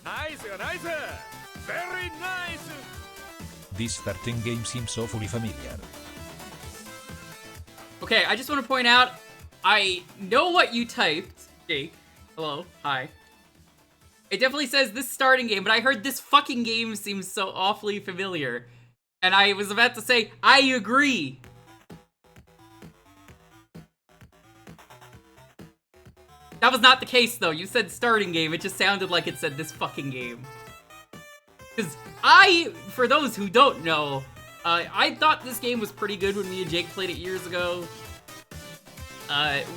Nice, nice. Very nice. This starting game seems awfully familiar. Okay, I just want to point out, I know what you typed, Jake. Hello, hi. It definitely says this starting game, but I heard this fucking game seems so awfully familiar. And I was about to say, I agree. That was not the case, though. You said starting game. It just sounded like it said this fucking game. Because for those who don't know, I thought this game was pretty good when me and Jake played it years ago.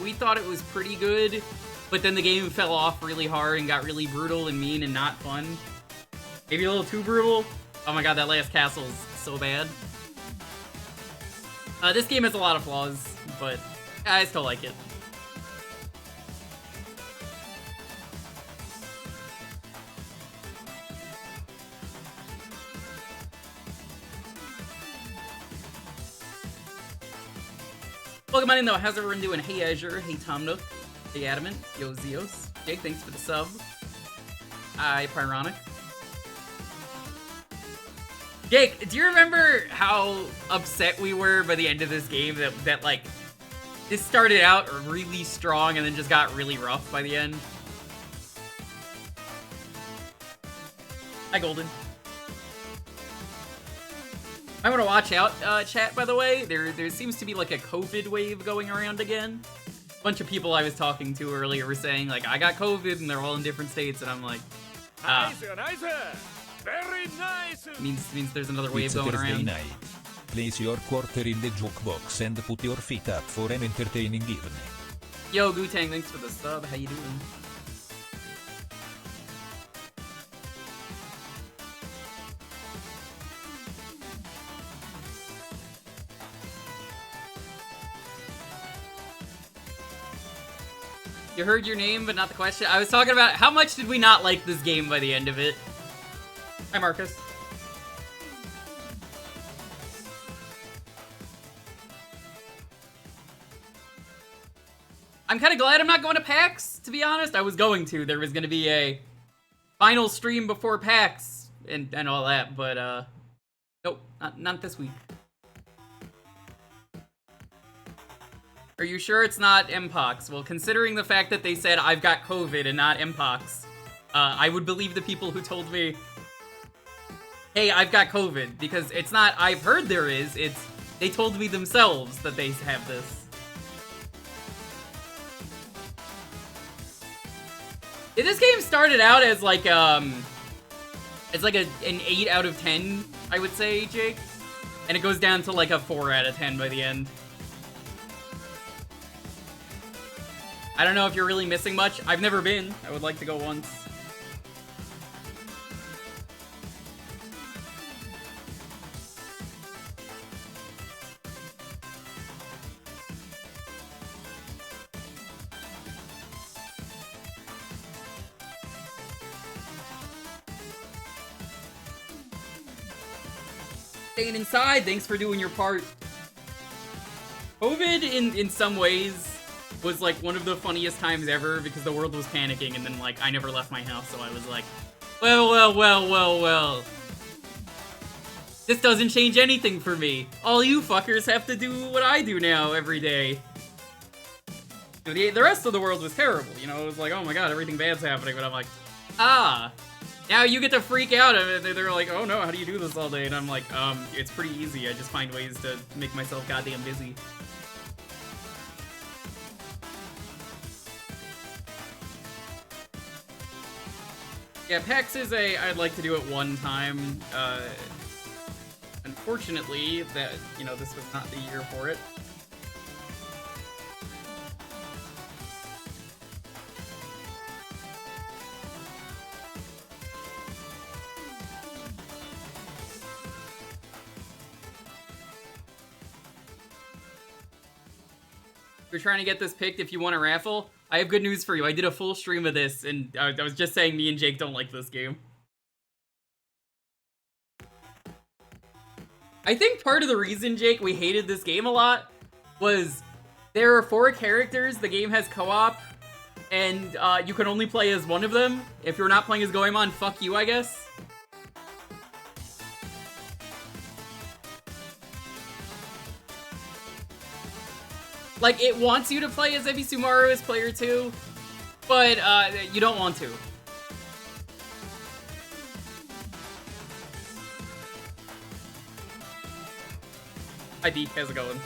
We thought it was pretty good, but then the game fell off really hard and got really brutal and mean and not fun. Maybe a little too brutal. Oh my god, that last castle is so bad. This game has a lot of flaws, but I still like it. Welcome on in though, how's everyone doing? Hey Azure, hey Tom Nook, hey Adamant, yo Zeos, Jake, thanks for the sub. Hi Pyronic. Jake, do you remember how upset we were by the end of this game that like, this started out really strong and then just got really rough by the end? Hi Golden. I want to watch out, chat, by the way. There seems to be like a COVID wave going around again. A bunch of people I was talking to earlier were saying, like, I got COVID and they're all in different states, and I'm like, Nice, nice. Very nice. means there's another wave It's going Thursday around. night. Place your quarter in the Jewkbox and put your feet up for an entertaining evening. Yo, Gutang, thanks for the sub. How you doing? You heard your name, but not the question. I was talking about how much did we not like this game by the end of it. Hi, Marcus. I'm kind of glad I'm not going to PAX, to be honest. I was going to. There was going to be a final stream before PAX and all that, but, nope, not this week. Are you sure it's not Mpox? Well, considering the fact that they said I've got COVID and not Mpox, I would believe the people who told me, hey, I've got COVID, because it's not I've heard there is, it's they told me themselves that they have this. This game started out as like, it's like an 8 out of 10, I would say, Jake. And it goes down to like a 4 out of 10 by the end. I don't know if you're really missing much. I've never been. I would like to go once. Staying inside, thanks for doing your part. COVID, in some ways, was like one of the funniest times ever because the world was panicking and then like I never left my house, so I was like, well. This doesn't change anything for me. All you fuckers have to do what I do now every day. The rest of the world was terrible, you know, it was like, oh my god, everything bad's happening, but I'm like, now you get to freak out, and they're like, oh no, how do you do this all day? And I'm like, it's pretty easy, I just find ways to make myself goddamn busy. Yeah, PAX is I'd like to do it one time. Unfortunately, that, you know, this was not the year for it. If you're trying to get this picked, if you want a raffle, I have good news for you. I did a full stream of this, and I was just saying me and Jake don't like this game. I think part of the reason, Jake, we hated this game a lot was there are 4 characters, the game has co-op, and you can only play as one of them. If you're not playing as Goemon, fuck you, I guess. Like, it wants you to play as Ebisumaru as player 2, but you don't want to. Hi Deke, how's it going?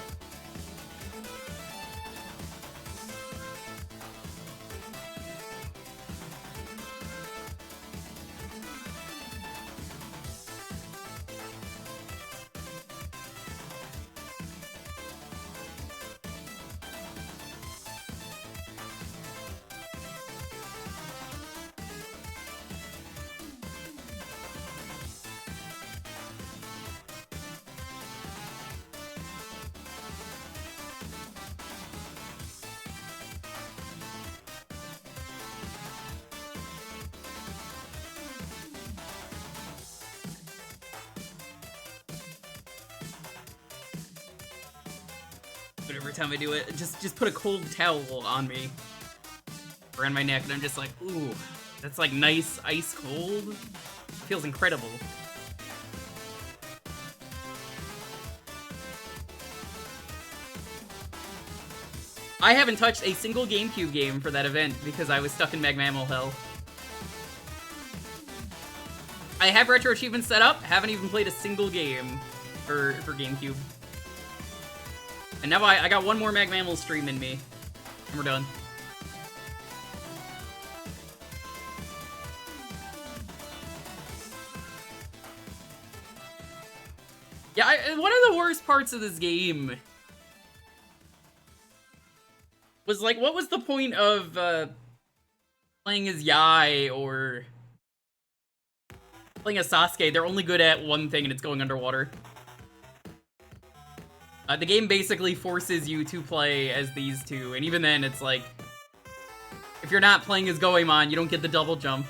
But every time I do it, just put a cold towel on me, around my neck, and I'm just like, ooh, that's like nice ice cold. It feels incredible. I haven't touched a single GameCube game for that event because I was stuck in Magmammal hell. I have retro achievements set up, haven't even played a single game for GameCube. And now I got one more Magmammal stream in me, and we're done. Yeah, one of the worst parts of this game was like, what was the point of playing as Yai or playing as Sasuke? They're only good at one thing, and it's going underwater. The game basically forces you to play as these two, and even then, it's like, if you're not playing as Goemon, you don't get the double jump.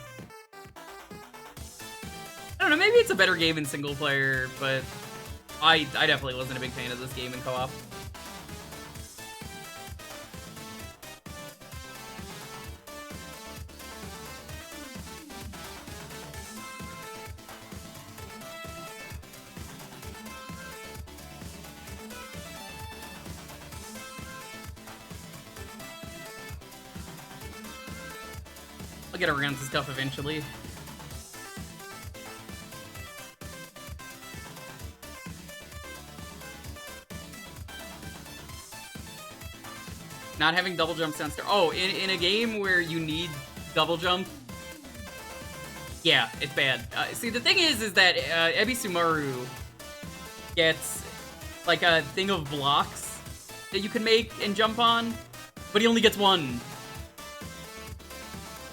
I don't know, maybe it's a better game in single player, but I definitely wasn't a big fan of this game in co-op. I'll get around to stuff eventually. Not having double jump sounds terrible. Oh, in a game where you need double jump, yeah, it's bad. See, the thing is that Ebisumaru gets like a thing of blocks that you can make and jump on, but he only gets one.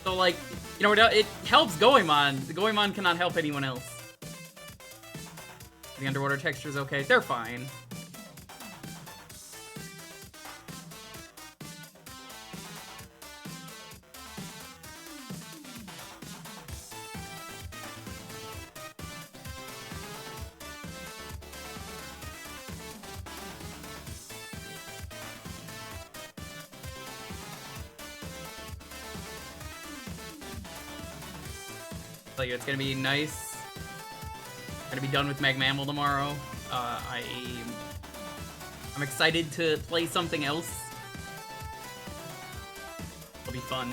So, like, you know, it helps Goemon. The Goemon cannot help anyone else. The underwater texture's okay. They're fine. Like, it's gonna be nice. Gonna be done with Magmammal tomorrow. I'm excited to play something else. It'll be fun.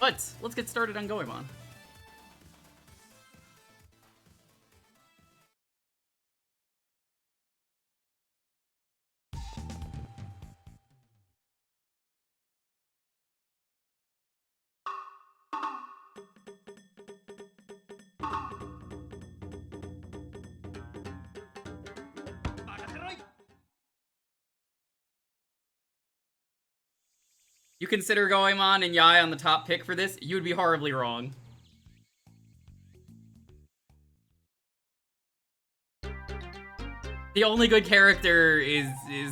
But let's get started on Goemon. You consider Goemon and Yai on the top pick for this, you would be horribly wrong. The only good character is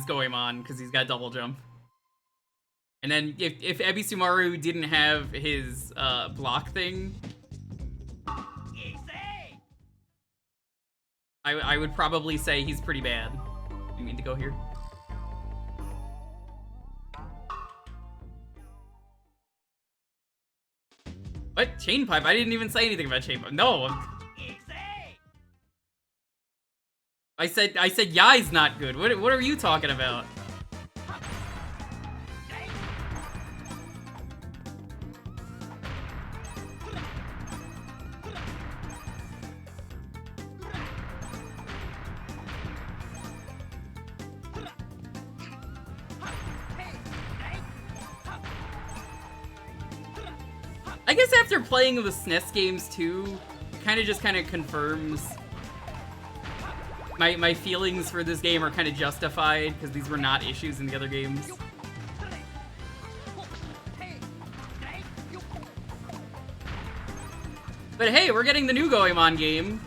Goemon, because he's got double jump. And then if Ebisumaru didn't have his block thing, I would probably say he's pretty bad. You mean to go here? What? Chain pipe? I didn't even say anything about chain pipe. No. I said Yai's not good. What are you talking about? I guess after playing the SNES games too, it kind of confirms my feelings for this game are kind of justified because these were not issues in the other games. But hey, we're getting the new Goemon game.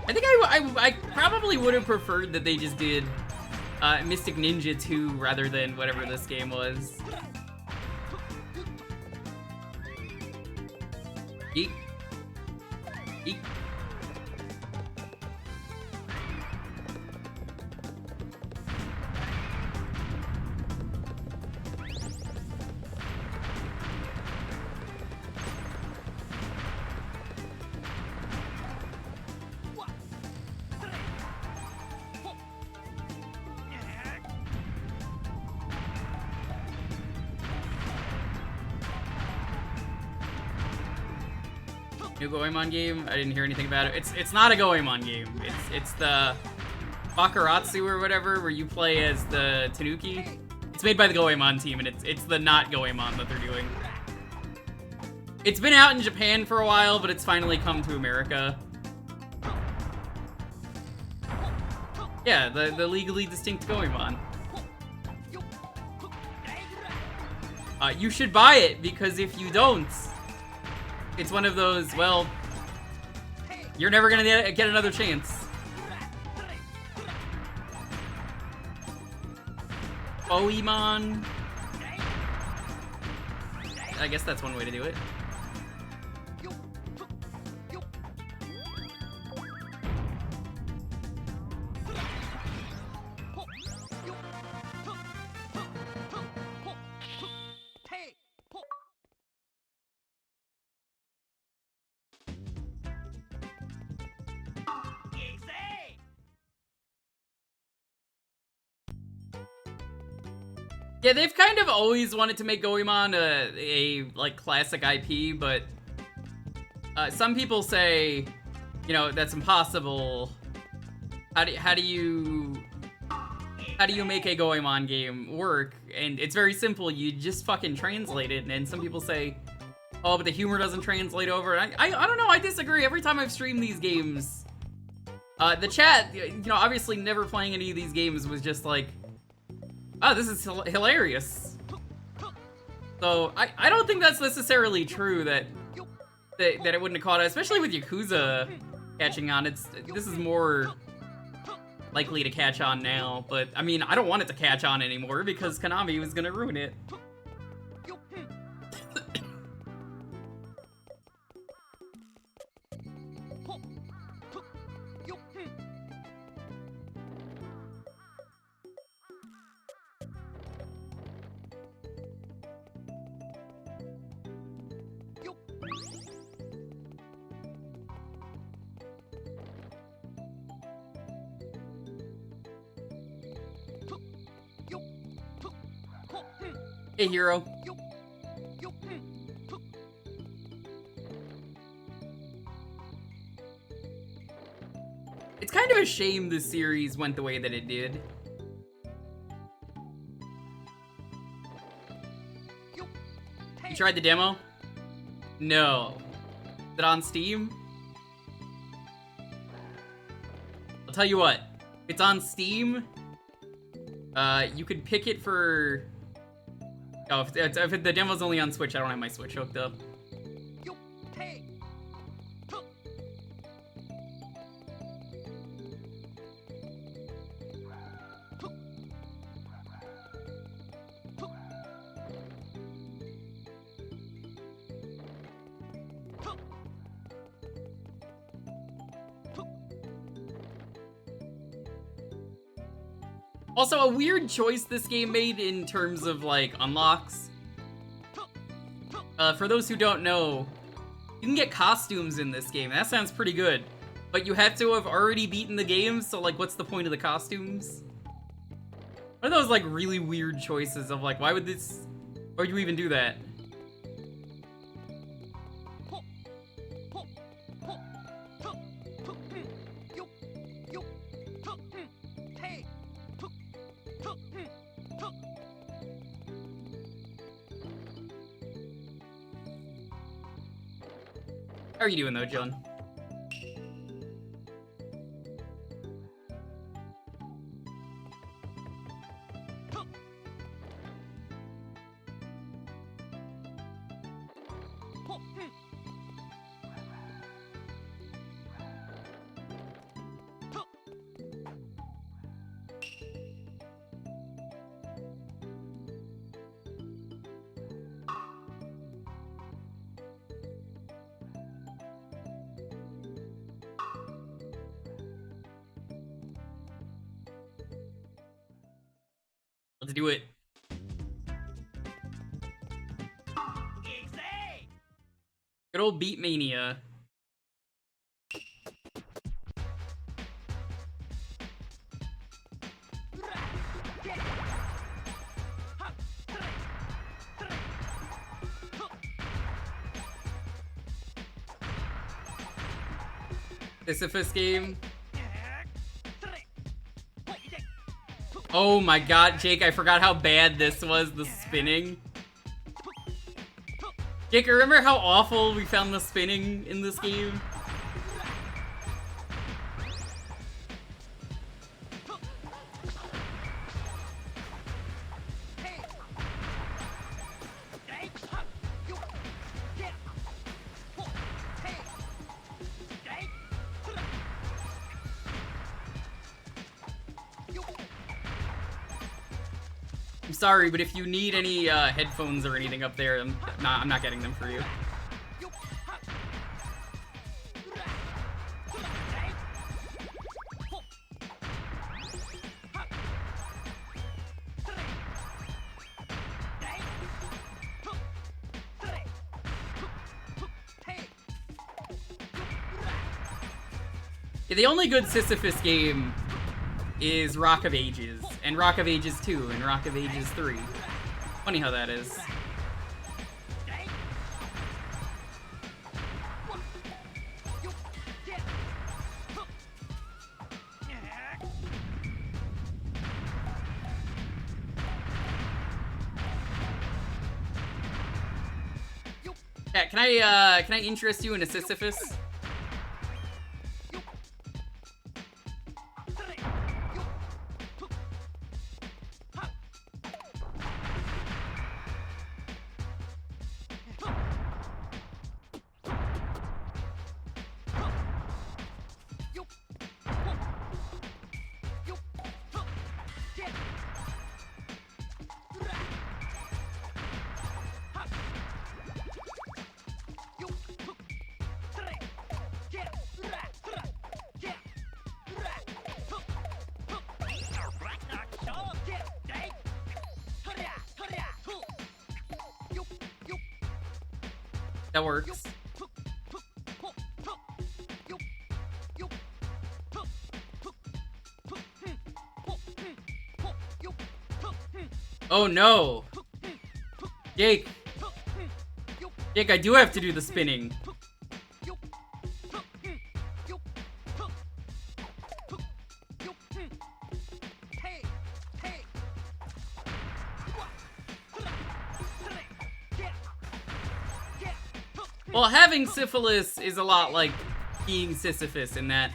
I think I probably would have preferred that they just did Mystic Ninja 2 rather than whatever this game was. Eek. Eek. New Goemon game? I didn't hear anything about it. It's not a Goemon game. It's the Bakuratsu or whatever, where you play as the Tanuki. It's made by the Goemon team, and it's the not Goemon that they're doing. It's been out in Japan for a while, but it's finally come to America. Yeah, the legally distinct Goemon. You should buy it, because if you don't, it's one of those, well, you're never gonna get another chance. Goemon. I guess that's one way to do it. Yeah, they've kind of always wanted to make Goemon a like classic IP, but some people say, you know, that's impossible. How do you make a Goemon game work? And it's very simple. You just fucking translate it. And some people say, oh, but the humor doesn't translate over. And I don't know. I disagree. Every time I've streamed these games, the chat, you know, obviously never playing any of these games was just like, oh, this is hilarious. So I don't think that's necessarily true that it wouldn't have caught on, especially with Yakuza catching on. This is more likely to catch on now, but I mean, I don't want it to catch on anymore because Konami was gonna ruin it. Hey, hero. It's kind of a shame this series went the way that it did. You tried the demo? No. Is it on Steam? I'll tell you what. It's on Steam. You could pick it for... Oh, if the demo's only on Switch, I don't have my Switch hooked up. Also, a weird choice this game made in terms of, like, unlocks. For those who don't know, you can get costumes in this game. That sounds pretty good. But you have to have already beaten the game, so, like, what's the point of the costumes? What are those, like, really weird choices of, like, why would you even do that? How are you doing, though, John? Let's do it. Good old Beat Mania. Sisyphus game. Oh my god, Jake, I forgot how bad this was, the spinning. Jake, remember how awful we found the spinning in this game? I'm sorry, but if you need any headphones or anything up there, I'm not getting them for you. Yeah, the only good Sisyphus game is Rock of Ages, and Rock of Ages 2, and Rock of Ages 3. Funny how that is. Yeah, can I interest you in a Sisyphus? That works. Oh no! Jake! Jake, I do have to do the spinning. Well, having syphilis is a lot like being Sisyphus in that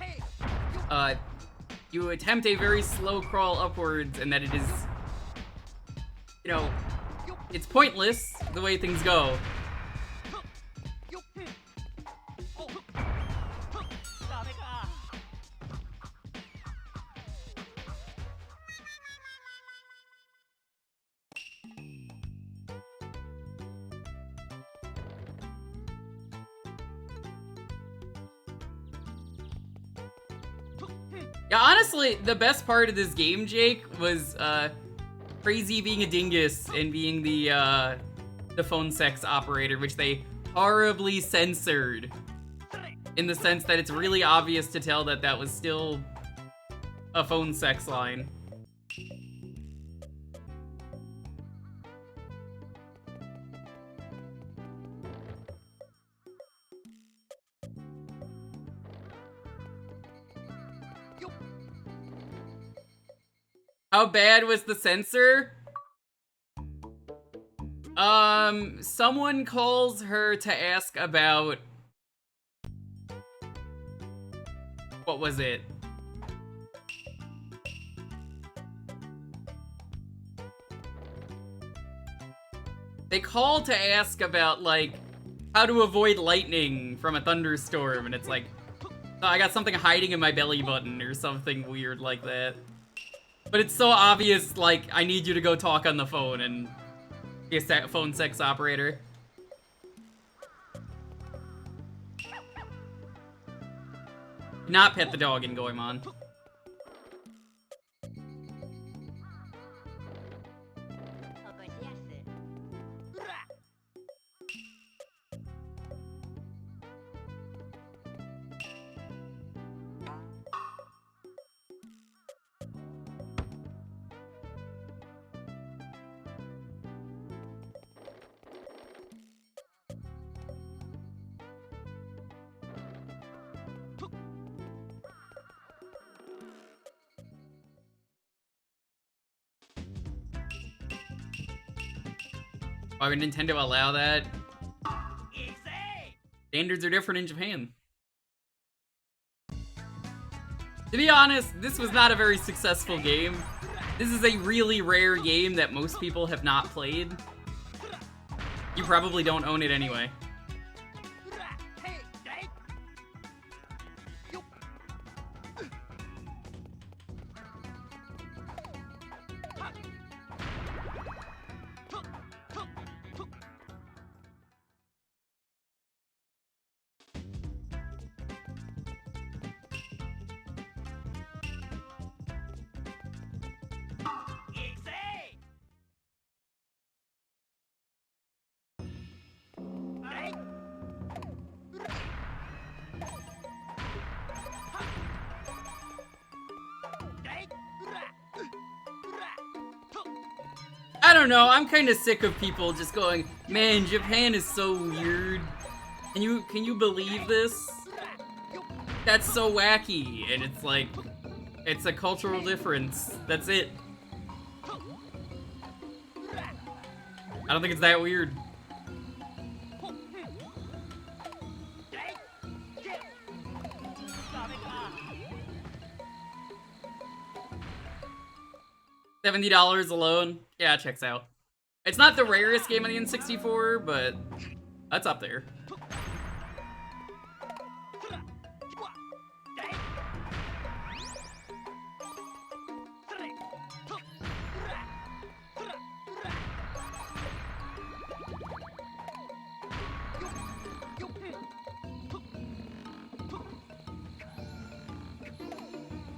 you attempt a very slow crawl upwards and that it is, you know, it's pointless the way things go. Yeah, honestly, the best part of this game, Jake, was Crazy being a dingus and being the phone sex operator, which they horribly censored. In the sense that it's really obvious to tell that that was still a phone sex line. How bad was the censor? Someone calls her to ask about... What was it? They call to ask about, like, how to avoid lightning from a thunderstorm, and it's like, oh, I got something hiding in my belly button or something weird like that. But it's so obvious, like, I need you to go talk on the phone and be a phone sex operator. Not pet the dog in Goemon. Why would Nintendo allow that? Standards are different in Japan. To be honest, this was not a very successful game. This is a really rare game that most people have not played. You probably don't own it anyway. I don't know, I'm kind of sick of people just going, man, Japan is so weird. Can you believe this? That's so wacky, and it's like, it's a cultural difference. That's it. I don't think it's that weird. $70 alone? Yeah, it checks out. It's not the rarest game on the N64, but that's up there.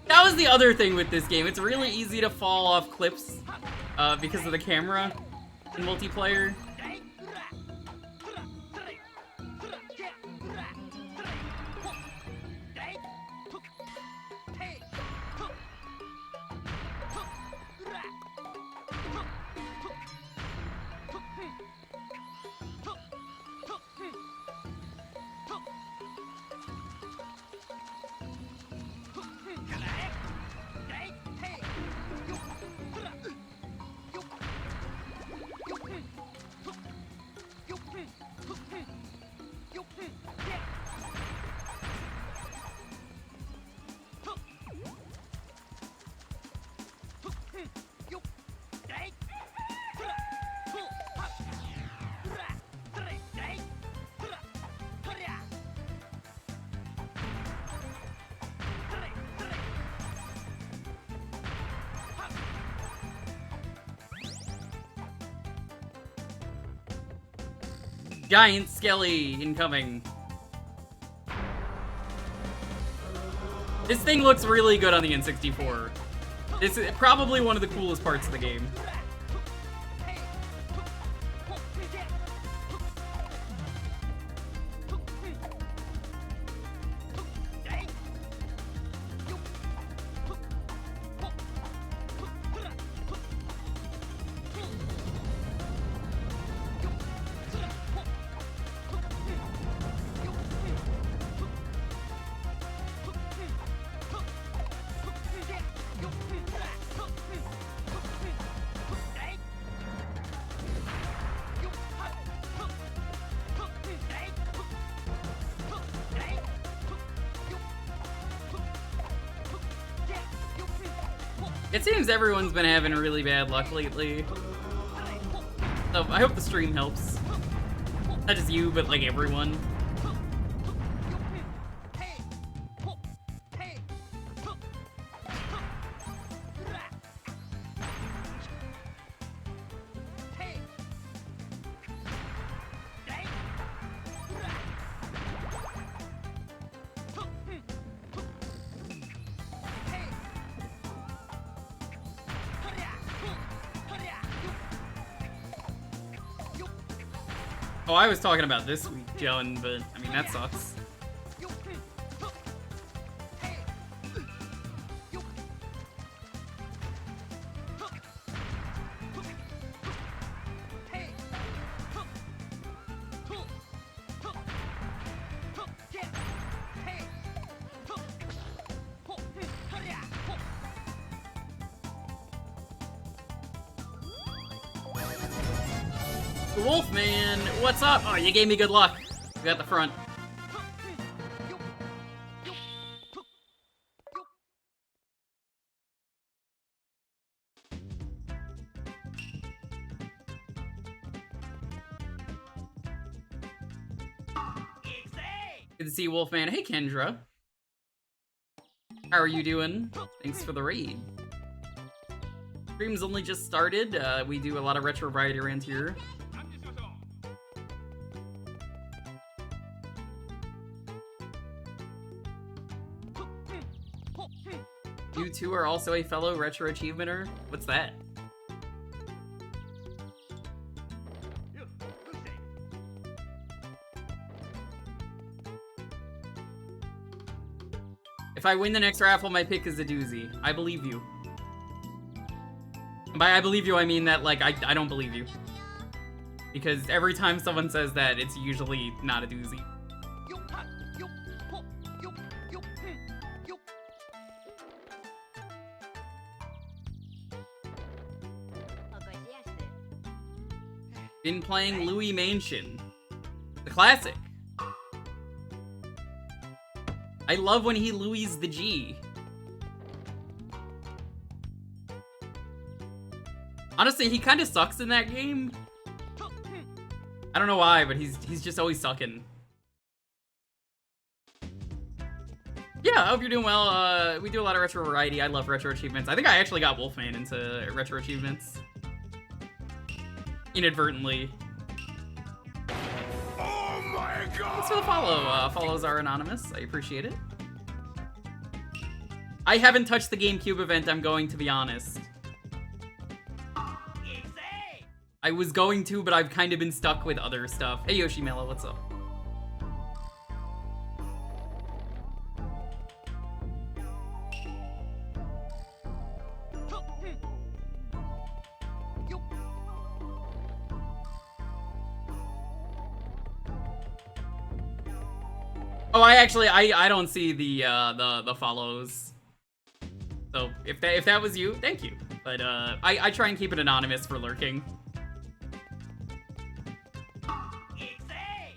That was the other thing with this game. It's really easy to fall off cliffs because of the camera in multiplayer. Giant Skelly incoming. This thing looks really good on the N64. It's probably one of the coolest parts of the game. It seems everyone's been having really bad luck lately. So I hope the stream helps. Not just you, but like everyone. Oh, I was talking about this week, Joan, but I mean, that sucks. Wolfman, what's up? Oh, you gave me good luck. You got the front. Good to see you, Wolfman. Hey, Kendra. How are you doing? Thanks for the raid. Stream's only just started. We do a lot of retro variety around here. You two are also a fellow retro achievementer? What's that? If I win the next raffle, my pick is a doozy. I believe you. By I believe you, I mean that, like, I don't believe you. Because every time someone says that, it's usually not a doozy. Been playing Louis Mansion. The classic. I love when he Louis the G. Honestly, he kind of sucks in that game. I don't know why, but he's just always sucking. Yeah, I hope you're doing well. We do a lot of retro variety. I love retro achievements. I think I actually got Wolfman into retro achievements. Inadvertently. Oh my god! Thanks for the follow. Follows are anonymous. I appreciate it. I haven't touched the GameCube event, I'm going to be honest. I was going to, but I've kind of been stuck with other stuff. Hey Yoshimela, what's up? Oh, I don't see the follows. So if that was you, thank you. But I try and keep it anonymous for lurking.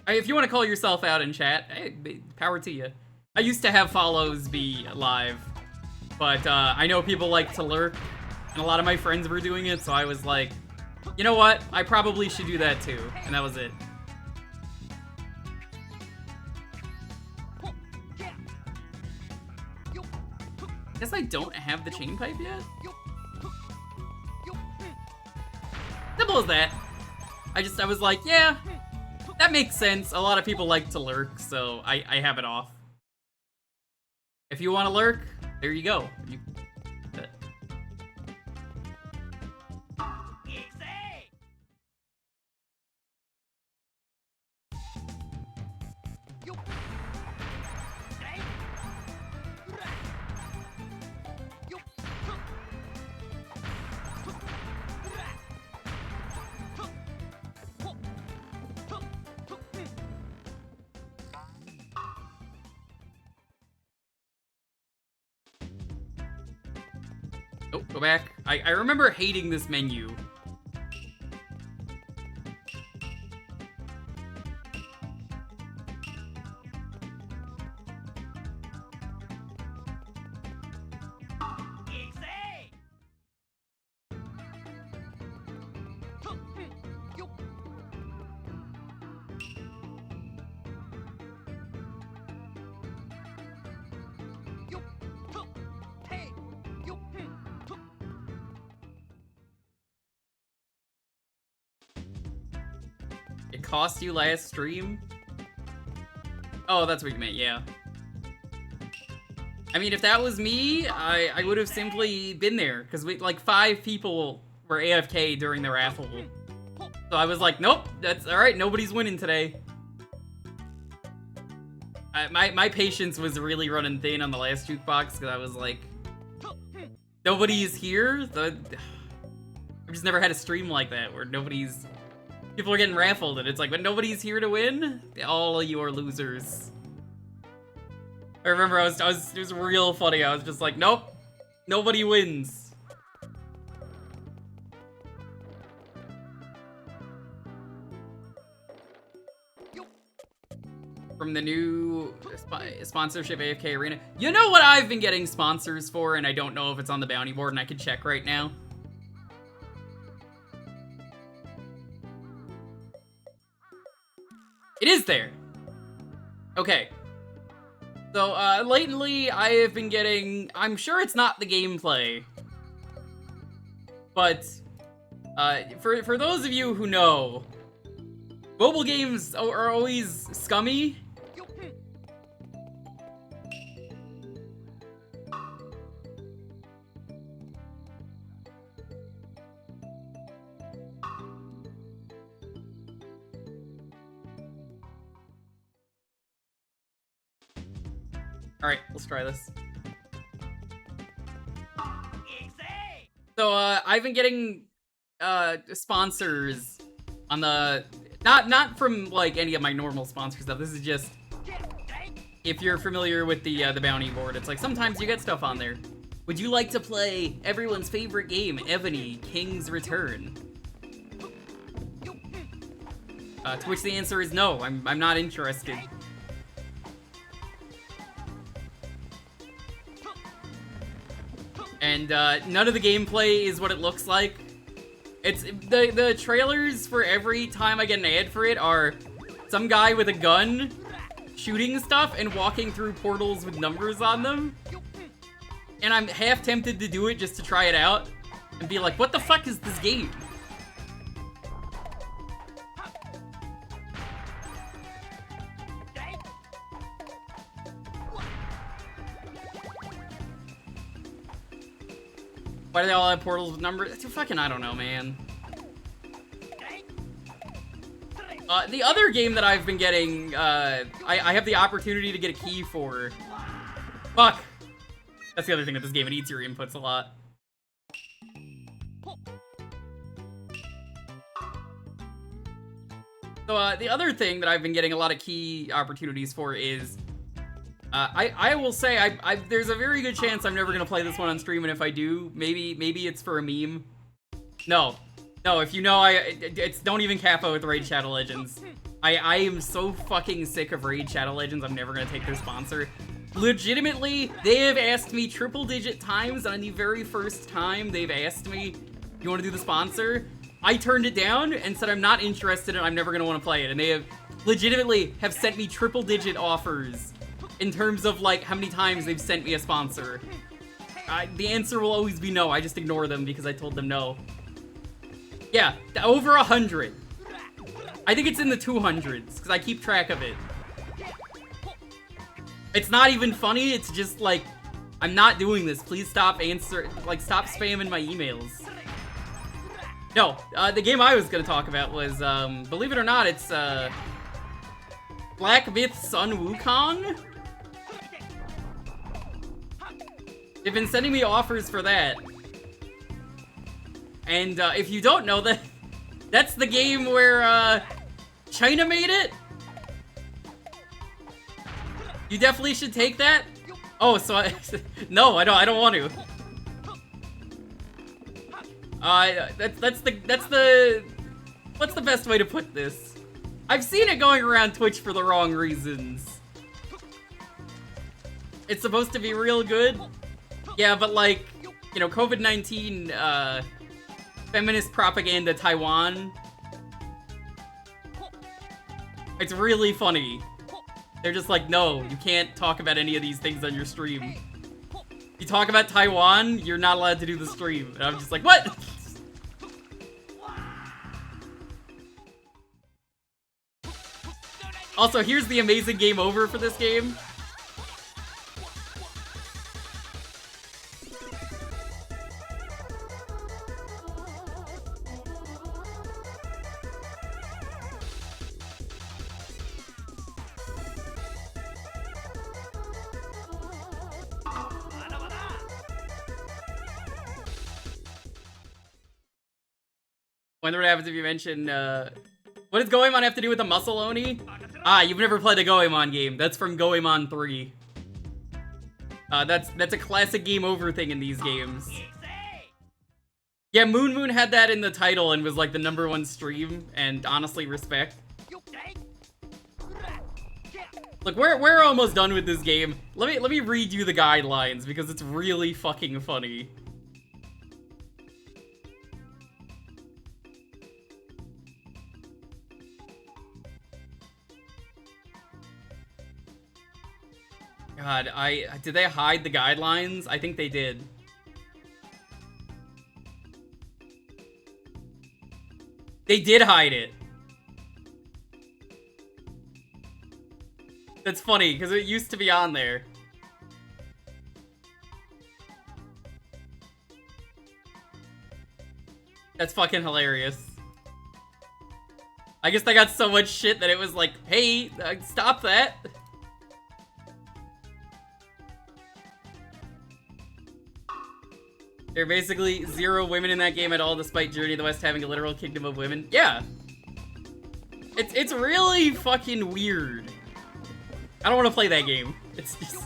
If you want to call yourself out in chat, hey, power to you. I used to have follows be live, but I know people like to lurk, and a lot of my friends were doing it, so I was like, you know what? I probably should do that too, and that was it. Guess I don't have the chain pipe yet? Simple as that. I was like, yeah, that makes sense. A lot of people like to lurk, so I have it off. If you want to lurk, there you go. Oh, go back. I remember hating this menu. It cost you last stream? Oh, that's what you meant, yeah. I mean, if that was me, I would have simply been there, because like 5 people were AFK during the raffle. So I was like, nope, that's alright, nobody's winning today. My patience was really running thin on the last Jewkbox, because I was like, nobody's here? I've just never had a stream like that, where people are getting raffled, and it's like, but nobody's here to win? All of you are losers. I remember it was real funny. I was just like, nope, nobody wins. From the new sponsorship AFK Arena. You know what I've been getting sponsors for, and I don't know if it's on the bounty board, and I could check right now. It is there. Okay. So, lately, I have been getting... I'm sure it's not the gameplay. But, for those of you who know, mobile games are always scummy. Alright, let's try this. So, I've been getting, sponsors on the... Not from, like, any of my normal sponsor stuff. This is just... If you're familiar with the bounty board, it's like, sometimes you get stuff on there. Would you like to play everyone's favorite game, Ebony, King's Return? To which the answer is no, I'm not interested. And none of the gameplay is what it looks like. It's the trailers for every time I get an ad for it are some guy with a gun shooting stuff and walking through portals with numbers on them. And I'm half tempted to do it just to try it out and be like, what the fuck is this game? Why do they all have portals with numbers? It's fucking, I don't know, man. The other game that I've been getting, I have the opportunity to get a key for. Fuck. That's the other thing with this game, it eats your inputs a lot. So, the other thing that I've been getting a lot of key opportunities for is... I will say, there's a very good chance I'm never gonna play this one on stream, and if I do, maybe it's for a meme. No, if you know, it's don't even capo with Raid Shadow Legends. I am so fucking sick of Raid Shadow Legends, I'm never gonna take their sponsor. Legitimately, they have asked me triple-digit times, on the very first time they've asked me, you wanna do the sponsor? I turned it down and said I'm not interested and I'm never gonna wanna play it, and they have legitimately have sent me triple-digit offers. In terms of, like, how many times they've sent me a sponsor. The answer will always be no. I just ignore them because I told them no. Yeah, over 100. I think it's in the 200s, because I keep track of it. It's not even funny, it's just like, I'm not doing this. Please stop stop spamming my emails. No, the game I was gonna talk about was, believe it or not, it's, Black Myth Sun Wukong? They've been sending me offers for that. And, if you don't know that, that's the game where, China made it? You definitely should take that? Oh, so no, I don't want to. What's the best way to put this? I've seen it going around Twitch for the wrong reasons. It's supposed to be real good. Yeah, but like, you know, COVID-19, feminist propaganda Taiwan. It's really funny. They're just like, no, you can't talk about any of these things on your stream. You talk about Taiwan, you're not allowed to do the stream. And I'm just like, what? Also, here's the amazing game over for this game. Wonder what happens if you mention, what does Goemon have to do with the Muscle Oni? Ah, you've never played a Goemon game. That's from Goemon 3. That's a classic game over thing in these games. Yeah, Moon had that in the title and was like the #1 stream, and honestly, respect. Look, we're almost done with this game. Let me read you the guidelines because it's really fucking funny. God, did they hide the guidelines? I think they did. They did hide it. That's funny, because it used to be on there. That's fucking hilarious. I guess they got so much shit that it was like, hey, stop that. There are basically 0 women in that game at all, despite Journey of the West having a literal kingdom of women. Yeah. It's really fucking weird. I don't want to play that game. It's just...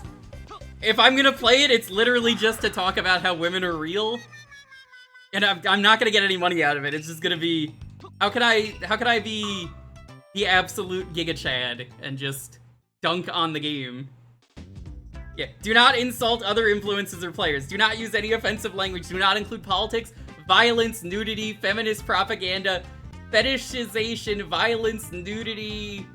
If I'm gonna play it, it's literally just to talk about how women are real. And I'm not gonna get any money out of it. It's just gonna be... How can I be the absolute Giga Chad and just dunk on the game? Yeah. Do not insult other influences or players. Do not use any offensive language. Do not include politics, violence, nudity, feminist propaganda, fetishization, violence, nudity,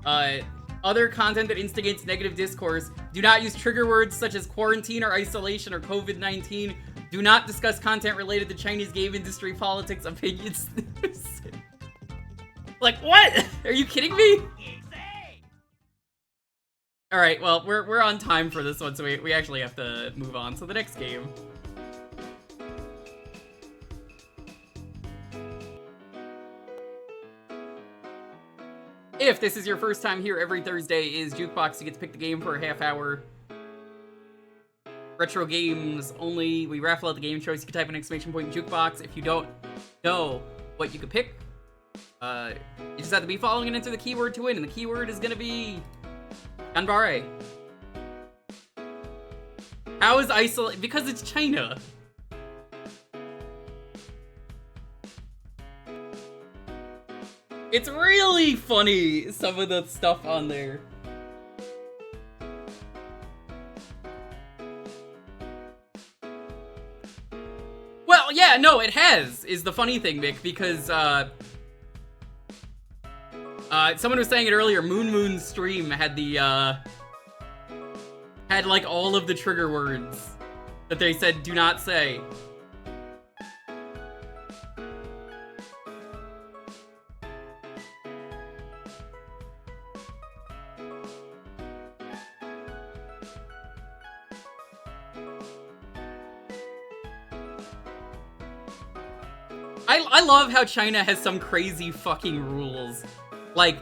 other content that instigates negative discourse. Do not use trigger words such as quarantine or isolation or COVID-19. Do not discuss content related to Chinese game industry, politics, opinions. Like, what? Are you kidding me? Alright, well, we're on time for this one, so we actually have to move on. So the next game. If this is your first time here, every Thursday is Jewkbox. You get to pick the game for a half hour. Retro games only. We raffle out the game choice. You can type an exclamation point in Jewkbox. If you don't know what you could pick, you just have to be following and enter the keyword to win, and the keyword is gonna be Ganbare. How is isolate? Because it's China. It's really funny, some of the stuff on there. Well, yeah, no, it has, is the funny thing, Mick, because, someone was saying it earlier, Moon's stream had the, had, like, all of the trigger words that they said do not say. I love how China has some crazy fucking rules. Like,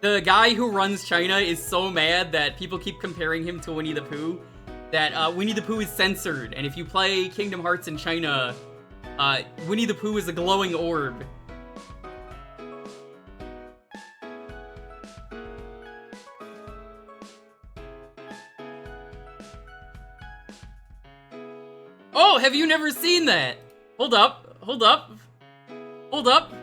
the guy who runs China is so mad that people keep comparing him to Winnie the Pooh, that Winnie the Pooh is censored, and if you play Kingdom Hearts in China, Winnie the Pooh is a glowing orb. Oh, have you never seen that? Hold up, hold up, hold up.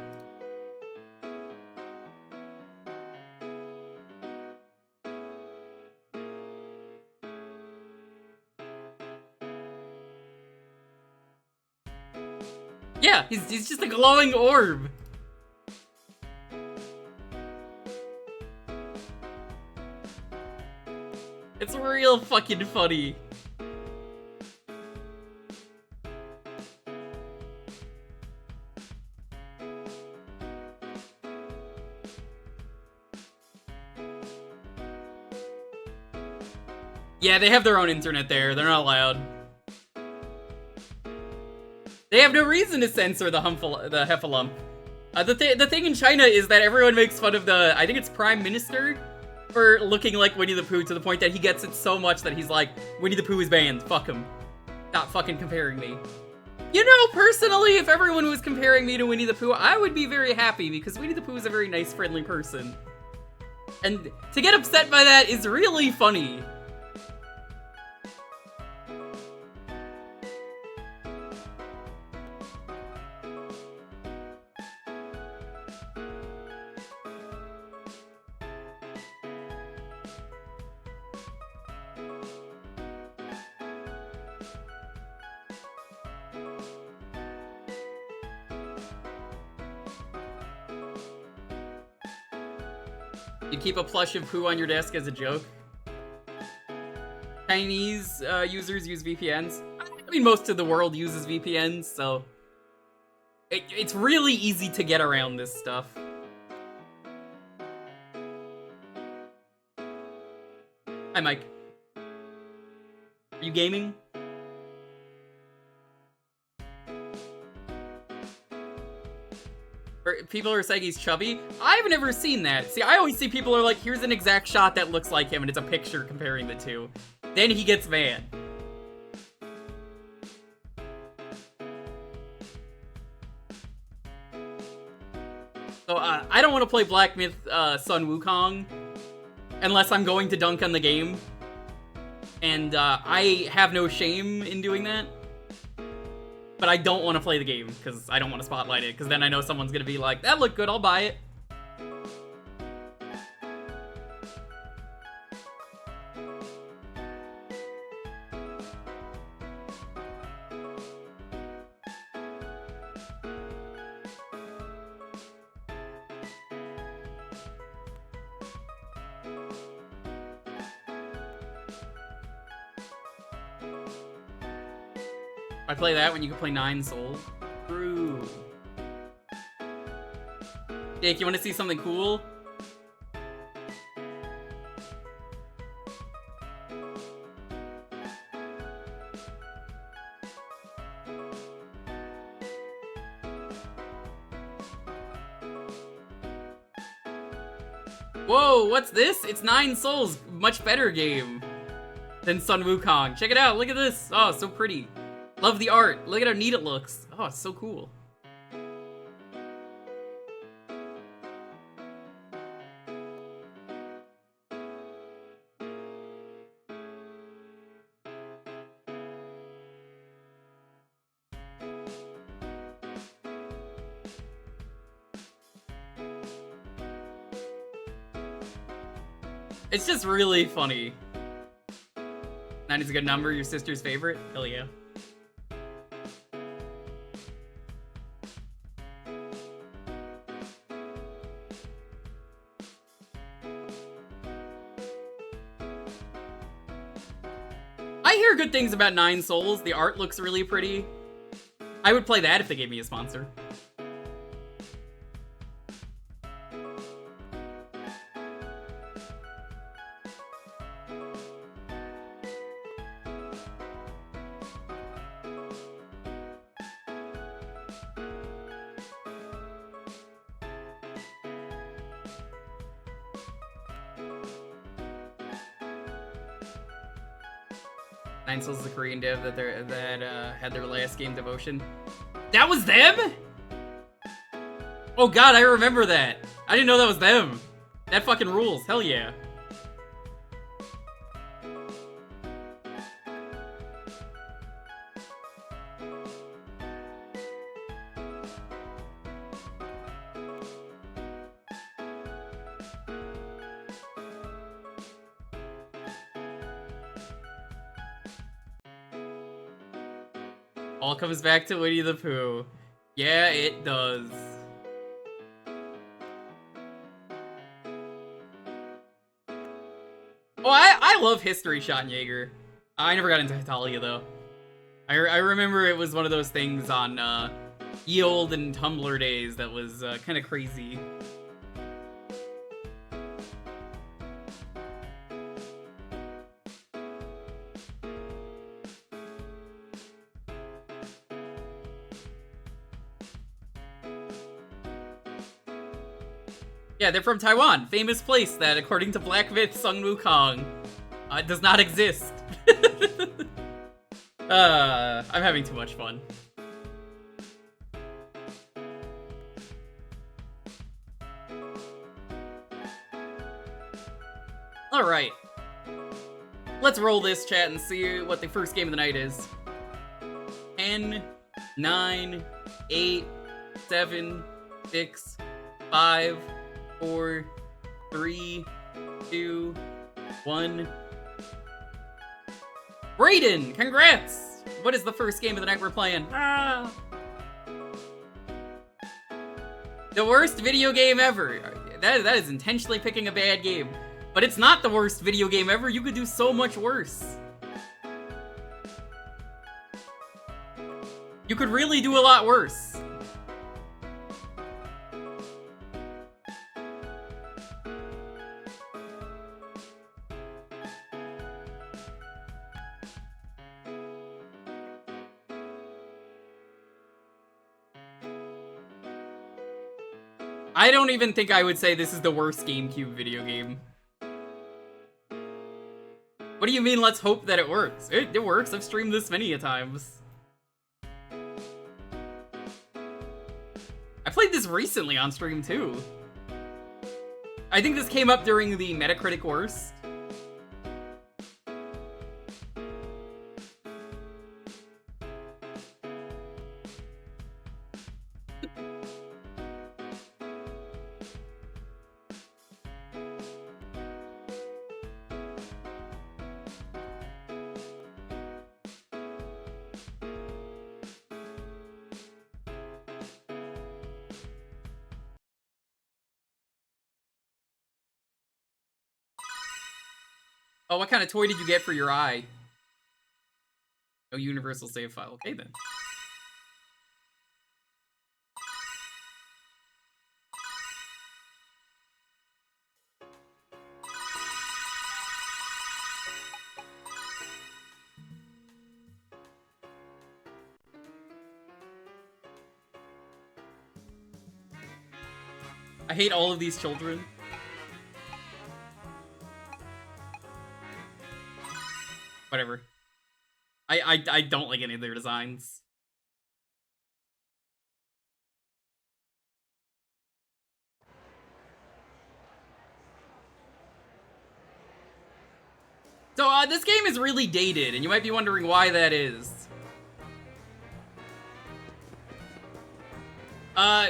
Yeah, he's just a glowing orb. It's real fucking funny. Yeah, they have their own internet there. They're not allowed. They have no reason to censor the Heffalump. The thing in China is that everyone makes fun of the, I think it's Prime Minister, for looking like Winnie the Pooh, to the point that he gets it so much that he's like, Winnie the Pooh is banned, fuck him. Stop fucking comparing me. You know, personally, if everyone was comparing me to Winnie the Pooh, I would be very happy, because Winnie the Pooh is a very nice, friendly person. And to get upset by that is really funny. You keep a plush of Pooh on your desk as a joke. Chinese users use VPNs. I mean, most of the world uses VPNs, so it's really easy to get around this stuff. Hi, Mike. Are you gaming? People are saying he's chubby. I've never seen that. See, I always see people are like, here's an exact shot that looks like him, and it's a picture comparing the two. Then he gets mad. So, I don't want to play Black Myth Sun Wukong unless I'm going to dunk on the game. And I have no shame in doing that. But I don't want to play the game, because I don't want to spotlight it, because then I know someone's going to be like, that looked good, I'll buy it. I play that when you can play 9 Souls. True. Jake, you want to see something cool? Whoa, what's this? It's 9 Souls. Much better game than Sun Wukong. Check it out. Look at this. Oh, so pretty. Love the art. Look at how neat it looks. Oh, it's so cool. It's just really funny. 9 is a good number. Your sister's favorite? Hell yeah. I hear good things about 9 Souls. The art looks really pretty. I would play that if they gave me a sponsor. Nine Souls, the Korean dev that had their last game, Devotion. That was them? Oh god, I remember that. I didn't know that was them. That fucking rules. Hell yeah. All comes back to Winnie the Pooh. Yeah, it does. Oh, I love History Shot Jaeger. I never got into Hitalia though. I remember it was one of those things on ye olde and Tumblr days that was kind of crazy. Yeah, they're from Taiwan, famous place that, according to Black Myth, Sung Wukong, does not exist. I'm having too much fun. Alright. Let's roll this, chat, and see what the first game of the night is. 10, 9, 8, 7, 6, 5, 4, 3, 2, 1. Brayden, congrats! What is the first game of the night we're playing? Ah! The worst video game ever. That is intentionally picking a bad game. But it's not the worst video game ever. You could do so much worse. You could really do a lot worse. I don't even think I would say this is the worst GameCube video game. What do you mean, let's hope that it works? It works, I've streamed this many a times. I played this recently on stream too. I think this came up during the Metacritic Worst. Oh, what kind of toy did you get for your eye? No universal save file. Okay, then. I hate all of these children. Whatever. I don't like any of their designs. So, this game is really dated, and you might be wondering why that is.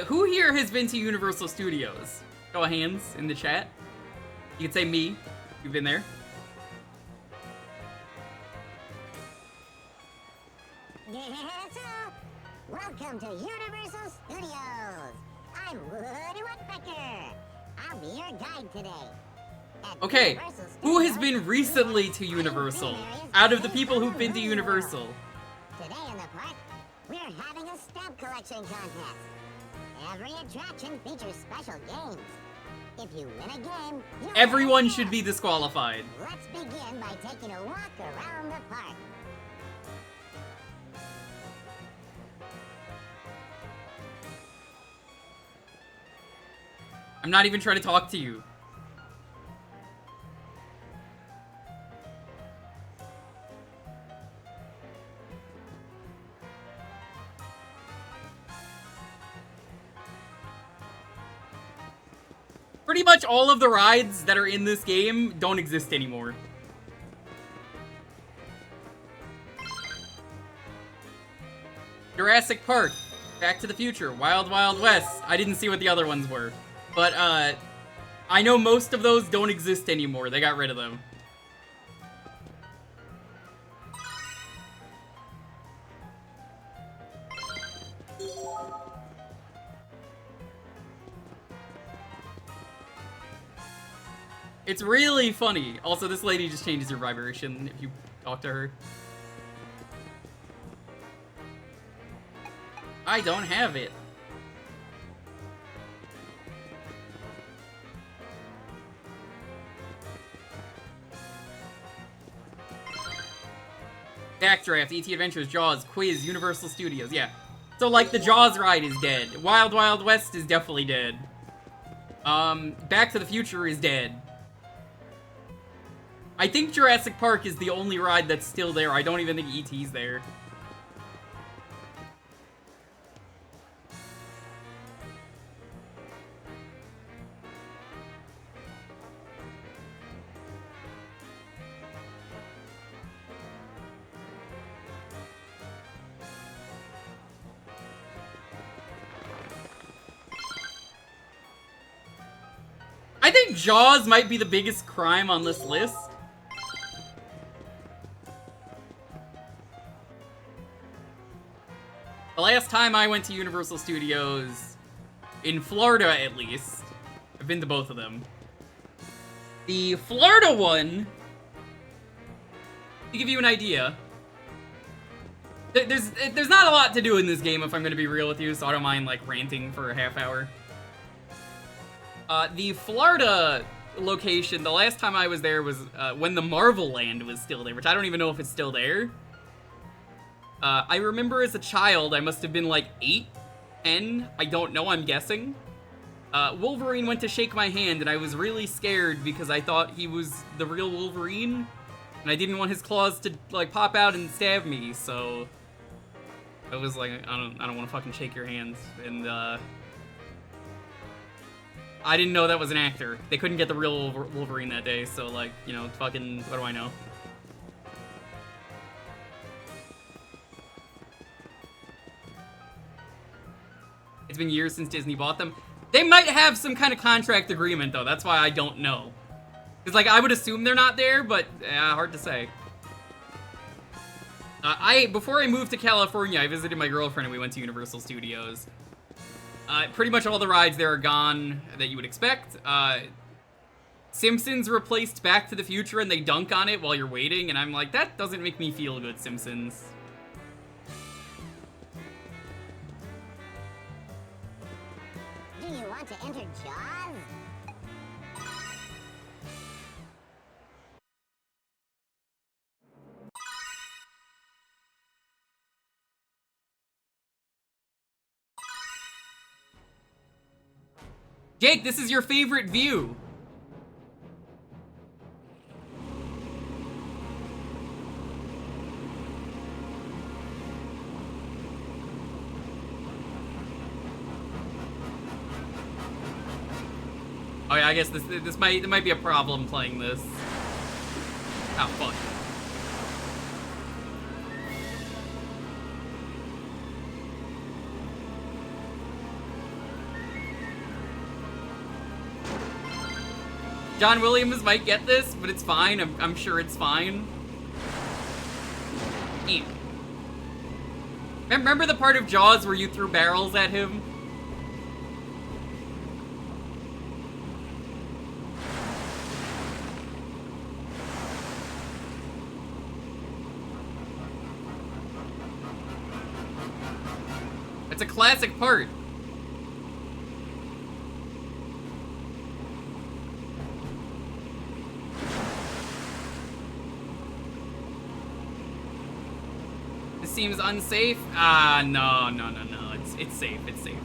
Who here has been to Universal Studios? Show of hands in the chat. You can say me. You've been there. Welcome to Universal Studios. I'm Woody Woodpecker. I'll be your guide today. At Okay, Universal who has Studios, been recently to Universal? Out of the people who've been to Universal. Today in the park, we're having a stamp collection contest. Every attraction features special games. If you win a game, you'll Everyone should be disqualified. Let's begin by taking a walk around the park. I'm not even trying to talk to you. much all of the rides that are in this game don't exist anymore. Jurassic Park, Back to the Future, Wild Wild West. I didn't see what the other ones were. But, I know most of those don't exist anymore. They got rid of them. It's really funny. Also, this lady just changes your vibration if you talk to her. I don't have it. Backdraft, ET Adventures, Jaws, Quiz, Universal Studios, yeah. So, like, the Jaws ride is dead. Wild Wild West is definitely dead. Back to the Future is dead. I think Jurassic Park is the only ride that's still there. I don't even think E.T.'s there. I think Jaws might be the biggest crime on this list. The last time I went to Universal Studios, in Florida at least, I've been to both of them. The Florida one, to give you an idea, there's not a lot to do in this game if I'm going to be real with you, so I don't mind like ranting for a half hour. The Florida location, the last time I was there was when the Marvel Land was still there, which I don't even know if it's still there. I remember as a child, I must have been like 8, 10, I don't know, I'm guessing. Wolverine went to shake my hand and I was really scared because I thought he was the real Wolverine. And I didn't want his claws to like pop out and stab me, so I was like, I don't want to fucking shake your hands. And I didn't know that was an actor. They couldn't get the real Wolverine that day, so like, you know, fucking, what do I know? It's been years since Disney bought them. They might have some kind of contract agreement, though. That's why I don't know. Because, like, I would assume they're not there, but hard to say. Before I moved to California, I visited my girlfriend and we went to Universal Studios. Pretty much all the rides there are gone that you would expect. Simpsons replaced Back to the Future and they dunk on it while you're waiting, and I'm like, that doesn't make me feel good, Simpsons. Do you want to enter Jaws? Jake, this is your favorite view. Oh yeah, I guess this might be a problem playing this. Oh fuck. John Williams might get this, but it's fine. I'm sure it's fine. Yeah. Remember the part of Jaws where you threw barrels at him? It's a classic part. This seems unsafe. No. It's safe. It's safe.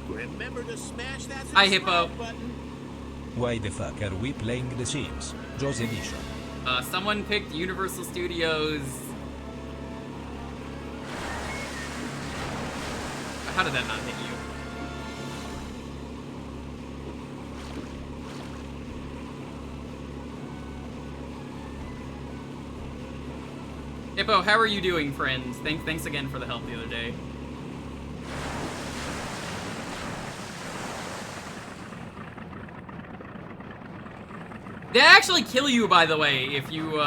Remember to smash that Hi, Hippo. button. Why the fuck are we playing The Sims? Joe's Edition. Someone picked Universal Studios. How did that not hit you? Hippo, how are you doing, friends? Thanks again for the help the other day. They actually kill you, by the way, if you, you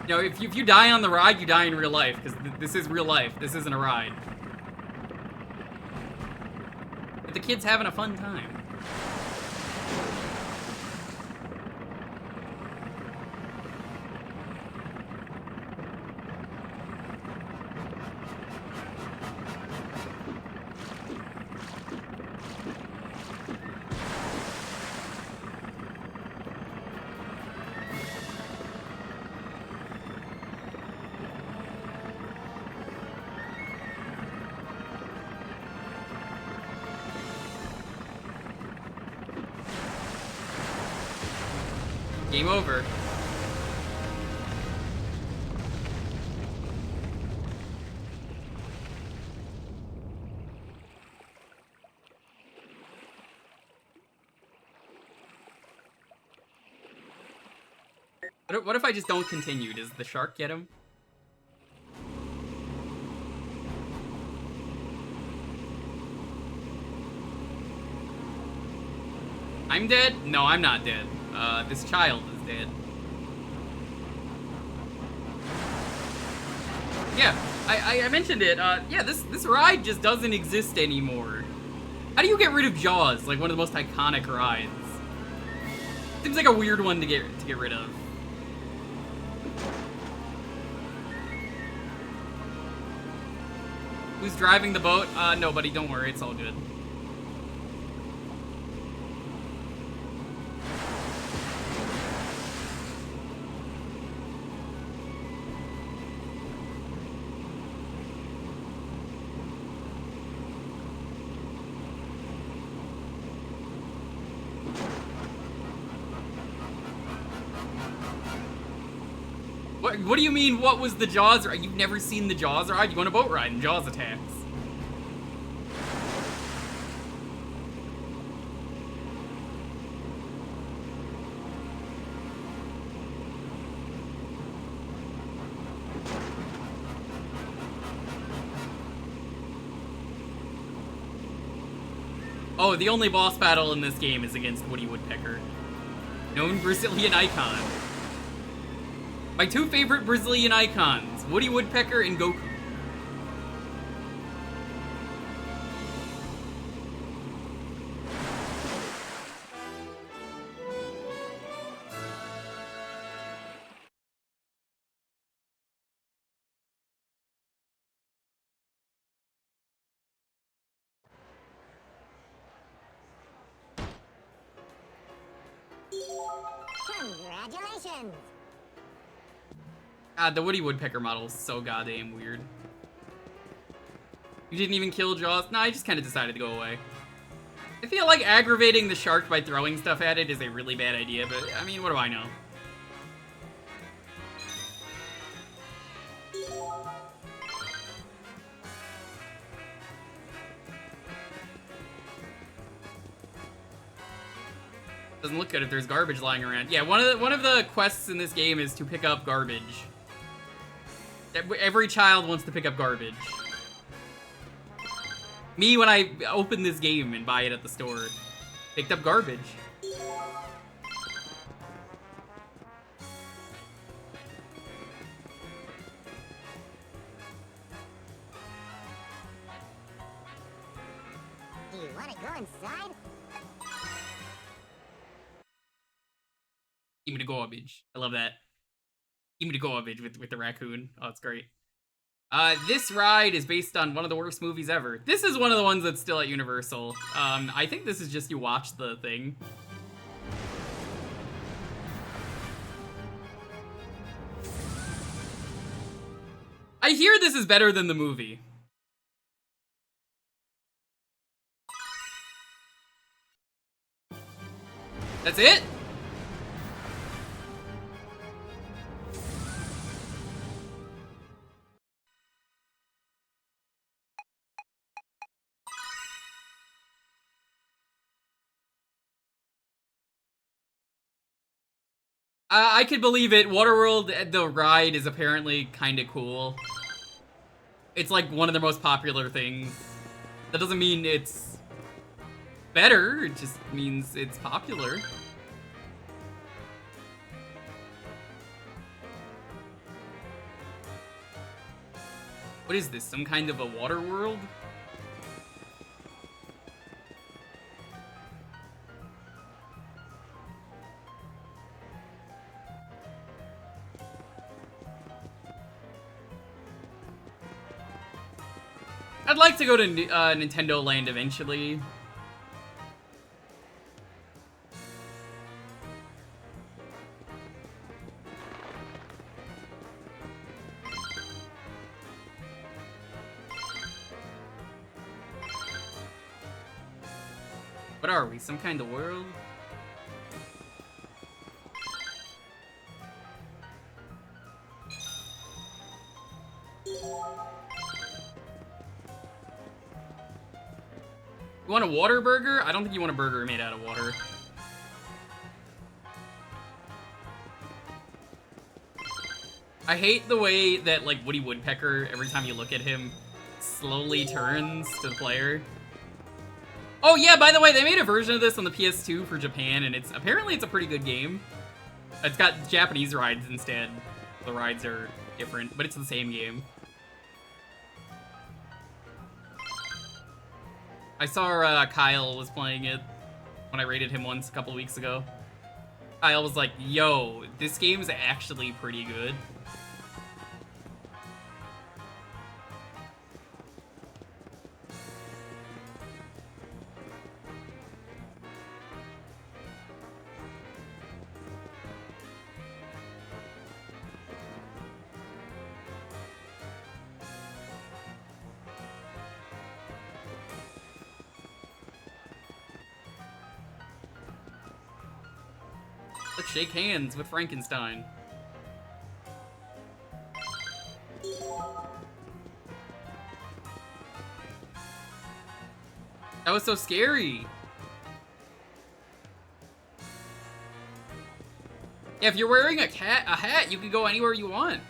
know, if you die on the ride, you die in real life, because this is real life. This isn't a ride. But the kid's having a fun time. Game over. What if I just don't continue? Does the shark get him? I'm dead? No, I'm not dead. This child is dead. Yeah, I mentioned it. Yeah, this ride just doesn't exist anymore. How do you get rid of Jaws, like one of the most iconic rides? Seems like a weird one to get rid of. Who's driving the boat? Nobody, don't worry, it's all good. What do you mean, what was the Jaws ride? You've never seen the Jaws ride? You want a boat ride and Jaws attacks. Oh, the only boss battle in this game is against Woody Woodpecker. Known Brazilian icon. My two favorite Brazilian icons, Woody Woodpecker and Goku. Congratulations! God, the Woody Woodpecker model is so goddamn weird. You didn't even kill Jaws? Nah, I just kind of decided to go away. I feel like aggravating the shark by throwing stuff at it is a really bad idea, but I mean, what do I know? Doesn't look good if there's garbage lying around. Yeah, one of the quests in this game is to pick up garbage. Every child wants to pick up garbage. Me, when I open this game and buy it at the store, picked up garbage. Do you want to go inside? Give me the garbage. I love that. Give me the garbage with the raccoon. Oh, it's great. This ride is based on one of the worst movies ever. This is one of the ones that's still at Universal. I think this is just you watch the thing. I hear this is better than the movie. That's it? I could believe it. Waterworld, the ride, is apparently kind of cool. It's like one of the most popular things. That doesn't mean it's better, it just means it's popular. What is this, some kind of a water world? I'd like to go to Nintendo Land eventually. What are we, some kind of world? You want a water burger? I don't think you want a burger made out of water. I hate the way that, like, Woody Woodpecker, every time you look at him, slowly turns to the player. Oh yeah, by the way, they made a version of this on the PS2 for Japan, and apparently it's a pretty good game. It's got Japanese rides instead. The rides are different, but it's the same game. I saw Kyle was playing it when I rated him once a couple weeks ago. Kyle was like, yo, this game's actually pretty good. Let's shake hands with Frankenstein. That was so scary. Yeah, if you're wearing a hat, you can go anywhere you want.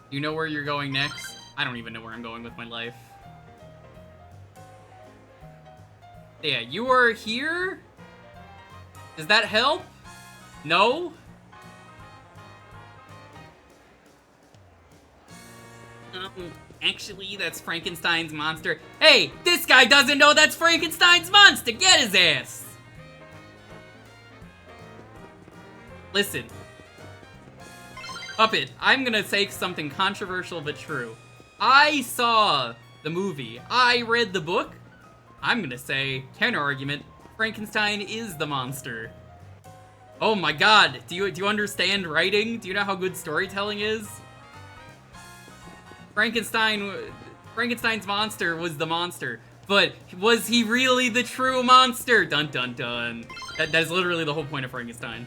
You know where you're going next? I don't even know where I'm going with my life. Yeah, you are here? Does that help? No? Actually, that's Frankenstein's monster. Hey, this guy doesn't know that's Frankenstein's monster! Get his ass! Listen. Puppet, I'm gonna say something controversial but true. I saw the movie. I read the book. I'm gonna say, counter argument, Frankenstein is the monster. Oh my god, do you understand writing? Do you know how good storytelling is? Frankenstein's monster was the monster, but was he really the true monster? Dun dun dun. That is literally the whole point of Frankenstein.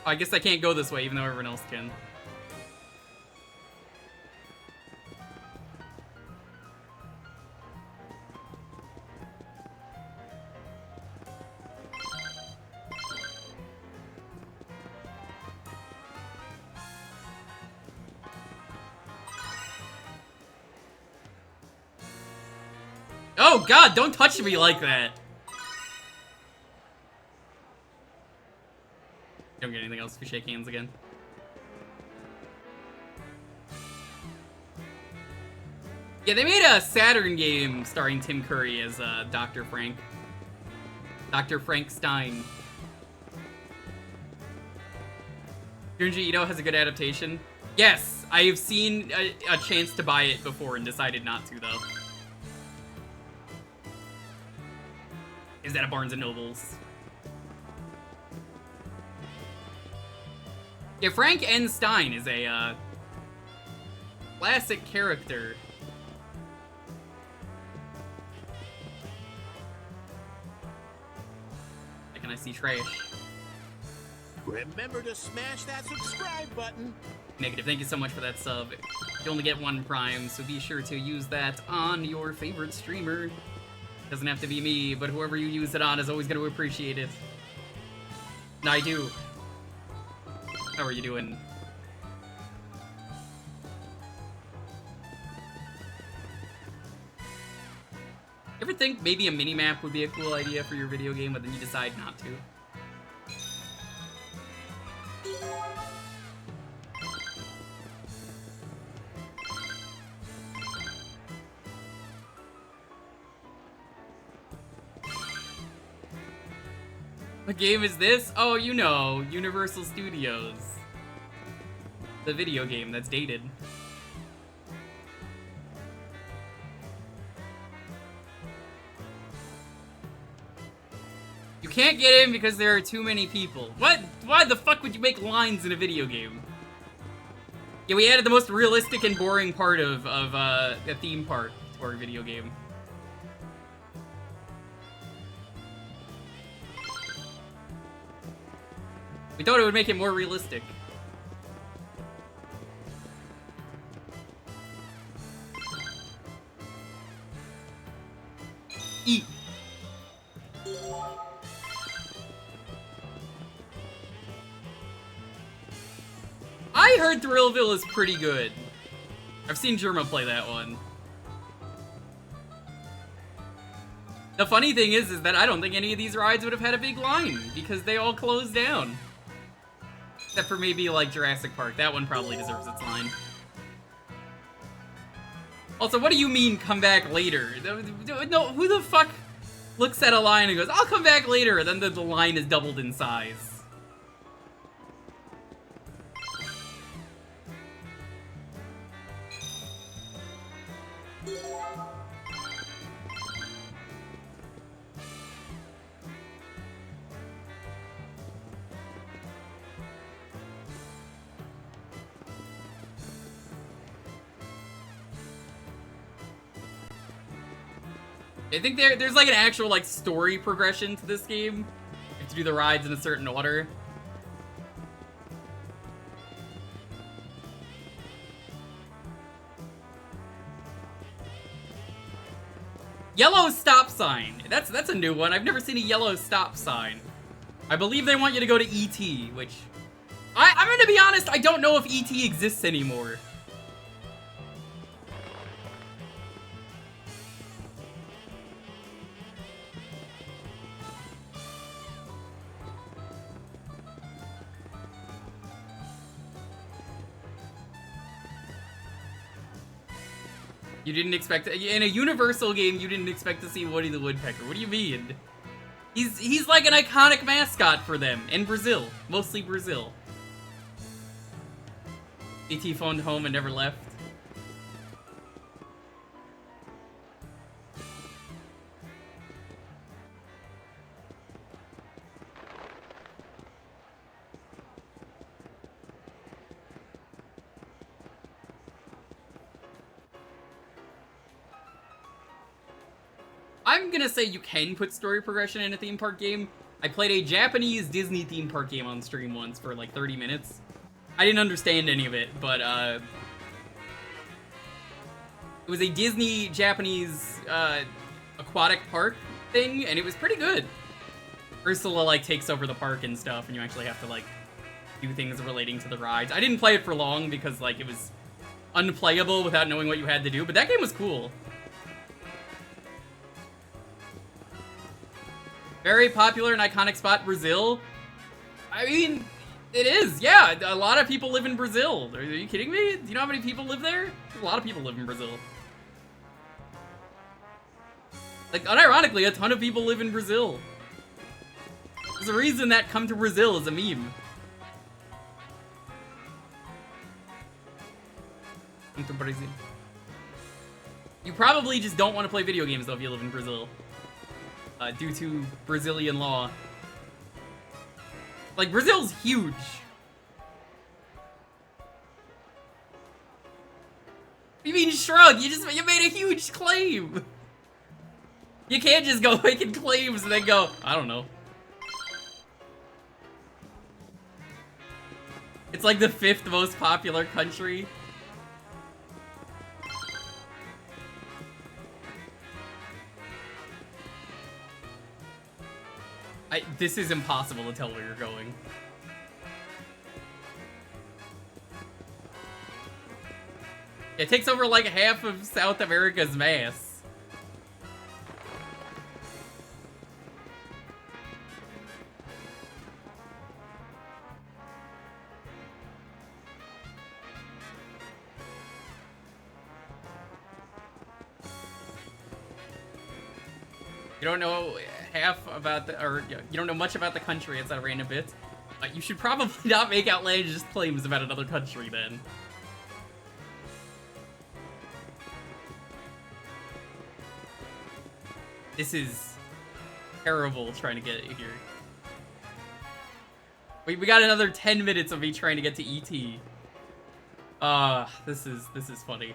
I guess I can't go this way, even though everyone else can. Oh god, don't touch me like that! Don't get anything else if we shake hands again. Yeah, they made a Saturn game starring Tim Curry as Dr. Frank. Dr. Frank Stein. Junji Ito has a good adaptation. Yes, I have seen a chance to buy it before and decided not to, though. Is that a Barnes & Nobles? Yeah, Frank N. Stein is a, classic character. and I see trash. Remember to smash that subscribe button. Negative, thank you so much for that sub. You only get one Prime, so be sure to use that on your favorite streamer. Doesn't have to be me, but whoever you use it on is always going to appreciate it. And I do. How are you doing? Ever think maybe a mini-map would be a cool idea for your video game, but then you decide not to? What game is this? Oh, you know, Universal Studios. The video game that's dated. You can't get in because there are too many people. What? Why the fuck would you make lines in a video game? Yeah, we added the most realistic and boring part of a theme park to our video game. We thought it would make it more realistic. Eat. I heard Thrillville is pretty good. I've seen Germa play that one. The funny thing is that I don't think any of these rides would have had a big line because they all closed down. Except for maybe, like, Jurassic Park. That one probably deserves its line. Also, what do you mean, come back later? No, who the fuck looks at a line and goes, I'll come back later, and then the line is doubled in size? I think there's like an actual like story progression to this game. You have to do the rides in a certain order. Yellow stop sign. That's a new one. I've never seen a yellow stop sign. I believe they want you to go to ET, which I'm gonna be honest, I don't know if ET exists anymore. You didn't expect in a Universal game. You didn't expect to see Woody the Woodpecker. What do you mean? He's like an iconic mascot for them in Brazil, mostly Brazil. ET phoned home and never left. I'm gonna say you can put story progression in a theme park game. I played a Japanese Disney theme park game on stream once for like 30 minutes. I didn't understand any of it, but it was a Disney Japanese aquatic park thing, and it was pretty good. Ursula like takes over the park and stuff, and you actually have to like do things relating to the rides. I didn't play it for long because like it was unplayable without knowing what you had to do, but that game was cool. Very popular and iconic spot, Brazil. I mean, it is, yeah. A lot of people live in Brazil. Are you kidding me? Do you know how many people live there? A lot of people live in Brazil. Like, unironically, a ton of people live in Brazil. There's a reason that Come to Brazil is a meme. Come to Brazil. You probably just don't want to play video games, though, if you live in Brazil. Due to Brazilian law. Like, Brazil's huge. You mean shrug? You made a huge claim. You can't just go making claims and then go, I don't know. It's like the 5th most popular country. This is impossible to tell where you're going. It takes over like half of South America's mass. You don't know half about the, or you don't know much about the country. It's a random bit. You should probably not make outlandish claims about another country then. This is terrible trying to get it here. We got another 10 minutes of me trying to get to ET. This is funny.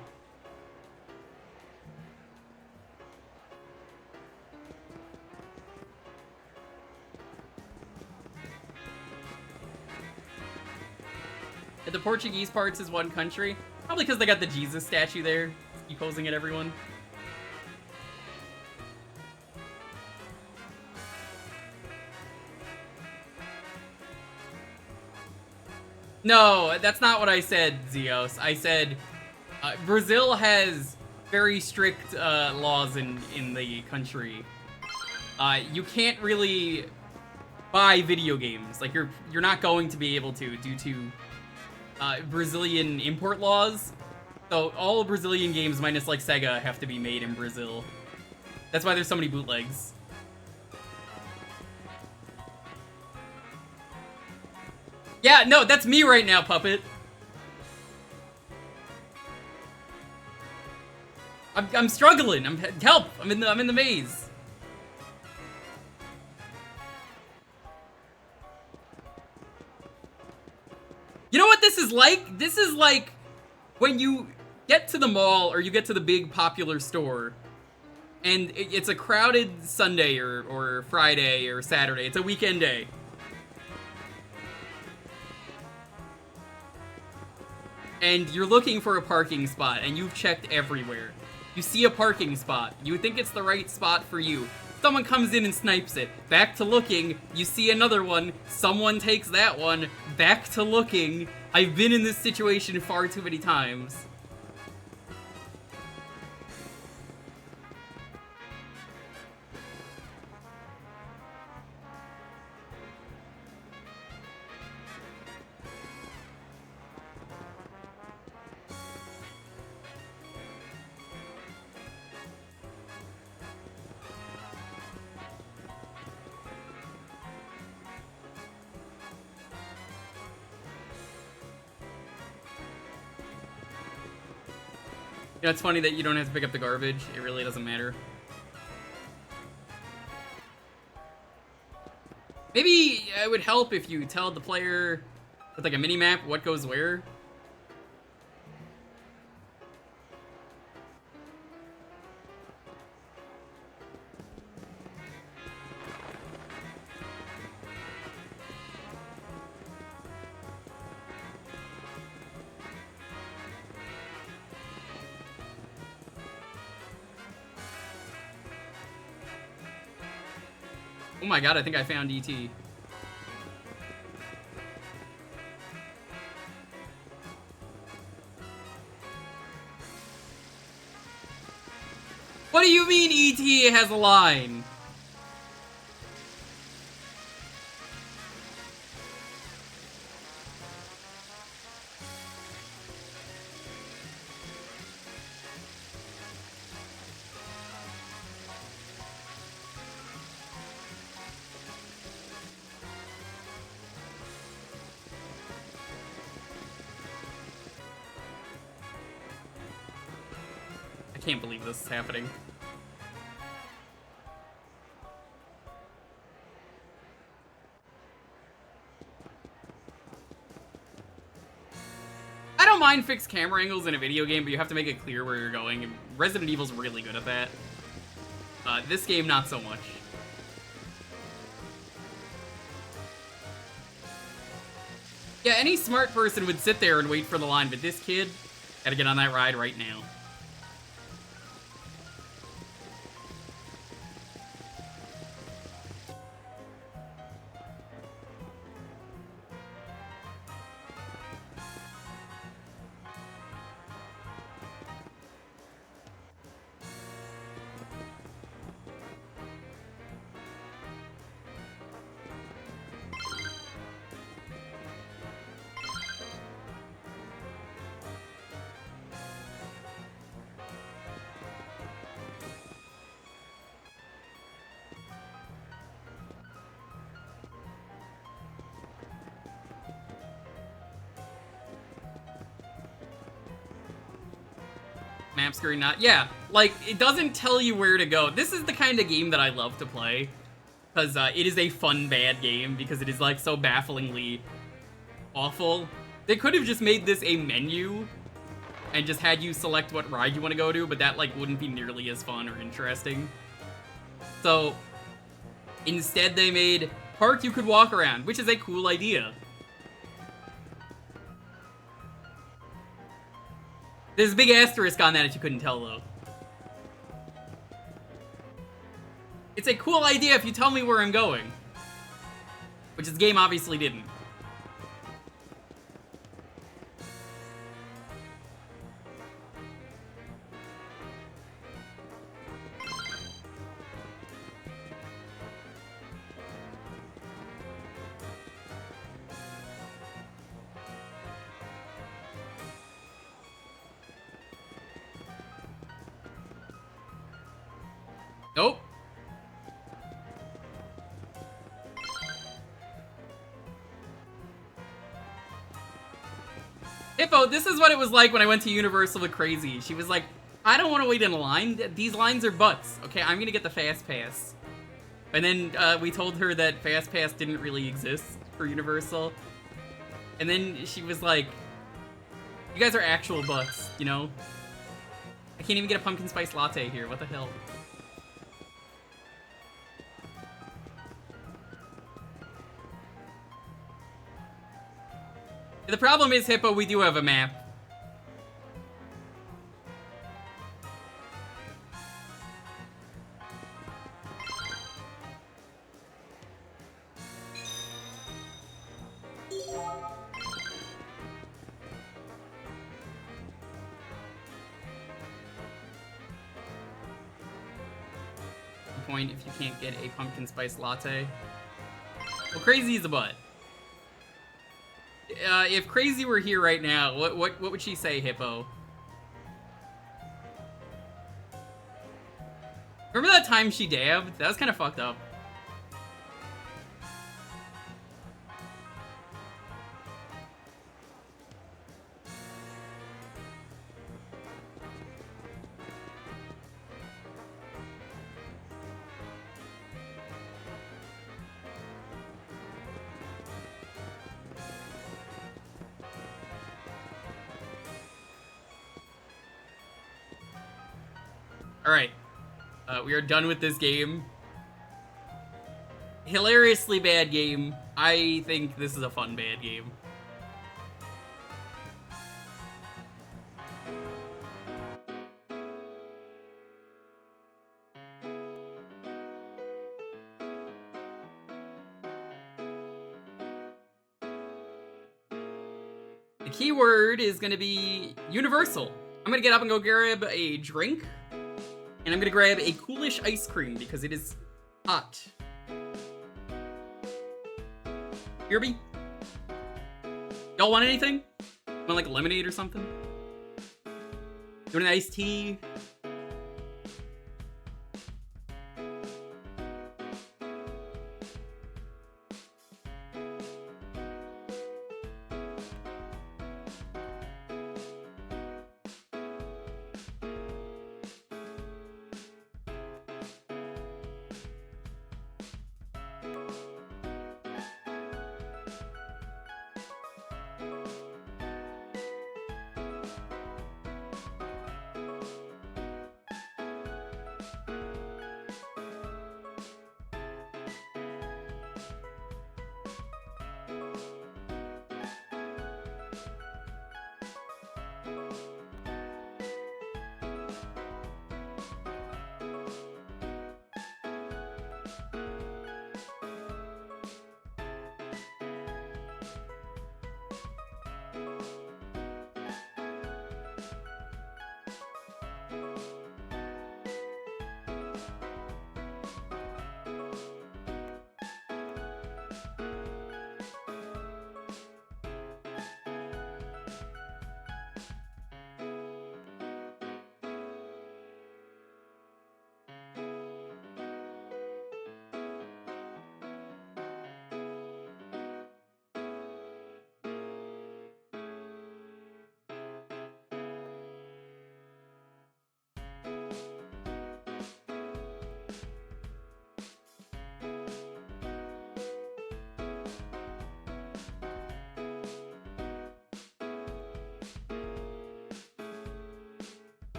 The Portuguese parts is one country. Probably because they got the Jesus statue there. Keep posing at everyone. No, that's not what I said, Zeos. I said Brazil has very strict laws in the country. You can't really buy video games. Like you're not going to be able to due to Brazilian import laws. So all Brazilian games minus like Sega have to be made in Brazil. That's why there's so many bootlegs. Yeah, no, that's me right now, Puppet. I'm struggling. Help! I'm in the maze. You know what this is like? This is like when you get to the mall or you get to the big popular store and it's a crowded Sunday or Friday or Saturday. It's a weekend day. And you're looking for a parking spot and you've checked everywhere. You see a parking spot. You think it's the right spot for you. Someone comes in and snipes it. Back to looking. You see another one. Someone takes that one. Back to looking. I've been in this situation far too many times. You know, it's funny that you don't have to pick up the garbage. It really doesn't matter. Maybe it would help if you tell the player with like a mini-map what goes where. Oh my god, I think I found ET. What do you mean ET has a line? I can't believe this is happening. I don't mind fixed camera angles in a video game, but you have to make it clear where you're going. Resident Evil's really good at that. This game, not so much. Yeah, any smart person would sit there and wait for the line, but this kid, gotta get on that ride right now. Map screen not. Yeah, like, it doesn't tell you where to go. This is the kind of game that I love to play. Because it is a fun, bad game. Because it is, like, so bafflingly awful. They could have just made this a menu. And just had you select what ride you want to go to. But that, like, wouldn't be nearly as fun or interesting. So, instead they made park you could walk around. Which is a cool idea. There's a big asterisk on that if you couldn't tell, though. It's a cool idea if you tell me where I'm going. Which this game obviously didn't. Nope. Hippo, this is what it was like when I went to Universal with Crazy. She was like, I don't want to wait in a line. These lines are butts. Okay, I'm gonna get the Fast Pass. And then we told her that Fast Pass didn't really exist for Universal. And then she was like, you guys are actual butts, you know? I can't even get a pumpkin spice latte here. What the hell? The problem is, Hippo, we do have a map. Point if you can't get a pumpkin spice latte. Well, Crazy is a butt. If Crazy were here right now, what would she say, Hippo? Remember that time she dabbed? That was kind of fucked up. Alright. We are done with this game. Hilariously bad game. I think this is a fun bad game. The keyword is gonna be Universal. I'm gonna get up and go grab a drink. And I'm gonna grab a coolish ice cream because it is hot. Kirby? Y'all want anything? Want like lemonade or something? You want an iced tea?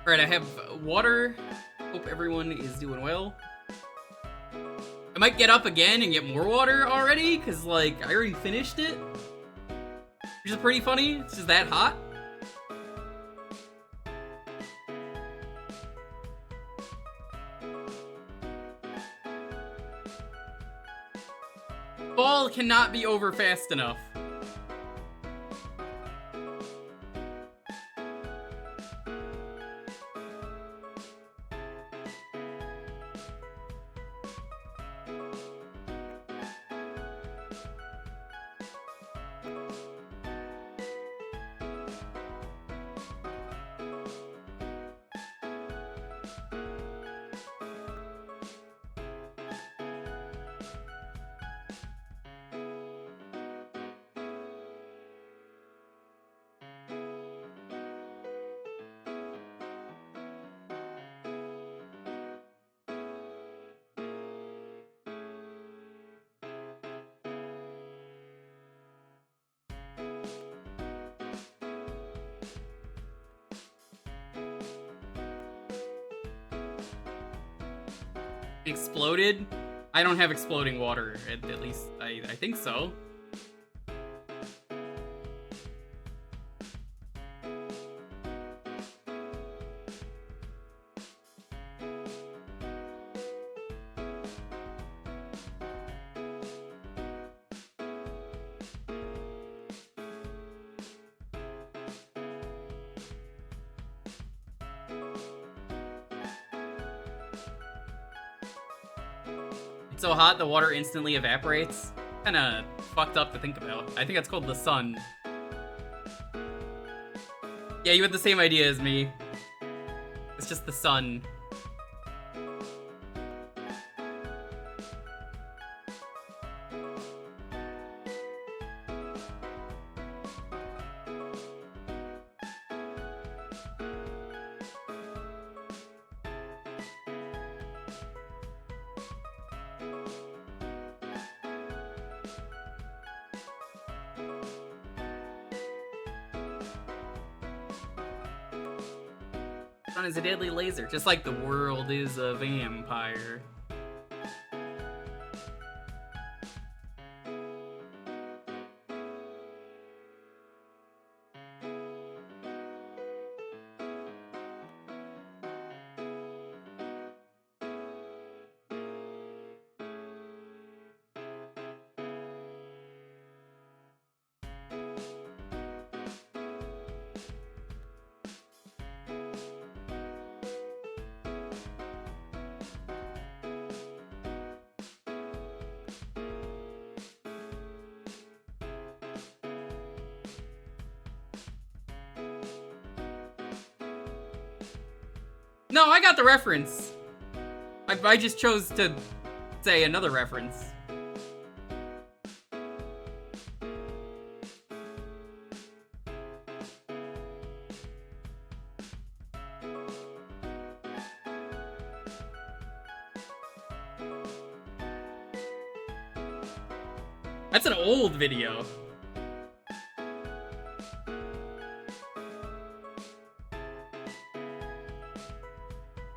Alright, I have water. Hope everyone is doing well. I might get up again and get more water already, because, like, I already finished it. Which is pretty funny. It's just that hot. Fall cannot be over fast enough. Exploded? I don't have exploding water, at least I think so. So hot, the water instantly evaporates. Kinda fucked up to think about. I think that's called the sun. Yeah, you had the same idea as me. It's just the sun. Sun is a deadly laser, just like the world is a vampire. No, I got the reference. I just chose to say another reference. That's an old video.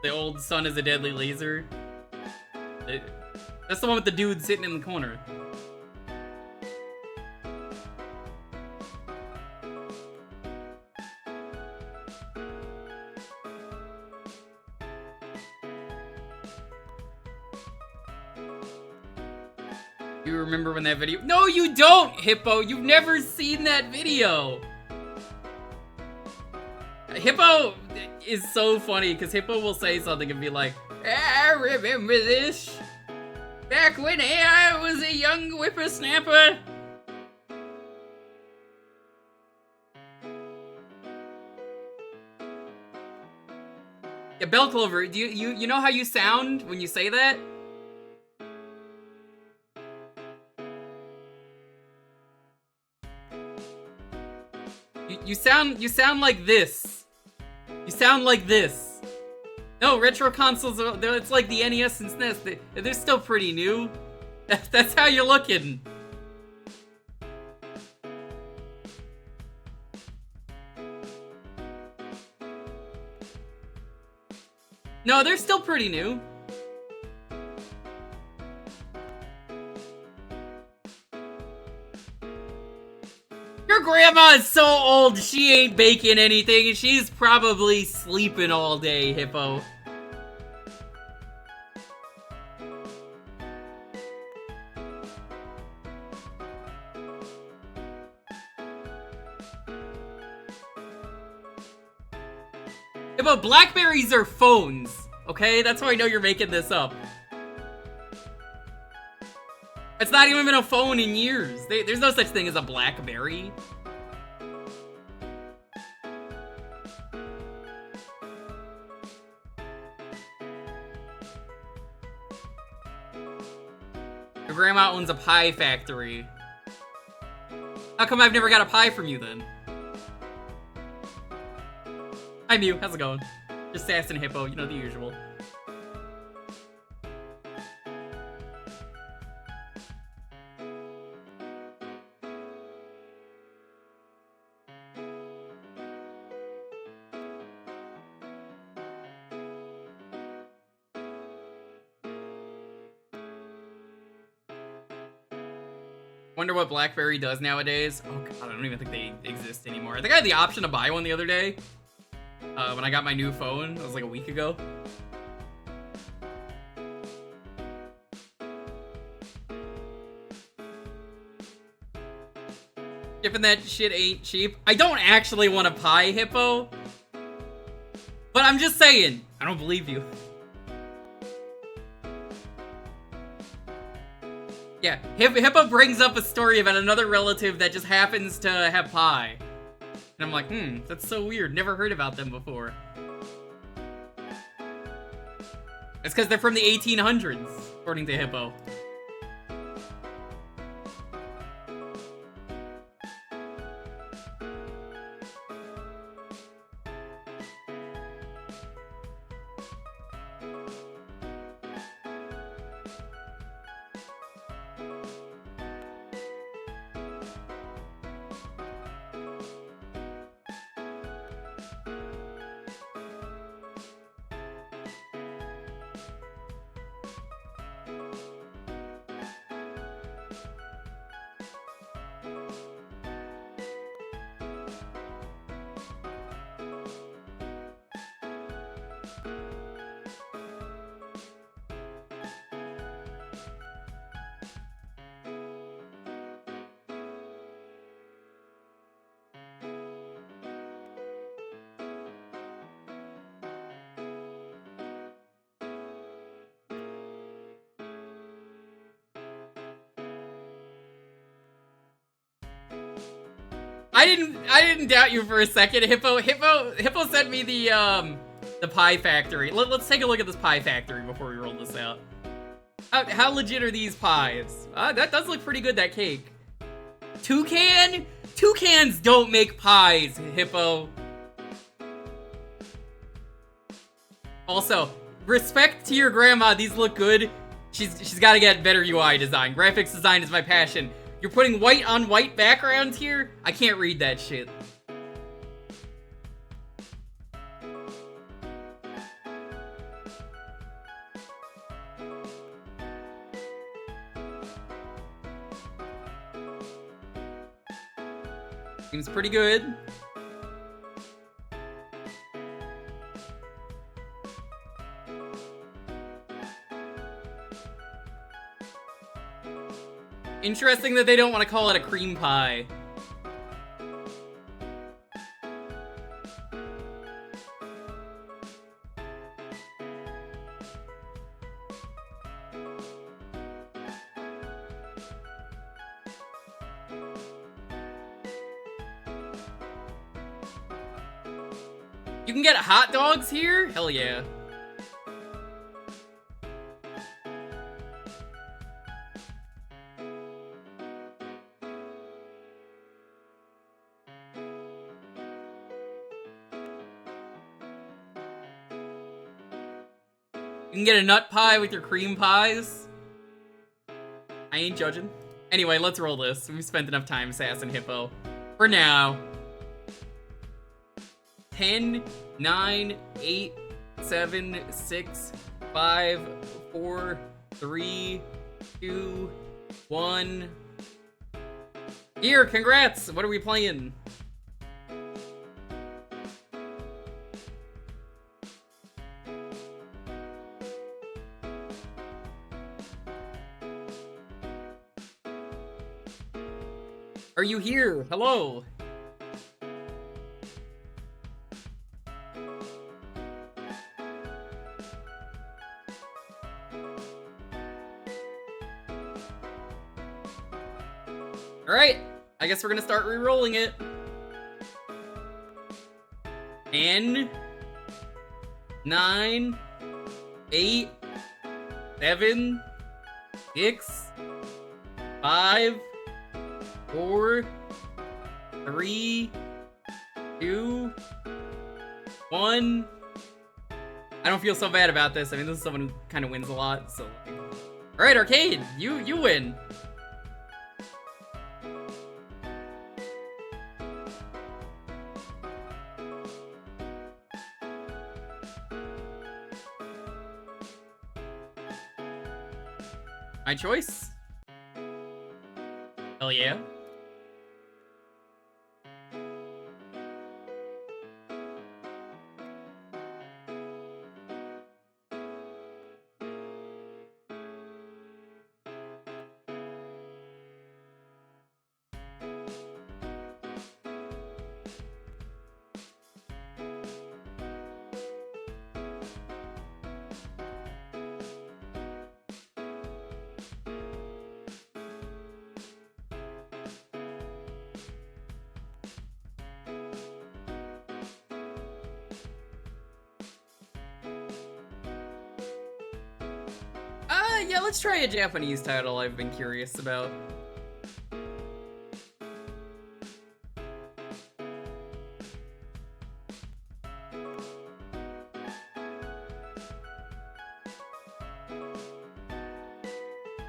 The old sun is a deadly laser. That's the one with the dude sitting in the corner. You remember when that video? No, you don't, Hippo. You've never seen that video. Hippo is so funny because Hippo will say something and be like, I remember this. Back when I was a young whippersnapper. Yeah, Bell Clover, do you know how you sound when you say that? You sound like this. You sound like this. No, retro consoles, it's like the NES and SNES. They're still pretty new. That's how you're looking. No, they're still pretty new. Your grandma is so old, she ain't baking anything, and she's probably sleeping all day, Hippo. Hippo, Blackberries are phones, okay? That's how I know you're making this up. It's not even been a phone in years. There's no such thing as a Blackberry. Your grandma owns a pie factory. How come I've never got a pie from you then? Hi Mew, how's it going? Just Sass and Hippo, you know, the usual. Wonder what BlackBerry does nowadays. Oh god, I don't even think they exist anymore. I think I had the option to buy one the other day. When I got my new phone. It was like a week ago. Shipping that shit ain't cheap. I don't actually want a pie, Hippo. But I'm just saying, I don't believe you. Yeah, Hippo brings up a story about another relative that just happens to have pie. And I'm like, that's so weird. Never heard about them before. It's because they're from the 1800s, according to Hippo. I didn't doubt you for a second, Hippo sent me the pie factory. Let's take a look at this pie factory before we roll this out. How legit are these pies? That does look pretty good, that cake. Toucan? Toucans don't make pies, Hippo. Also, respect to your grandma, these look good. She's gotta get better UI design. Graphics design is my passion. You're putting white on white backgrounds here? I can't read that shit. Seems pretty good. Interesting that they don't want to call it a cream pie. You can get hot dogs here? Hell yeah. You can get a nut pie with your cream pies. I ain't judging. Anyway, let's roll this. We've spent enough time sassing Hippo. For now. 10, 9, 8, 7, 6, 5, 4, 3, 2, 1. Here, congrats! What are we playing? Are you here? Hello! Alright, I guess we're gonna start re-rolling it. 10, 9, 8, 7, 6, 5, 4, 3, 2, 1. I don't feel so bad about this. I mean, this is someone who kind of wins a lot, so. Alright, Arcade, you win. My choice? Hell yeah. Yeah, let's try a Japanese title I've been curious about.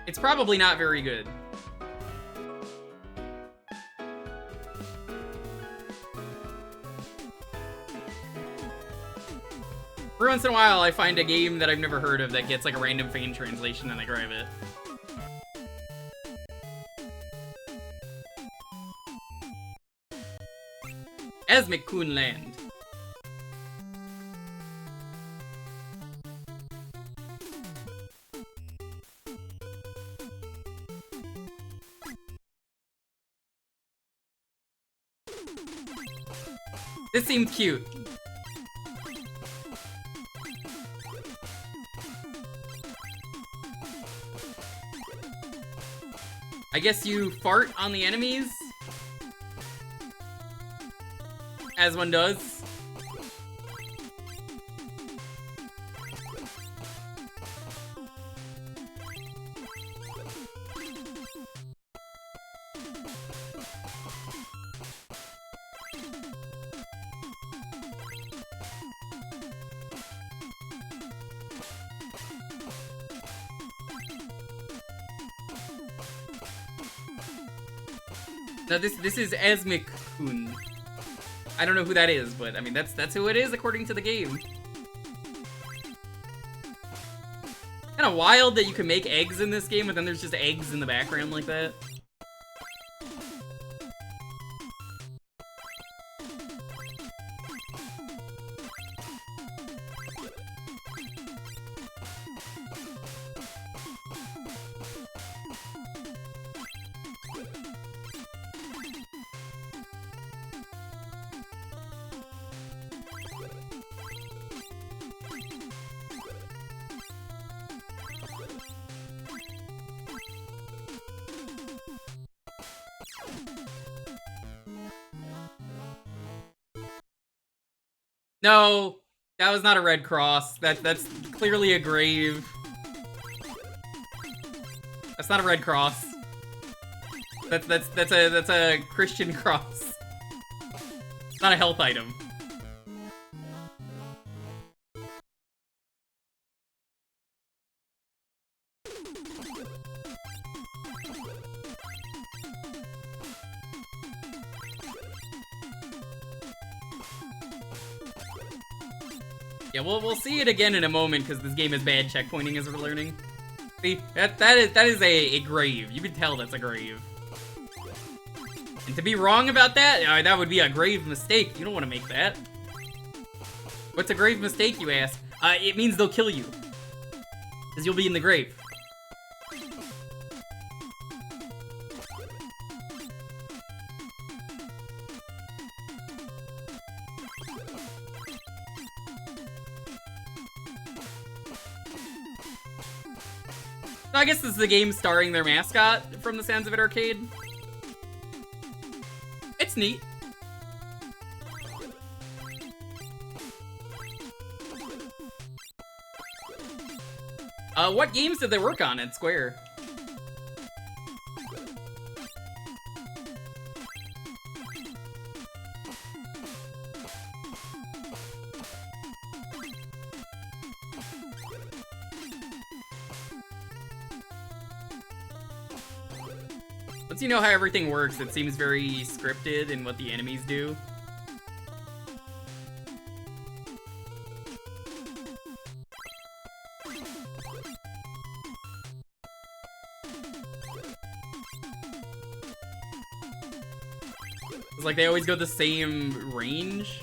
It's probably not very good. Every once in a while, I find a game that I've never heard of that gets like a random fan translation and I grab it. Asmik-Kun Land. This seemed cute. I guess you fart on the enemies? As one does. No, this is Asmik-Kun. I don't know who that is, but I mean that's who it is according to the game. Kinda wild that you can make eggs in this game, but then there's just eggs in the background like that. No, that was not a red cross. That's clearly a grave. That's not a red cross. That's a Christian cross. It's not a health item. Yeah, we'll see it again in a moment because this game is bad checkpointing as we're learning. See, that is a grave. You can tell that's a grave. And to be wrong about that, that would be a grave mistake. You don't want to make that. What's a grave mistake, you ask? It means they'll kill you. Because you'll be in the grave. I guess this is a game starring their mascot from the Sounds of It arcade. It's neat. What games did they work on at Square? Once you know how everything works, it seems very scripted in what the enemies do. It's like they always go the same range.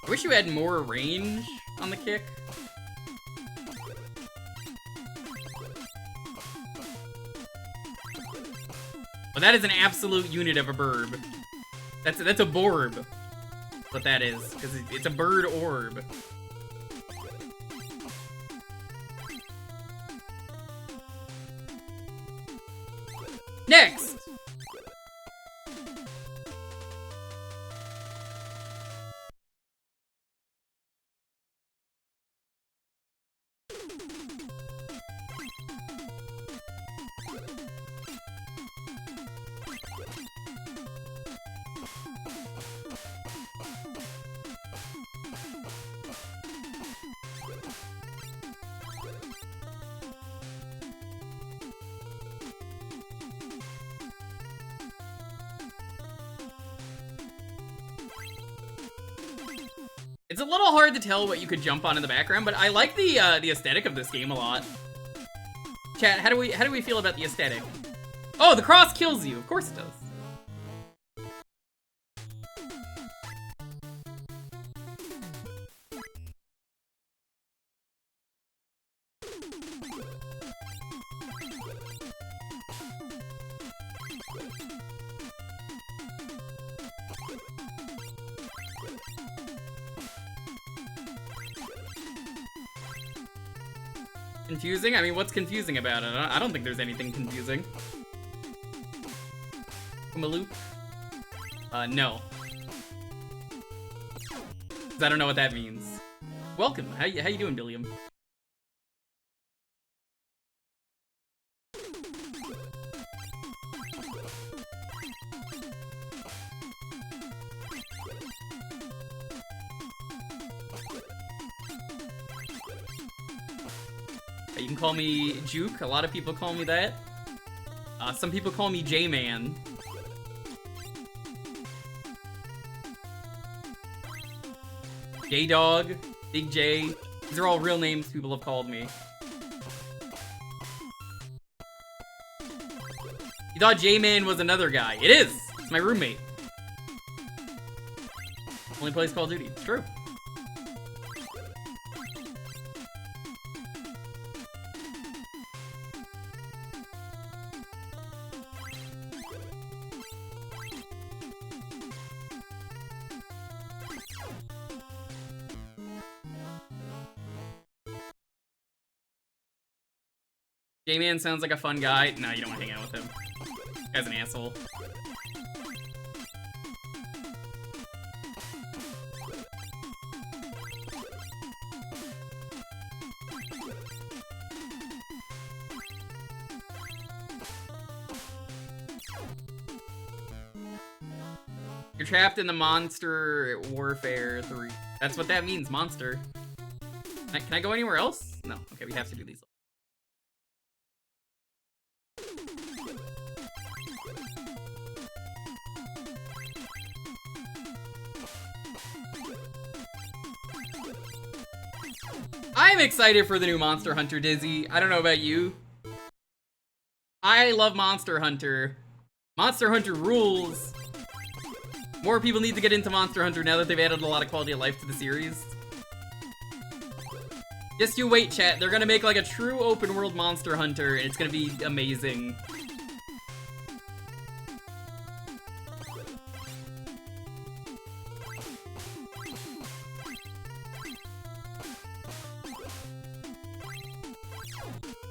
I wish you had more range on the kick. Well, that is an absolute unit of a burb. That's a borb. That's what that is, because it's a bird orb. Next! It's a little hard to tell what you could jump on in the background, but I like the aesthetic of this game a lot. Chat, how do we feel about the aesthetic? Oh, the cross kills you. Of course it does. Confusing? I mean, what's confusing about it? I don't think there's anything confusing. Kumaloop? No. 'Cause I don't know what that means. Welcome. How you doing, Billiam? You can call me Juke. A lot of people call me that. Some people call me J-Man. J-Dog, Big J. These are all real names people have called me. You thought J-Man was another guy. It is! It's my roommate. Only plays Call of Duty. It's true. J-Man sounds like a fun guy. No, you don't want to hang out with him. Guy's an asshole. You're trapped in the Monster Warfare 3. That's what that means, monster. Can I go anywhere else? No. Okay, we have to do these. I'm excited for the new Monster Hunter, Dizzy. I don't know about you. I love Monster Hunter. Monster Hunter rules. More people need to get into Monster Hunter now that they've added a lot of quality of life to the series. Just you wait, chat. They're gonna make like a true open world Monster Hunter, and it's gonna be amazing.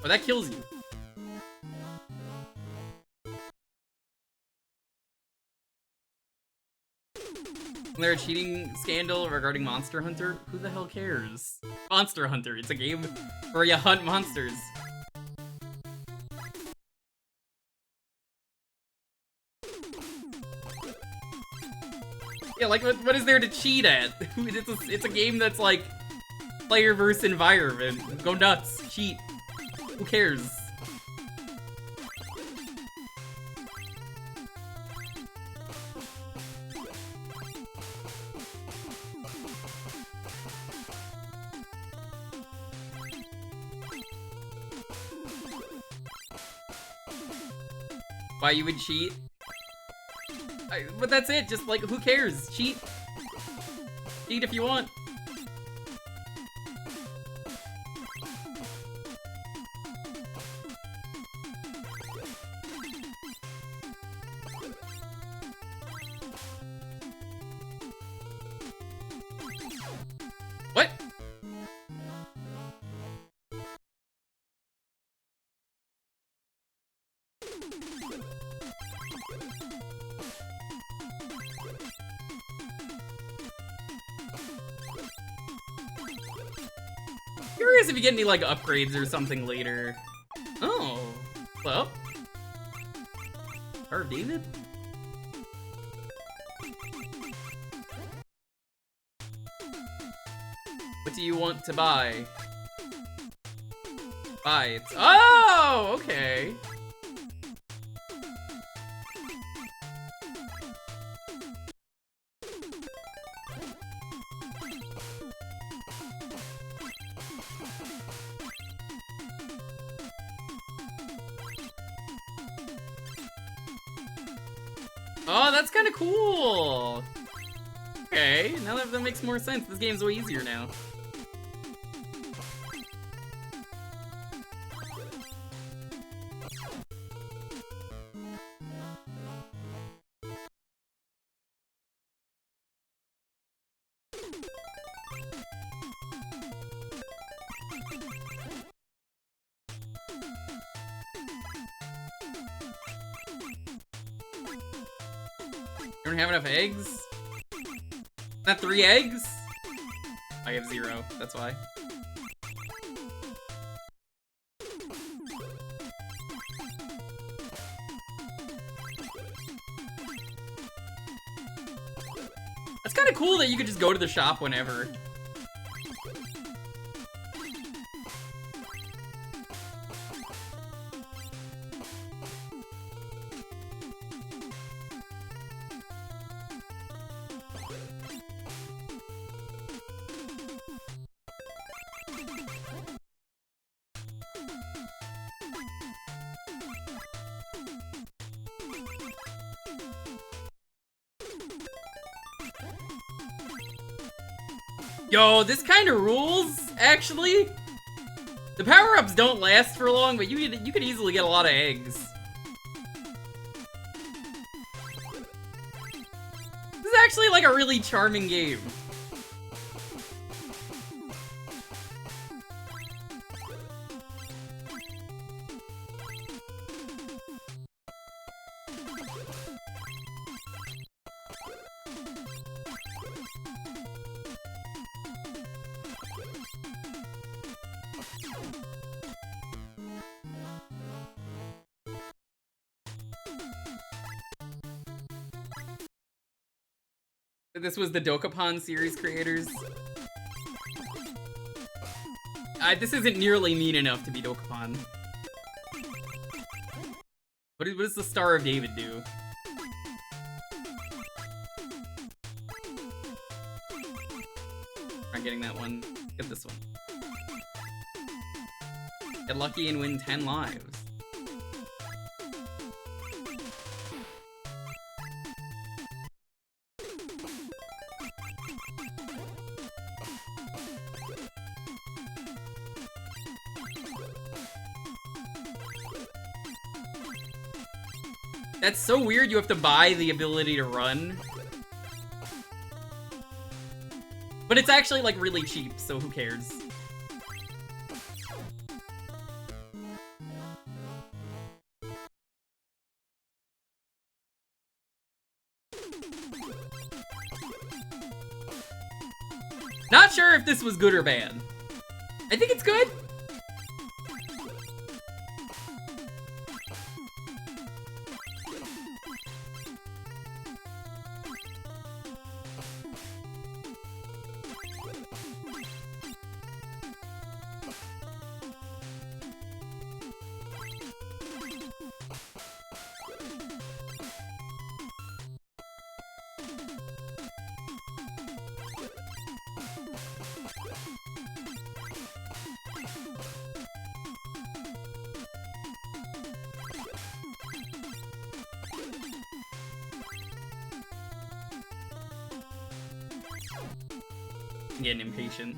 Oh, that kills you. Isn't there a cheating scandal regarding Monster Hunter? Who the hell cares? Monster Hunter, it's a game where you hunt monsters. Yeah, like, what is there to cheat at? It's a game that's like player versus environment. Go nuts, cheat. Who cares? Why you would cheat? But that's it, just like, who cares? Cheat. Cheat if you want. What? Curious if you get any like upgrades or something later. Oh, well, or David. What do you want to buy? Buy it. Oh, okay. Oh, that's kind of cool. Okay, now that makes more sense. This game's way easier now. You don't have enough eggs? Not 3 eggs? I have 0, that's why. That's kind of cool that you could just go to the shop whenever. Yo, this kind of rules, actually. The power-ups don't last for long, but you could easily get a lot of eggs. This is actually like a really charming game. This was the Dokapon series creators. This isn't nearly mean enough to be Dokapon. What does the Star of David do? Not getting that one. Get this one. Get lucky and win 10 lives. That's so weird, you have to buy the ability to run. But it's actually, like, really cheap, so who cares? Not sure if this was good or bad. I think it's good. I'm getting impatient.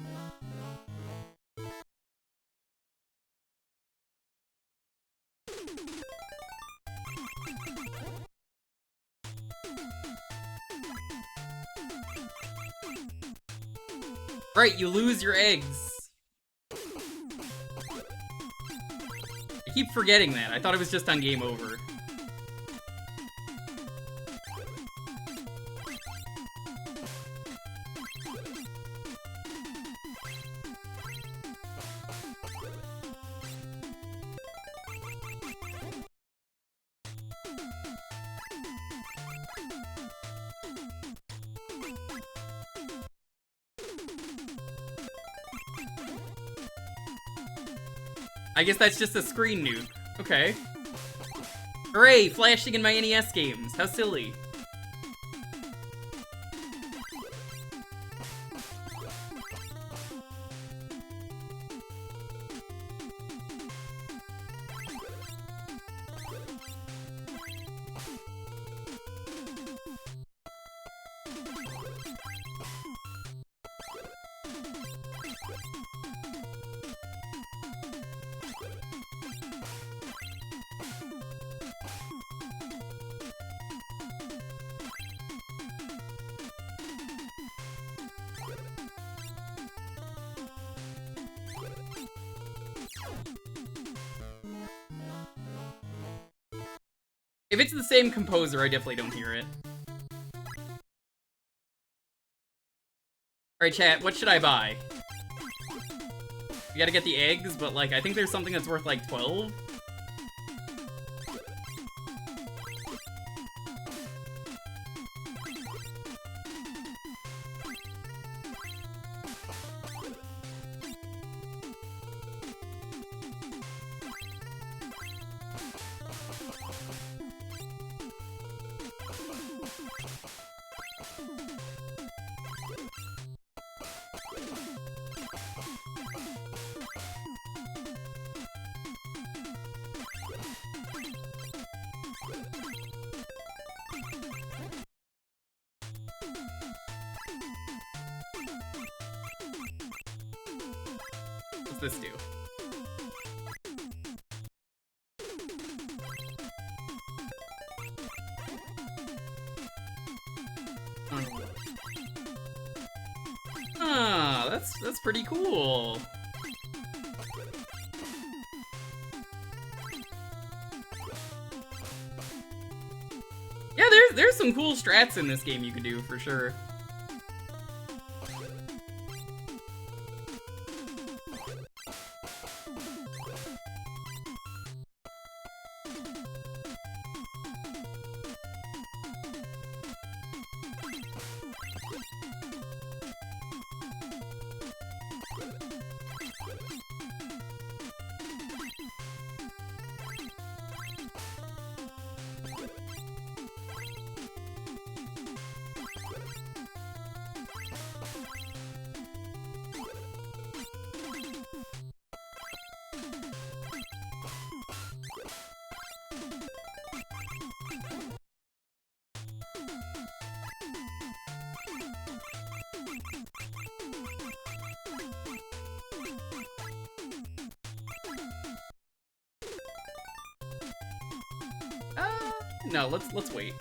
Right, you lose your eggs. I keep forgetting that. I thought it was just on Game Over. I guess that's just a screen nuke. Okay. Hooray, flashing in my NES games. How silly. If it's the same composer, I definitely don't hear it. Alright, chat, what should I buy? You gotta get the eggs, but, like, I think there's something that's worth, like, 12? What's this do? Ah, that's pretty cool. Yeah, there's some cool strats in this game you can do for sure. No, let's wait.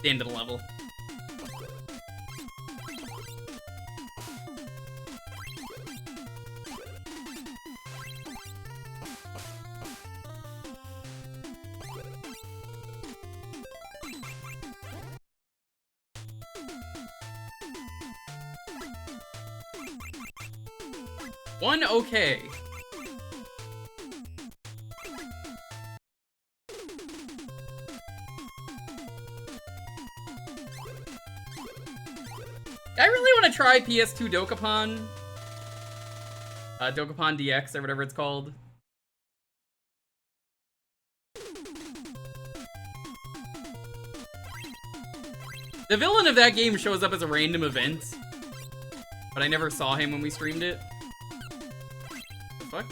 The end of the level. One okay. I really want to try PS2 Dokapon. Dokapon DX or whatever it's called. The villain of that game shows up as a random event, but I never saw him when we streamed it. The fuck?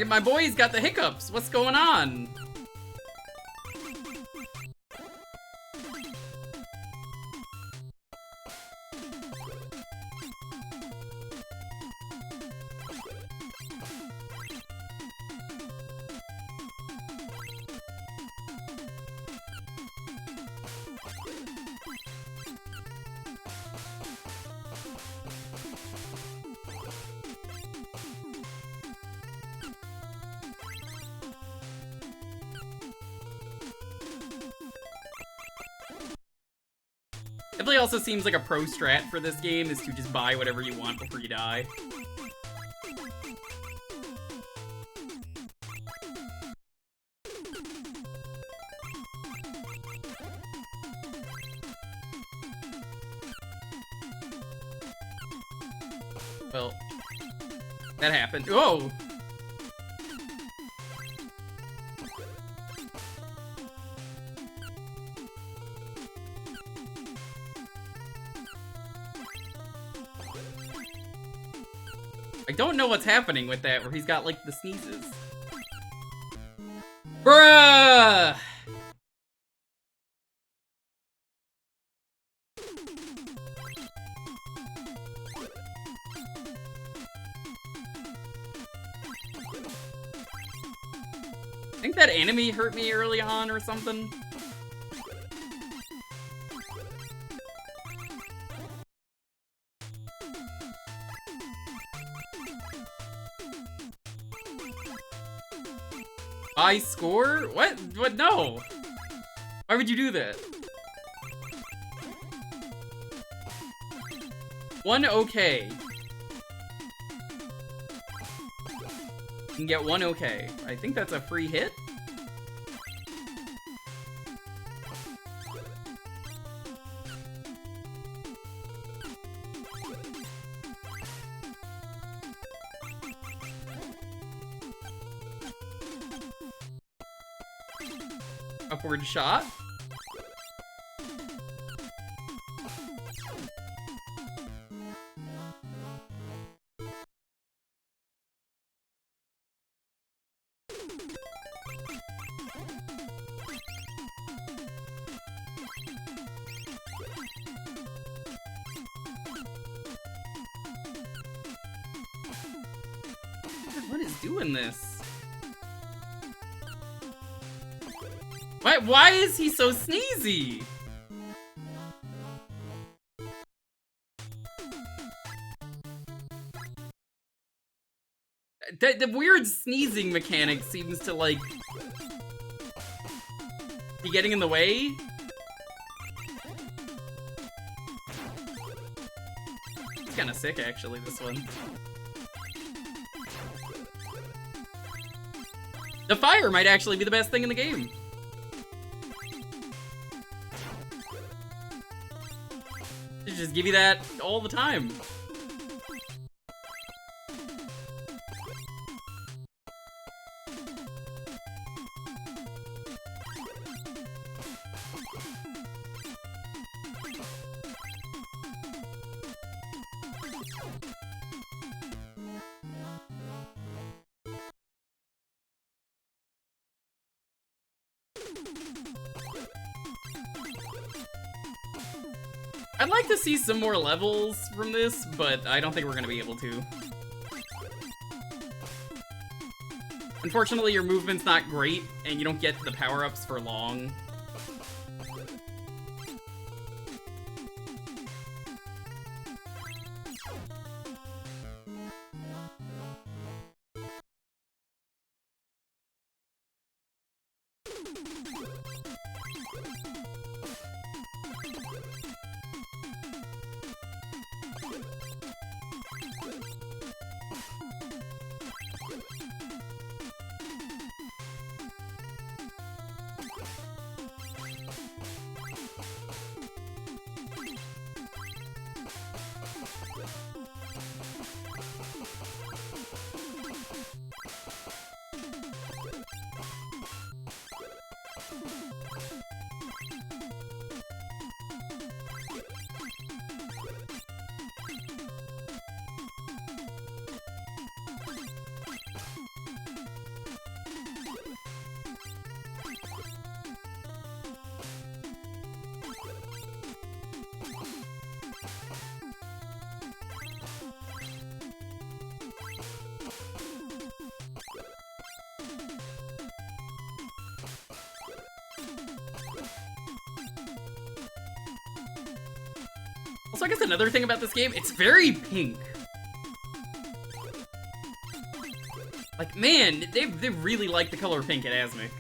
My boy's got the hiccups. What's going on? Definitely also seems like a pro strat for this game is to just buy whatever you want before you die. Well, that happened. Whoa! I don't know what's happening with that, where he's got, like, the sneezes. Bruh! I think that enemy hurt me early on or something. I score? What? What? No. Why would you do that? One okay. You can get one okay. I think that's a free hit. Upward shot. What is doing this? Why is he so sneezy? The weird sneezing mechanic seems to, like, be getting in the way. It's kinda sick, actually, this one. The fire might actually be the best thing in the game. Just give you that all the time. I'd like to see some more levels from this, but I don't think we're gonna be able to. Unfortunately, your movement's not great, and you don't get the power-ups for long. Also, I guess another thing about this game, it's very pink. Like, man, they really like the color pink at Asmik.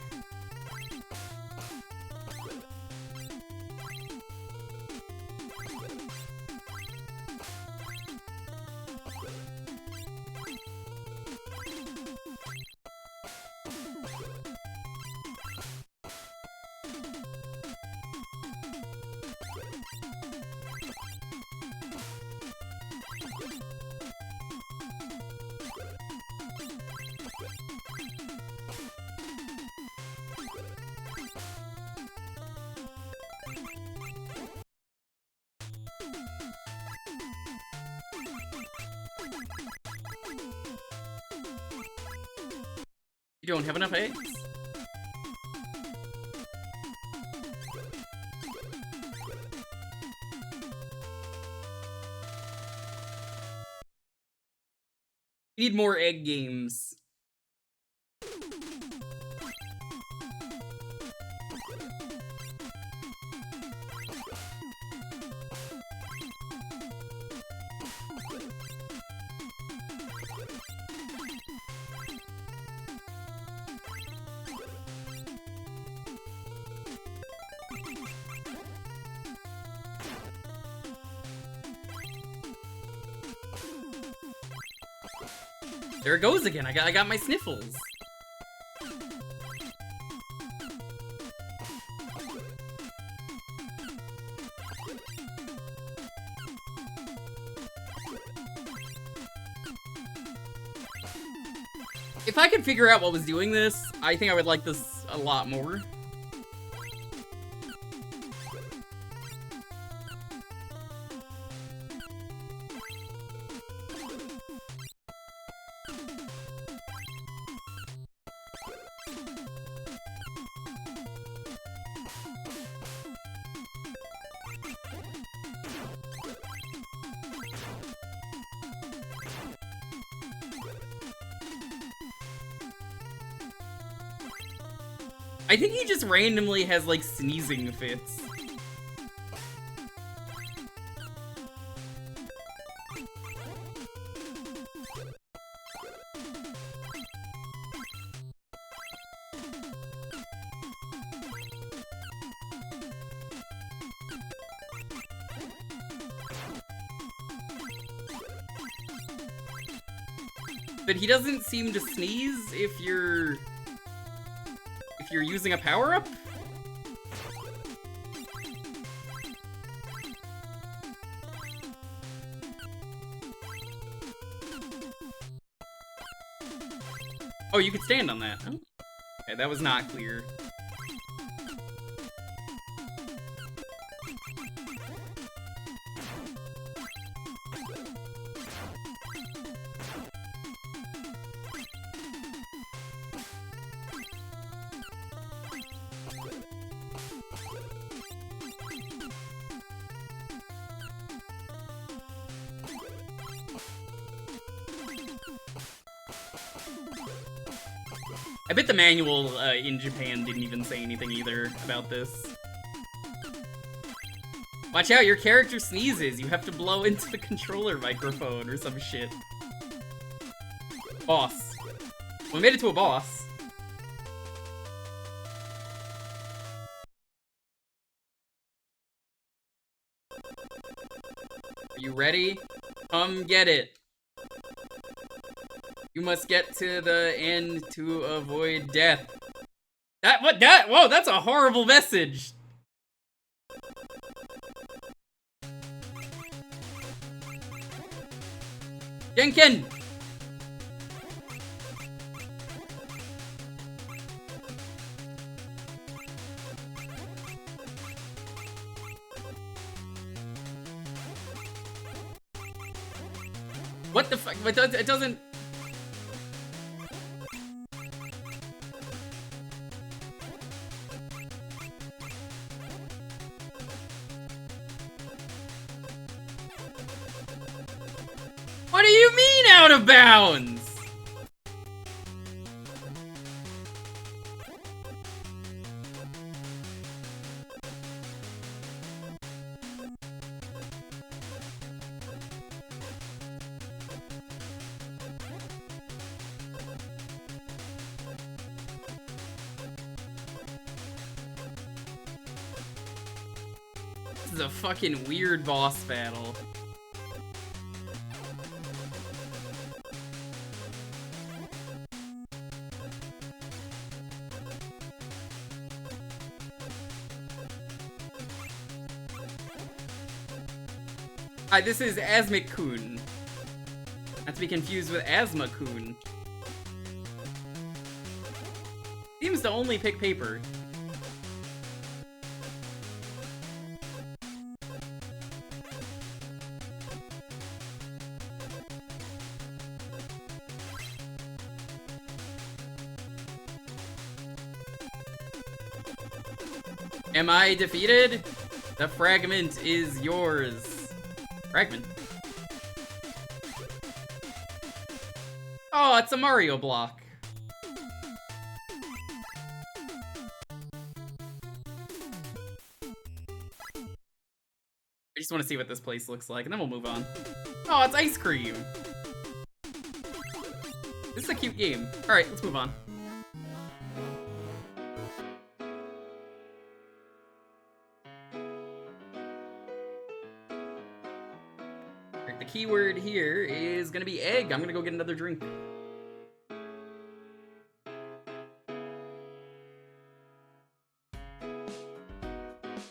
You don't have enough eggs? Need more egg games. There it goes again. I got my sniffles. If I could figure out what was doing this, I think I would like this a lot more. I think he just randomly has, like, sneezing fits. But he doesn't seem to sneeze if you're using a power-up? Oh, you could stand on that. Oh. Okay, that was not clear. I bet the manual in Japan didn't even say anything either about this. Watch out, your character sneezes. You have to blow into the controller microphone or some shit. Boss. We made it to a boss. Are you ready? Come get it. You must get to the end to avoid death. Whoa, that's a horrible message. Genken! What the fuck? It doesn't... What do you mean out of bounds? This is a fucking weird boss battle. Hi, this is Asmik-Kun. Not to be confused with Asma-Kun. Seems to only pick paper. Am I defeated? The fragment is yours. Fragment. Oh, it's a Mario block. I just want to see what this place looks like, and then we'll move on. Oh, it's ice cream. This is a cute game. Alright, let's move on. The keyword here is gonna be egg. I'm gonna go get another drink.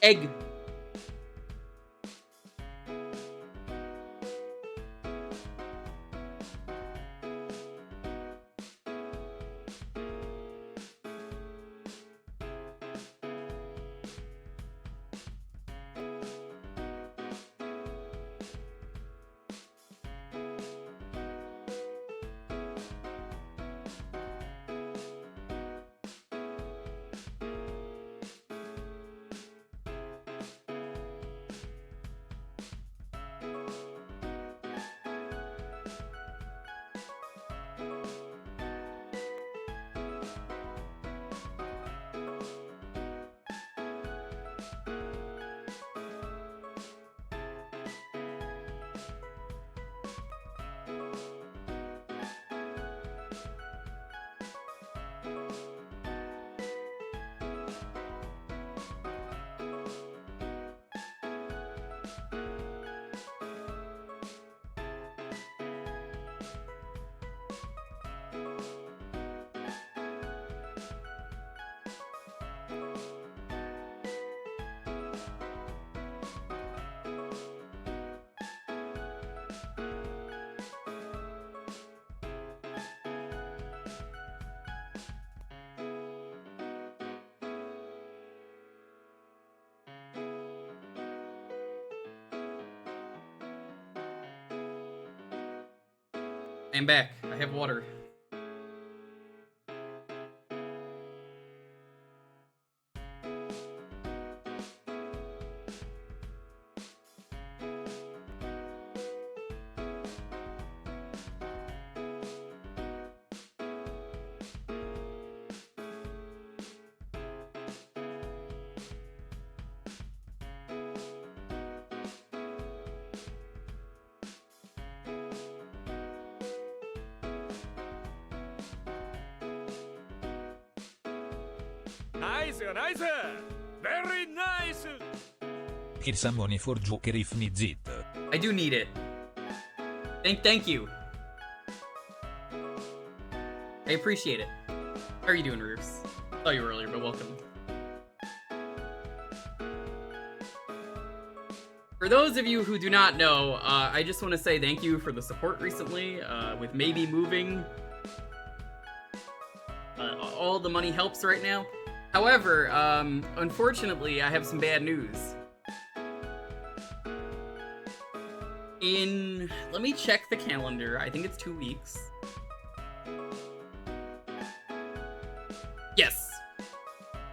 Egg. I'm back. I have water. Nice, nice. Very nice. Here's some money for Jewker if needs it. I do need it. Thank you. I appreciate it. How are you doing, Roofs? Saw you earlier, but welcome. For those of you who do not know, I just want to say thank you for the support recently, with maybe moving. All the money helps right now. However, unfortunately, I have some bad news. Let me check the calendar. I think it's 2 weeks. Yes.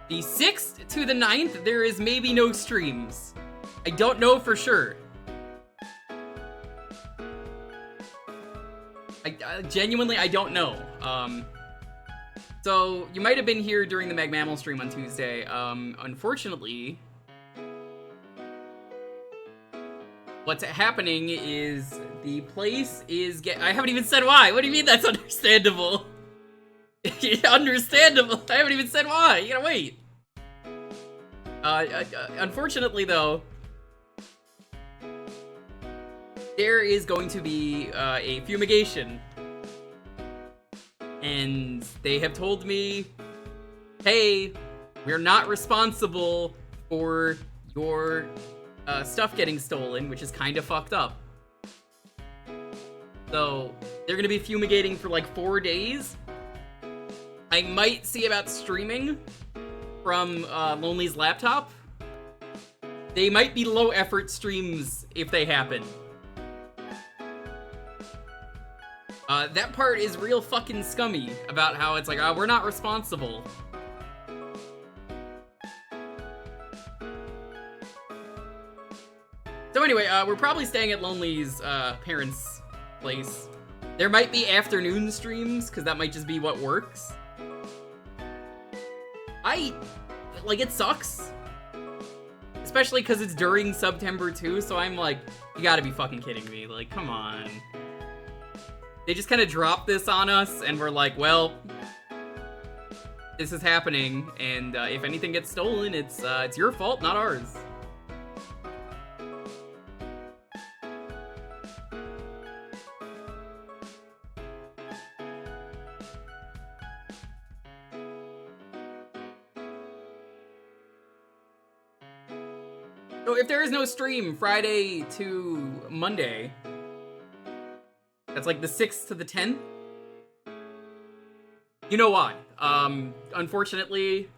The 6th to the 9th, there is maybe no streams. I don't know for sure. Genuinely, I don't know. So, you might have been here during the Magmammal stream on Tuesday. Unfortunately, what's happening is the place is I haven't even said why. What do you mean that's understandable? Understandable. I haven't even said why. You gotta wait. Unfortunately, though, there is going to be a fumigation. And they have told me, hey, we're not responsible for your stuff getting stolen, which is kind of fucked up. So, they're gonna be fumigating for like 4 days. I might see about streaming from Lonely's laptop. They might be low effort streams if they happen. That part is real fucking scummy about how it's like, we're not responsible. So anyway, we're probably staying at Lonely's parents' place. There might be afternoon streams, because that might just be what works. It sucks. Especially because it's during September too, so I'm like, you gotta be fucking kidding me. Like, come on. They just kind of dropped this on us, and we're like, well, this is happening, and if anything gets stolen, it's your fault, not ours. So if there is no stream Friday to Monday, that's like the 6th to the 10th. You know why. Unfortunately,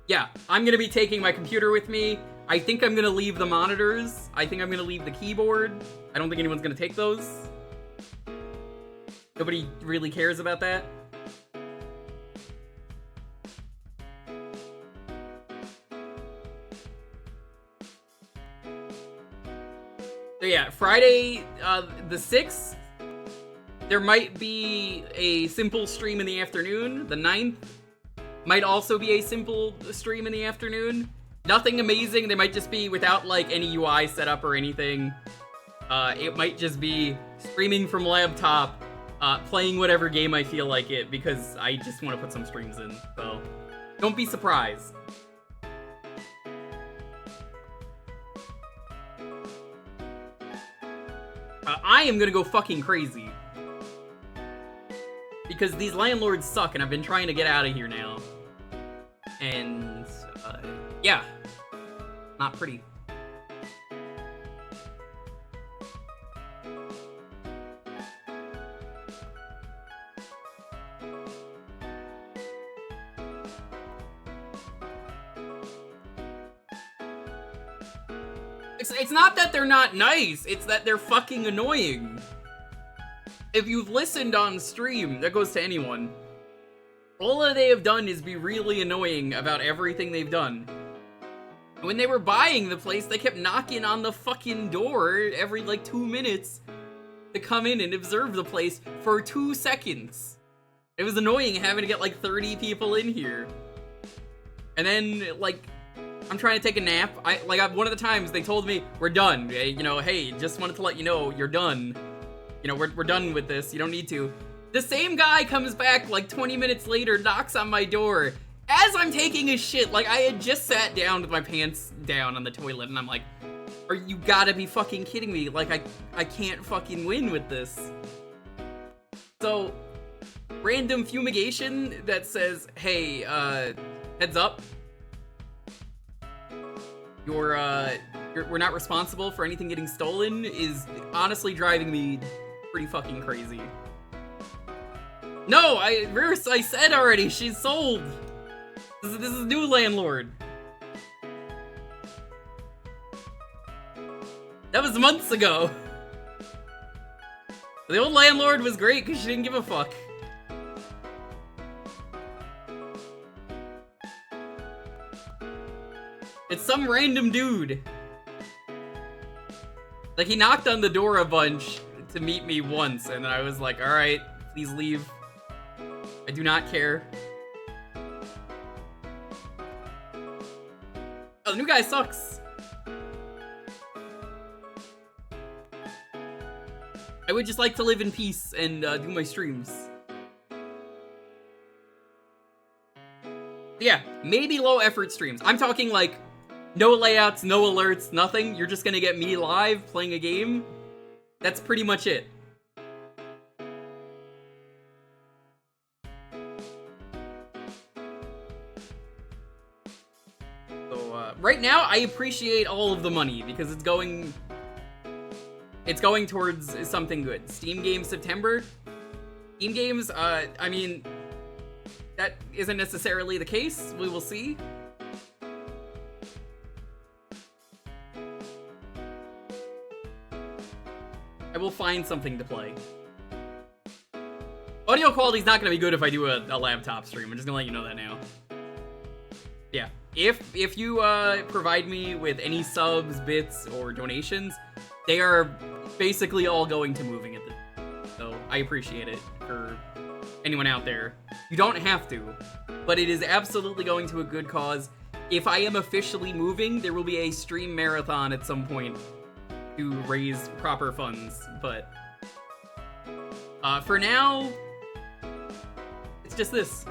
yeah, I'm gonna be taking my computer with me. I think I'm gonna leave the monitors. I think I'm gonna leave the keyboard. I don't think anyone's gonna take those. Nobody really cares about that. So yeah, Friday the 6th, there might be a simple stream in the afternoon. The 9th might also be a simple stream in the afternoon. Nothing amazing. They might just be without like any UI setup or anything. It might just be streaming from laptop, playing whatever game I feel like it, because I just want to put some streams in. So don't be surprised. I am gonna go fucking crazy. Because these landlords suck, and I've been trying to get out of here now. And, yeah. Not pretty. It's not that they're not nice, it's that they're fucking annoying. If you've listened on stream, that goes to anyone, all that they have done is be really annoying about everything they've done. When they were buying the place, they kept knocking on the fucking door every like 2 minutes to come in and observe the place for 2 seconds. It was annoying having to get like 30 people in here. And then, like, I'm trying to take a nap. One of the times they told me, we're done. You know, hey, just wanted to let you know, you're done. You know, we're done with this. You don't need to. The same guy comes back like 20 minutes later, knocks on my door as I'm taking a shit. Like, I had just sat down with my pants down on the toilet, and I'm like, you gotta be fucking kidding me. Like, I can't fucking win with this. So, random fumigation that says, hey, heads up. We're not responsible for anything getting stolen is honestly driving me pretty fucking crazy. No, Verse, I said already, she's sold. This is new landlord. That was months ago. The old landlord was great because she didn't give a fuck. It's some random dude. Like, he knocked on the door a bunch to meet me once, and I was like, alright, please leave. I do not care. Oh, the new guy sucks. I would just like to live in peace and do my streams. Yeah, maybe low effort streams. I'm talking like no layouts, no alerts, nothing. You're just gonna get me live playing a game. That's pretty much it. So, right now, I appreciate all of the money because it's going towards something good. Steam Games September. Steam Games, I mean, that isn't necessarily the case. We will see. I will find something to play. Audio quality's not gonna be good if I do a laptop stream. I'm just gonna let you know that now. Yeah, if you provide me with any subs, bits, or donations, they are basically all going to moving at the so I appreciate it for anyone out there. You don't have to, but it is absolutely going to a good cause. If I am officially moving, there will be a stream marathon at some point to raise proper funds, but for now, it's just this.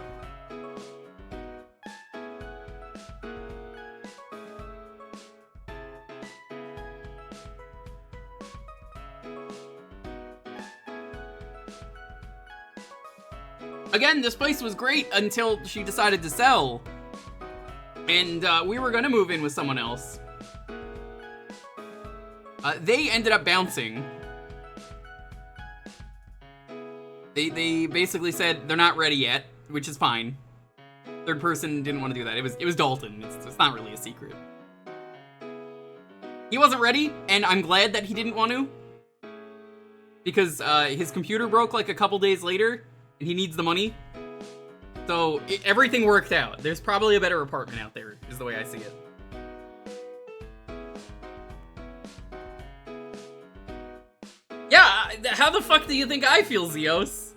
Again, this place was great until she decided to sell, and we were gonna move in with someone else. They ended up bouncing. They basically said they're not ready yet, which is fine. Third person didn't want to do that. It was Dalton. It's not really a secret. He wasn't ready, and I'm glad that he didn't want to, because his computer broke like a couple days later, and he needs the money. So everything worked out. There's probably a better apartment out there, is the way I see it. Yeah, how the fuck do you think I feel, Zeos?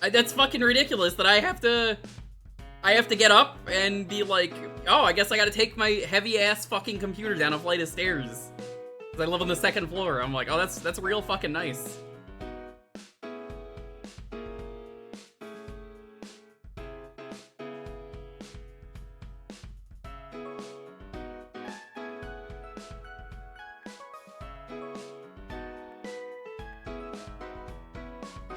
That's fucking ridiculous that I have to get up and be like, oh, I guess I gotta take my heavy-ass fucking computer down a flight of stairs. Because I live on the second floor. I'm like, oh, that's real fucking nice.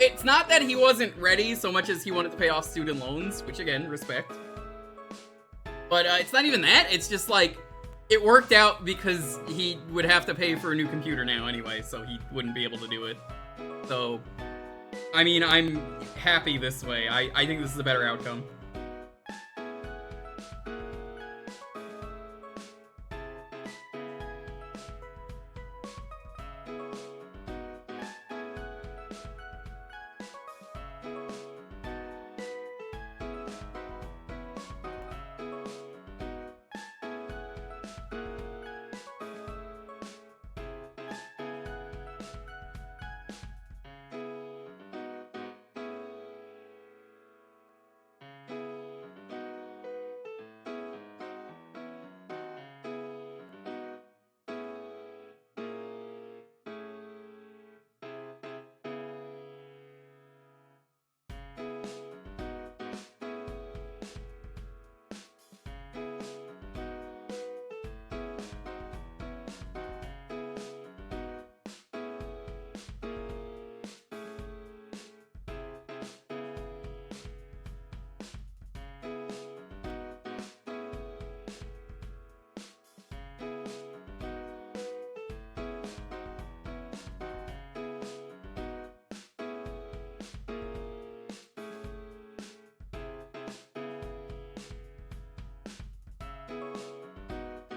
It's not that he wasn't ready so much as he wanted to pay off student loans, which again, respect. But it's not even that, it's just like, it worked out because he would have to pay for a new computer now anyway, so he wouldn't be able to do it. So, I mean, I'm happy this way. I think this is a better outcome.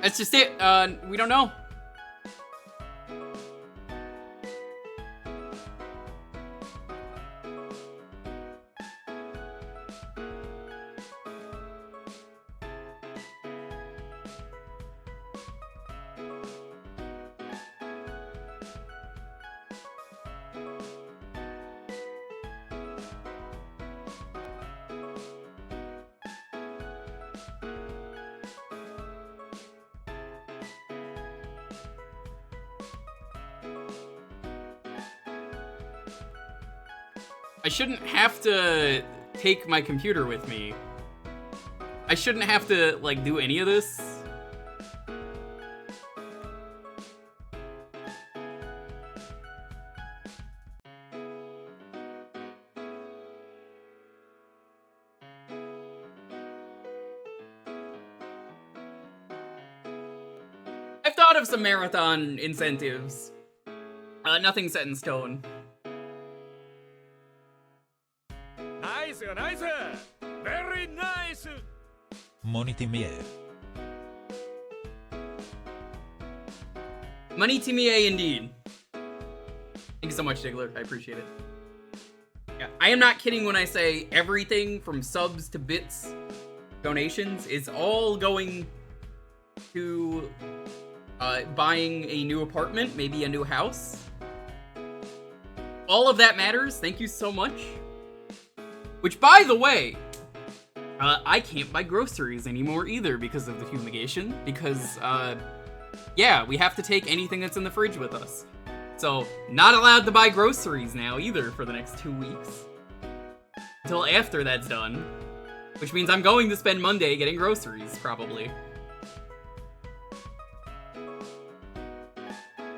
That's just it. We don't know. I shouldn't have to take my computer with me. I shouldn't have to, like, do any of this. I've thought of some marathon incentives. Nothing set in stone. Nice, nice. Very nice. Moniti mie. Money to me, indeed. Thank you so much, Diggler. I appreciate it. Yeah, I am not kidding when I say everything from subs to bits, donations, is all going to buying a new apartment, maybe a new house. All of that matters. Thank you so much. Which, by the way, I can't buy groceries anymore either because of the fumigation. Because, yeah, we have to take anything that's in the fridge with us. So, not allowed to buy groceries now either for the next 2 weeks. Until after that's done. Which means I'm going to spend Monday getting groceries, probably.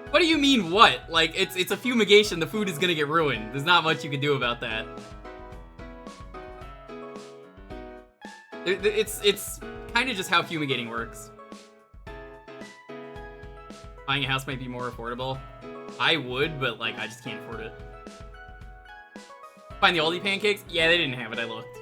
What do you mean, what? Like, it's a fumigation, the food is gonna get ruined. There's not much you can do about that. It's kind of just how fumigating works. Buying a house might be more affordable. I would, but, like, I just can't afford it. Find the Aldi pancakes? Yeah, they didn't have it, I looked.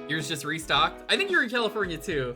Yours just restocked? I think you're in California too.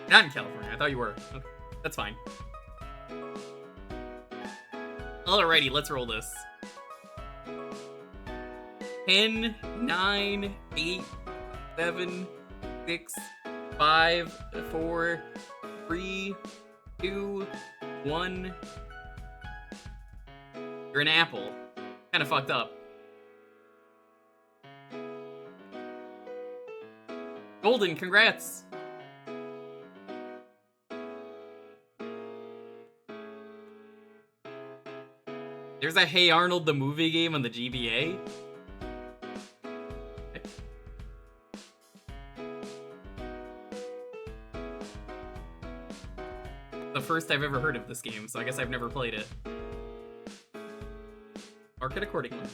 Not in California. I thought you were. Okay, that's fine. Alrighty, let's roll this. 10, 9, 8, 7, 6, 5, 4, 3, 2, 1. You're an apple. Kinda fucked up. Golden, congrats! There's a Hey Arnold the movie game on the GBA. The first I've ever heard of this game, so I guess I've never played it. Mark it accordingly.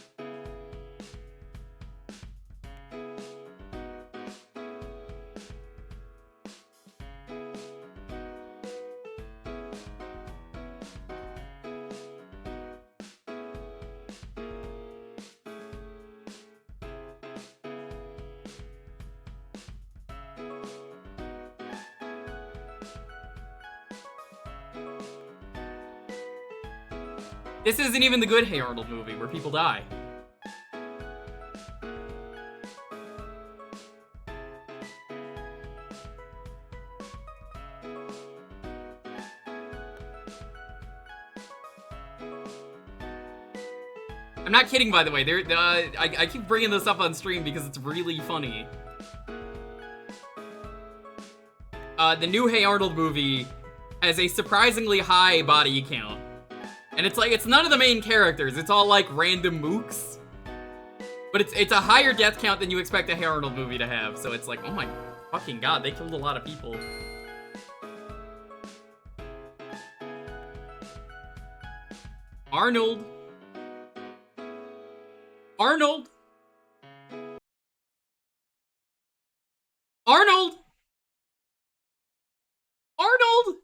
This isn't even the good Hey Arnold movie where people die. I'm not kidding, by the way. I keep bringing this up on stream because it's really funny. The new Hey Arnold movie has a surprisingly high body count. And it's like, it's none of the main characters. It's all like random mooks. But it's a higher death count than you expect a Hey Arnold movie to have. So it's like, oh my fucking god, they killed a lot of people. Arnold. Arnold. Arnold. Arnold.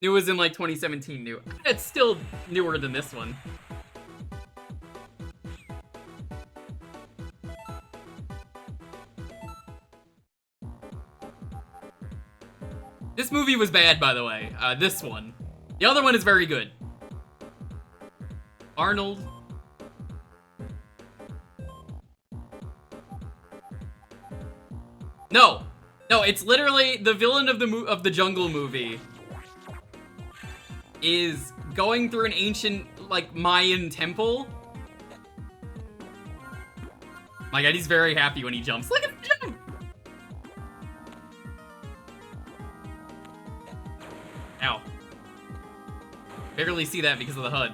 It was in like 2017 new. It's still newer than this one. This movie was bad, by the way. This one. The other one is very good. Arnold. No. No, it's literally the villain of the Jungle movie is going through an ancient, like, Mayan temple. My god, he's very happy when he jumps. Look at him jump! Ow. Barely see that because of the HUD.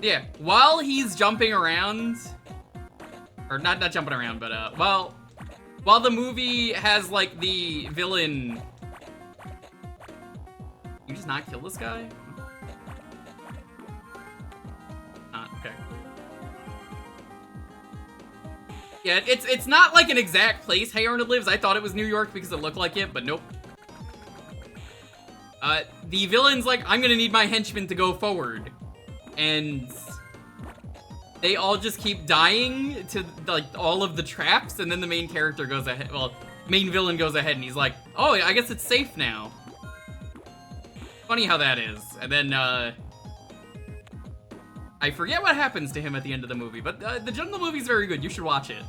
Yeah, while he's jumping around, or not jumping around, but while the movie has like the villain, you just not kill this guy? Okay. Yeah, it's not like an exact place Hey Arnold lives. I thought it was New York because it looked like it, but nope. The villain's like, I'm gonna need my henchmen to go forward. And they all just keep dying to, like, all of the traps, and then the main character goes ahead, well, main villain goes ahead, and he's like, oh, I guess it's safe now. Funny how that is. And then, I forget what happens to him at the end of the movie, but the Jungle movie's very good. You should watch it.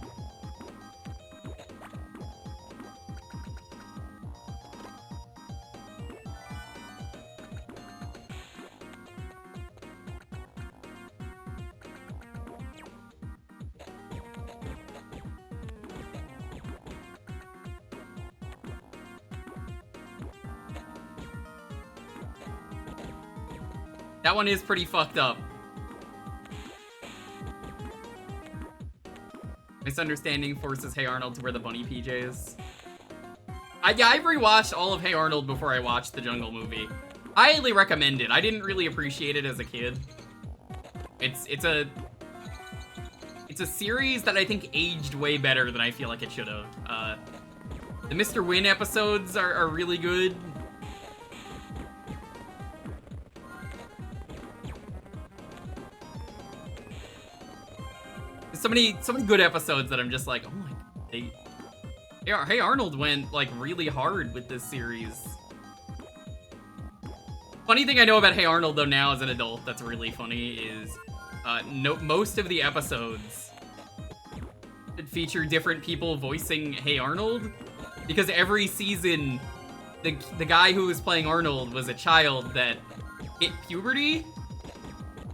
That one is pretty fucked up. Misunderstanding forces Hey Arnold to wear the bunny PJs. Yeah, I rewatched all of Hey Arnold before I watched the Jungle movie. Highly recommend it. I didn't really appreciate it as a kid. It's a series that I think aged way better than I feel like it should have. The Mr. Win episodes are really good. So many good episodes that I'm just like, oh my god, Hey Arnold went like really hard with this series. Funny thing I know about Hey Arnold though now as an adult that's really funny is most of the episodes feature different people voicing Hey Arnold, because every season the guy who was playing Arnold was a child that hit puberty,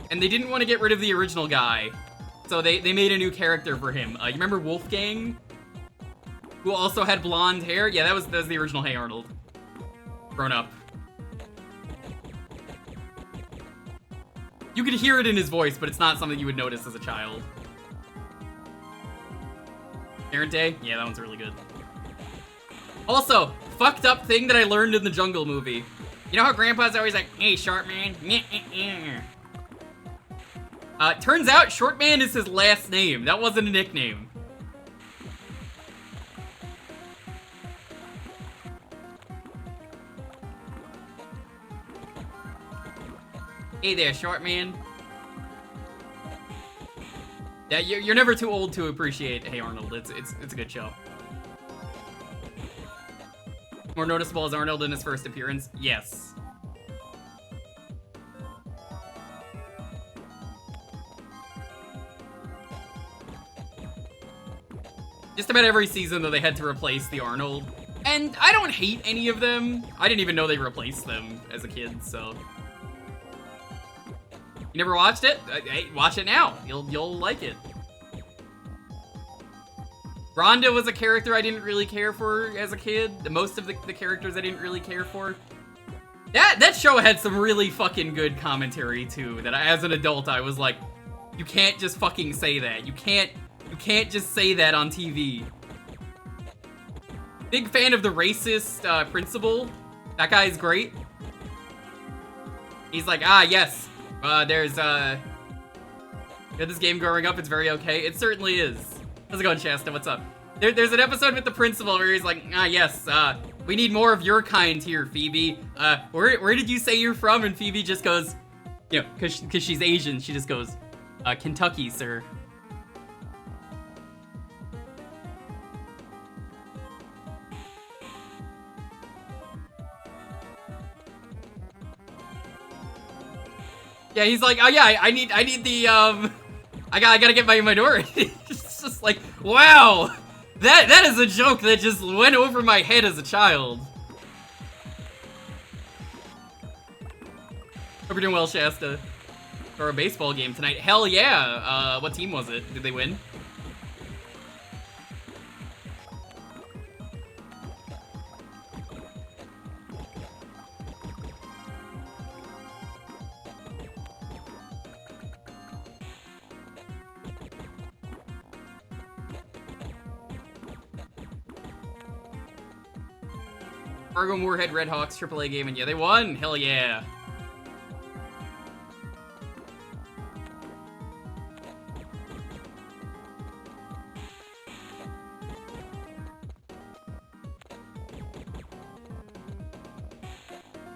and they didn't want to get rid of the original guy. So they made a new character for him. You remember Wolfgang? Who also had blonde hair? Yeah, that was the original Hey Arnold. Grown up. You could hear it in his voice, but it's not something you would notice as a child. Parent Day? Yeah, that one's really good. Also, fucked up thing that I learned in the Jungle movie. You know how Grandpa's always like, hey, short man? Turns out Short Man is his last name. That wasn't a nickname. Hey there, Short Man. Yeah, you're never too old to appreciate Hey Arnold. It's a good show. More noticeable as Arnold in his first appearance? Yes. Just about every season, though, they had to replace the Arnold. And I don't hate any of them. I didn't even know they replaced them as a kid, so... You never watched it? Hey, watch it now. You'll like it. Rhonda was a character I didn't really care for as a kid. Most of the characters I didn't really care for. That show had some really fucking good commentary too. That as an adult I was like, you can't just fucking say that. You can't just say that on TV. Big fan of the racist principal. That guy's great. He's like, yes. There's this game growing up, it's very okay. It certainly is. How's it going, Shasta? What's up? There's an episode with the principal where he's like, yes, we need more of your kind here, Phoebe. Where did you say you're from? And Phoebe just goes, you know, cause she's Asian, she just goes, Kentucky, sir. Yeah, he's like, oh yeah, I need the, I gotta get my minority. It's just like, wow! That is a joke that just went over my head as a child. Hope you're doing well, Shasta. For a baseball game tonight. Hell yeah! What team was it? Did they win? Fargo Moorhead Redhawks AAA game, and yeah, they won! Hell yeah!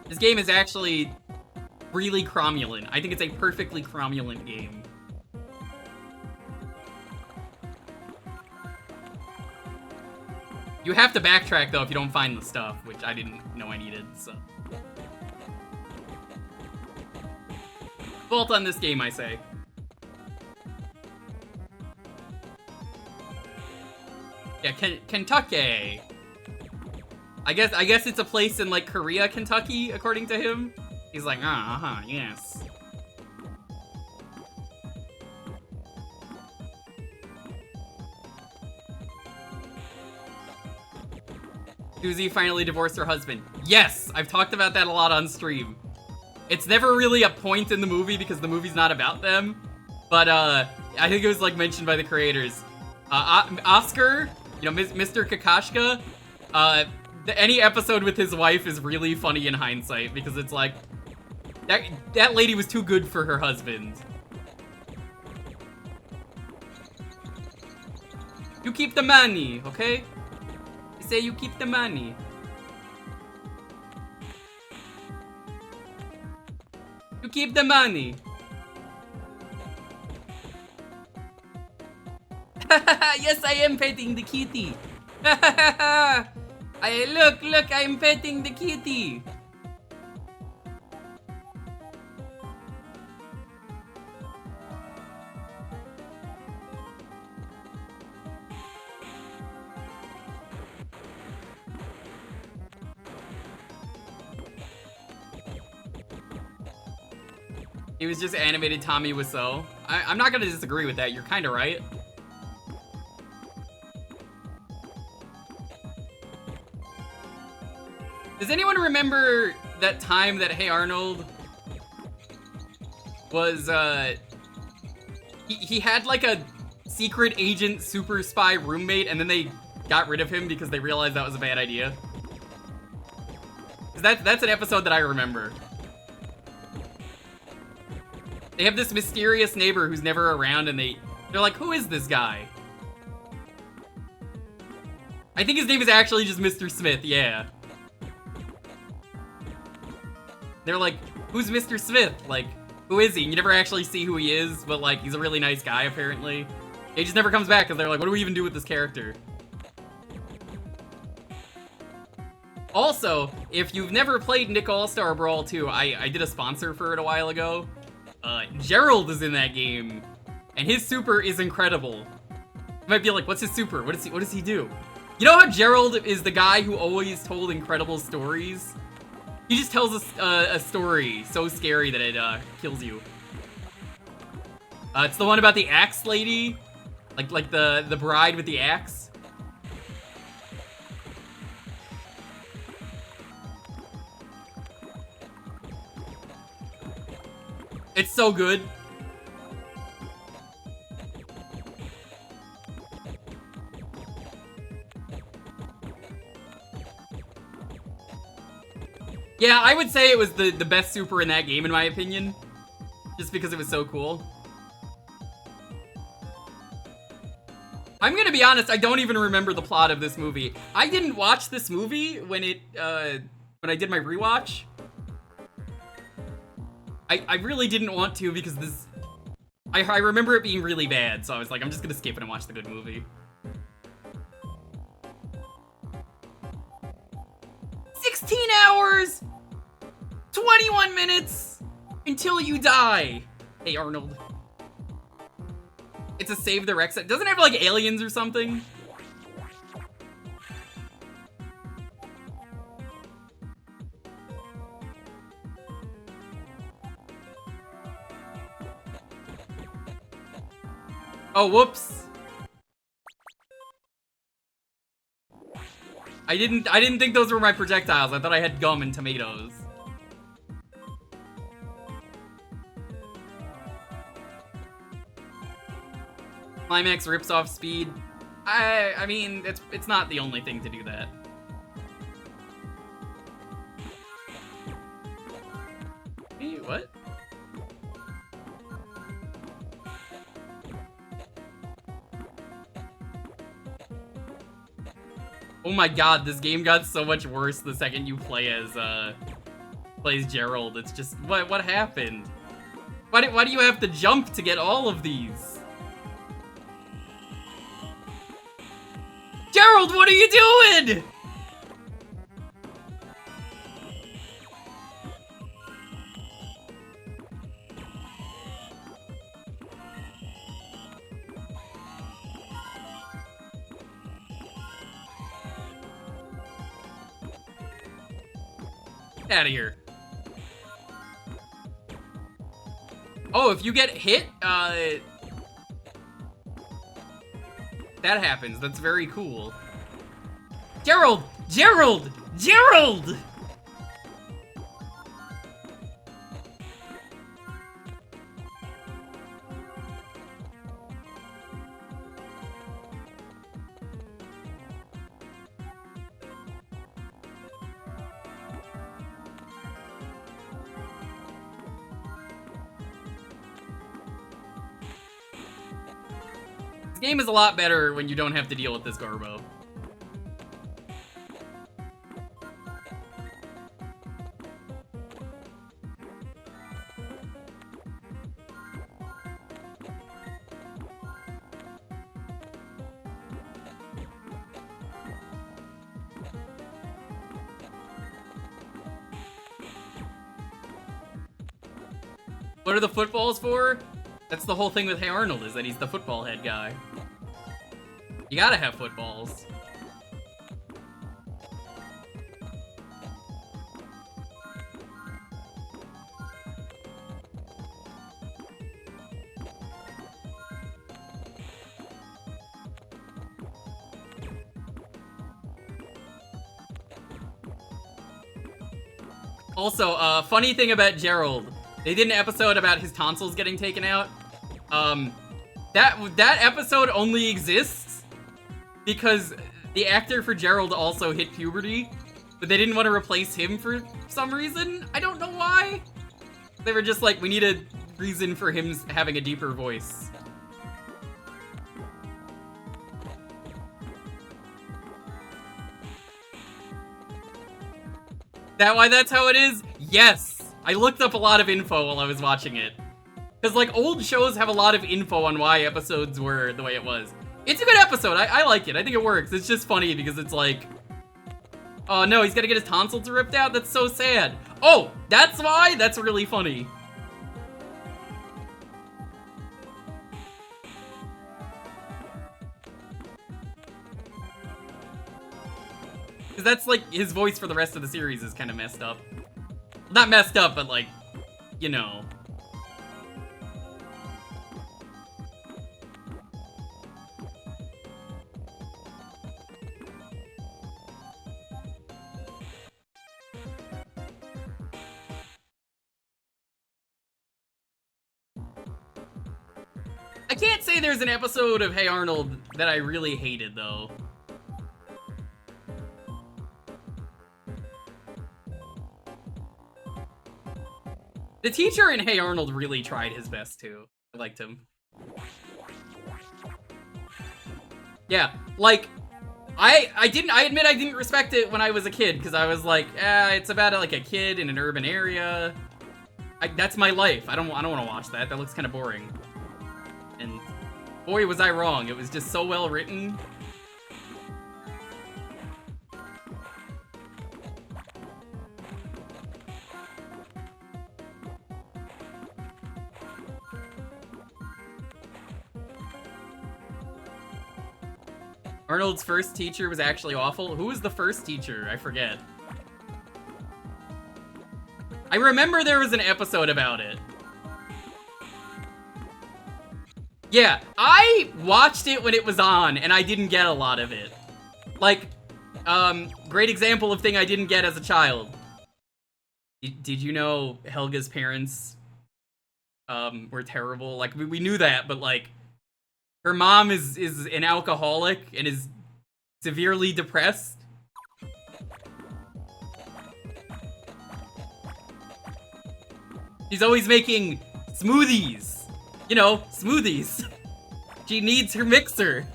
This game is actually really cromulent. I think it's a perfectly cromulent game. You have to backtrack, though, if you don't find the stuff, which I didn't know I needed, so. Fault on this game, I say. Yeah, Kentucky. I guess it's a place in, like, Korea, Kentucky, according to him. He's like, yes. Susie finally divorced her husband. Yes! I've talked about that a lot on stream. It's never really a point in the movie because the movie's not about them. But, I think it was, like, mentioned by the creators. Oscar, you know, Mr. Kakashka, any episode with his wife is really funny in hindsight because it's like, that lady was too good for her husband. You keep the money, okay? Say you keep the money. You keep the money. Yes, I am petting the kitty. Look, I'm petting the kitty. He was just animated Tommy Wiseau. I'm not gonna disagree with that. You're kind of right. Does anyone remember that time that Hey Arnold was, he had like a secret agent super spy roommate and then they got rid of him because they realized that was a bad idea? That's an episode that I remember. They have this mysterious neighbor who's never around and they're like, who is this guy? I think his name is actually just Mr. Smith, yeah. They're like, who's Mr. Smith? Like, who is he? You never actually see who he is, but like, he's a really nice guy apparently. He just never comes back because they're like, what do we even do with this character? Also, if you've never played Nick All-Star Brawl 2, I did a sponsor for it a while ago. Gerald is in that game, and his super is incredible. You might be like, what's his super? What does he do? You know how Gerald is the guy who always told incredible stories? He just tells us a story so scary that it kills you. It's the one about the axe lady, like the bride with the axe. It's so good. Yeah, I would say it was the best super in that game, in my opinion. Just because it was so cool. I'm gonna be honest, I don't even remember the plot of this movie. I didn't watch this movie when I did my rewatch. I really didn't want to because this... I remember it being really bad, so I was like, I'm just gonna skip it and watch the good movie. 16 hours! 21 minutes! Until you die! Hey, Arnold. It's a Save the Rex. Doesn't it have, like, aliens or something? Oh, whoops. I didn't think those were my projectiles. I thought I had gum and tomatoes. Climax rips off speed. I mean, it's not the only thing to do that. Hey, what? Oh my god, this game got so much worse the second you play as, plays Gerald. It's just, what happened? Why do you have to jump to get all of these? Gerald, what are you doing? Get out of here. Oh, if you get hit, that happens. That's very cool. Gerald! Gerald! Gerald! This game is a lot better when you don't have to deal with this Garbo. What are the footballs for? That's the whole thing with Hey Arnold, is that he's the football head guy. You gotta have footballs. Also, funny thing about Gerald. They did an episode about his tonsils getting taken out. That episode only exists because the actor for Gerald also hit puberty, but they didn't want to replace him for some reason. I don't know why. They were just like, we need a reason for him having a deeper voice. That why that's how it is? Yes! I looked up a lot of info while I was watching it. Because, like, old shows have a lot of info on why episodes were the way it was. It's a good episode. I like it. I think it works. It's just funny because it's like... Oh no, he's gonna get his tonsils ripped out? That's so sad. Oh, that's why? That's really funny. Because that's like, his voice for the rest of the series is kind of messed up. Not messed up, but like, you know. I can't say there's an episode of Hey Arnold that I really hated, though. The teacher in Hey Arnold really tried his best, too. I liked him. Yeah, like, I admit I didn't respect it when I was a kid, because I was like, it's about, like, a kid in an urban area. That's my life. I don't want to watch that. That looks kind of boring. And boy, was I wrong. It was just so well written. Arnold's first teacher was actually awful. Who was the first teacher? I forget. I remember there was an episode about it. Yeah, I watched it when it was on, and I didn't get a lot of it. Like, great example of thing I didn't get as a child. Did you know Helga's parents, were terrible? Like, we knew that, but, like, her mom is an alcoholic and is severely depressed. She's always making smoothies. You know, smoothies. She needs her mixer.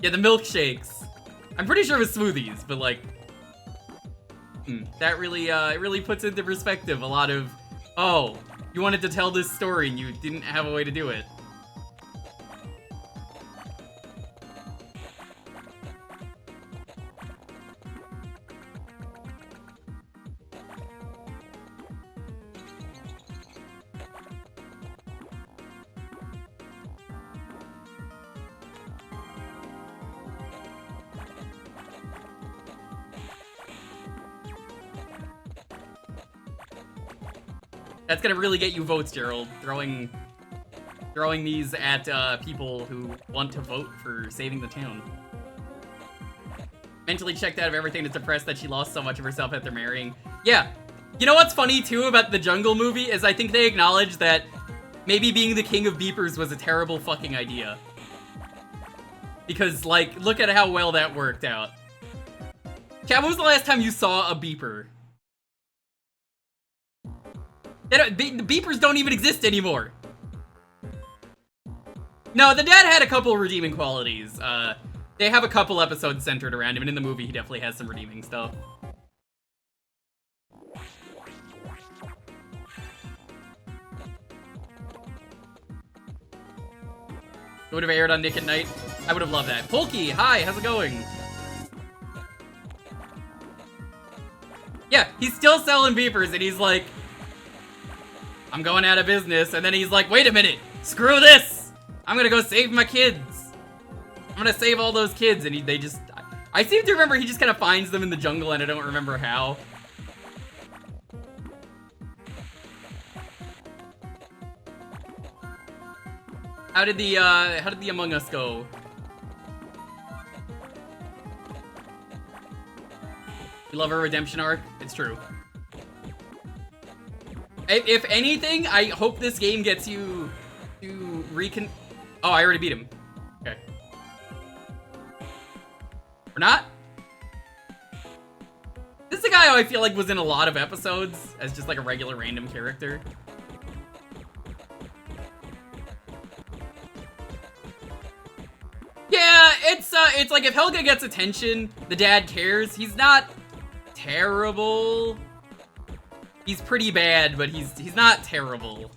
Yeah, the milkshakes. I'm pretty sure it was smoothies, but like, that really, it really puts into perspective a lot of, oh, you wanted to tell this story and you didn't have a way to do it. That's gonna really get you votes, Gerald. Throwing these at people who want to vote for saving the town. Mentally checked out of everything, is depressed that she lost so much of herself after marrying. Yeah. You know what's funny, too, about the Jungle movie is I think they acknowledge that maybe being the king of beepers was a terrible fucking idea. Because, like, look at how well that worked out. Kat, when was the last time you saw a beeper? The beepers don't even exist anymore. No, the dad had a couple redeeming qualities. They have a couple episodes centered around him, and in the movie he definitely has some redeeming stuff. It would have aired on Nick at Night. I would have loved that. Polky, hi, how's it going? Yeah, he's still selling beepers, and he's like, I'm going out of business, and then he's like, wait a minute, screw this! I'm gonna go save my kids! I'm gonna save all those kids, and they just... I seem to remember he just kind of finds them in the jungle, and I don't remember how. How did the Among Us go? You love her redemption arc? It's true. If anything, I hope this game gets you to Oh, I already beat him. Okay. Or not? This is a guy who I feel like was in a lot of episodes as just like a regular random character. Yeah, it's like if Helga gets attention, the dad cares. He's not terrible. He's pretty bad, but he's not terrible.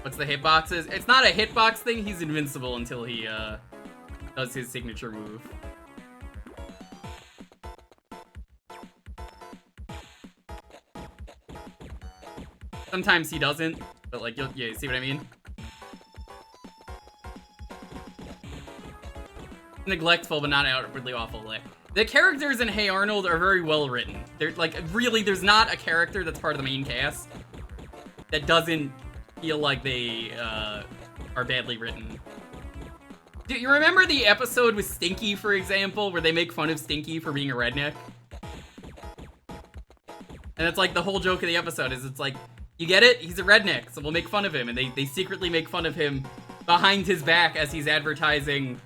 What's the hitboxes? It's not a hitbox thing. He's invincible until he does his signature move. Sometimes he doesn't, but like, yeah, see what I mean? Neglectful, but not outwardly awful. Like, the characters in Hey Arnold are very well written. They're like, really, there's not a character that's part of the main cast that doesn't feel like they are badly written. Do you remember the episode with Stinky, for example, where they make fun of Stinky for being a redneck? And it's like the whole joke of the episode is it's like, you get it? He's a redneck, so we'll make fun of him. And they secretly make fun of him behind his back as he's advertising,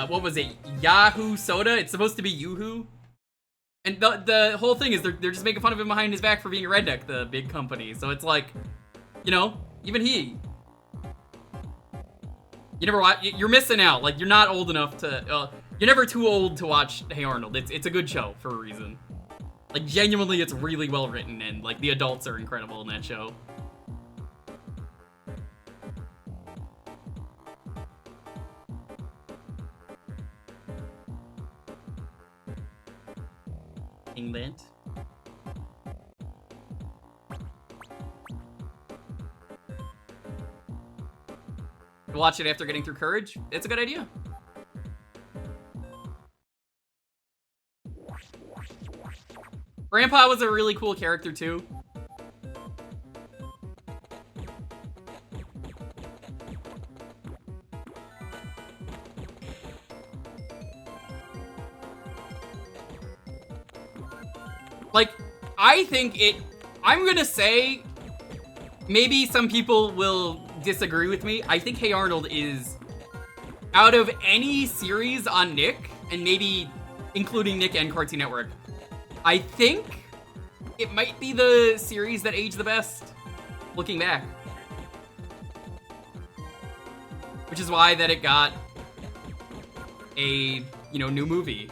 what was it? Yahoo Soda? It's supposed to be Yoo-hoo. And the whole thing is they're just making fun of him behind his back for being a redneck, the big company. So it's like, you know, even he. You never watch, you're missing out. Like, you're not old enough to, you're never too old to watch Hey Arnold. It's a good show for a reason. Like, genuinely, it's really well written, and like the adults are incredible in that show. England. Watch it after getting through Courage. It's a good idea. Grandpa was a really cool character too. Like, I think I'm gonna say, maybe some people will disagree with me. I think Hey Arnold is, out of any series on Nick, and maybe including Nick and Cartoon Network, I think it might be the series that aged the best, looking back. Which is why that it got a, you know, new movie.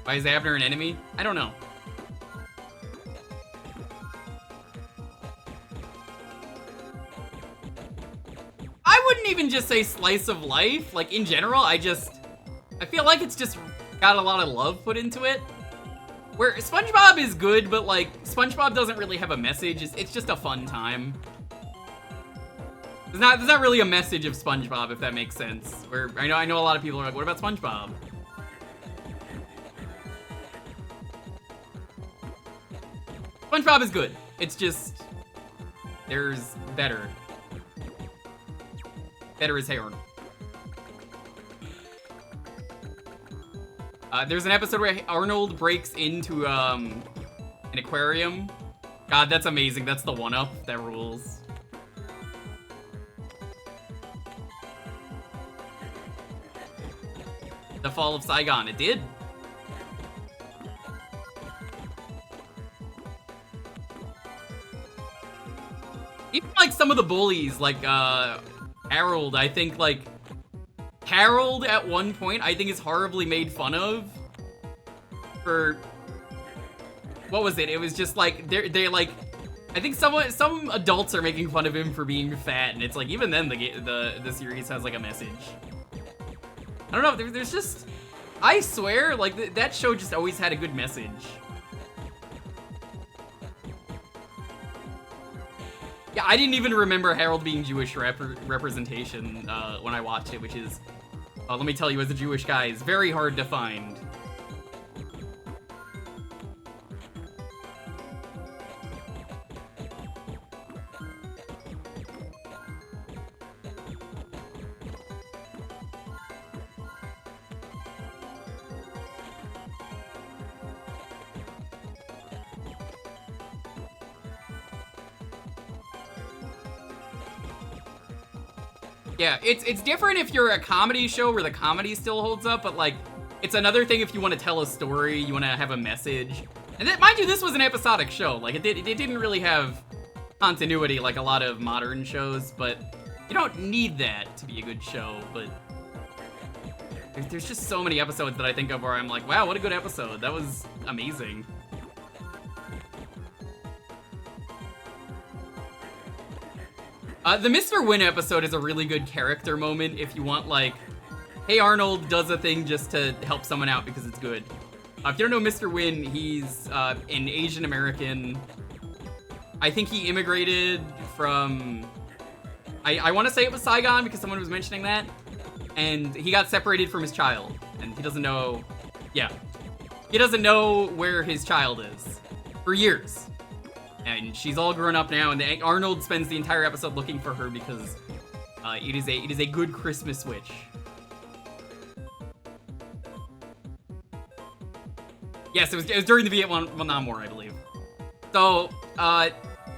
Why is Abner an enemy? I don't know. I wouldn't even just say slice of life. Like, in general, I feel like it's just got a lot of love put into it. Where SpongeBob is good, but like, SpongeBob doesn't really have a message. It's just a fun time. There's not really a message of SpongeBob, if that makes sense. Where I know a lot of people are like, what about SpongeBob? SpongeBob is good. It's just, there's better. Better is Hey Arnold. There's an episode where Arnold breaks into an aquarium. God, that's amazing. That's the one-up. That rules. The Fall of Saigon. It did. Even like some of the bullies, like Harold, I think like Harold at one point I think is horribly made fun of for, what was it? It was just like they like, I think some adults are making fun of him for being fat, and it's like even then the series has like a message. I don't know. There's just, I swear, like that show just always had a good message. Yeah, I didn't even remember Harold being Jewish representation when I watched it, which is, let me tell you, as a Jewish guy, is very hard to find. Yeah, it's different if you're a comedy show where the comedy still holds up, but like, it's another thing if you want to tell a story, you want to have a message. And then, mind you, this was an episodic show. Like, it didn't really have continuity like a lot of modern shows, but you don't need that to be a good show. But there's just so many episodes that I think of where I'm like, wow, what a good episode. That was amazing. The Mr. Win episode is a really good character moment if you want, like, hey, Arnold does a thing just to help someone out because it's good. If you don't know Mr. Win, he's an Asian American. I think he immigrated from... I want to say it was Saigon because someone was mentioning that. And he got separated from his child. And he doesn't know... Yeah. He doesn't know where his child is. For years. And she's all grown up now, and Arnold spends the entire episode looking for her because it is a good Christmas witch. Yes, it was during the Vietnam War, I believe. So,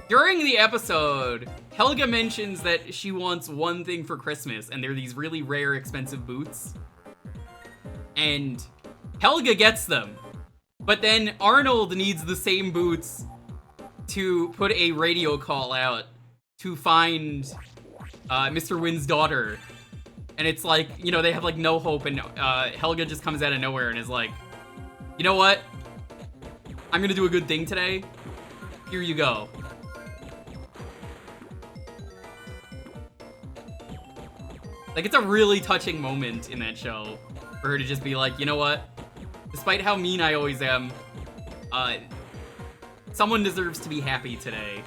during the episode, Helga mentions that she wants one thing for Christmas, and they're these really rare, expensive boots. And Helga gets them. But then Arnold needs the same boots to put a radio call out to find Mr. Win's daughter. And it's like, you know, they have like no hope, and Helga just comes out of nowhere and is like, you know what? I'm gonna do a good thing today. Here you go. Like, it's a really touching moment in that show for her to just be like, you know what? Despite how mean I always am, someone deserves to be happy today.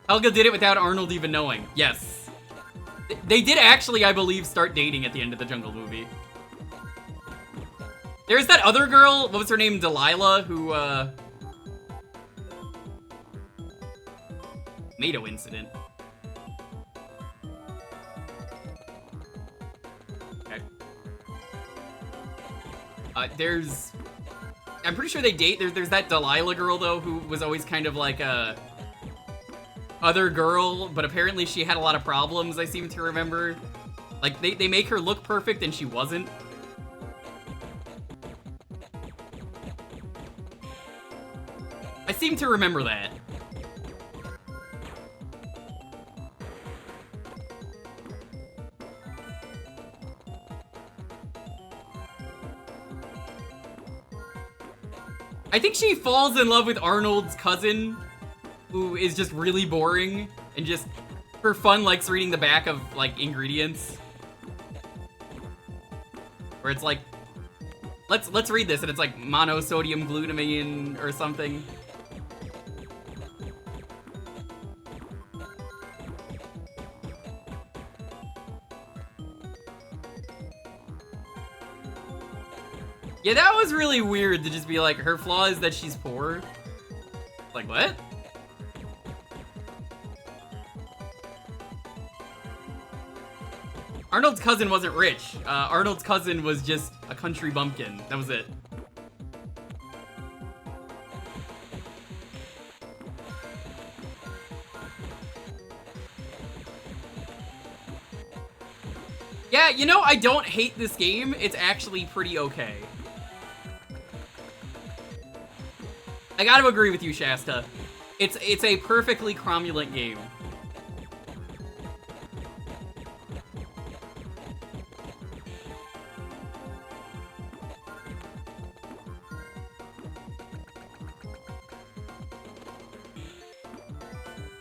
Helga did it without Arnold even knowing. Yes. They did actually, I believe, start dating at the end of the Jungle movie. There's that other girl, what was her name? Delilah, who, Tomato incident. I'm pretty sure they date. There's that Delilah girl, though, who was always kind of like a other girl, but apparently she had a lot of problems, I seem to remember. Like, they make her look perfect, and she wasn't. I seem to remember that. I think she falls in love with Arnold's cousin, who is just really boring and just, for fun, likes reading the back of, like, ingredients. Where it's like, let's read this, and it's like monosodium glutamine or something. Yeah, that was really weird to just be like, her flaw is that she's poor. Like, what? Arnold's cousin wasn't rich. Arnold's cousin was just a country bumpkin. That was it. Yeah, you know, I don't hate this game. It's actually pretty okay. I gotta agree with you, Shasta. It's a perfectly cromulent game.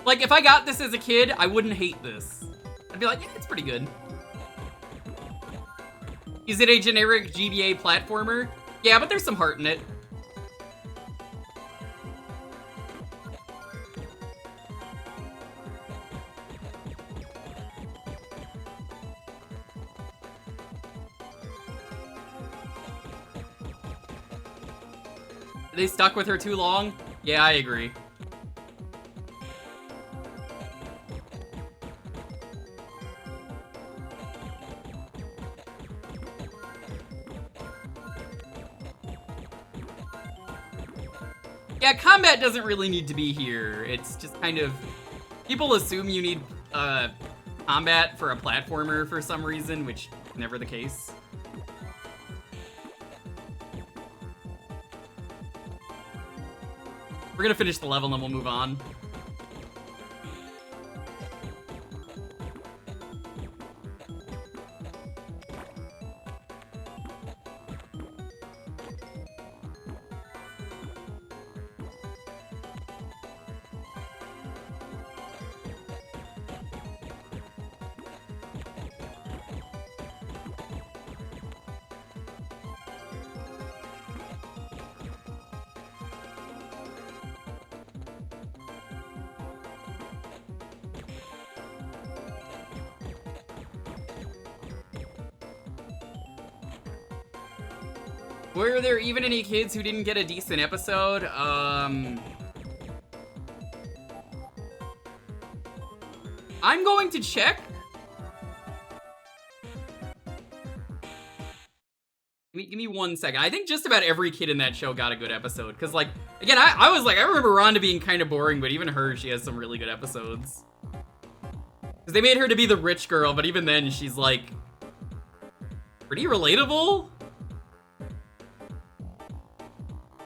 Like, if I got this as a kid, I wouldn't hate this. I'd be like, yeah, it's pretty good. Is it a generic GBA platformer? Yeah, but there's some heart in it. They stuck with her too long? Yeah, I agree. Yeah, combat doesn't really need to be here. It's just kind of... People assume you need combat for a platformer for some reason, which is never the case. We're gonna finish the level and then we'll move on. Were there even any kids who didn't get a decent episode? I'm going to check. Give me 1 second. I think just about every kid in that show got a good episode. Because, like, again, I was like, I remember Rhonda being kind of boring, but even her, she has some really good episodes. Because they made her to be the rich girl, but even then, she's, like, pretty relatable.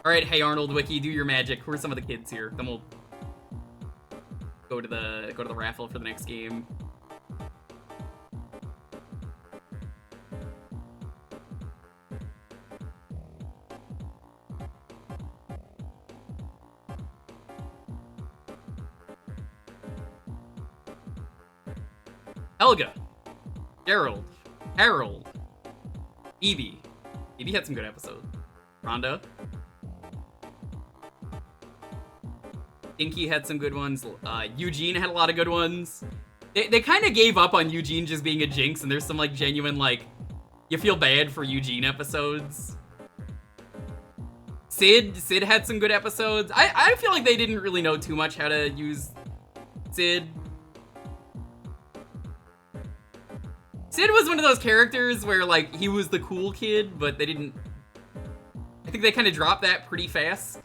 Alright, hey Arnold Wiki, do your magic. Who are some of the kids here? Then we'll go to the raffle for the next game. Helga, Gerald, Harold, Evie. Evie had some good episodes. Rhonda. Dinky had some good ones. Eugene had a lot of good ones. They kind of gave up on Eugene just being a jinx, and there's some, like, genuine, like, you feel bad for Eugene episodes. Sid had some good episodes. I feel like they didn't really know too much how to use Sid. Sid was one of those characters where, like, he was the cool kid, but they didn't... I think they kind of dropped that pretty fast.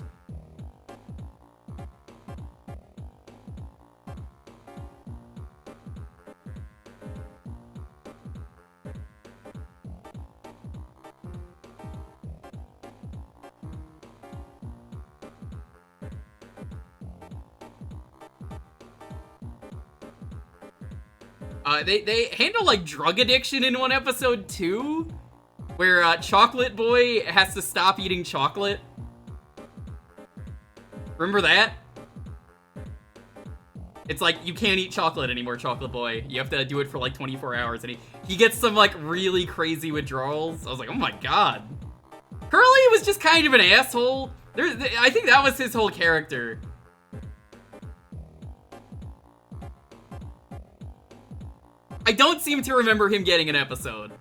They handle, like, drug addiction in one episode, too, where, Chocolate Boy has to stop eating chocolate. Remember that? It's like, you can't eat chocolate anymore, Chocolate Boy. You have to do it for, like, 24 hours, and he gets some, like, really crazy withdrawals. I was like, oh my god. Curly was just kind of an asshole. I think that was his whole character. I don't seem to remember him getting an episode.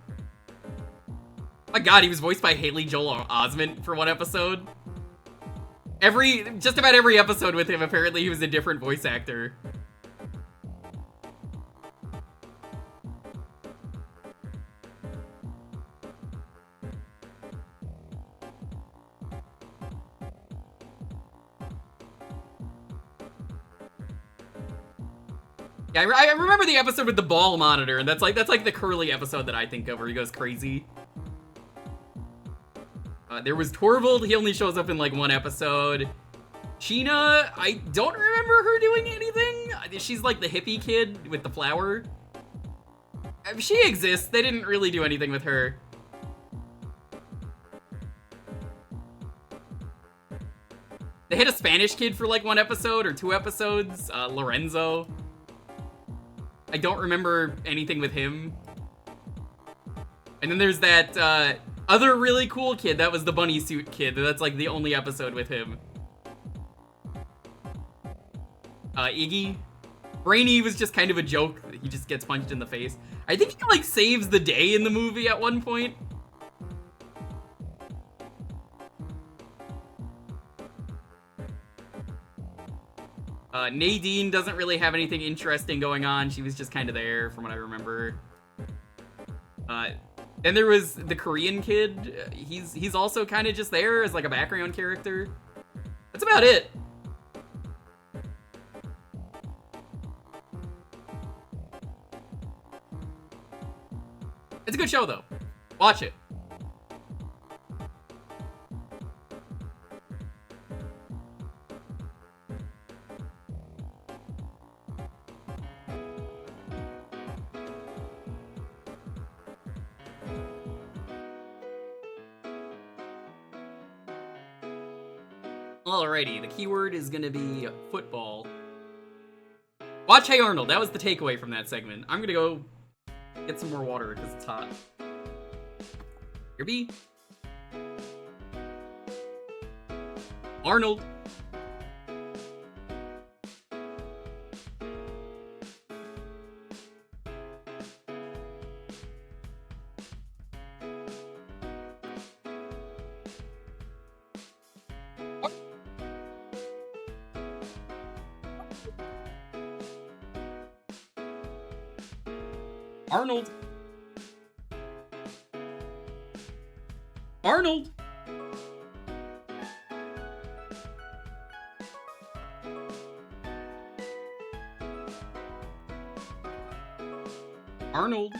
My god, he was voiced by Haley Joel Osment for one episode. Just about every episode with him, apparently he was a different voice actor. Yeah, I remember the episode with the ball monitor, and that's like the Curly episode that I think of where he goes crazy. There was Torvald, he only shows up in like one episode. Sheena, I don't remember her doing anything. She's like the hippie kid with the flower. She exists, they didn't really do anything with her. They had a Spanish kid for like one episode or two episodes, Lorenzo. I don't remember anything with him. And then there's that other really cool kid, that was the bunny suit kid. That's like the only episode with him. Iggy. Brainy was just kind of a joke. He just gets punched in the face. I think he like saves the day in the movie at one point. Nadine doesn't really have anything interesting going on. She was just kind of there, from what I remember. Then there was the Korean kid. He's also kind of just there as like a background character. That's about it. It's a good show, though. Watch it. Alrighty, the keyword is gonna be football. Watch Hey Arnold, that was the takeaway from that segment. I'm gonna go get some more water because it's hot. Here be. Arnold. Arnold. Arnold. Arnold.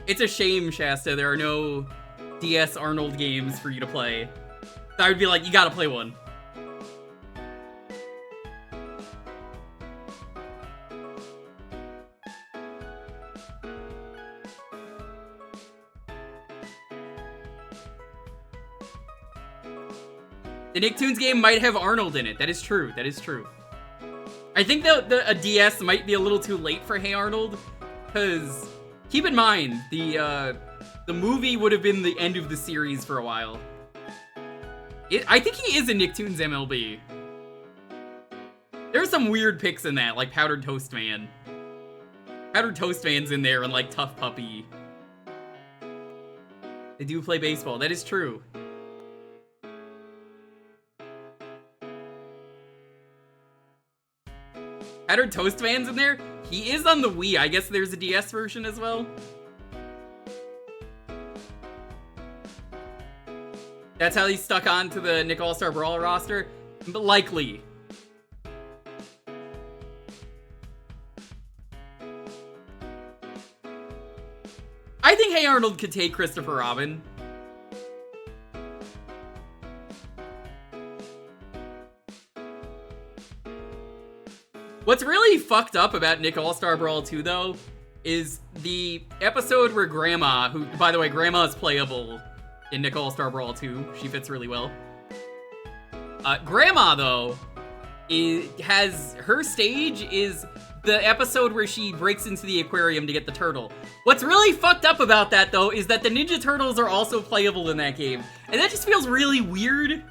It's a shame, Shasta, there are no DS Arnold games for you to play. I would be like, you gotta play one. The Nicktoons game might have Arnold in it. That is true. That is true. I think a DS might be a little too late for Hey Arnold, because keep in mind the movie would have been the end of the series for a while. I think he is in Nicktoons MLB. There's some weird picks in that, like Powdered Toast Man. Powdered Toast Man's in there, and like Tough Puppy. They do play baseball. That is true. Powdered Toast Man's in there? He is on the Wii. I guess there's a DS version as well. That's how he's stuck on to the Nick All-Star Brawl roster? But likely. I think Hey Arnold could take Christopher Robin. What's really fucked up about Nick All-Star Brawl 2, though, is the episode where Grandma, who, by the way, Grandma is playable in Nick All-Star Brawl 2. She fits really well. Grandma, though, her stage is the episode where she breaks into the aquarium to get the turtle. What's really fucked up about that, though, is that the Ninja Turtles are also playable in that game. And that just feels really weird.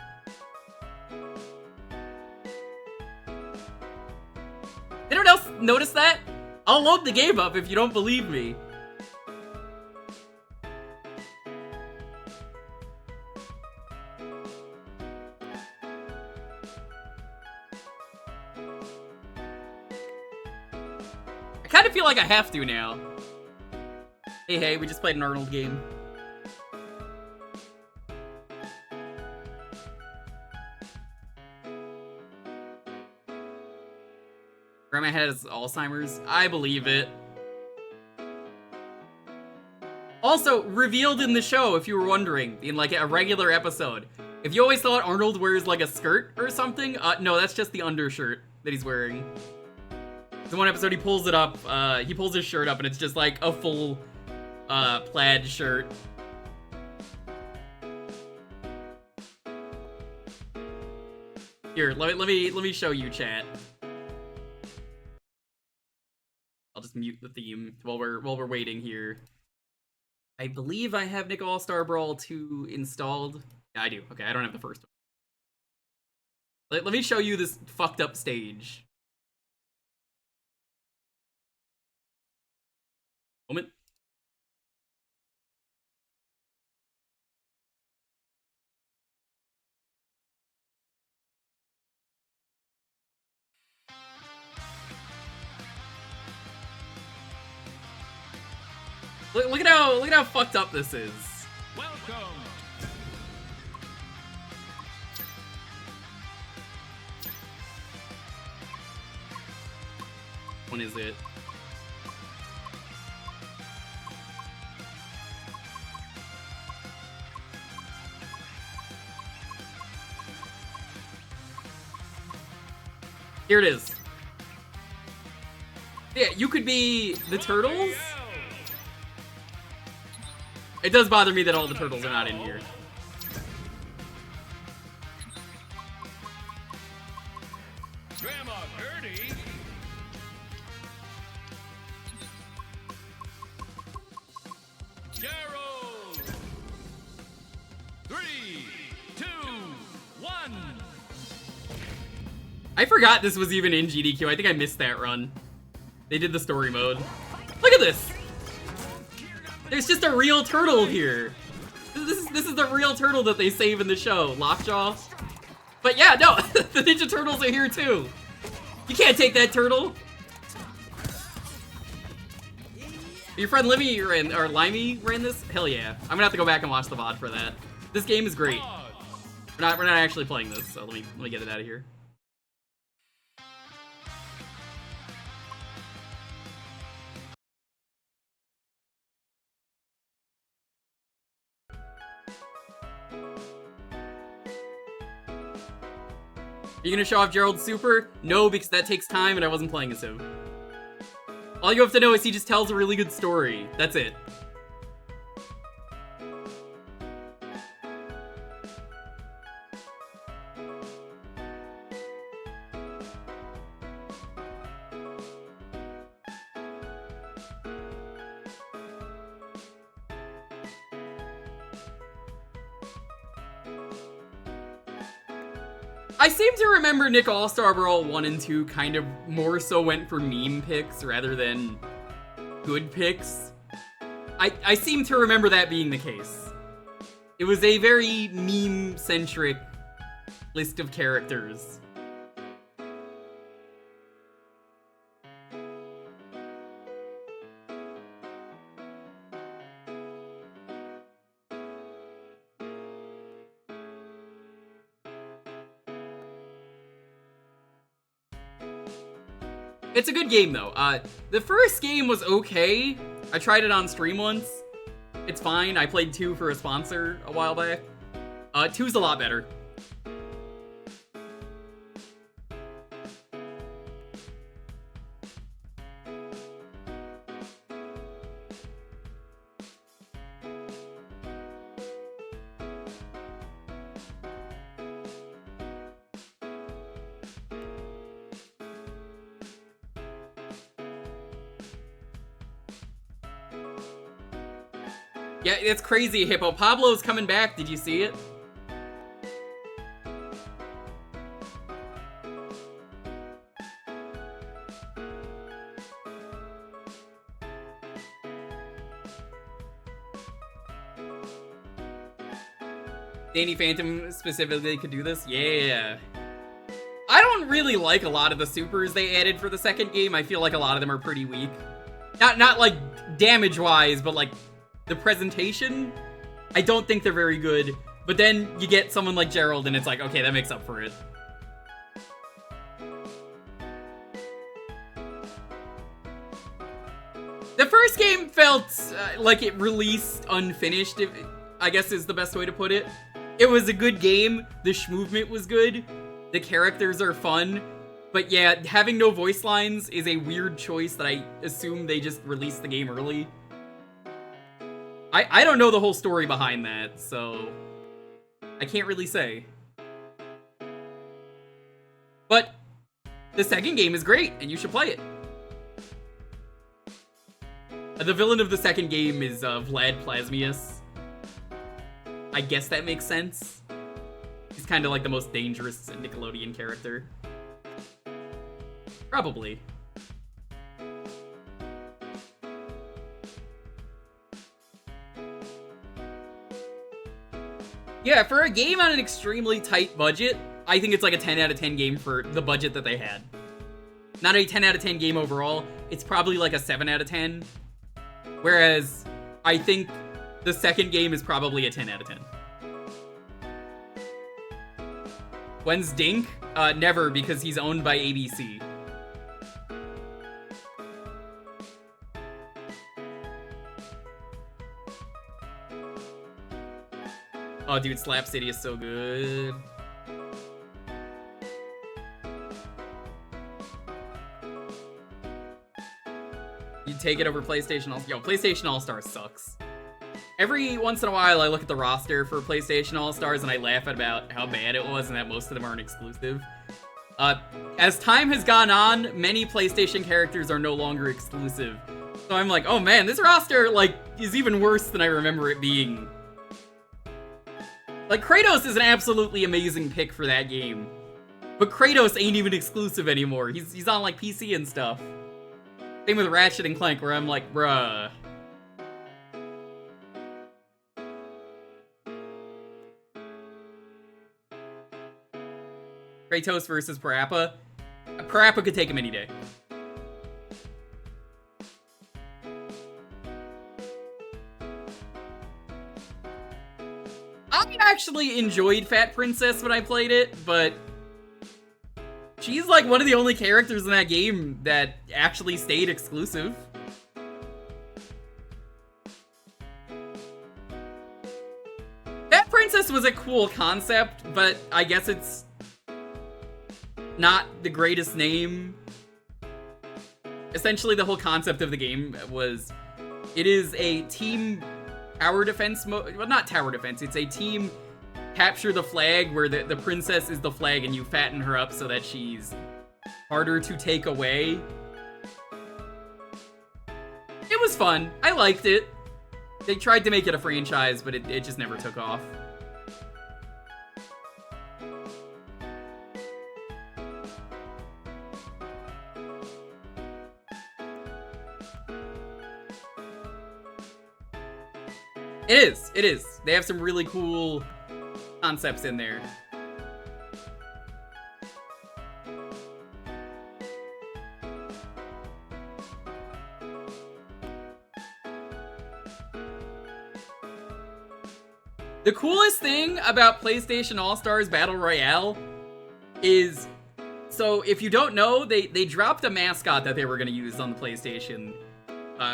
Anyone else notice that? I'll load the game up if you don't believe me. I kind of feel like I have to now. Hey, we just played an Arnold game. Grandma has Alzheimer's. I believe it. Also, revealed in the show, if you were wondering, in like a regular episode. If you always thought Arnold wears like a skirt or something, no, that's just the undershirt that he's wearing. In one episode, he pulls it up, he pulls his shirt up and it's just like a full plaid shirt. Here, let me show you, chat. I'll just mute the theme while we're waiting here. I believe I have Nick All-Star Brawl 2 installed. Yeah, I do. Okay, I don't have the first one. Let me show you this fucked up stage. Moment. Look at how fucked up this is. Welcome. When is it? Here it is. Yeah, you could be the Turtles. It does bother me that all the turtles are not in here. Grandma Gertie. Gerald. 3, 2, 1. I forgot this was even in GDQ. I think I missed that run. They did the story mode. Look at this! There's just a real turtle here. This is the real turtle that they save in the show, Lockjaw. But yeah, no, the Ninja Turtles are here too. You can't take that turtle. Your friend Limmy ran, or Limey ran this? Hell yeah. I'm gonna have to go back and watch the VOD for that. This game is great. We're not actually playing this, so let me get it out of here. Are you gonna show off Gerald's super? No, because that takes time and I wasn't playing as him. All you have to know is he just tells a really good story. That's it. I seem to remember Nick All-Star Brawl 1 and 2 kind of more so went for meme picks rather than good picks. I seem to remember that being the case. It was a very meme-centric list of characters. It's a good game, though. The first game was okay. I tried it on stream once. It's fine. I played 2 for a sponsor a while back. 2's a lot better. Yeah, it's crazy, Hippo. Pablo's coming back. Did you see it? Danny Phantom specifically could do this? Yeah. I don't really like a lot of the supers they added for the second game. I feel like a lot of them are pretty weak. Not like damage-wise, but like the presentation, I don't think they're very good. But then you get someone like Gerald and it's like, okay, that makes up for it. The first game felt like it released unfinished, I guess is the best way to put it. It was a good game, the movement was good, the characters are fun, but yeah, having no voice lines is a weird choice that I assume they just released the game early. I don't know the whole story behind that, so I can't really say. But the second game is great, and you should play it. The villain of the second game is Vlad Plasmius. I guess that makes sense. He's kind of like the most dangerous Nickelodeon character. Probably. Yeah, for a game on an extremely tight budget, I think it's like a 10 out of 10 game for the budget that they had. Not a 10 out of 10 game overall, it's probably like a 7 out of 10. Whereas, I think the second game is probably a 10 out of 10. When's Dink? Never, because he's owned by ABC. Oh, dude, Slap City is so good. You take it over PlayStation All-Stars. Yo, PlayStation All-Stars sucks. every once in a while I look at the roster for PlayStation All-Stars and I laugh about how bad it was and that most of them aren't exclusive. As time has gone on, many PlayStation characters are no longer exclusive. So I'm like, oh man, this roster, like, is even worse than I remember it being. Like, Kratos is an absolutely amazing pick for that game. But Kratos ain't even exclusive anymore. He's on, like, PC and stuff. Same with Ratchet and Clank, where I'm like, bruh. Kratos versus Parappa. Parappa could take him any day. I actually enjoyed Fat Princess when I played it, but she's like one of the only characters in that game that actually stayed exclusive. Fat Princess was a cool concept, but I guess it's not the greatest name. Essentially, the whole concept of the game was, it is a team tower defense mode. Well, not tower defense. It's a team capture the flag where the princess is the flag and you fatten her up so that she's harder to take away. It was fun. I liked it. They tried to make it a franchise, but it just never took off. It is. They have some really cool concepts in there. The coolest thing about PlayStation All-Stars Battle Royale is, so if you don't know, they dropped a mascot that they were going to use on the PlayStation.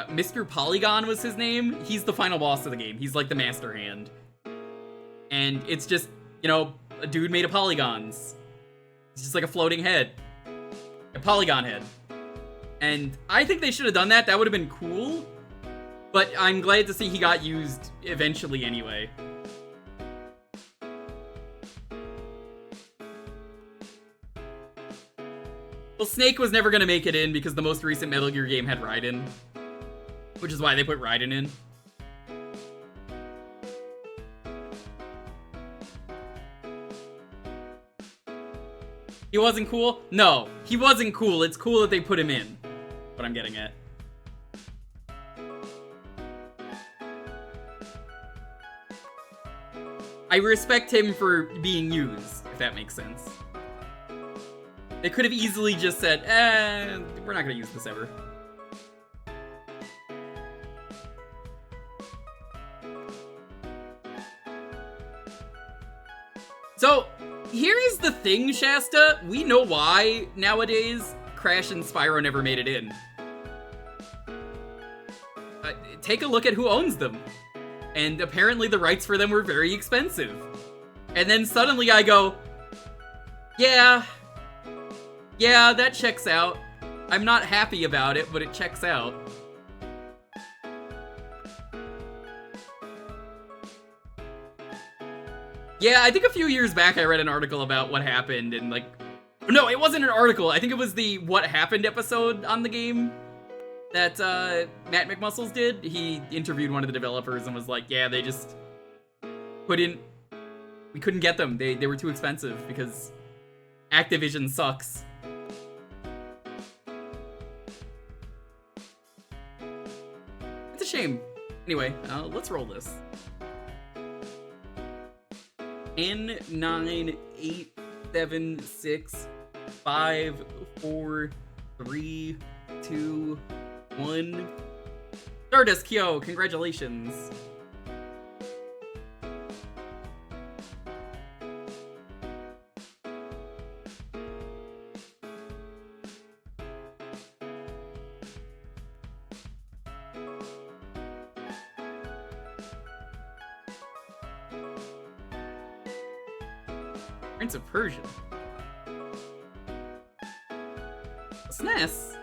Mr. Polygon was his name. He's the final boss of the game. He's like the master hand. And it's just, you know, a dude made of polygons. It's just like a floating head. A polygon head. And I think they should have done that. That would have been cool. But I'm glad to see he got used eventually anyway. Well, Snake was never going to make it in because the most recent Metal Gear game had Raiden. Which is why they put Raiden in. He wasn't cool? No, he wasn't cool. It's cool that they put him in. What I'm getting at. I respect him for being used, if that makes sense. They could have easily just said, we're not gonna use this ever. So, here is the thing, Shasta. We know why, nowadays, Crash and Spyro never made it in. Take a look at who owns them. And apparently the rights for them were very expensive. And then suddenly I go, yeah, that checks out. I'm not happy about it, but it checks out. Yeah, I think a few years back I read an article about what happened and like... No, it wasn't an article. I think it was the What Happened episode on the game that Matt McMuscles did. He interviewed one of the developers and was like, yeah, they just couldn't... We couldn't get them. They were too expensive because Activision sucks. It's a shame. Anyway, let's roll this. 10, 9, 8, 7, 6, 5, 4, 3, 2, 1. Stardust Kyo, congratulations. Prince of Persia. SNES.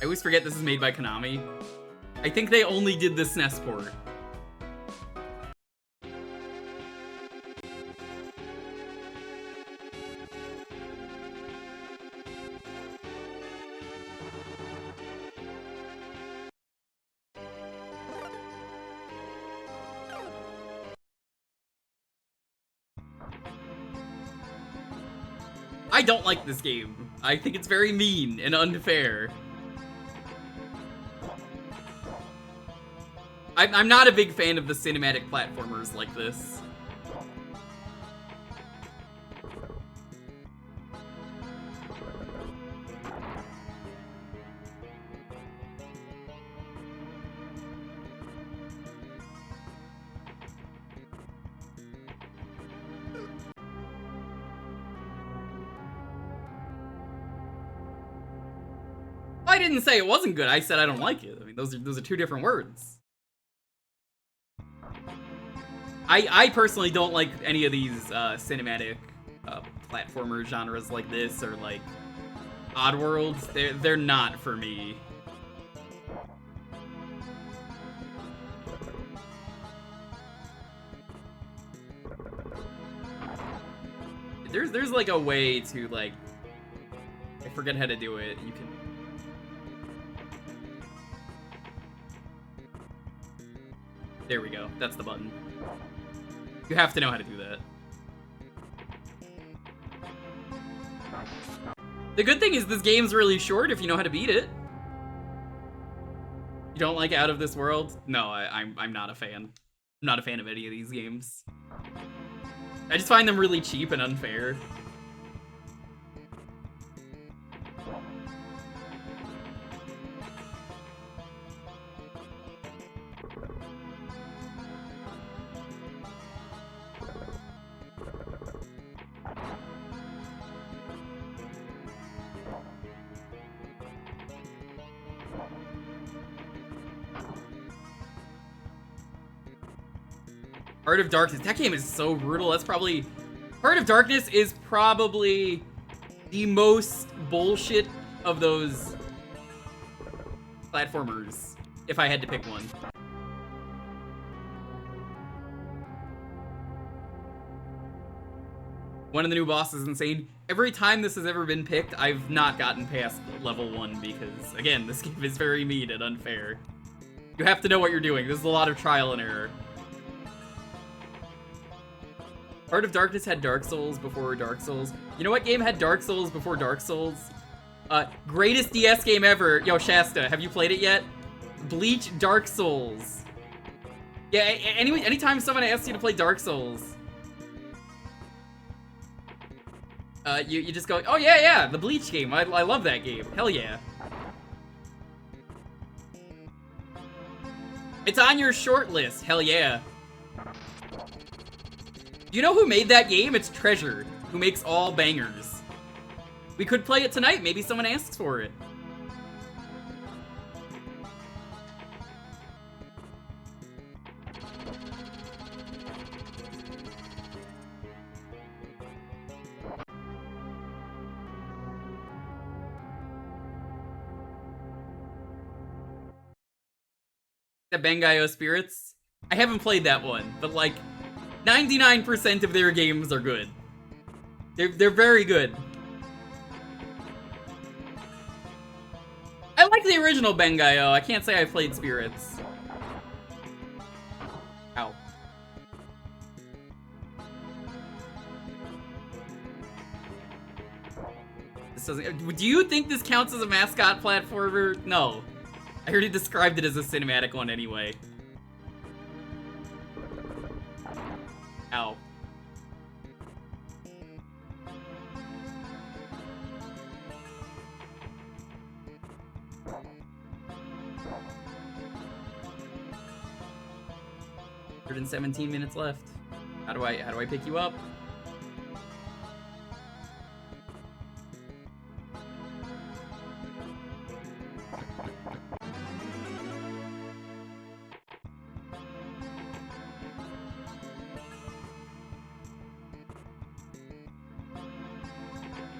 I always forget this is made by Konami. I think they only did the SNES port. I don't like this game. I think it's very mean and unfair. I'm not a big fan of the cinematic platformers like this. I didn't say it wasn't good. I said I don't like it. I mean, those are two different words. I personally don't like any of these cinematic platformer genres like this or like Oddworlds. They're not for me. There's like a way to like, I forget how to do it. You can. There we go. That's the button. You have to know how to do that. The good thing is this game's really short if you know how to beat it. You don't like Out of This World? No, I'm not a fan. I'm not a fan of any of these games. I just find them really cheap and unfair. Heart of Darkness. That game is so brutal. That's probably... Heart of Darkness is probably the most bullshit of those platformers, if I had to pick one. One of the new bosses is insane. Every time this has ever been picked, I've not gotten past level 1 because, again, this game is very mean and unfair. You have to know what you're doing. This is a lot of trial and error. Heart of Darkness had Dark Souls before Dark Souls. You know what game had Dark Souls before Dark Souls? Greatest DS game ever. Yo, Shasta, have you played it yet? Bleach Dark Souls. Yeah, anyway, anytime someone asks you to play Dark Souls, you just go, oh yeah, the Bleach game. I love that game. Hell yeah. It's on your short list. Hell yeah. You know who made that game? It's Treasure, who makes all bangers. We could play it tonight. Maybe someone asks for it. The Bangai-O Spirits? I haven't played that one, but like 99% of their games are good. They're very good. I like the original Bangai-O. I can't say I played Spirits. Ow. This doesn't. Do you think this counts as a mascot platformer? No. I already described it as a cinematic one anyway. Ow. And 17 minutes left. How do I pick you up?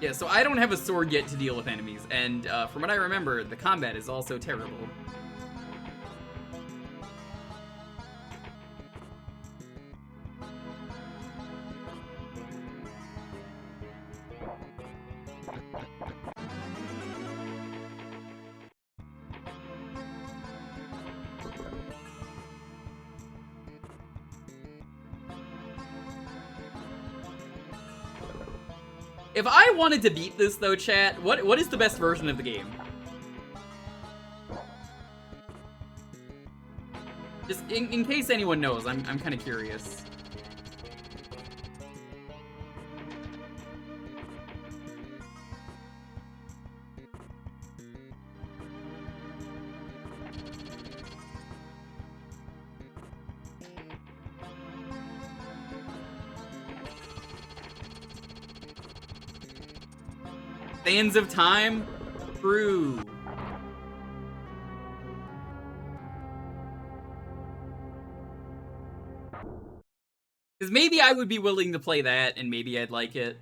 Yeah, so I don't have a sword yet to deal with enemies, and from what I remember, the combat is also terrible. If I wanted to beat this, though, chat, what is the best version of the game? Just in case anyone knows, I'm kind of curious. Sands of Time? True. Because maybe I would be willing to play that, and maybe I'd like it.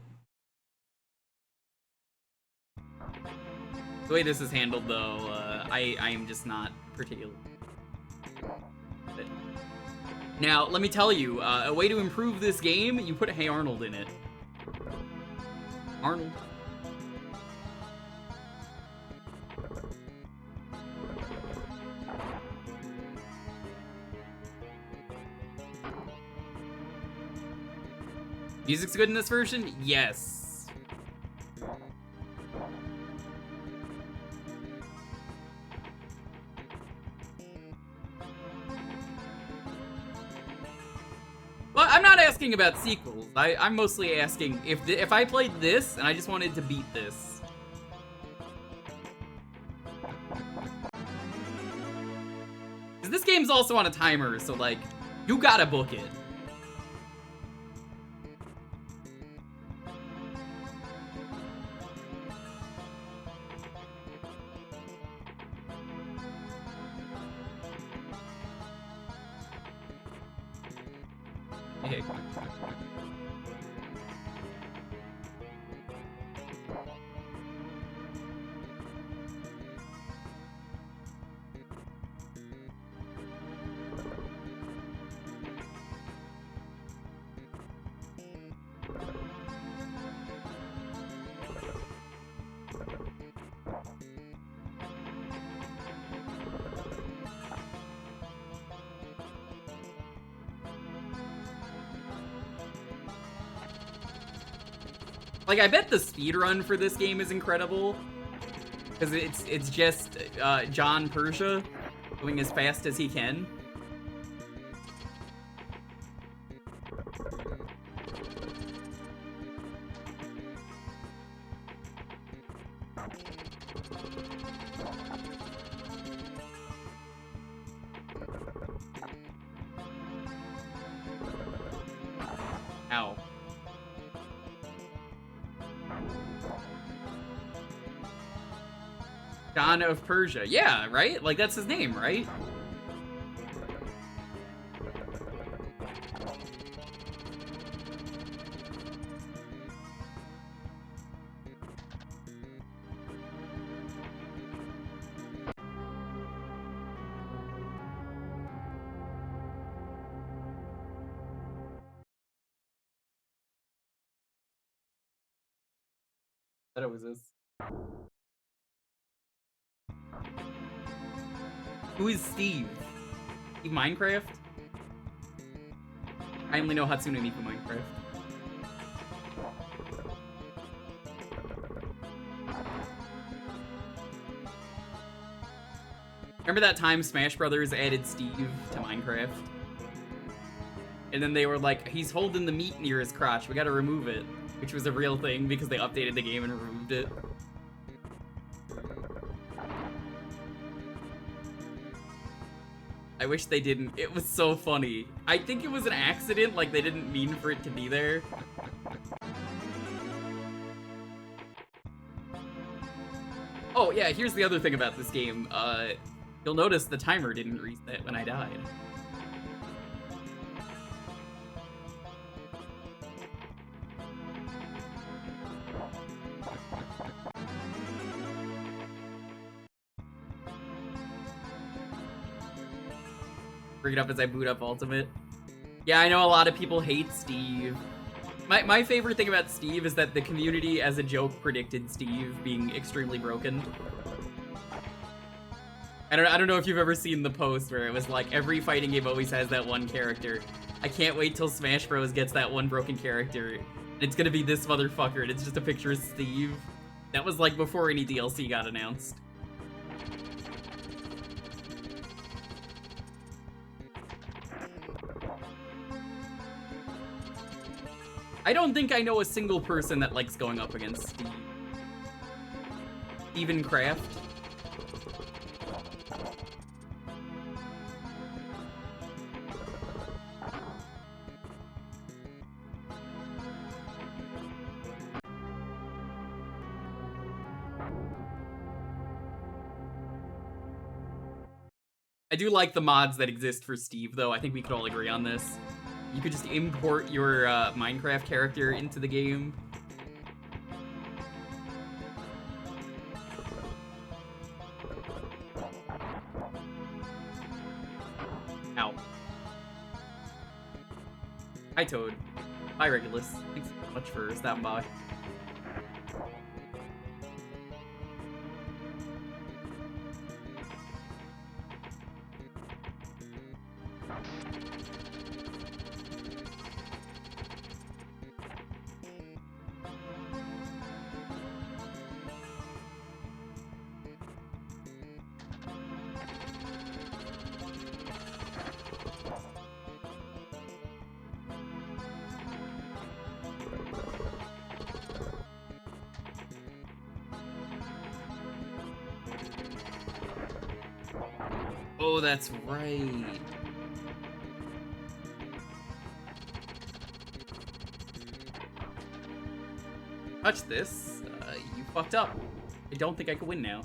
The way this is handled, though, I am just not particularly... Now, let me tell you, a way to improve this game, you put Hey Arnold in it. Arnold. Music's good in this version? Yes. Well, I'm not asking about sequels. I'm mostly asking if I played this and I just wanted to beat this. Because this game's also on a timer, so like, you gotta book it. Hey. Like, I bet the speedrun for this game is incredible. Because it's just John Persia going as fast as he can. Ow. John of Persia. Yeah, right? Like, that's his name, right? I thought it was this. Who is Steve? Steve Minecraft? I only know Hatsune Miku Minecraft. Remember that time Smash Brothers added Steve to Minecraft? And then they were like, he's holding the meat near his crotch, we gotta remove it. Which was a real thing because they updated the game and removed it. I wish they didn't. It was so funny. I think it was an accident, like they didn't mean for it to be there. Oh yeah, here's the other thing about this game. You'll notice the timer didn't reset when I died. Bring it up as I boot up Ultimate. Yeah, I know a lot of people hate Steve. My favorite thing about Steve is that the community as a joke predicted Steve being extremely broken. I don't know if you've ever seen the post where it was like, every fighting game always has that one character. I can't wait till Smash Bros gets that one broken character. And it's gonna be this motherfucker, and it's just a picture of Steve. That was like before any DLC got announced. I don't think I know a single person that likes going up against Steve. Steven Kraft. I do like the mods that exist for Steve, though. I think we could all agree on this. You could just import your Minecraft character into the game. Ow. Hi, Toad. Hi, Regulus. Thanks so much for stopping by. Oh, that's right. Touch this. You fucked up. I don't think I can win now.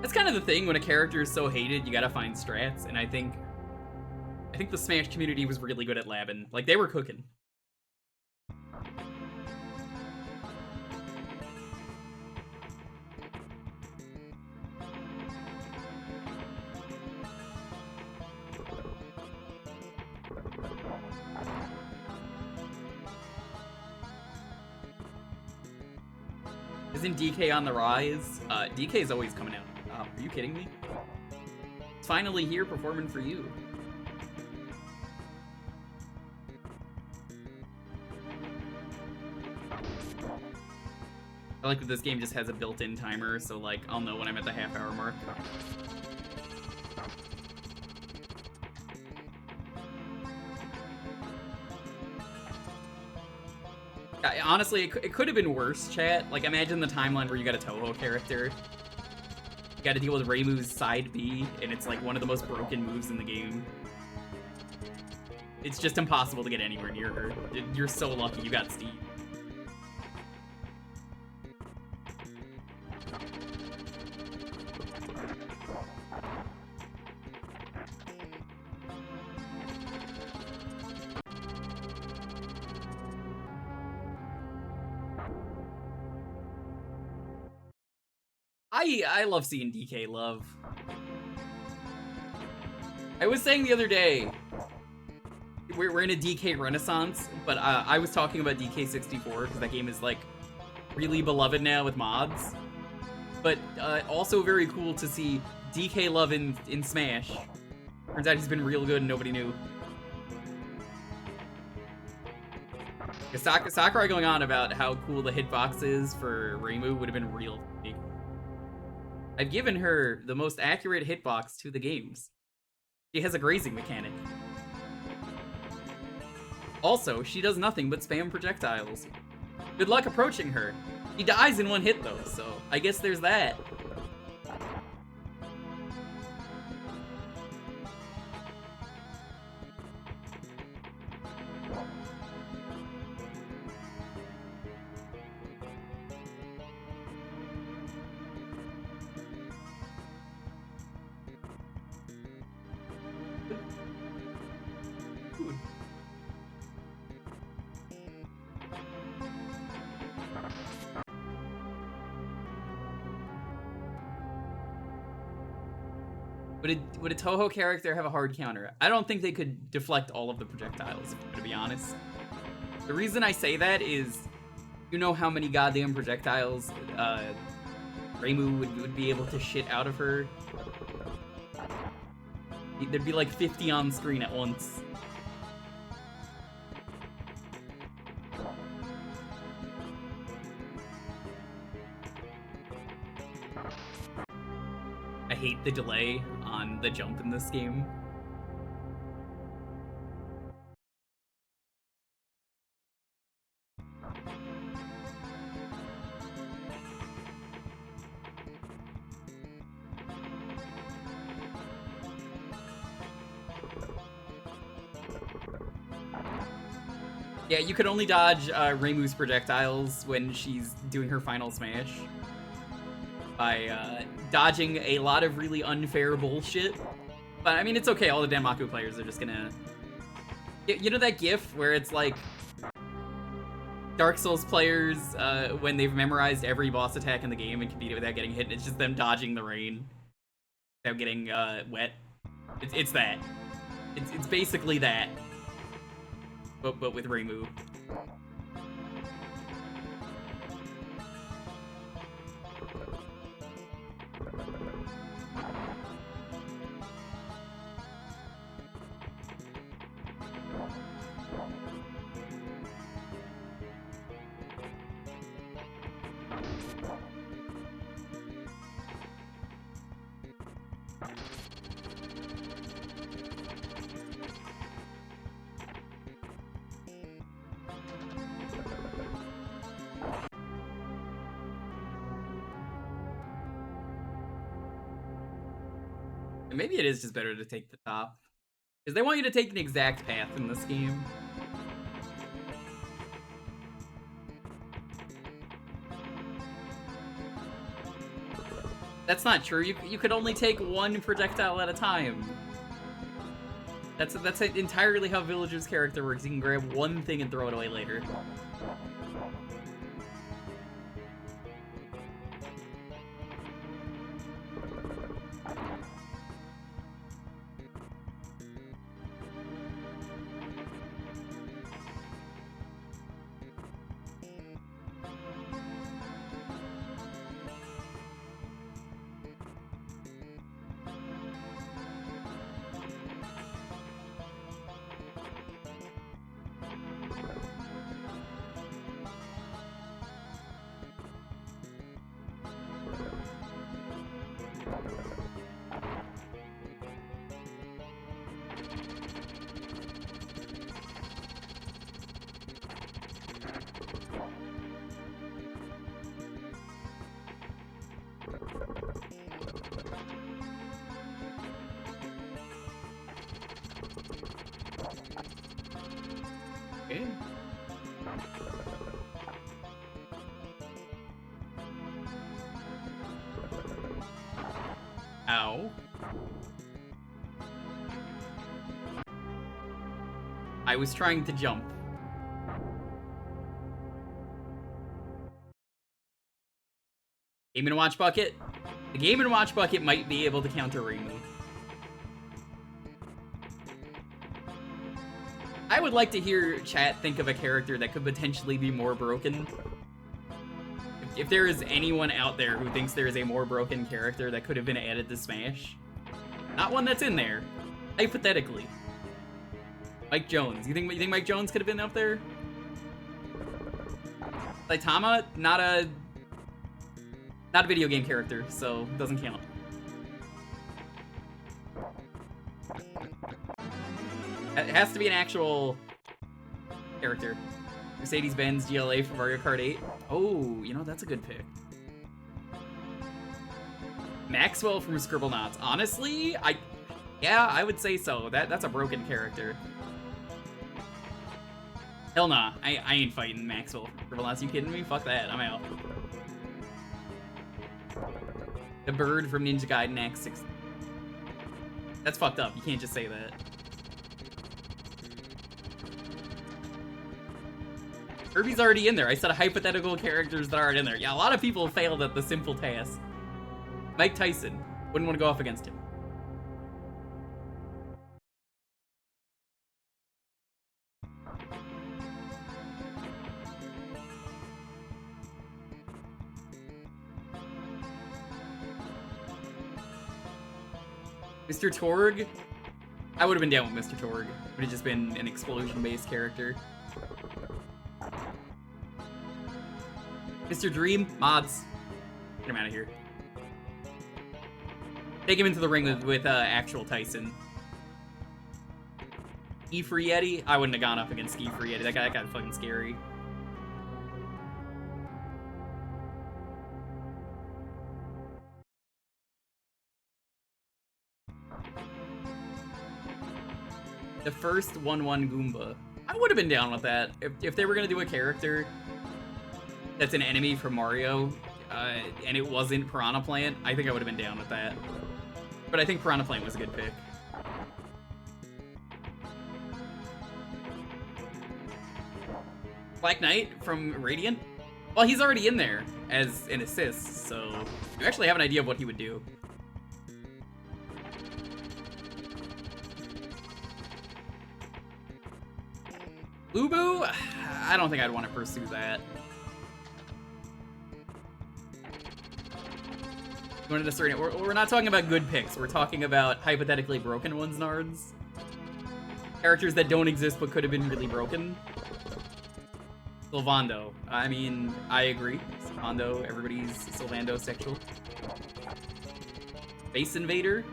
That's kind of the thing when a character is so hated, you gotta find strats, and I think the Smash community was really good at labbing. Like, they were cooking. Isn't DK on the rise? DK is always coming out. Are you kidding me? It's finally here performing for you. I like that this game just has a built-in timer, so like I'll know when I'm at the half-hour mark. Honestly, it could have been worse, chat. Like, imagine the timeline where you got a Toho character. You gotta deal with Reimu's side B, and it's like one of the most broken moves in the game. It's just impossible to get anywhere near her. You're so lucky you got Steve. I love seeing DK love. I was saying the other day, we're in a DK renaissance, but I was talking about DK64 because that game is like really beloved now with mods. But also very cool to see DK love in Smash. Turns out he's been real good and nobody knew. Sakurai going on about how cool the hitbox is for Reimu would have been real funny. I've given her the most accurate hitbox to the games. She has a grazing mechanic. Also, she does nothing but spam projectiles. Good luck approaching her. She dies in one hit though, so I guess there's that. Would a Toho character have a hard counter? I don't think they could deflect all of the projectiles, to be honest. The reason I say that is, you know how many goddamn projectiles Reimu would be able to shit out of her? There'd be like 50 on screen at once. I hate the delay on the jump in this game. Yeah, you can only dodge Reimu's projectiles when she's doing her final smash by dodging a lot of really unfair bullshit. But I mean, it's okay, all the Danmaku players are just gonna... You know that gif where it's like Dark Souls players, when they've memorized every boss attack in the game and can beat it without getting hit, and it's just them dodging the rain without getting wet? It's that. It's basically that. But with Reimu. Maybe it is just better to take the top. Because they want you to take an exact path in this game. That's not true. You could only take one projectile at a time. That's entirely how Villager's character works. You can grab one thing and throw it away later. Okay. Ow. I was trying to jump. Game & Watch Bucket? The Game & Watch Bucket might be able to counter Reimu. I would like to hear chat think of a character that could potentially be more broken. If there is anyone out there who thinks there is a more broken character that could have been added to Smash, not one that's in there, hypothetically. Mike Jones. You think Mike Jones could have been up there? Saitama, not a video game character, so doesn't count. It has to be an actual character. Mercedes-Benz GLA from Mario Kart 8. Oh, you know, that's a good pick. Maxwell from Scribblenauts. Honestly, yeah, I would say so. That's a broken character. Hell nah, I ain't fighting Maxwell from Scribblenauts. You kidding me? Fuck that, I'm out. The bird from Ninja Gaiden Act 6. That's fucked up. You can't just say that. Kirby's already in there. I said hypothetical characters that aren't in there. Yeah, a lot of people failed at the simple task. Mike Tyson. Wouldn't want to go up against him. Mr. Torg? I would have been down with Mr. Torg. Would have just been an explosion-based character. Mr. Dream? Mods. Get him out of here. Take him into the ring with actual Tyson. Ski Free Yeti? I wouldn't have gone up against Ski Free Yeti. That guy got fucking scary. The first 1-1 Goomba. I would have been down with that. If they were gonna do a character that's an enemy from Mario, and it wasn't Piranha Plant, I think I would have been down with that. But I think Piranha Plant was a good pick. Black Knight from Radiant? Well, he's already in there as an assist, so you actually have an idea of what he would do. Mubou? I don't think I'd want to pursue that. We're not talking about good picks. We're talking about hypothetically broken ones, Nards. Characters that don't exist but could have been really broken. Sylvando. I mean, I agree. Sylvando, everybody's Sylvando sexual. Space Invader.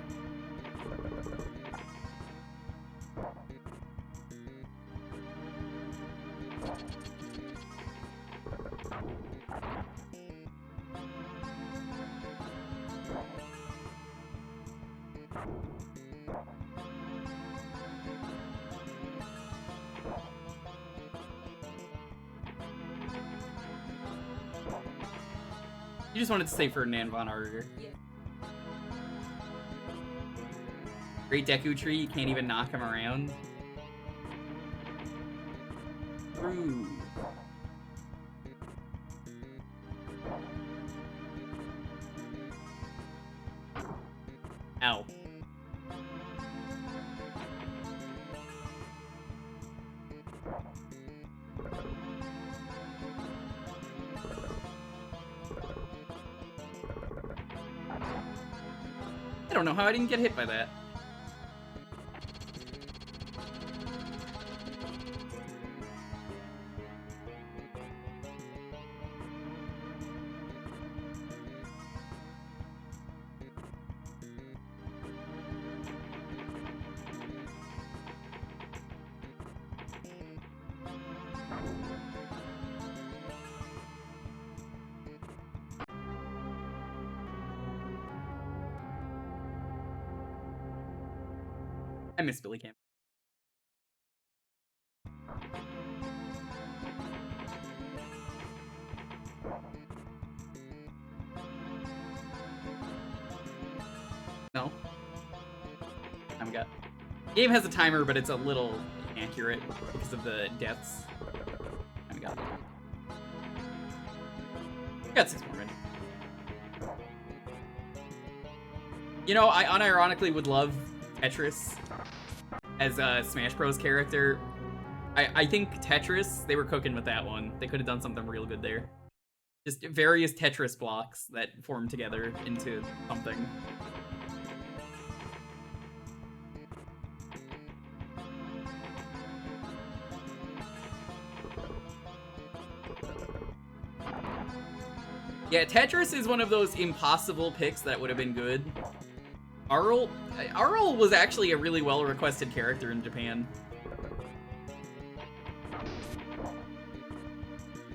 You just wanted to say Ferdinand von Arger. Yeah. Great Deku Tree, you can't even knock him around. Ooh. Ow. I don't know how I didn't get hit by that. I miss Billy Camp. No. I'm got. Game has a timer, but it's a little inaccurate because of the deaths. I'm got. Got 6 more minutes. You know, I unironically would love Tetris as a Smash Bros character. I think Tetris, they were cooking with that one. They could have done something real good there. Just various Tetris blocks that form together into something. Yeah, Tetris is one of those impossible picks that would have been good. Arnold was actually a really well-requested character in Japan.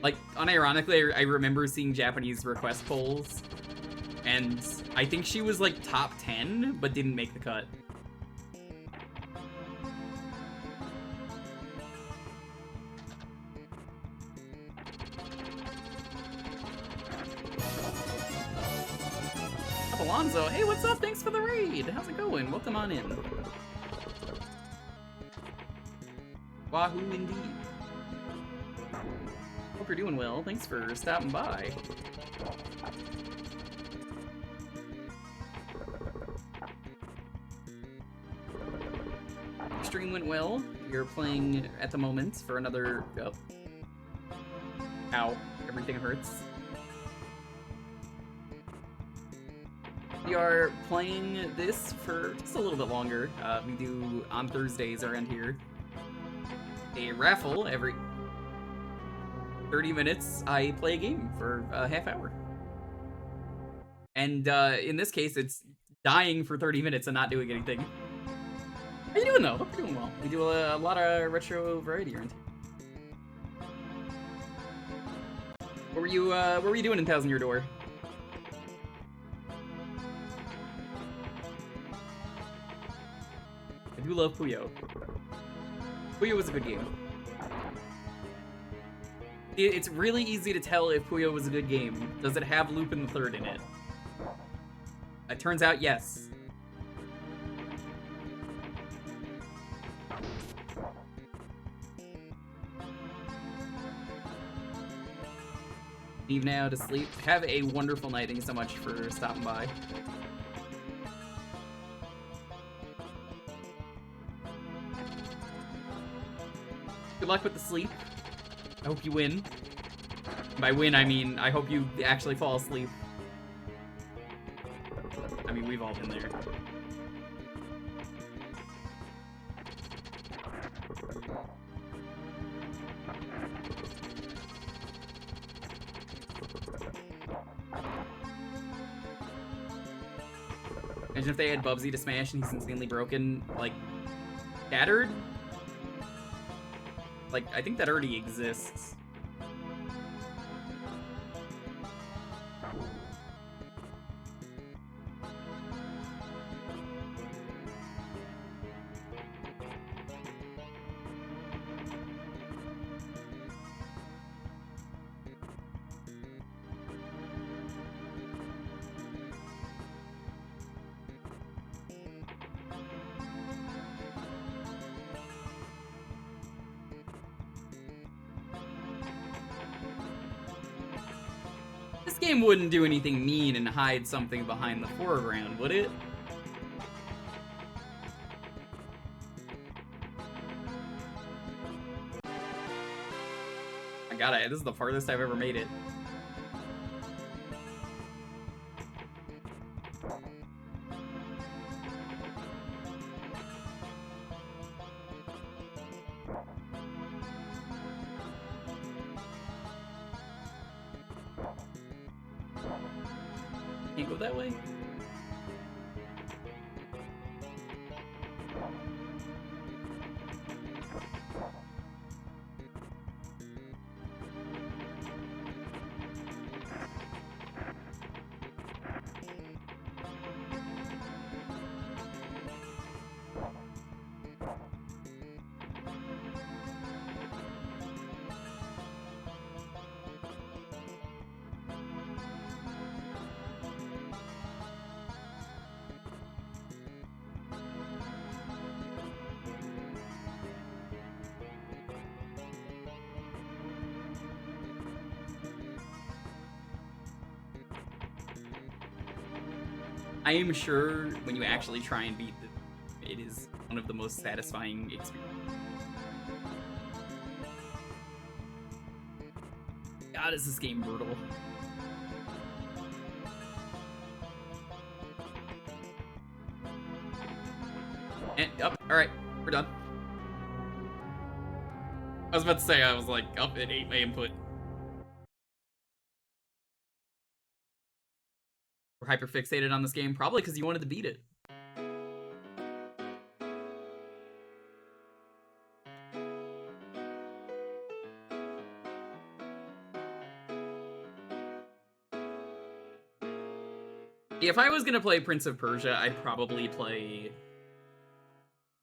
Like, unironically, I remember seeing Japanese request polls, and I think she was like top 10, but didn't make the cut. Alonzo, hey, what's up? Thanks for the raid. How's it going? Welcome on in. Wahoo indeed. Hope you're doing well. Thanks for stopping by. Stream went well. You're playing at the moment for another... Oh. Ow. Everything hurts. We are playing this for just a little bit longer. We do on Thursdays around here a raffle every 30 minutes. I play a game for a half hour. And in this case, it's dying for 30 minutes and not doing anything. How you doing though? Hope you're doing well. We do a lot of retro variety around here. What were you doing in Thousand Year Door? I do love Puyo. Puyo was a good game. It's really easy to tell if Puyo was a good game. Does it have Lupin the Third in it? It turns out yes. Leave now to sleep. Have a wonderful night. Thank you so much for stopping by. Good luck with the sleep. I hope you win. By win, I mean, I hope you actually fall asleep. I mean, we've all been there. Imagine if they had Bubsy to smash and he's insanely broken, like, shattered? Like, I think that already exists. This game wouldn't do anything mean and hide something behind the foreground, would it? I got it. This is the farthest I've ever made it. Can't go that way? I am sure when you actually try and beat it is one of the most satisfying experiences. God, is this game brutal. And up, alright, we're done. I was about to say, I was like, up at 8 my input. We're hyper-fixated on this game, probably because you wanted to beat it. If I was gonna play Prince of Persia, I'd probably play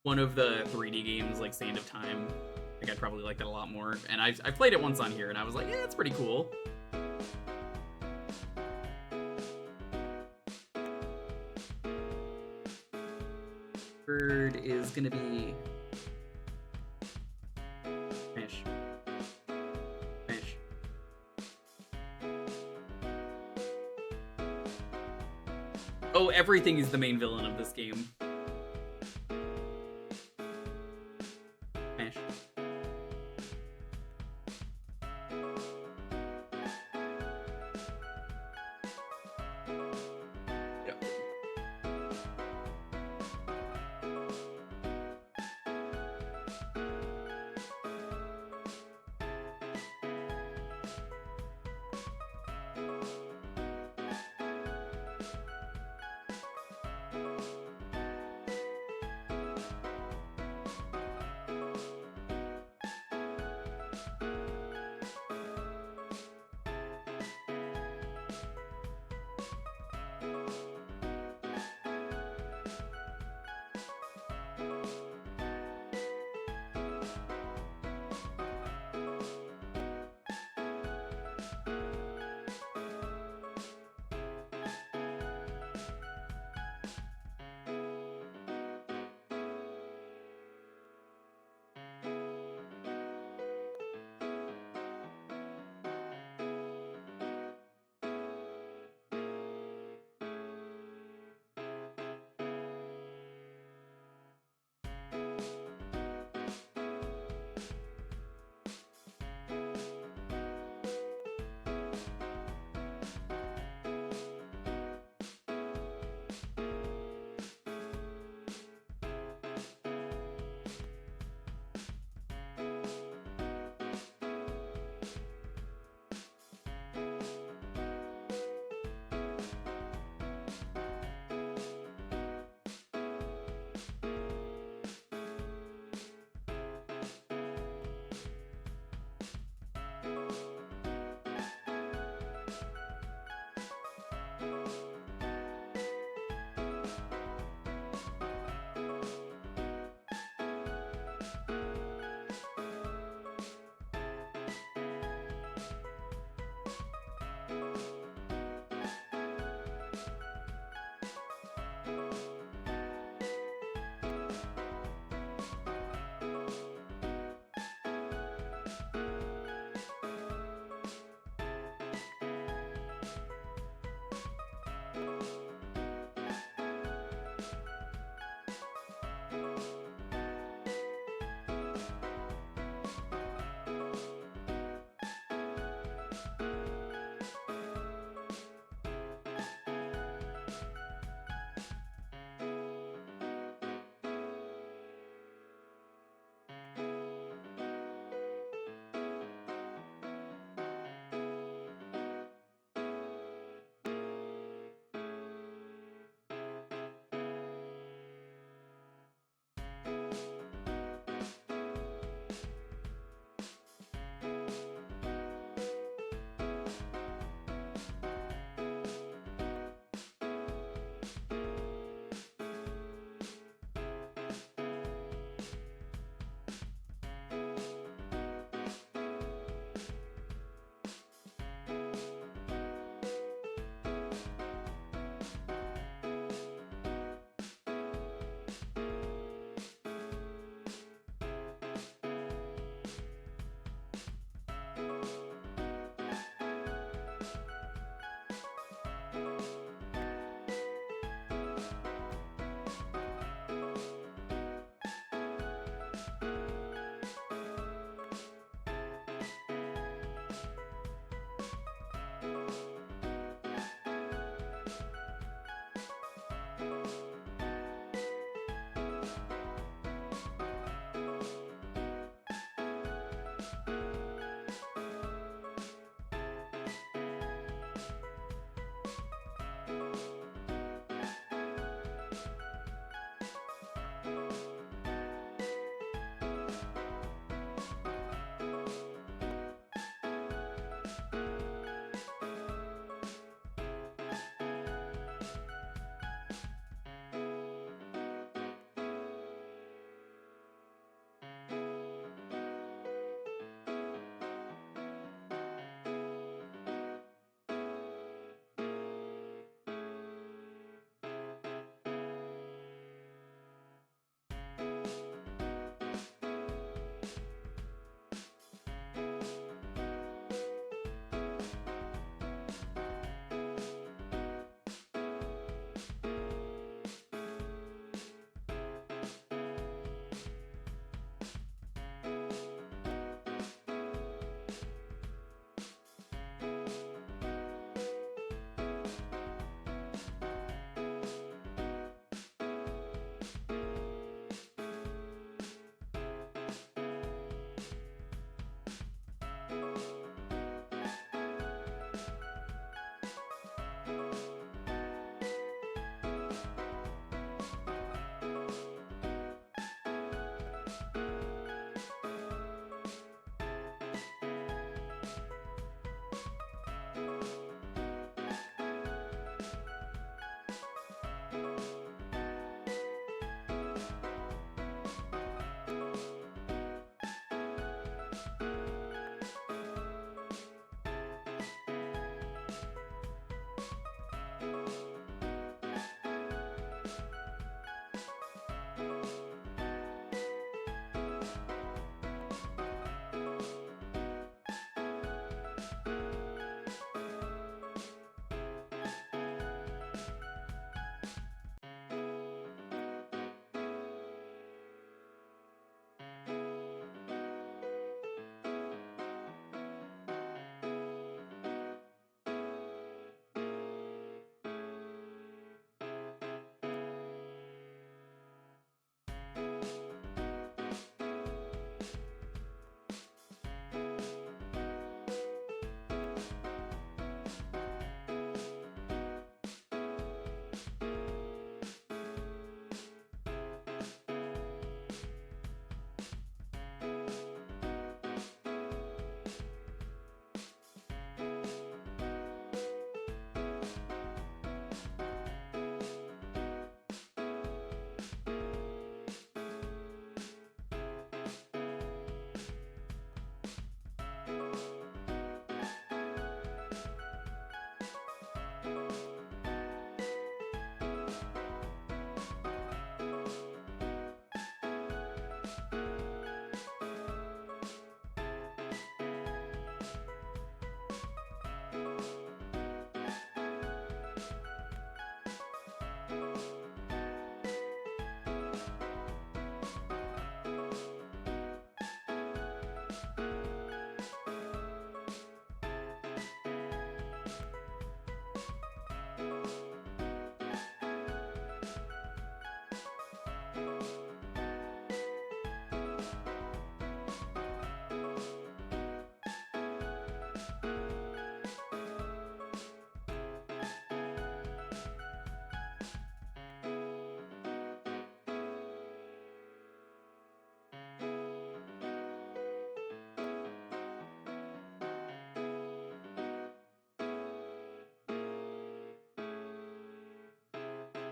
one of the 3D games like Sand of Time. I think I'd probably like that a lot more. And I played it once on here, and I was like, yeah, it's pretty cool. Bird is gonna be finish. Finish. Oh, everything is the main villain of this game. Finish. Yep.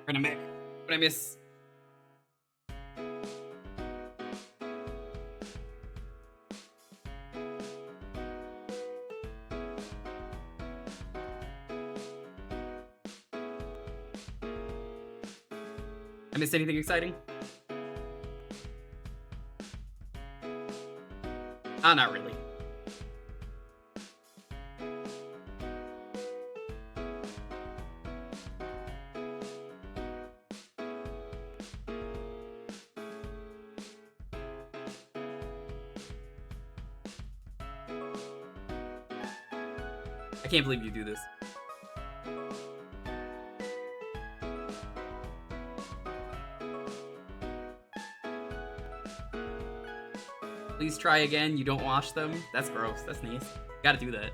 What did I miss? I missed anything exciting? Not really. I can't believe you do this. Please try again. You don't wash them? That's gross. That's nice. Gotta do that.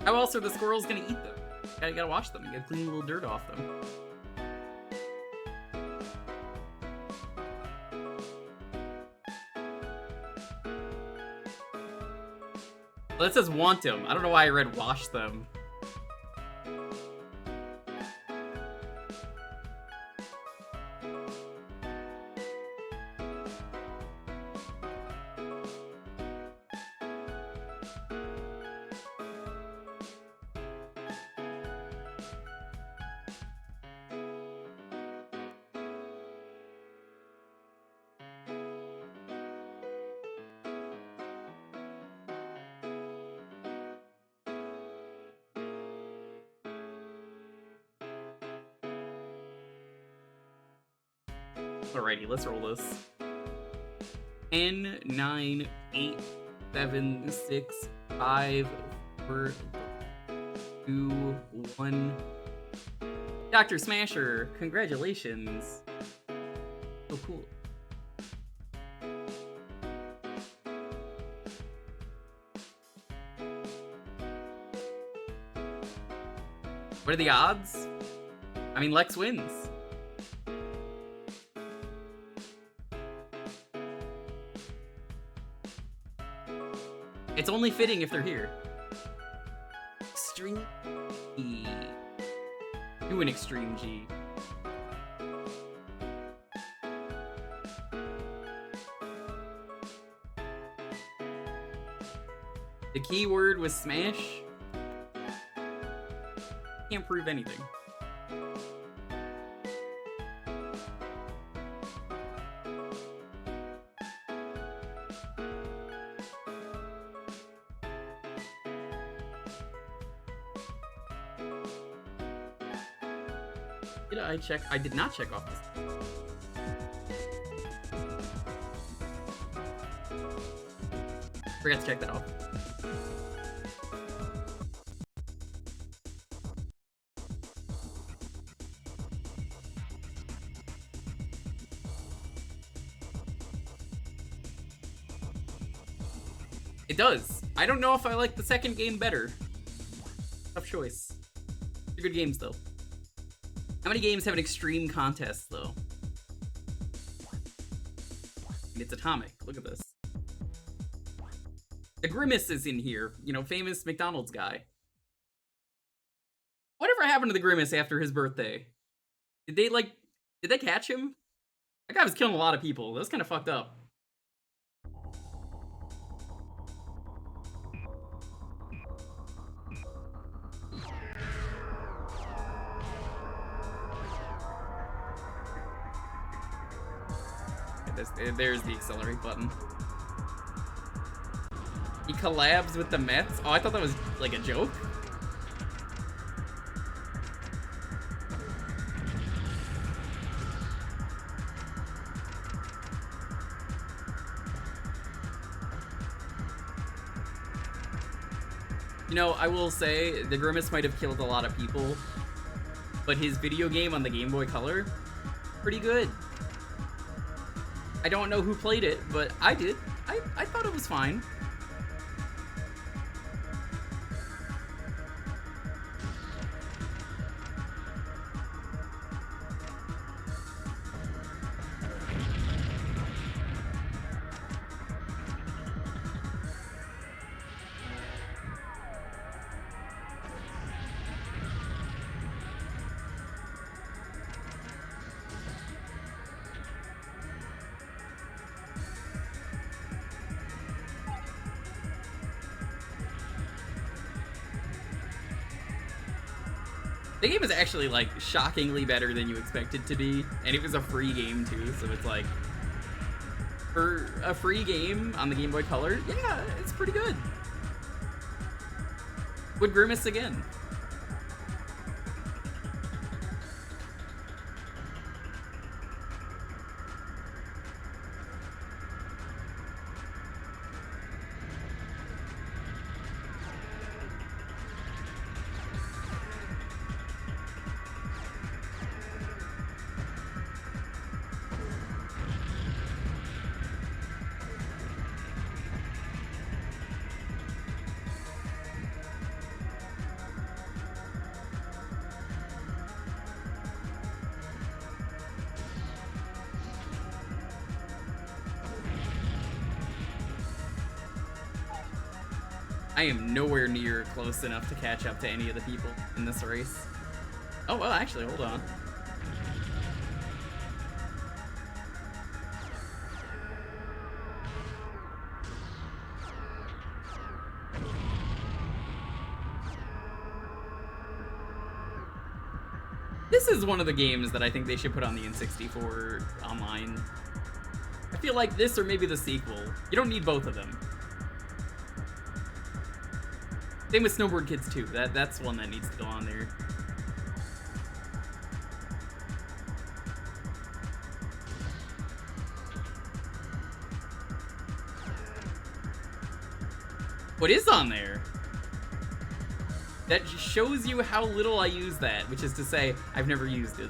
How else are the squirrels gonna eat them? You gotta wash them. You gotta clean a little dirt off them. Well, it says want them. I don't know why I read wash them. Alrighty, let's roll this. 10, 9, 8, 7, 6, 5, 4, 2, 1. Dr. Smasher, congratulations. Oh, cool. What are the odds? I mean, Lex wins. It's only fitting if they're here. Extreme G. Do an extreme G. The keyword was smash. Can't prove anything. Did I check? I did not check off this. Forgot to check that off. It does. I don't know if I like the second game better. Tough choice. They're good games, though. How many games have an extreme contest, though? And it's Atomic. Look at this. The Grimace is in here. You know, famous McDonald's guy. Whatever happened to the Grimace after his birthday? Did they catch him? That guy was killing a lot of people. That was kind of fucked up. There's the accelerate button. He collabs with the Mets? Oh, I thought that was like a joke. You know, I will say, the Grimace might have killed a lot of people, but his video game on the Game Boy Color, pretty good. I don't know who played it, but I did. I thought it was fine. The game is actually, like, shockingly better than you expect it to be, and it was a free game, too, so it's like, for a free game on the Game Boy Color, yeah, it's pretty good. Would Grimace again. I am nowhere near close enough to catch up to any of the people in this race. Oh, well, actually, hold on. This is one of the games that I think they should put on the N64 online. I feel like this or maybe the sequel. You don't need both of them. Same with Snowboard Kids 2. That's one that needs to go on there. What is on there? That shows you how little I use that, which is to say, I've never used it.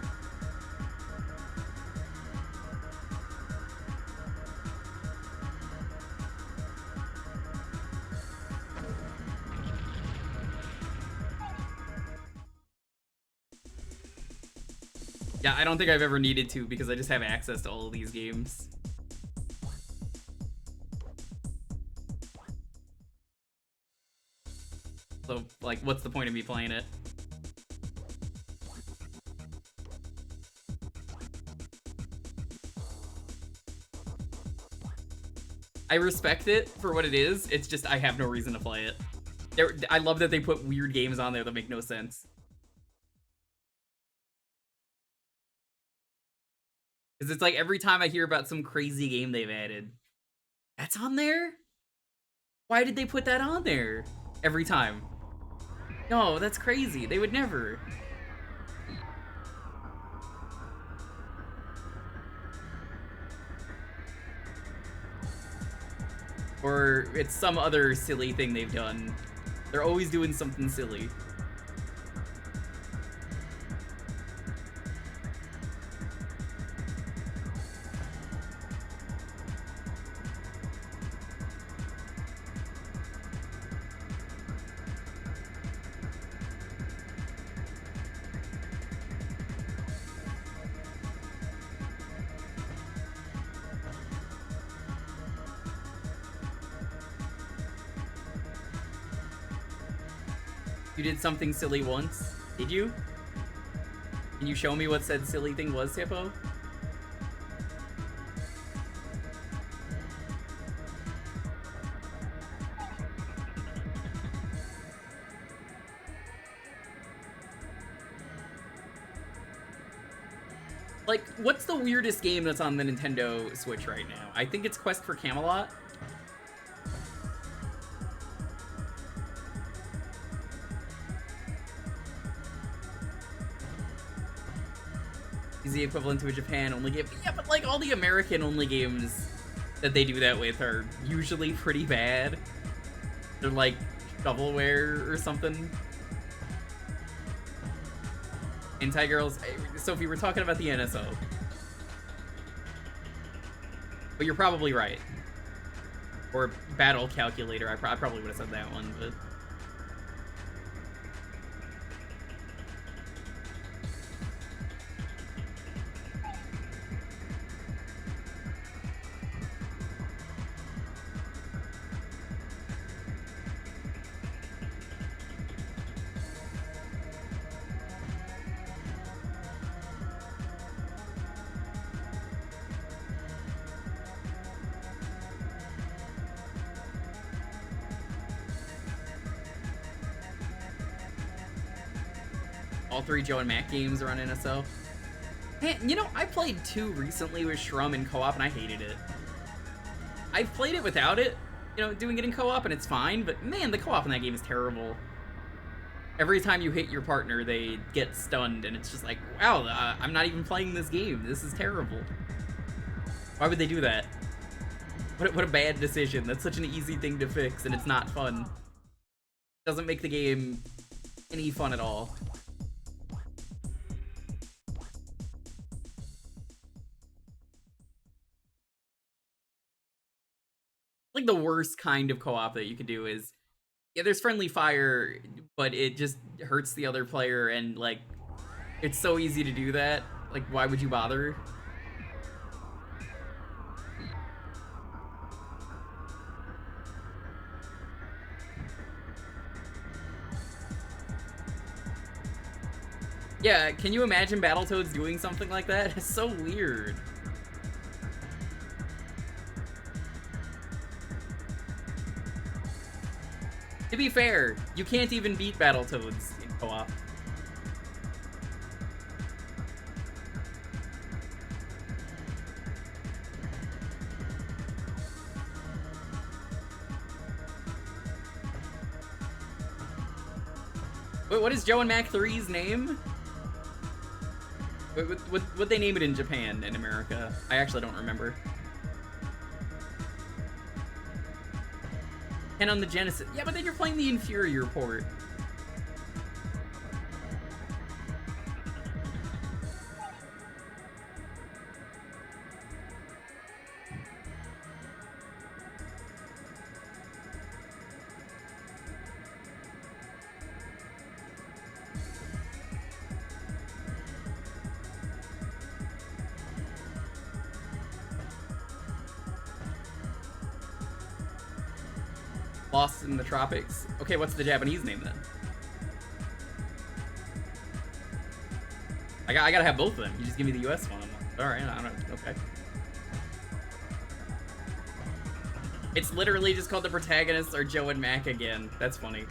Yeah, I don't think I've ever needed to because I just have access to all of these games. So, like, what's the point of me playing it? I respect it for what it is, it's just I have no reason to play it. I love that they put weird games on there that make no sense. Because it's like every time I hear about some crazy game they've added, that's on there? Why did they put that on there? Every time. No, that's crazy. They would never. Or it's some other silly thing they've done. They're always doing something silly. You did something silly once? Did you? Can you show me what said silly thing was, Hippo? Like, what's the weirdest game that's on the Nintendo Switch right now? I think it's Quest for Camelot. Is the equivalent to a Japan-only game. Yeah, but like all the American-only games that they do that with are usually pretty bad. They're like shovelware or something. Anti-Girls. Sophie, we're talking about the NSO. But you're probably right. Or Battle Calculator. I probably would have said that one, but... All 3 Joe and Mac games are on NSO. Man, you know, I played 2 recently with Shrum in co-op, and I hated it. I've played it without it, you know, doing it in co-op, and it's fine, but man, the co-op in that game is terrible. Every time you hit your partner, they get stunned, and it's just like, wow, I'm not even playing this game. This is terrible. Why would they do that? What a bad decision. That's such an easy thing to fix, and it's not fun. It doesn't make the game any fun at all. Like the worst kind of co-op that you could do is, yeah, there's friendly fire, but it just hurts the other player, and like, it's so easy to do that. Like, why would you bother? Yeah, can you imagine Battletoads doing something like that? It's so weird. To be fair, you can't even beat Battletoads in co-op. Wait, what is Joe and Mac 3's name? What'd they name it in Japan and America? I actually don't remember. And on the Genesis. Yeah, but then you're playing the inferior port. Lost in the Tropics. Okay, what's the Japanese name then? I gotta have both of them. You just give me the US one. Alright, I don't know. Okay. It's literally just called The Protagonists are Joe and Mac again. That's funny.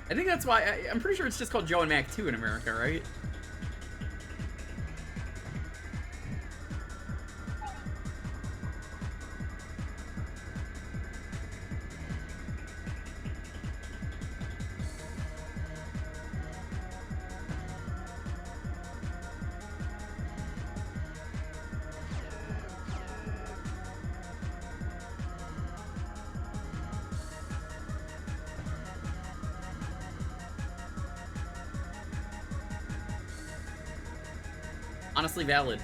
I think that's why I'm pretty sure it's just called Joe and Mac 2 in America, right? Honestly valid.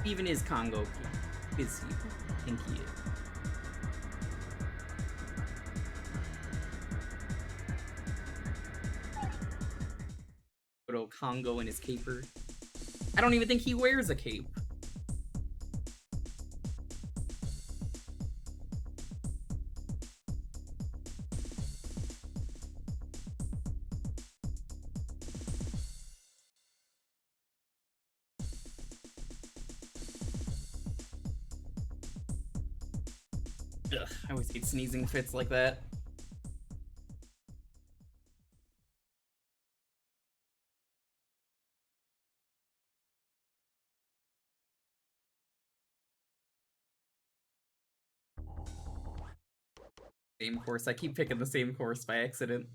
Even is Congo busy? I think he is. Congo in his caper. I don't even think he wears a cape. Ugh, I always hate sneezing fits like that. Same course. I keep picking the same course by accident.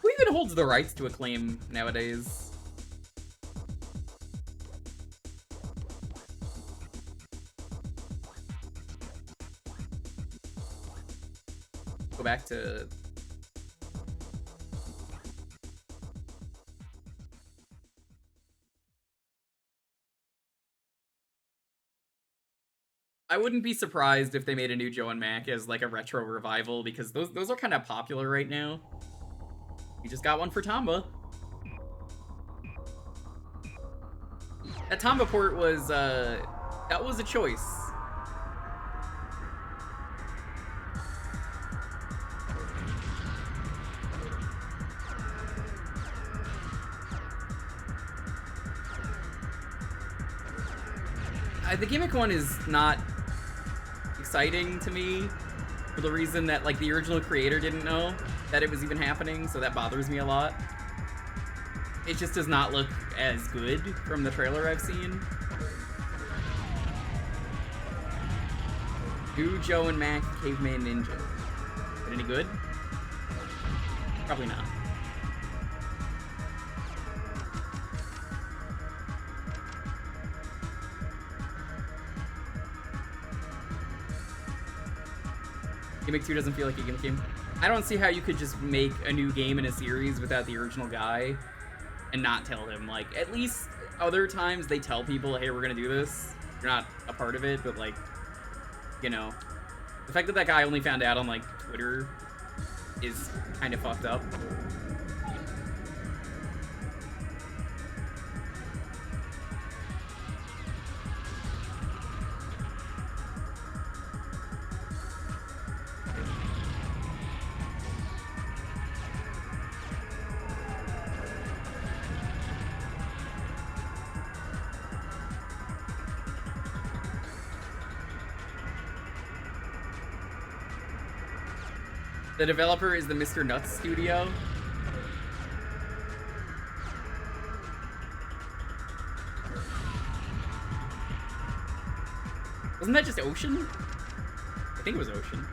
Who even holds the rights to Acclaim nowadays? Go back to... I wouldn't be surprised if they made a new Joe and Mac as like a retro revival, because those are kind of popular right now. We just got one for Tamba. That Tamba port was that was a choice. The gimmick one is not exciting to me for the reason that like the original creator didn't know that it was even happening, so that bothers me a lot. It just does not look as good from the trailer I've seen. Do Joe and Mac Caveman Ninja. Is it any good? Probably not. Gimmick 2 doesn't feel like a gimmick game. I don't see how you could just make a new game in a series without the original guy and not tell him. Like, at least other times they tell people, hey, we're gonna do this. You're not a part of it, but like, you know. The fact that that guy only found out on like Twitter is kind of fucked up. The developer is the Mr. Nuts studio. Wasn't that just Ocean? I think it was Ocean.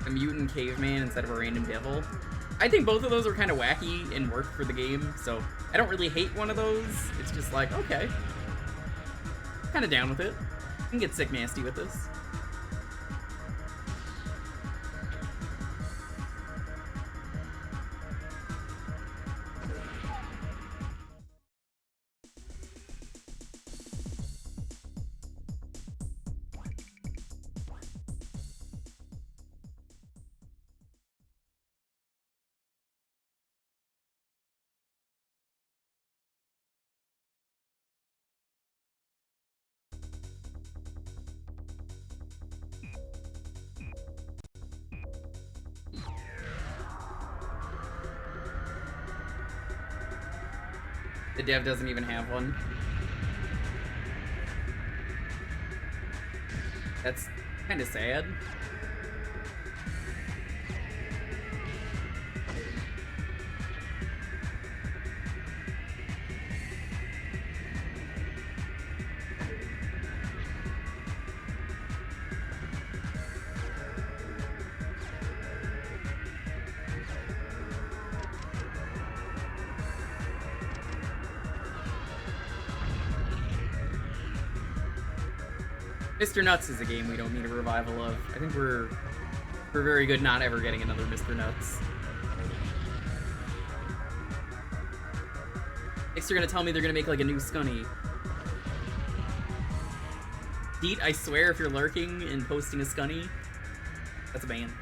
A mutant caveman instead of a random devil. I think both of those are kind of wacky and work for the game, so I don't really hate one of those. It's just like, okay. Kind of down with it. I can get sick nasty with this. The dev doesn't even have one. That's kind of sad. Mr. Nuts is a game we don't need a revival of. I think we're very good not ever getting another Mr. Nuts. Next, you're gonna tell me they're gonna make like a new Scunny. Deet, I swear if you're lurking and posting a Scunny, that's a ban.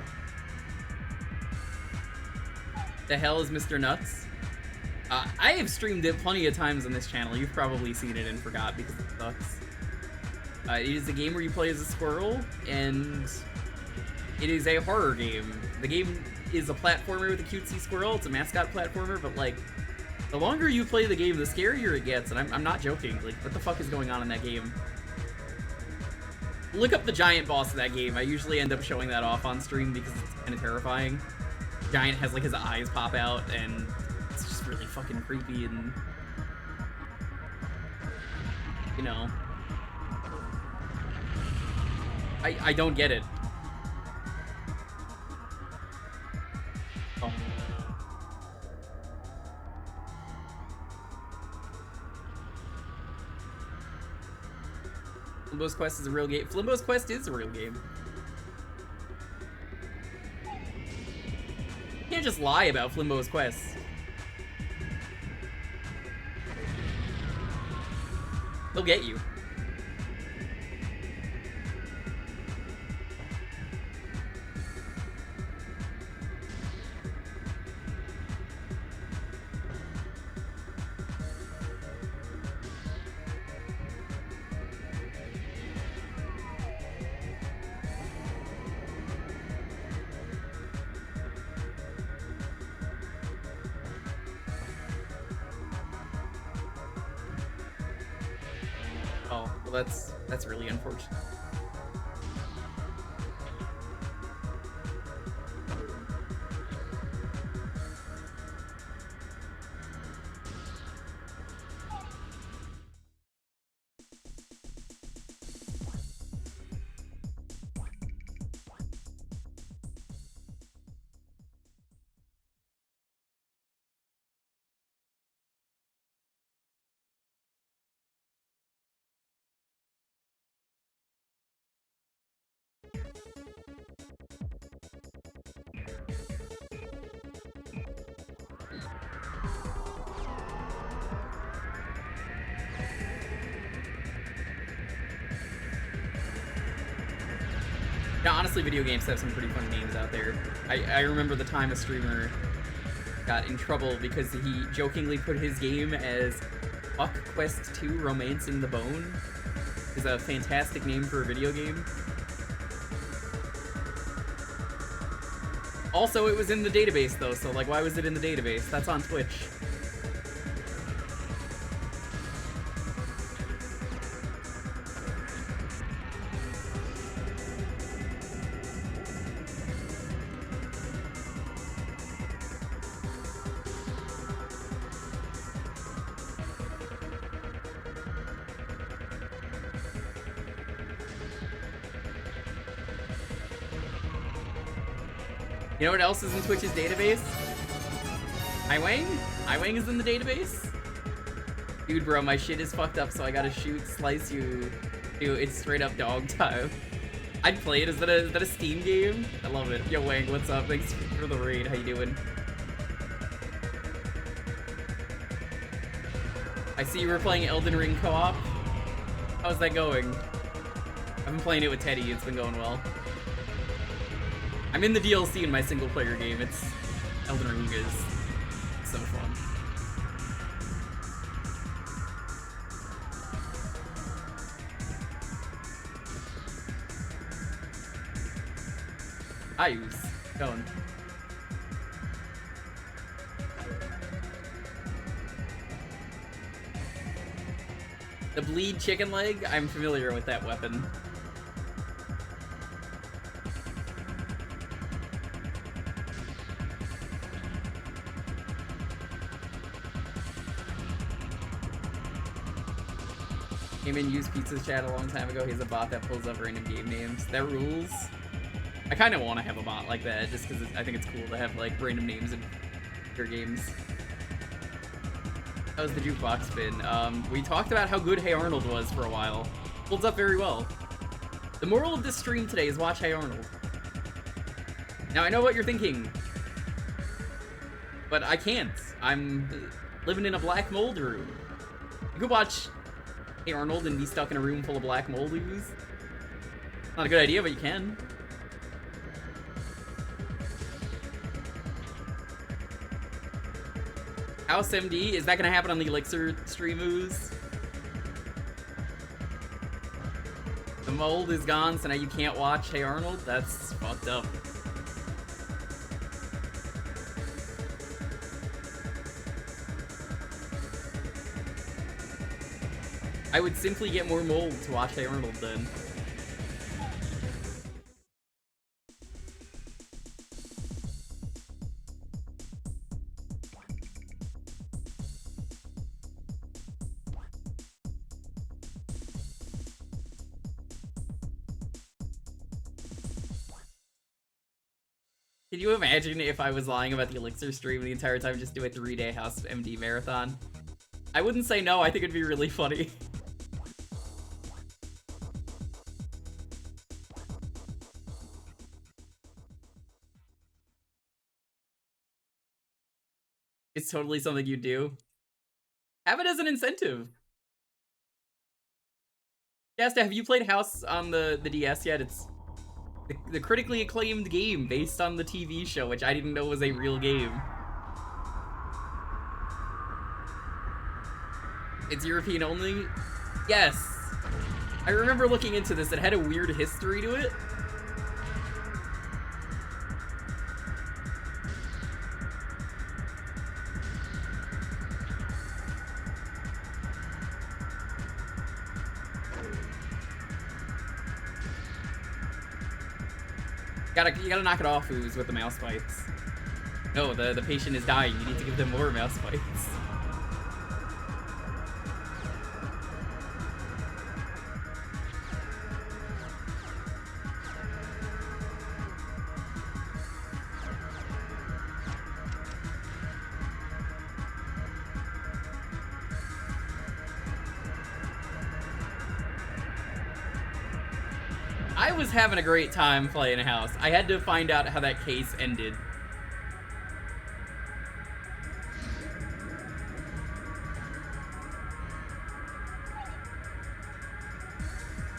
The hell is Mr. Nuts? I have streamed it plenty of times on this channel. You've probably seen it and forgot because it sucks. It is a game where you play as a squirrel, and it is a horror game. The game is a platformer with a cutesy squirrel. It's a mascot platformer, but like, the longer you play the game, the scarier it gets, and I'm not joking. Like, what the fuck is going on in that game? Look up the giant boss of that game. I usually end up showing that off on stream because it's kind of terrifying. Giant has like his eyes pop out, and it's just really fucking creepy, and you know, I don't get it. Oh. Flimbo's Quest is a real game. Flimbo's Quest is a real game. You can't just lie about Flimbo's Quest. They'll get you. Oh, well that's really unfortunate. Yeah, honestly, video games have some pretty fun names out there. I remember the time a streamer got in trouble because he jokingly put his game as Fuck Quest 2 Romancing the Bone. Is a fantastic name for a video game. Also, it was in the database though, so like, why was it in the database? That's on Twitch. You know what else is in Twitch's database? Iwang? Iwang is in the database? Dude, bro, my shit is fucked up, so I gotta shoot, slice you. Dude, it's straight up dog time. I'd play it. Is that a Steam game? I love it. Yo, Wang, what's up? Thanks for the raid. How you doing? I see you were playing Elden Ring co-op. How's that going? I've been playing it with Teddy. It's been going well. I'm in the DLC in my single player game. It's Elden Ring is so fun. Ayus, going. The bleed chicken leg, I'm familiar with that weapon. Came in, used Pizza's chat a long time ago. He has a bot that pulls up random game names. That rules. I kind of want to have a bot like that, just because I think it's cool to have like random names in your games. That was the Jewkbox spin. We talked about how good Hey Arnold was for a while. Holds up very well. The moral of this stream today is watch Hey Arnold. Now, I know what you're thinking, but I can't. I'm living in a black mold room. You could watch Hey Arnold and be stuck in a room full of black mold ooze. Not a good idea, but you can. House MD, is that gonna happen on the Elixir stream ooze? The mold is gone, so now you can't watch Hey Arnold? That's fucked up. I would simply get more mold to watch Hey Arnold then. Can you imagine if I was lying about the Elixir stream the entire time, just do a 3-day House MD marathon? I wouldn't say no, I think it'd be really funny. It's totally something you do. Have it as an incentive. Jasta, have you played House on the DS yet? It's the critically acclaimed game based on the TV show, which I didn't know was a real game. It's European only? Yes. I remember looking into this. It had a weird history to it. You gotta knock it off, Ooze, with the mouse bites. No, the patient is dying. You need to give them more mouse bites. I was having a great time playing House. I had to find out how that case ended.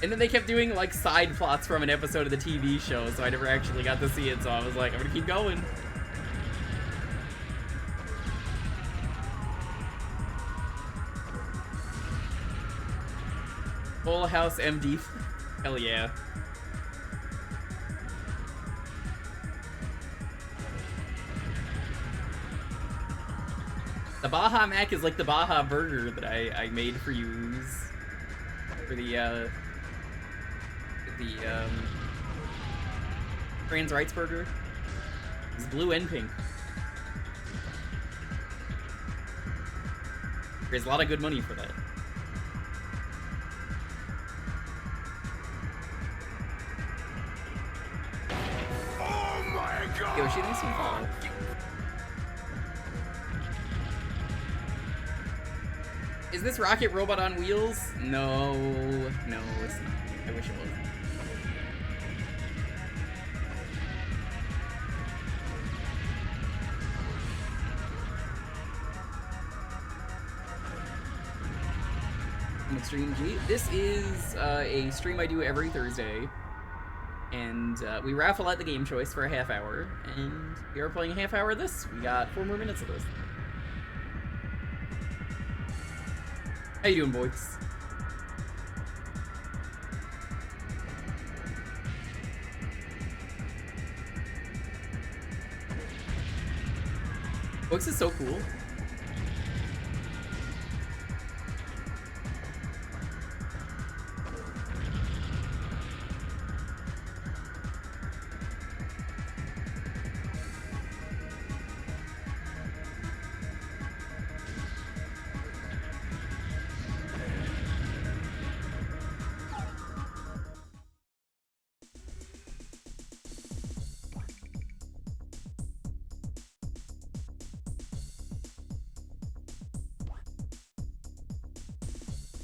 And then they kept doing like side plots from an episode of the TV show, so I never actually got to see it, so I was like, I'm gonna keep going. Full House MD. Hell yeah. The Baja Mac is like the Baja Burger that I made for you for the trans rights burger. It's blue and pink. There's a lot of good money for that. Oh my god! Yoshi, thanks for the follow. Is this Rocket Robot on wheels? No, it's not. I wish it was. Extreme G. This is a stream I do every Thursday, and we raffle out the game choice for a half hour, and we are playing a half hour of this. We got 4 more minutes of this. How you doing, boys? Books is so cool.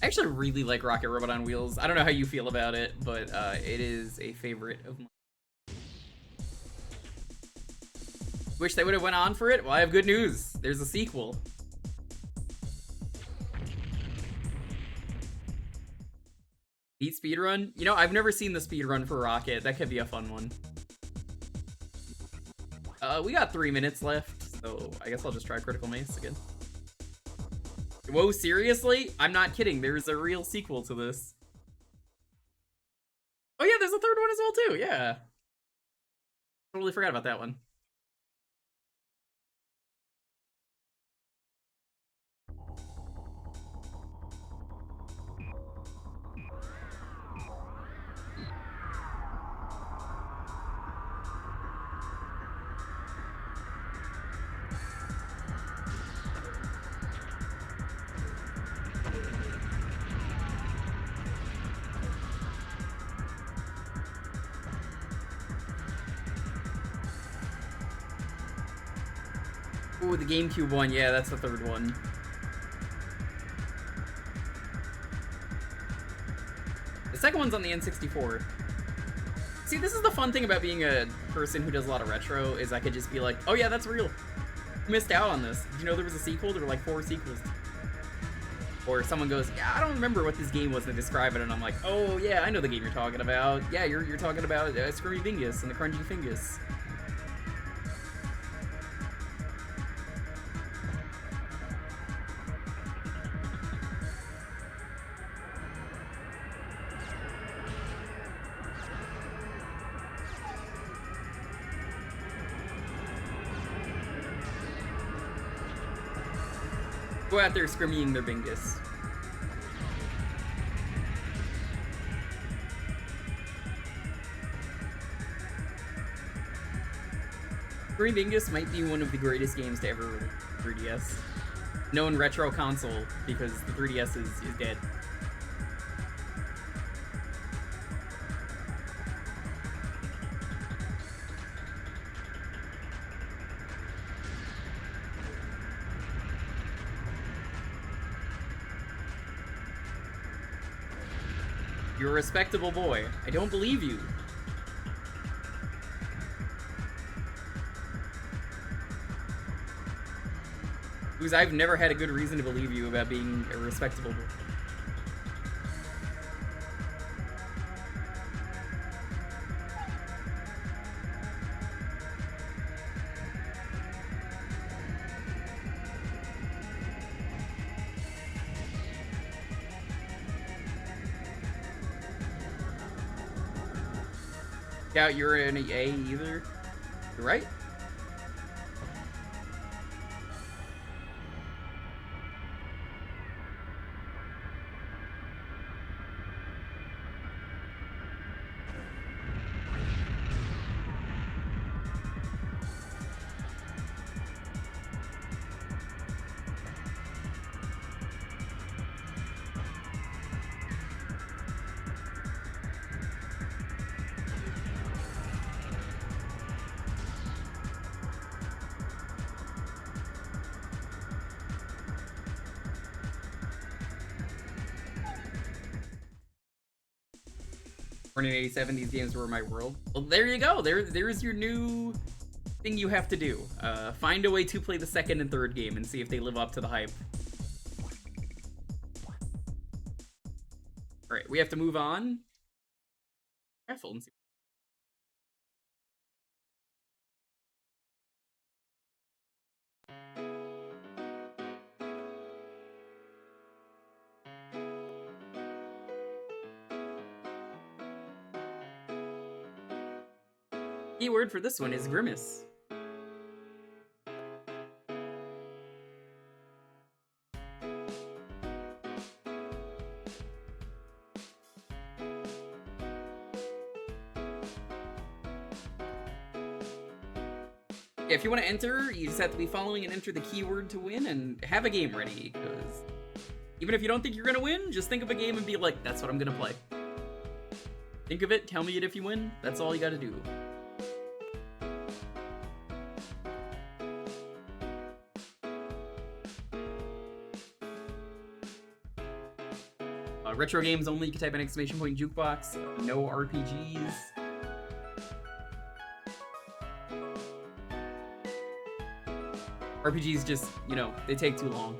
I actually really like Rocket Robot on Wheels. I don't know how you feel about it, but it is a favorite of mine. Wish they would have went on for it? Well, I have good news. There's a sequel. Beat speedrun? You know, I've never seen the speedrun for Rocket. That could be a fun one. We got 3 minutes left, so I guess I'll just try Critical Mace again. Whoa, seriously? I'm not kidding. There's a real sequel to this. Oh yeah, there's a third one as well too, yeah. Totally forgot about that one. Ooh, the GameCube one, yeah, that's the third one. The second one's on the N64. See, this is the fun thing about being a person who does a lot of retro, is I could just be like, oh yeah, that's real. Missed out on this. Did you know there was a sequel? There were like 4 sequels. Or someone goes, yeah, I don't remember what this game was to describe it, and I'm like, oh yeah, I know the game you're talking about. Yeah, you're talking about Screamy Bingus and the Crunchy Fingus. Go out there screaming their bingus. Screaming Bingus might be one of the greatest games to ever release 3DS. Known retro console, because the 3DS is dead. You're a respectable boy. I don't believe you. Because I've never had a good reason to believe you about being a respectable boy. Yeah, you're an A either. You're right. Born in '87, these games were my world. Well, there you go. There's your new thing you have to do. Find a way to play the second and third game and see if they live up to the hype. Alright, we have to move on. Careful and see. Keyword for this one is Grimace. Yeah, if you want to enter, you just have to be following and enter the keyword to win and have a game ready, because even if you don't think you're gonna win, just think of a game and be like, that's what I'm gonna play. Think of it, tell me it if you win, that's all you gotta do. Retro games only, you can type in exclamation point jukebox. No RPGs. RPGs just, you know, they take too long.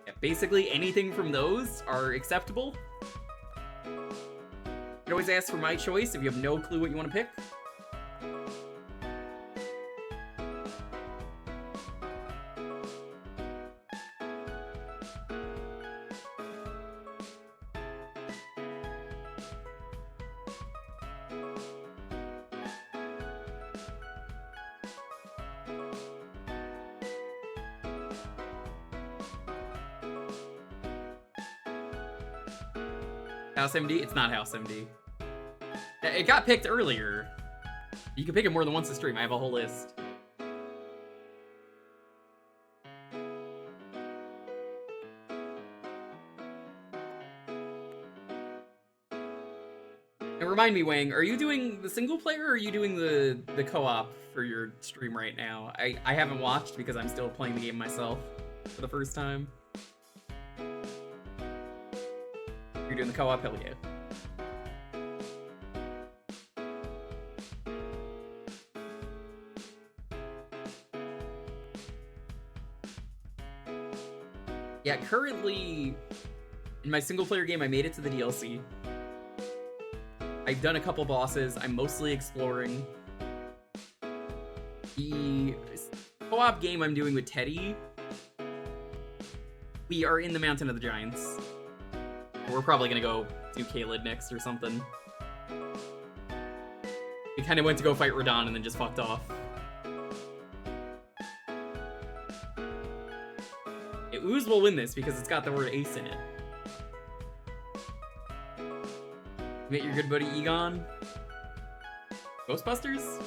Yeah, basically anything from those are acceptable. You can always ask for my choice if you have no clue what you want to pick. House MD? It's not House MD. It got picked earlier. You can pick it more than once a stream. I have a whole list. And remind me, Wang, are you doing the single player or are you doing the co-op for your stream right now? I haven't watched because I'm still playing the game myself for the first time. You're doing the co-op? Hell yeah. Yeah, currently, in my single-player game, I made it to the DLC. I've done a couple bosses. I'm mostly exploring. The co-op game I'm doing with Teddy, we are in the Mountain of the Giants. We're probably gonna go do Caelid next or something. We kind of went to go fight Radon and then just fucked off. Ooze will win this because it's got the word ace in it. You met your good buddy Egon? Ghostbusters?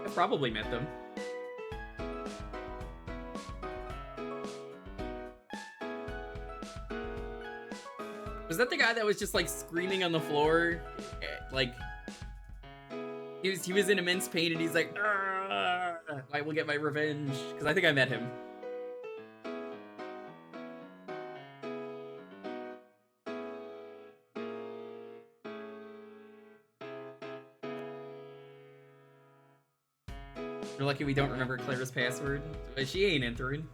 I've probably met them. Was that the guy that was just like screaming on the floor? Like he was in immense pain and he's like, I will get my revenge. Because I think I met him. You're lucky we don't remember Claire's password. She ain't entering.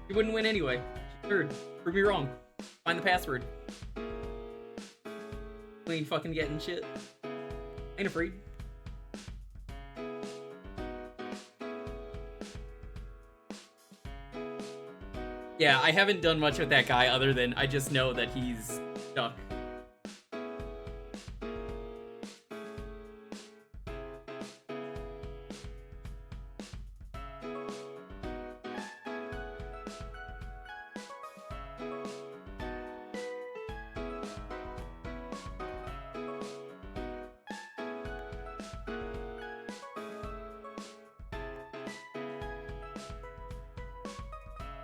She wouldn't win anyway. She's third. Prove me wrong. Find the password. We ain't fucking getting shit. Ain't afraid. Yeah, I haven't done much with that guy other than I just know that he's stuck.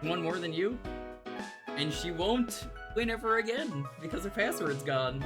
One more than you, and she won't win ever again because her password's gone.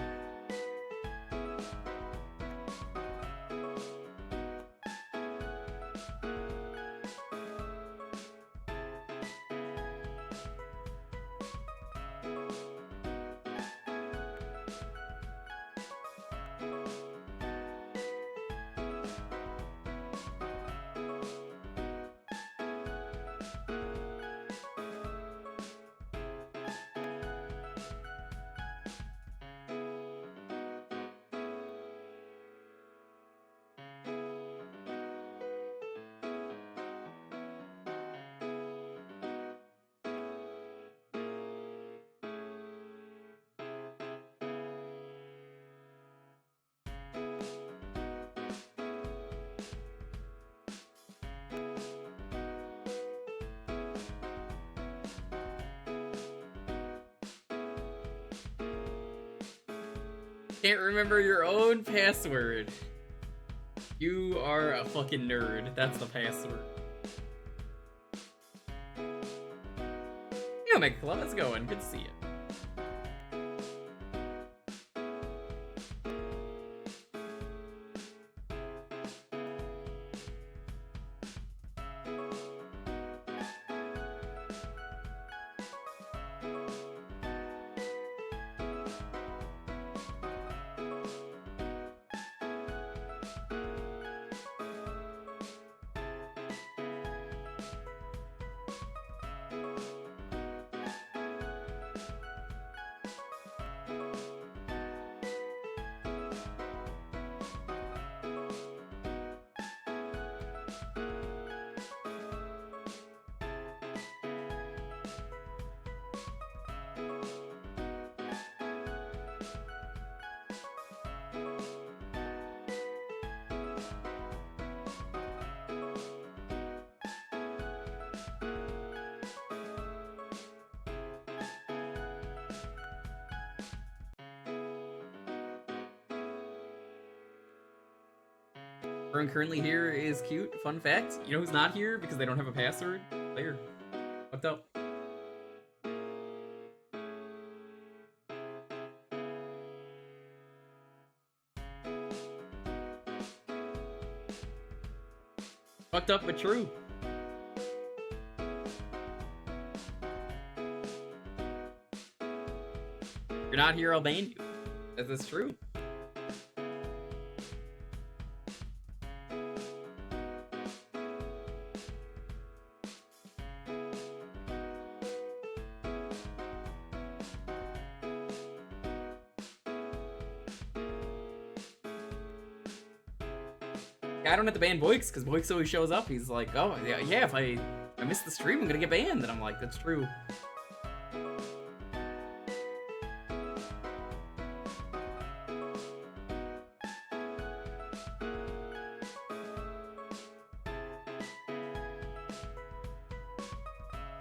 Can't remember your own password. You are a fucking nerd. That's the password. Yeah, Michael, how's it going? Good to see you. Everyone currently here is cute. Fun fact, you know who's not here because they don't have a password? Player. Fucked up. Fucked up, but true. If you're not here, I'll ban you. Is this true? I don't have to ban Boix because Boix always shows up. He's like, oh, yeah, if I miss the stream, I'm gonna get banned. And I'm like, that's true.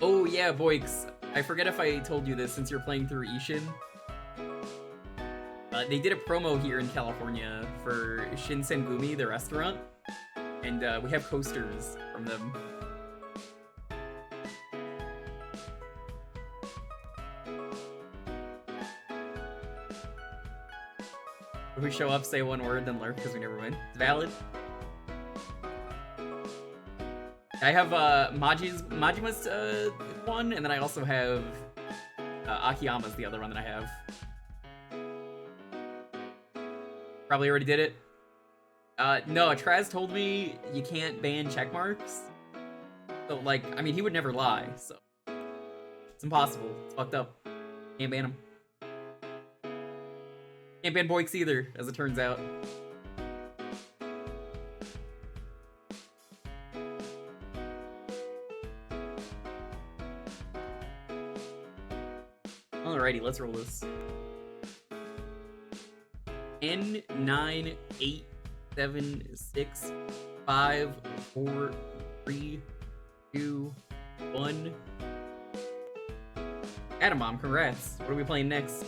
Oh, yeah, Boix. I forget if I told you this since you're playing through Ishin. They did a promo here in California for Shinsengumi, the restaurant. And we have coasters from them. If we show up, say one word, then lurk because we never win. It's valid. I have Majima's one, and then I also have Akiyama's the other one that I have. Probably already did it. No, Traz told me you can't ban checkmarks. So, like, I mean, he would never lie, so. It's impossible. It's fucked up. Can't ban him. Can't ban Boix either, as it turns out. Alrighty, let's roll this. N9, 8, 7, 6, 5, 4, 3, 2, 1. Atomom, congrats. What are we playing next?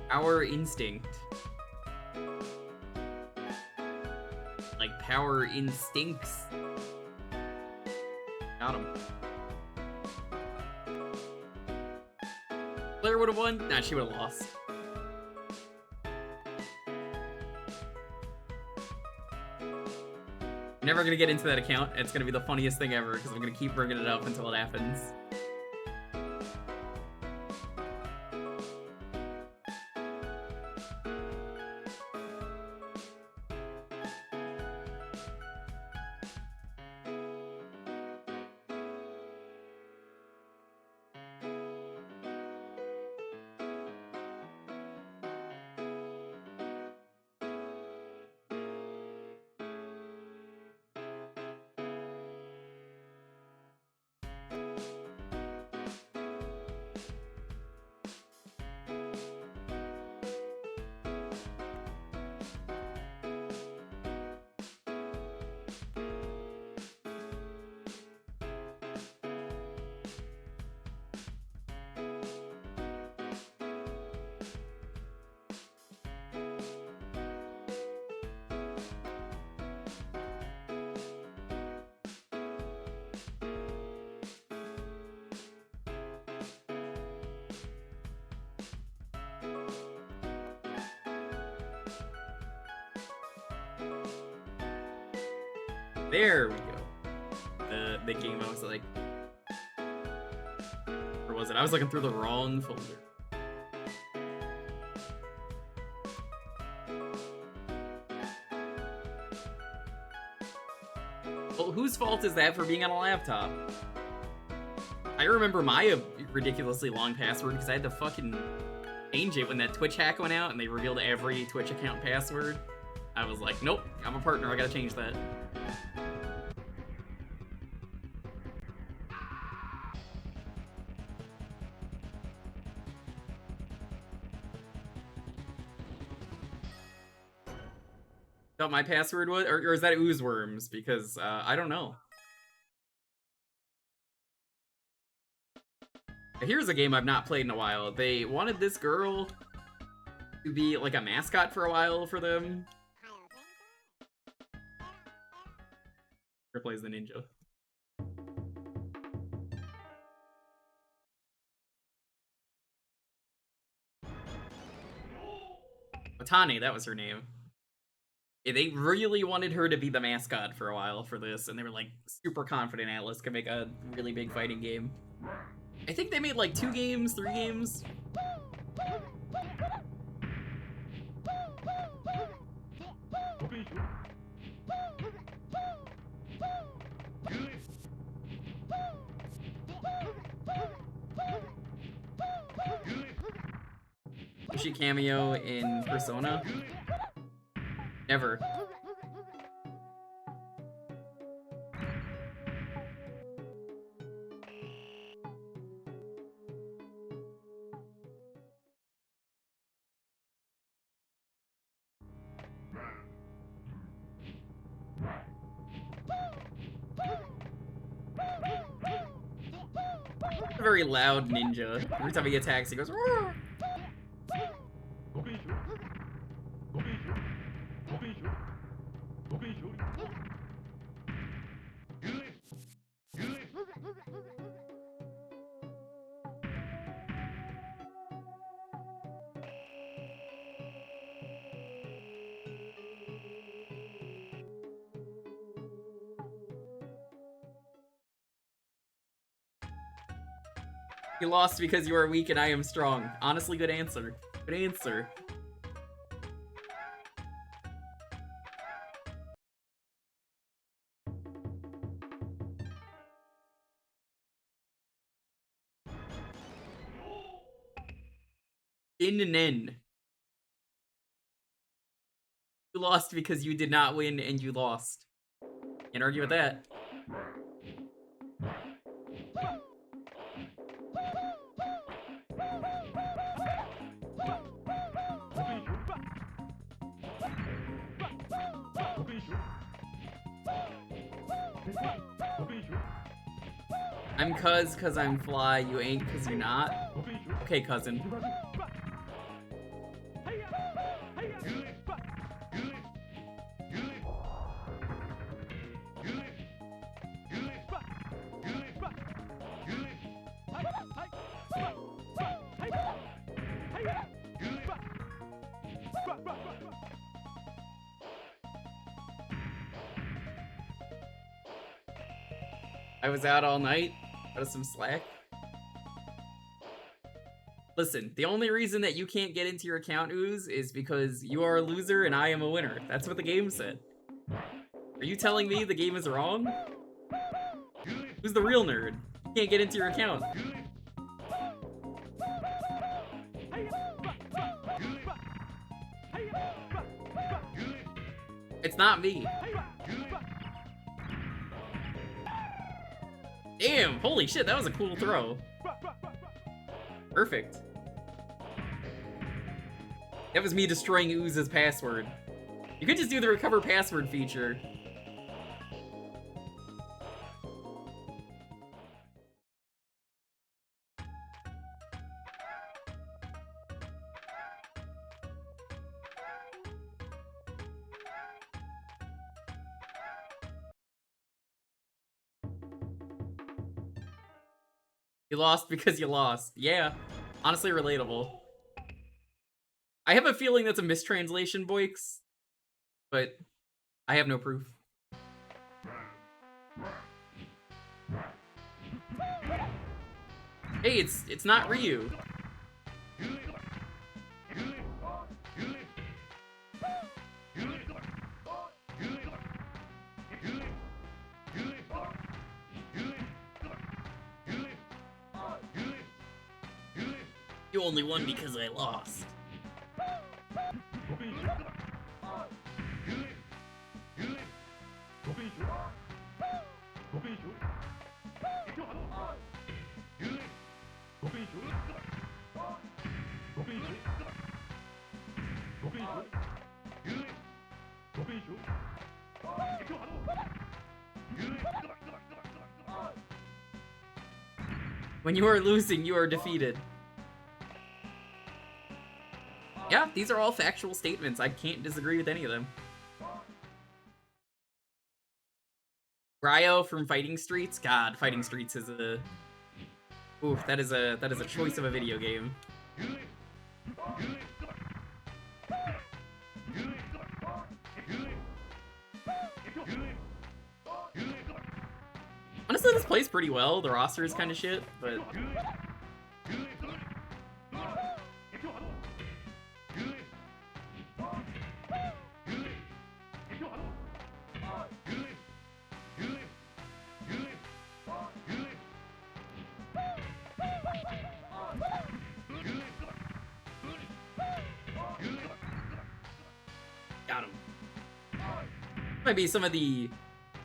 Power Instinct. Like Power Instincts. Got him. Claire would have won? Nah, she would have lost. Never gonna get into that account. It's gonna be the funniest thing ever because I'm gonna keep bringing it up until it happens. There we go. The game I was like... Where was it? I was looking through the wrong folder. Well, whose fault is that for being on a laptop? I remember my ridiculously long password because I had to fucking change it when that Twitch hack went out and they revealed every Twitch account password. I was like, nope, I'm a partner, I gotta change that. Thought my password was, or is that Oozeworms? Because I don't know. Here's a game I've not played in a while. They wanted this girl to be like a mascot for a while for them. Here plays the ninja. Otani, that was her name. Yeah, they really wanted her to be the mascot for a while for this, and they were like super confident Atlas could make a really big fighting game. I think they made like 2 games, 3 games. Did she cameo in Persona? Never. A very loud ninja. Every time he attacks, he goes, "Roar!" You lost because you are weak and I am strong. Honestly, good answer. Good answer. In. You lost because you did not win and you lost. Can't argue with that. I'm cuz I'm fly, you ain't cuz you're not. Okay, cousin. I was out all night. Out of some slack. Listen, the only reason that you can't get into your account, Ooze, is because you are a loser and I am a winner. That's what the game said. Are you telling me the game is wrong? Who's the real nerd? You can't get into your account. It's not me. Damn, holy shit, that was a cool throw. Perfect. That was me destroying Ooze's password. You could just do the recover password feature. You lost because you lost. Yeah, honestly relatable. I have a feeling that's a mistranslation, Boix, but I have no proof. Hey, it's not Ryu. You only won because I lost. When you are losing, you are defeated. Yeah, these are all factual statements. I can't disagree with any of them. Ryo from Fighting Streets? God, Fighting Streets is a... Oof, that is a choice of a video game. Honestly, this plays pretty well. The roster is kind of shit, but... Got him. Might be some of the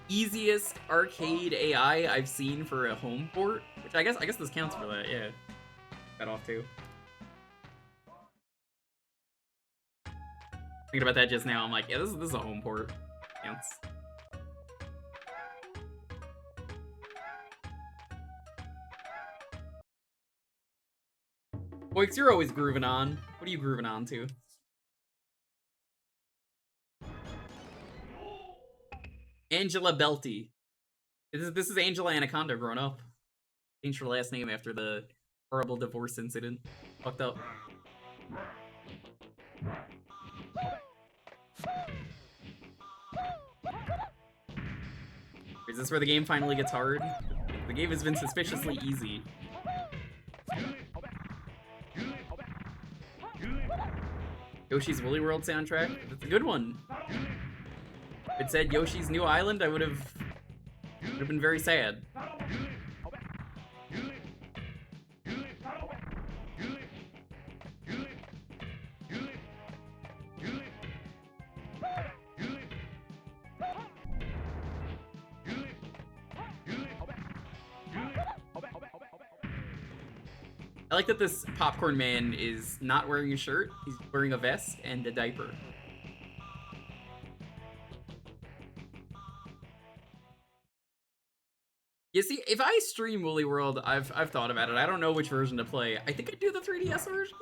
easiest arcade AI I've seen for a home port, which I guess this counts for that. Yeah, that off too. Thinking about that just now, I'm like, yeah, this is a home port. Counts. Boix, you're always grooving on. What are you grooving on to? Angela Belty. This is Angela Anaconda grown up. Changed her last name after the horrible divorce incident. Fucked up. Is this where the game finally gets hard? The game has been suspiciously easy. Yoshi's Woolly World soundtrack? That's a good one. If it said Yoshi's New Island, I would have been very sad. I like that this popcorn man is not wearing a shirt, he's wearing a vest and a diaper. You see, if I stream Woolly World, I've thought about it. I don't know which version to play. I think I'd do the 3DS version.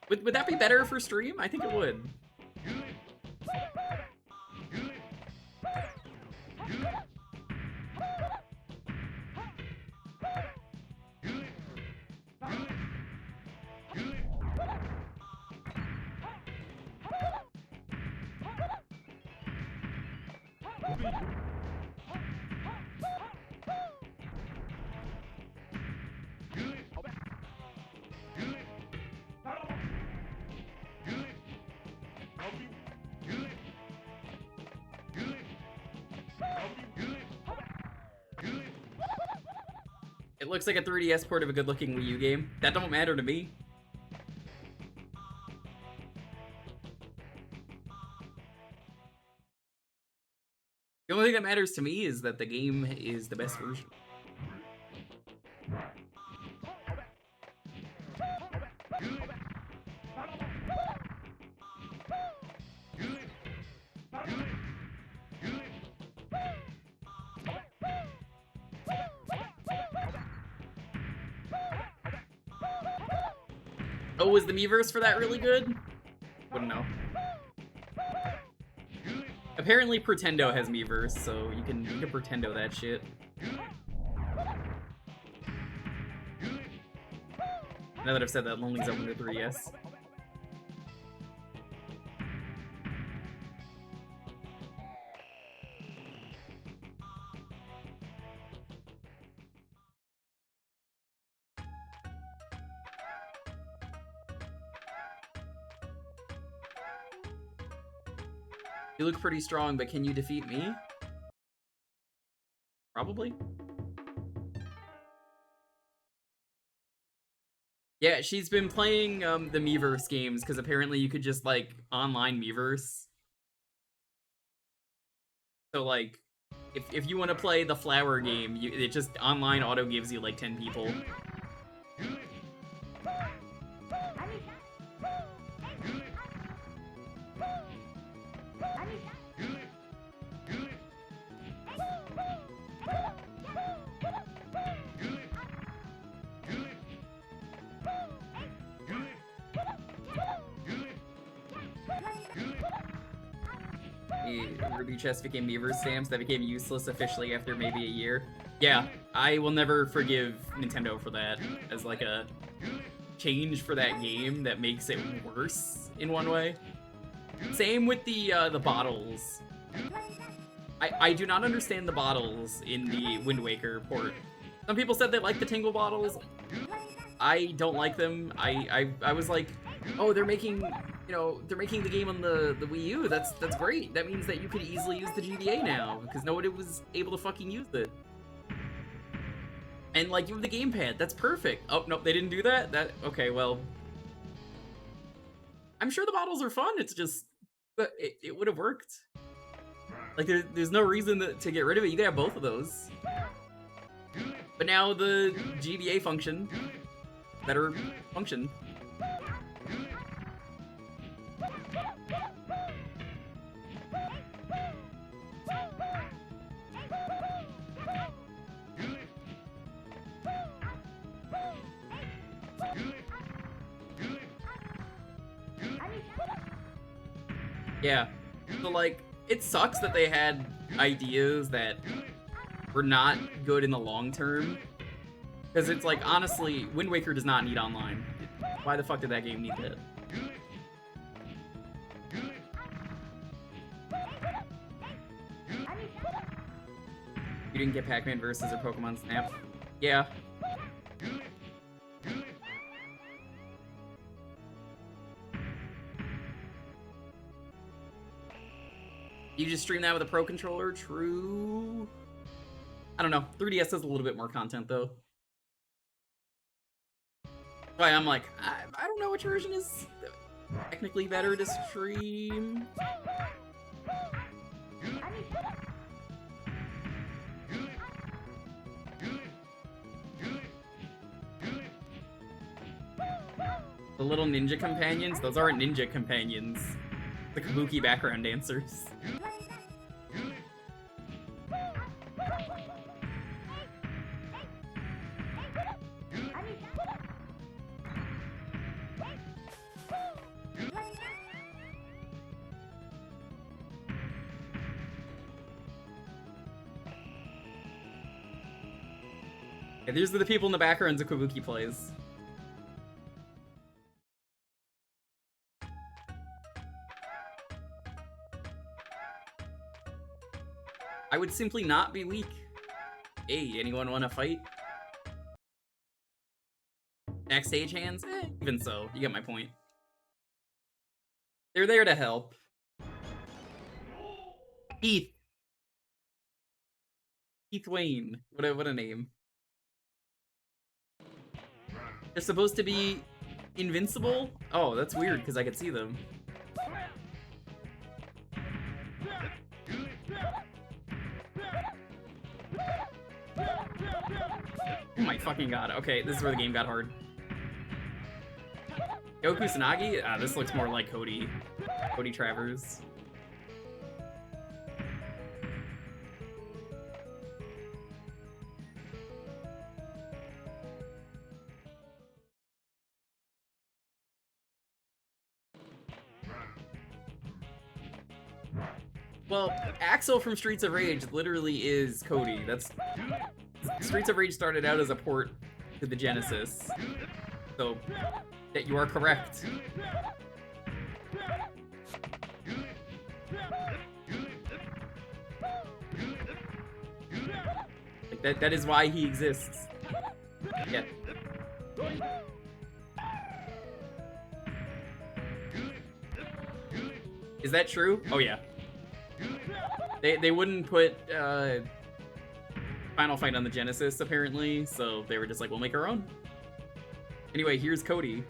Would that be better for stream? I think it would. It looks like a 3DS port of a good-looking Wii U game. That don't matter to me. The only thing that matters to me is that the game is the best version. Oh, was the Miiverse for that really good? Wouldn't know. Apparently Pretendo has Miiverse, so you can Pretendo that shit. Now that I've said that, Lonely's open to 3DS. You look pretty strong, but can you defeat me? Probably. Yeah, she's been playing the Miiverse games, because apparently you could just, like, online Miiverse. So, like, if you want to play the flower game, it just online auto gives you, like, 10 people. Ruby chest became Miiverse stamps that became useless officially after maybe a year. Yeah, I will never forgive Nintendo for that as like a change for that game that makes it worse in one way. Same with the bottles. I do not understand the bottles in the Wind Waker port. Some people said they like the Tingle bottles. I don't like them. I was like, oh, they're making, you know, they're making the game on the Wii U. That's great. That means that you could easily use the GBA now because nobody was able to fucking use it. And like, you have the gamepad. That's perfect. Oh nope, they didn't do that. Okay, well, I'm sure the bottles are fun. It's just, it would have worked. Like, there's no reason to get rid of it. You could have both of those. But now the GBA function, better function. Yeah, so like, it sucks that they had ideas that were not good in the long term. Because it's like, honestly, Wind Waker does not need online. Why the fuck did that game need that? You didn't get Pac-Man versus or Pokemon Snap? Yeah. You just stream that with a Pro Controller? True. I don't know. 3DS has a little bit more content, though. Why I'm like, I don't know which version is technically better to stream. The little ninja companions? Those aren't ninja companions. The kabuki background dancers. Yeah, these are the people in the backgrounds of Kabuki plays. I would simply not be weak. Hey, anyone want to fight? Backstage hands? Even so, you get my point. They're there to help. Heath. Heath Wayne. What a name. They're supposed to be invincible? Oh, that's weird because I could see them. Oh my fucking god. Okay, this is where the game got hard. Yo Kusanagi? Ah, this looks more like Cody. Cody Travers. Well, Axel from Streets of Rage literally is Cody. That's... Streets of Rage started out as a port to the Genesis. So, that you are correct. Like, that is why he exists. Yeah. Is that true? Oh yeah. They wouldn't put Final Fight on the Genesis, apparently, so they were just like, we'll make our own. Anyway, here's Cody.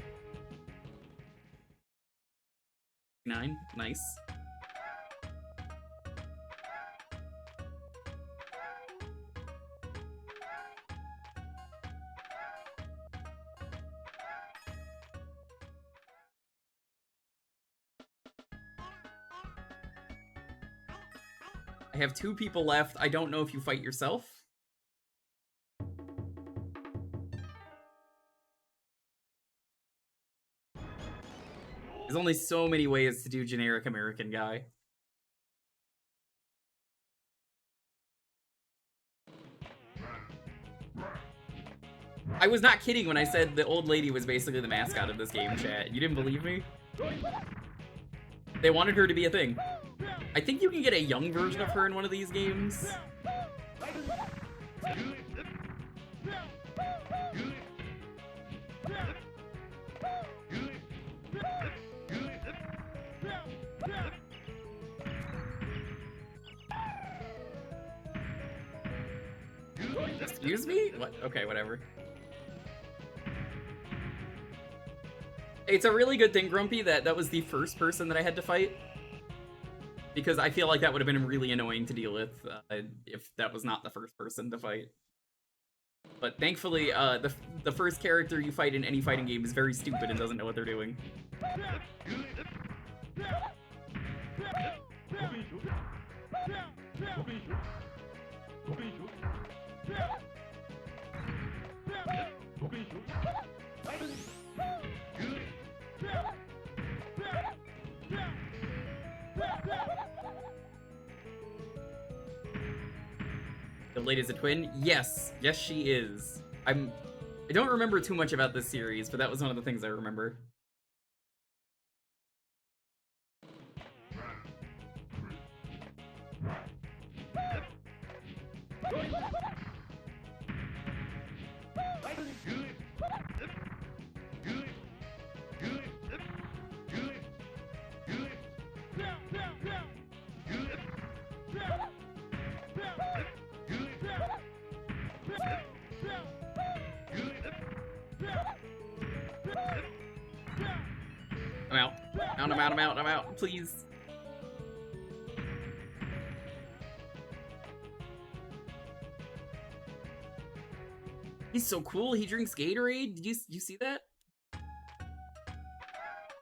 9, nice. I have 2 people left. I don't know if you fight yourself. There's only so many ways to do generic American guy. I was not kidding when I said the old lady was basically the mascot of this game, chat. You didn't believe me? They wanted her to be a thing. I think you can get a young version of her in one of these games. Excuse me? What? Okay, whatever. It's a really good thing, Grumpy, that was the first person that I had to fight. Because I feel like that would have been really annoying to deal with if that was not the first person to fight. But thankfully, the first character you fight in any fighting game is very stupid and doesn't know what they're doing. The lady is a twin? Yes. Yes, she is. I don't remember too much about this series, but that was one of the things I remember. I'm out, please. He's so cool, he drinks Gatorade. Did you see that?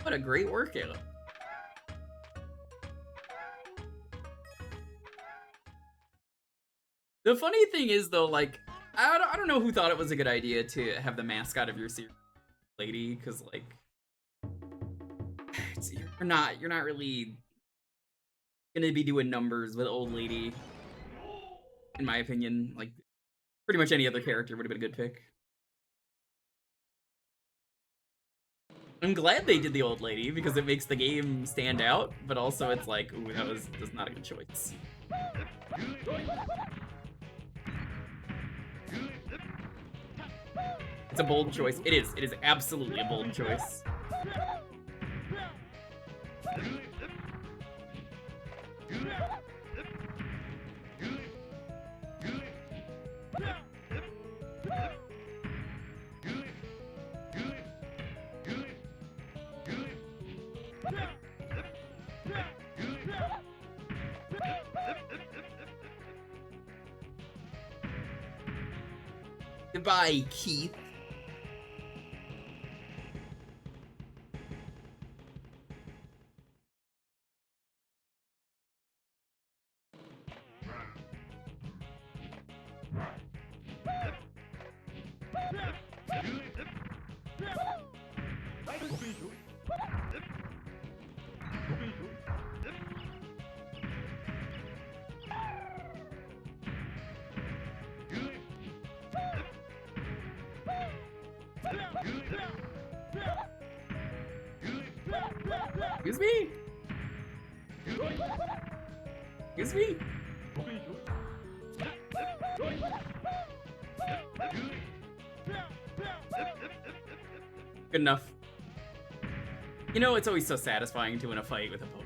What a great workout. The funny thing is though, like, I don't know who thought it was a good idea to have the mascot of your series lady, because like you're not really gonna be doing numbers with old lady, in my opinion. Like, pretty much any other character would have been a good pick. I'm glad they did the old lady because it makes the game stand out, but also it's like, ooh, that's not a good choice. It's a bold choice. It is absolutely a bold choice. Goodbye, Keith. Excuse me? Excuse me? Good enough. You know, it's always so satisfying to win a fight with a Pope.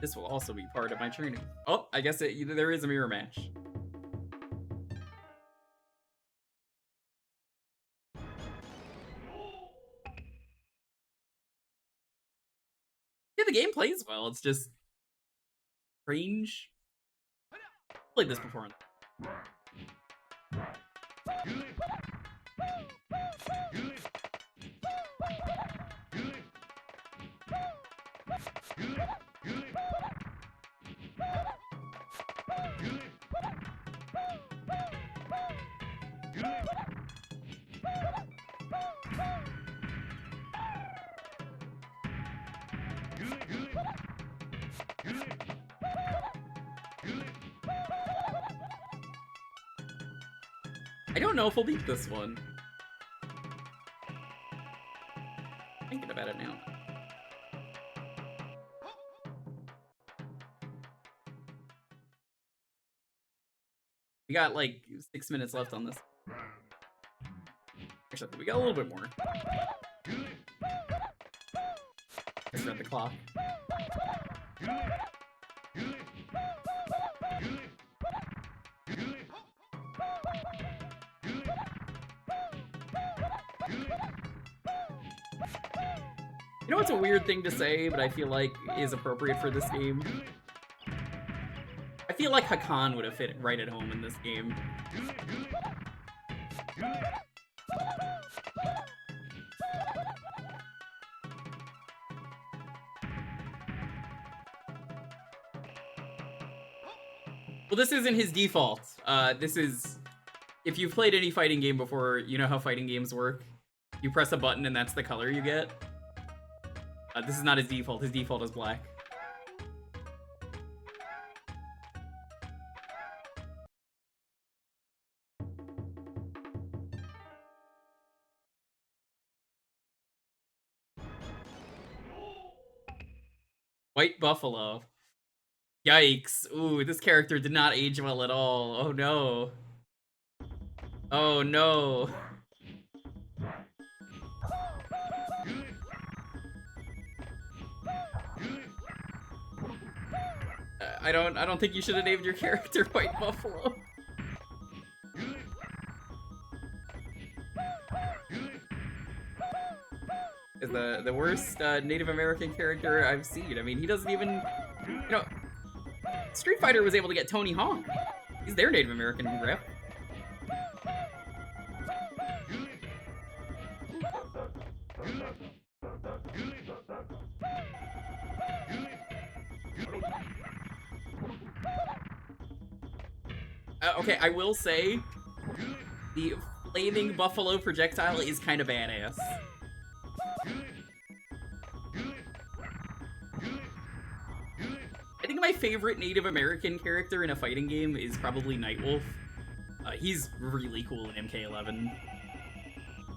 This will also be part of my training. Oh, I guess there is a mirror match. Yeah, the game plays well. It's just strange. Played this before. I don't know if we'll beat this one. Thinking about it now. We got like 6 minutes left on this. Actually, we got a little bit more. Start the clock. You know, it's a weird thing to say, but I feel like is appropriate for this game. I feel like Hakan would have fit right at home in this game. Well, this isn't his default. This is... If you've played any fighting game before, you know how fighting games work. You press a button and that's the color you get. This is not his default. His default is black. White Buffalo. Yikes. Ooh, this character did not age well at all. Oh no. Oh no. I don't think you should have named your character White Buffalo. Is the worst Native American character I've seen. I mean, he doesn't even, you know, Street Fighter was able to get Tony Hawk. He's their Native American rep. Okay, I will say, the flaming buffalo projectile is kind of badass. I think my favorite Native American character in a fighting game is probably Nightwolf. He's really cool in MK11.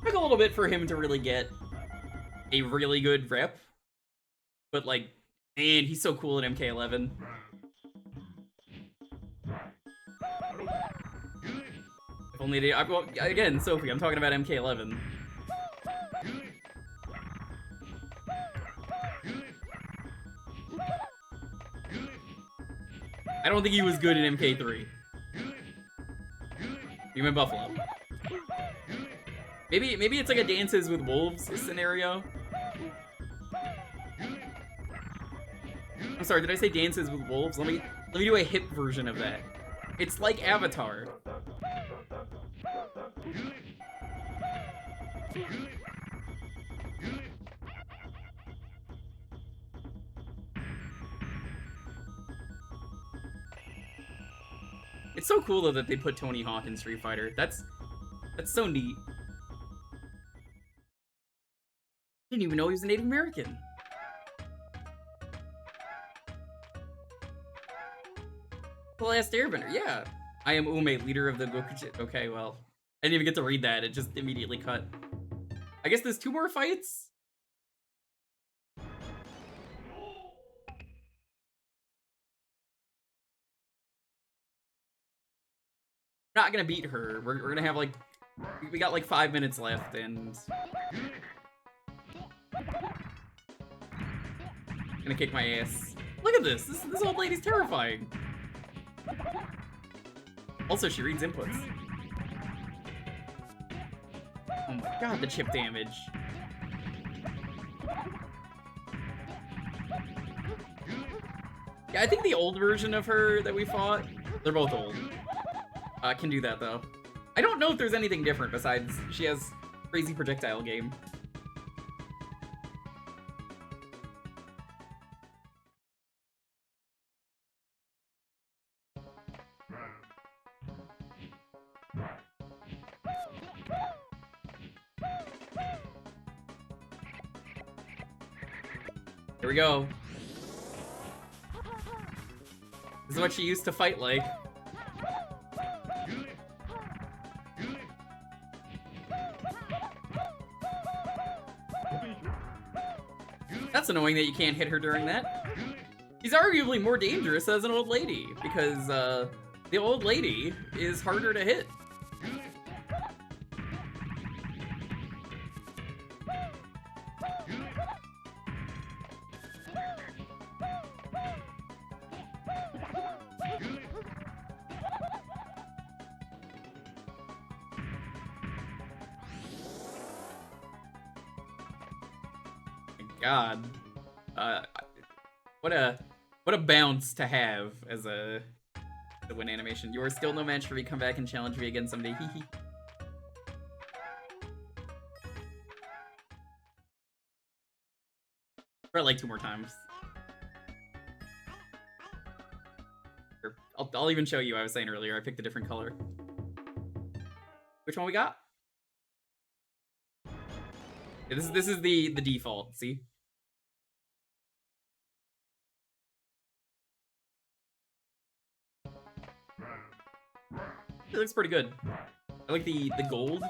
Took a little bit for him to really get a really good rep, but like, man, he's so cool in MK11. If only they, well, again, Sophie, I'm talking about MK11. I don't think he was good in MK3. You meant Buffalo. Maybe it's like a Dances with Wolves scenario. I'm sorry, did I say Dances with Wolves? Let me do a hip version of that. It's like Avatar. It's so cool though that they put Tony Hawk in Street Fighter. That's so neat. I didn't even know he was a Native American. The Last Airbender, yeah. I am Ume, leader of the Gokuji. Okay, well, I didn't even get to read that. It just immediately cut. I guess there's 2 more fights? We're not gonna beat her. We're gonna have like, we got like 5 minutes left and gonna kick my ass. Look at this. This old lady's terrifying. Also, she reads inputs. Oh my god, the chip damage. Yeah, I think the old version of her that we fought, they're both old, can do that though. I don't know if there's anything different besides she has crazy projectile game. Here we go. This is what she used to fight like. That's annoying that you can't hit her during that. She's arguably more dangerous as an old lady, because the old lady is harder to hit. God, what a bounce to have as a win animation. You are still no match for me. Come back and challenge me again someday. Hee hee. Try like 2 more times. Here, I'll even show you. I was saying earlier, I picked a different color. Which one we got? Yeah, this is the default. See. It looks pretty good. I like the gold.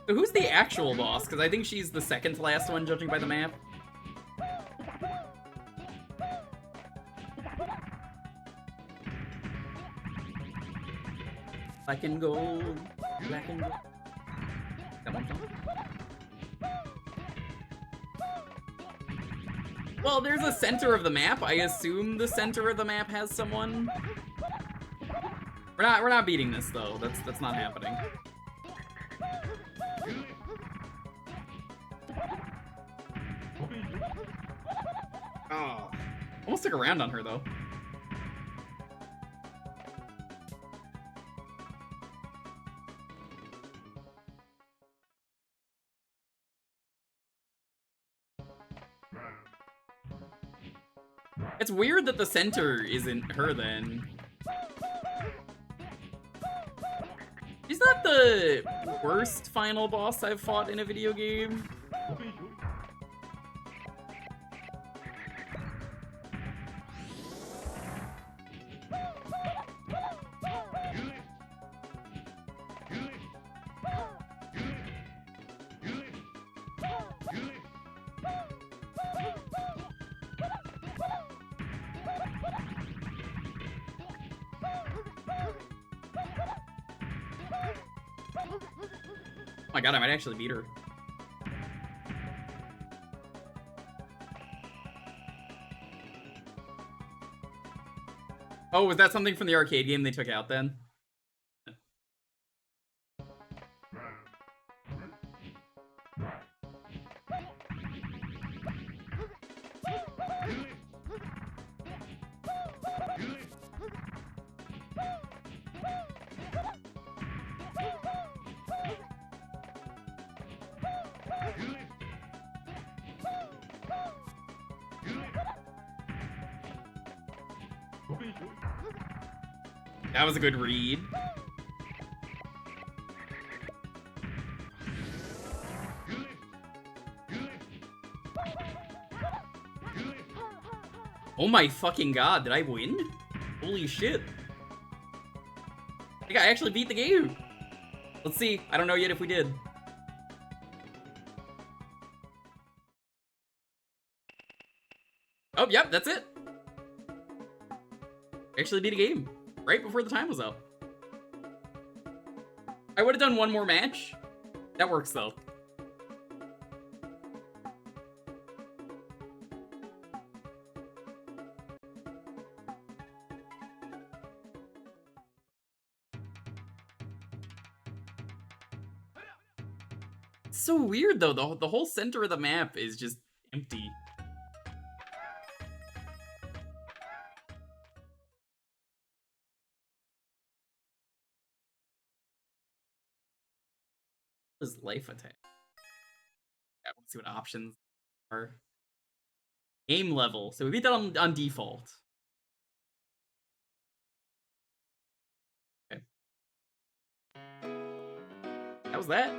So who's the actual boss? Because I think she's the second to last one, judging by the map. Black and gold. Black and gold. Come on. Well, there's a center of the map. I assume the center of the map has someone. We're not beating this though. That's not happening. Oh, almost took a round on her though. It's weird that the center isn't her then. She's not the worst final boss I've fought in a video game. Oh my god, I might actually beat her. Oh, was that something from the arcade game they took out then? That was a good read. Oh my fucking god, did I win? Holy shit. I think I actually beat the game. Let's see. I don't know yet if we did. Oh, yep, that's it. Actually beat a game. Right before the time was up. I would have done one more match. That works though. It's so weird though. The whole center of the map is just empty. What is life attack? I want to see what options are. Game level. So we beat that on default. Okay. How was that?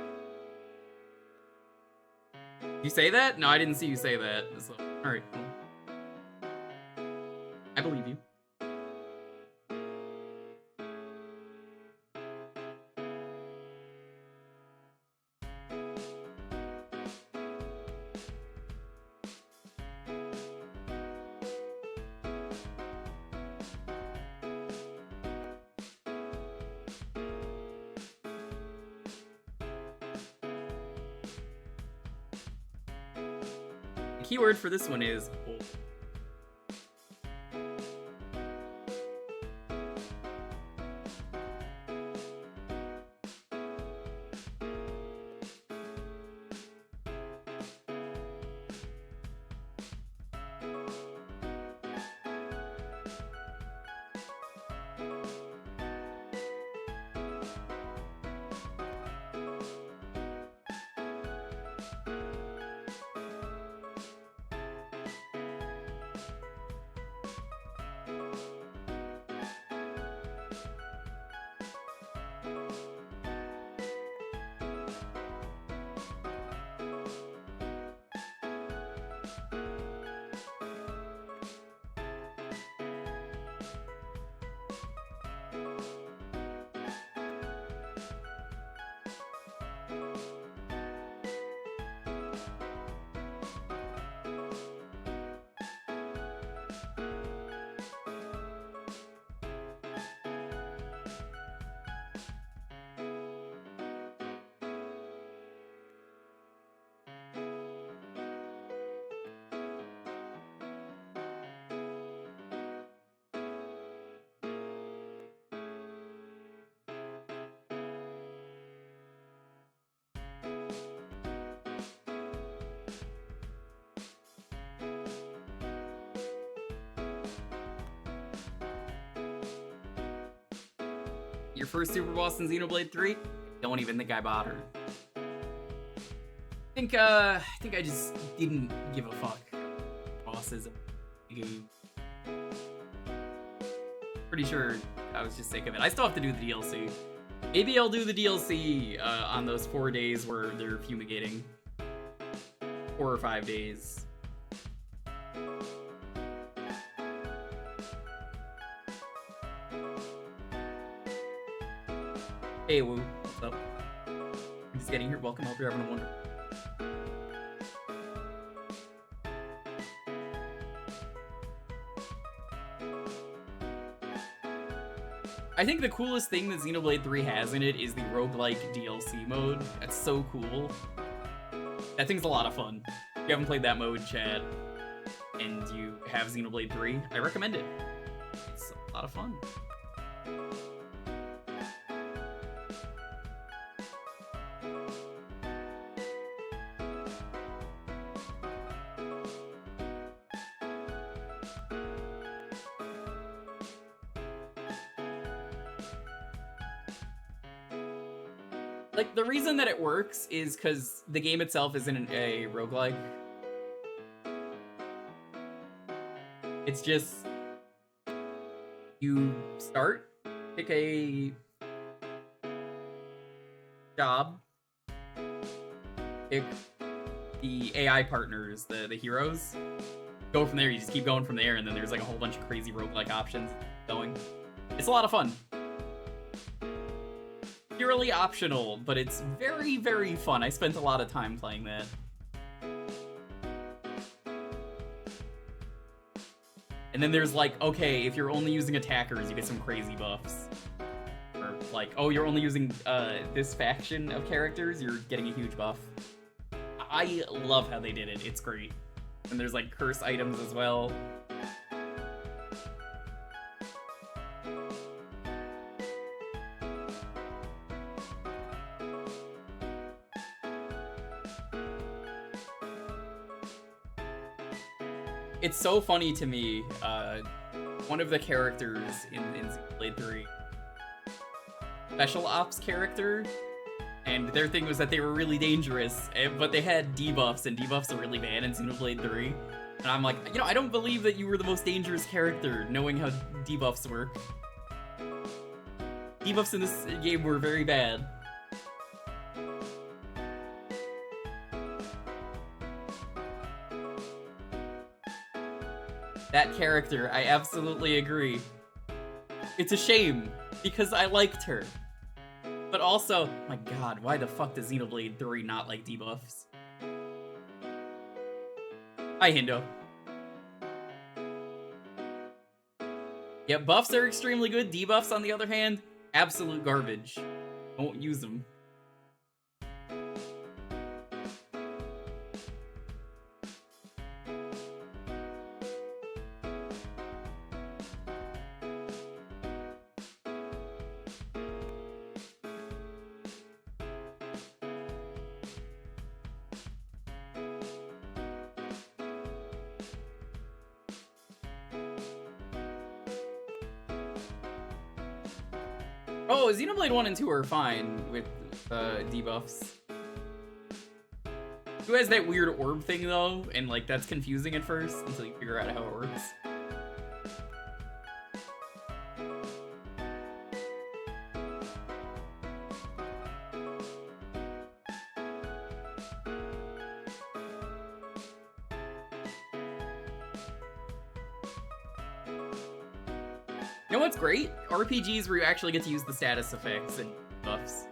You say that? No, I didn't see you say that. So, alright, cool. I believe you. The keyword for this one is old. Your first super boss in Xenoblade 3? Don't even think I bothered. I think I just didn't give a fuck. Bosses of the game. Pretty sure I was just sick of it. I still have to do the DLC. Maybe I'll do the DLC on those 4 days where they're fumigating. 4 or 5 days. Hey, Woo. What's up? I'm just getting here. Welcome. Hope you're having a wonderful. I think the coolest thing that Xenoblade 3 has in it is the roguelike DLC mode. That's so cool. That thing's a lot of fun. If you haven't played that mode, Chad, and you have Xenoblade 3, I recommend it. It's a lot of fun. Like, the reason that it works is because the game itself isn't a roguelike. It's just, you start, pick a job, pick the AI partners, the heroes, go from there, you just keep going from there, and then there's like a whole bunch of crazy roguelike options going. It's a lot of fun. Purely optional, but it's very, very fun. I spent a lot of time playing that. And then there's like, okay, if you're only using attackers, you get some crazy buffs. Or like, oh, you're only using this faction of characters, you're getting a huge buff. I love how they did it. It's great. And there's like curse items as well. it's so funny to me, one of the characters in Xenoblade 3, special ops character, and their thing was that they were really dangerous, but they had debuffs, and debuffs are really bad in Xenoblade 3. And I'm like, you know, I don't believe that you were the most dangerous character, knowing how debuffs work. Debuffs in this game were very bad. That character, I absolutely agree. It's a shame, because I liked her. But also, my god, why the fuck does Xenoblade 3 not like debuffs? Hi, Hindo. Yeah, buffs are extremely good. Debuffs, on the other hand, absolute garbage. I won't use them. Oh, Xenoblade 1 and 2 are fine with debuffs. 2 has that weird orb thing though, and like that's confusing at first until you figure out how it works. You know what's great? RPGs where you actually get to use the status effects and buffs.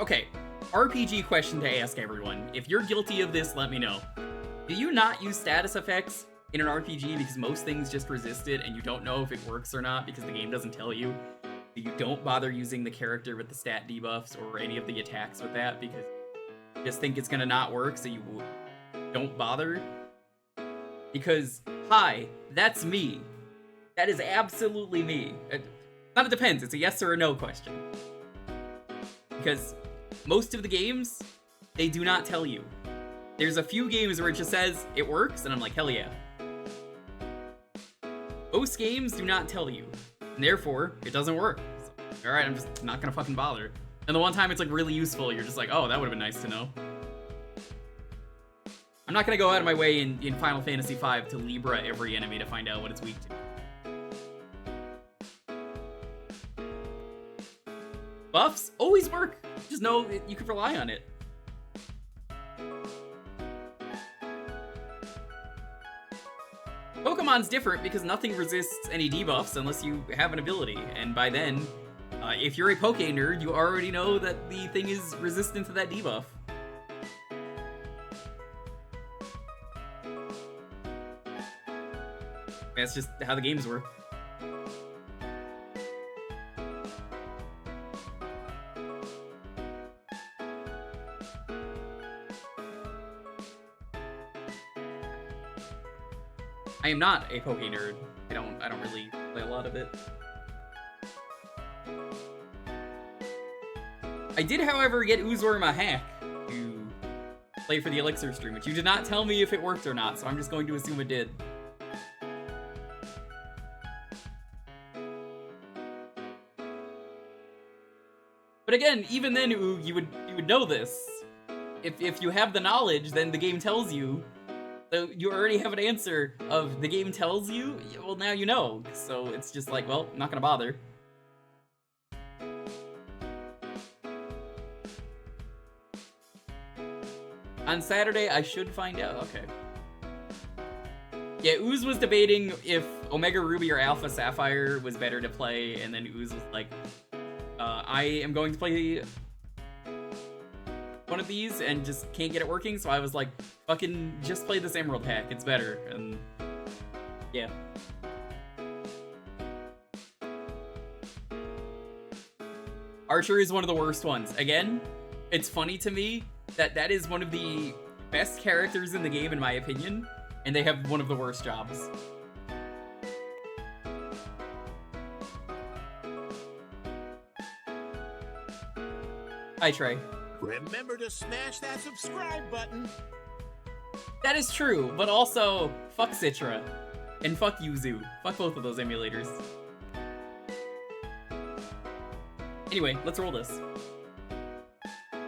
Okay, RPG question to ask everyone. If you're guilty of this, let me know. Do you not use status effects in an RPG because most things just resist it and you don't know if it works or not because the game doesn't tell you? You don't bother using the character with the stat debuffs or any of the attacks with that because you just think it's gonna not work, so you don't bother? Because, hi, that's me. That is absolutely me. Not it depends, it's a yes or a no question. Because most of the games, they do not tell you. There's a few games where it just says it works, and I'm like, hell yeah. Most games do not tell you, and therefore, it doesn't work. So, alright, I'm just not gonna fucking bother. And the one time it's like really useful, you're just like, oh, that would've been nice to know. I'm not gonna go out of my way in Final Fantasy V to Libra every enemy to find out what it's weak to. Buffs always work. Just know you can rely on it. Pokemon's different because nothing resists any debuffs unless you have an ability, and by then, if you're a Poke nerd, you already know that the thing is resistant to that debuff. That's just how the games work. I am not a Poke nerd. I don't really play a lot of it. I did, however, get Uzorm a hack to play for the Elixir stream, which you did not tell me if it worked or not, so I'm just going to assume it did. But again, even then, you would know this. If you have the knowledge, then the game tells you. So you already have an answer of the game tells you, well now you know. So it's just like, well, I'm not gonna bother. On Saturday, I should find out, okay. Yeah, Ooze was debating if Omega Ruby or Alpha Sapphire was better to play, and then Ooze was like, I am going to play one of these and just can't get it working, so I was like, fucking just play this Emerald hack, it's better, and yeah. Archer is one of the worst ones. Again, it's funny to me that that is one of the best characters in the game, in my opinion, and they have one of the worst jobs. Hi, Trey. Remember to smash that subscribe button. That is true, but also, fuck Citra. And fuck Yuzu. Fuck both of those emulators. Anyway, let's roll this.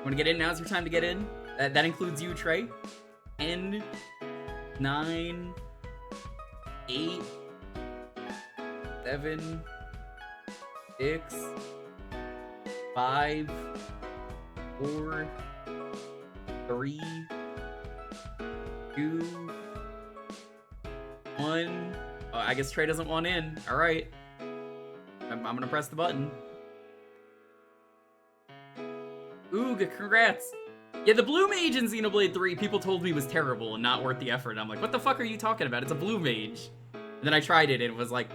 Wanna get in? Now's your time to get in. That includes you, Trey. 10, 9, 8, 7, 6, 5, 4, 3, 2, 1. Oh, I guess Trey doesn't want in. Alright. I'm gonna press the button. Ooh, congrats! Yeah, the Blue Mage in Xenoblade 3, people told me was terrible and not worth the effort. I'm like, what the fuck are you talking about? It's a Blue Mage. And then I tried it and it was like,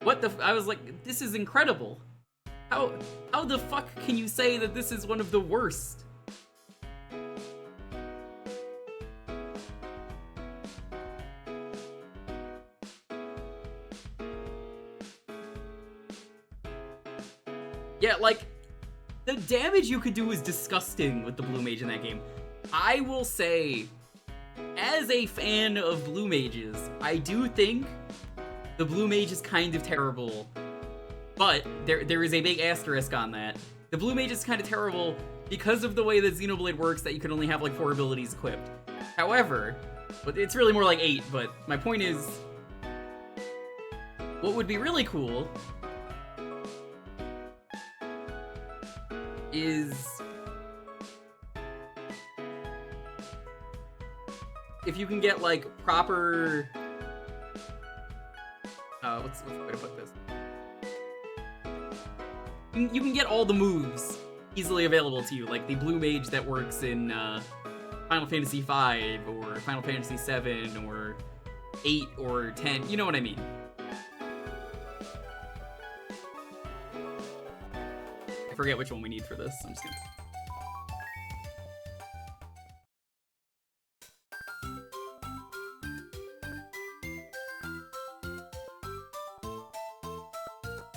what the I was like, this is incredible. How the fuck can you say that this is one of the worst? Yeah, like, the damage you could do is disgusting with the Blue Mage in that game. I will say, as a fan of Blue Mages, I do think the Blue Mage is kind of terrible. But there is a big asterisk on that. The Blue Mage is kind of terrible because of the way that Xenoblade works, that you can only have like 4 abilities equipped. However, but it's really more like 8, but my point is, what would be really cool is if you can get like proper what's the way to put this? You can get all the moves easily available to you, like the Blue Mage that works in Final Fantasy V or Final Fantasy VII or 8 or 10, you know what I mean. I forget which one we need for this, I'm just gonna...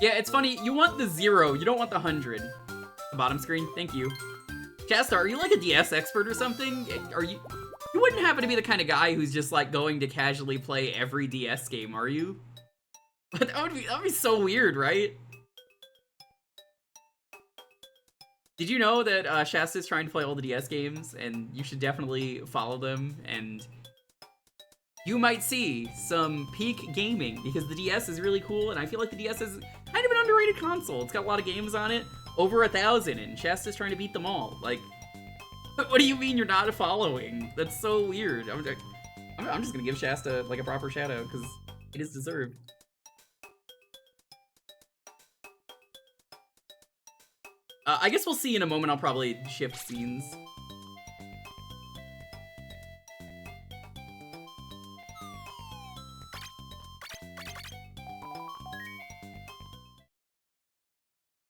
Yeah, it's funny, you want the 0, you don't want the 100. The bottom screen, thank you. Shasta, are you like a DS expert or something? Are you... You wouldn't happen to be the kind of guy who's just like going to casually play every DS game, are you? That would be so weird, right? Did you know that Shasta's trying to play all the DS games, and you should definitely follow them, and you might see some peak gaming, because the DS is really cool, and I feel like the DS is kind of an underrated console. It's got a lot of games on it, over 1,000, and Shasta's trying to beat them all. Like, what do you mean you're not following? That's so weird. I'm just gonna give Shasta, like, a proper shout-out, because it is deserved. I guess we'll see in a moment. I'll probably shift scenes.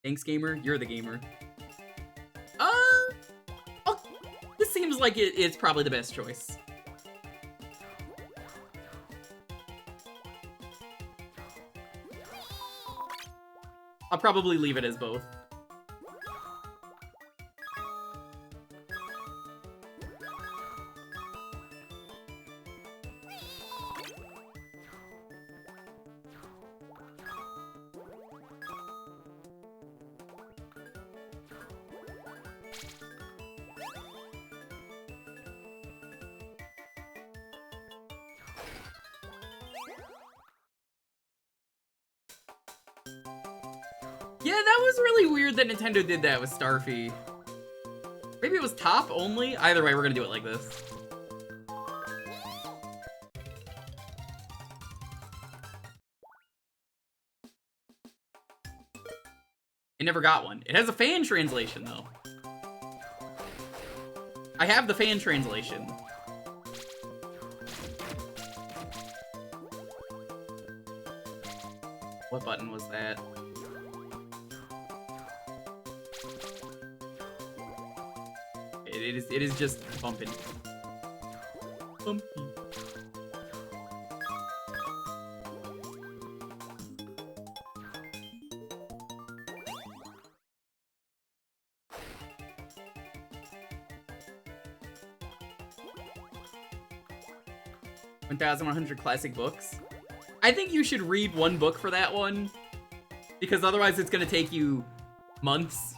Thanks, gamer. You're the gamer. This seems like it's probably the best choice. I'll probably leave it as both. Yeah, that was really weird that Nintendo did that with Starfy. Maybe it was top only? Either way, we're gonna do it like this. It never got one. It has a fan translation, though. I have the fan translation. What button was that? It is just bumping. Bumpy. $1,100 classic books. I think you should read one book for that one, because otherwise it's gonna take you months.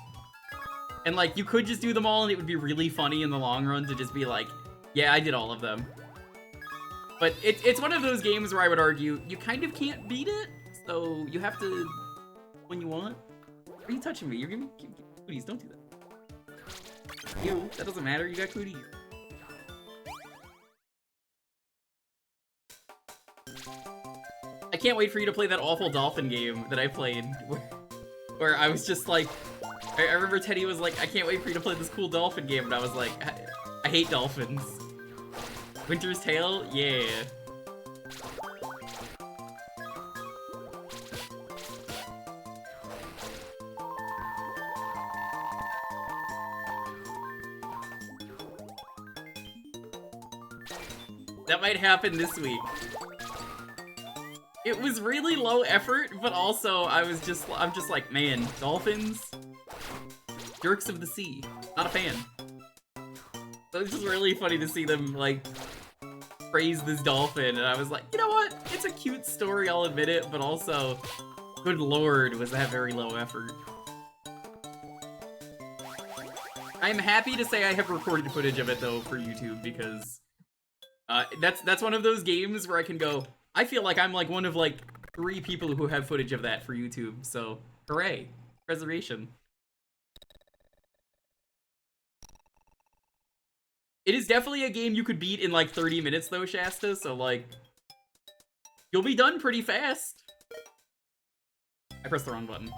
And like, you could just do them all and it would be really funny in the long run to just be like, yeah, I did all of them. But it's one of those games where I would argue you kind of can't beat it, so you have to when you want. Why are you touching me? You're giving me cooties, don't do that. You, that doesn't matter, you got cooties. I can't wait for you to play that awful dolphin game that I played, where I was just like, I remember Teddy was like, I can't wait for you to play this cool dolphin game, and I was like, I hate dolphins. Winter's Tale? Yeah. That might happen this week. It was really low effort, but also I'm just like, man, dolphins? Jerks of the sea. Not a fan. So it's just really funny to see them, like, praise this dolphin, and I was like, you know what? It's a cute story, I'll admit it, but also, good lord, was that very low effort. I'm happy to say I have recorded footage of it, though, for YouTube, because that's one of those games where I can go, I feel like I'm like one of like 3 people who have footage of that for YouTube, so hooray, preservation. It is definitely a game you could beat in like 30 minutes though, Shasta, so like, you'll be done pretty fast. I pressed the wrong button.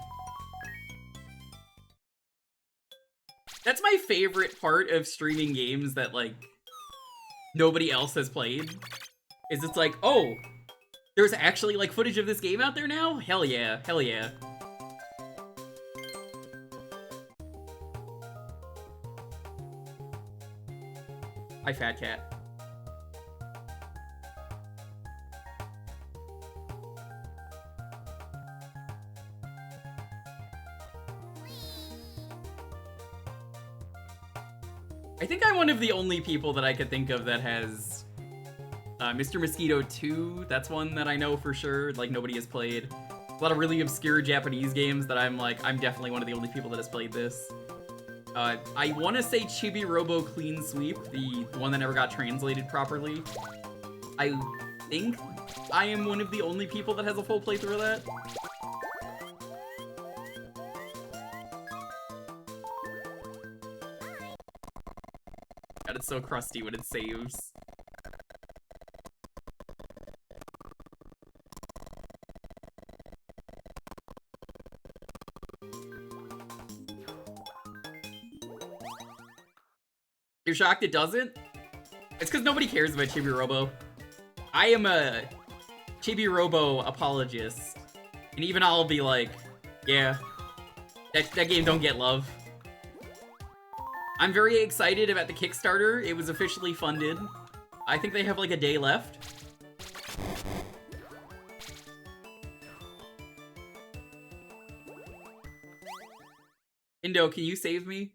That's my favorite part of streaming games that like, nobody else has played. Is it's like, oh, there's actually like footage of this game out there now? Hell yeah, hell yeah. Hi, Fat Cat. I think I'm one of the only people that I could think of that has Mr. Mosquito 2. That's one that I know for sure, like nobody has played. A lot of really obscure Japanese games that I'm like, I'm definitely one of the only people that has played this. I want to say Chibi-Robo Clean Sweep, the one that never got translated properly. I think I am one of the only people that has a full playthrough of that. God, it's so crusty when it saves. You're shocked it doesn't? It's because nobody cares about Chibi-Robo. I am a Chibi-Robo apologist. And even I'll be like, yeah, that game don't get love. I'm very excited about the Kickstarter. It was officially funded. I think they have like a day left. Indo, can you save me?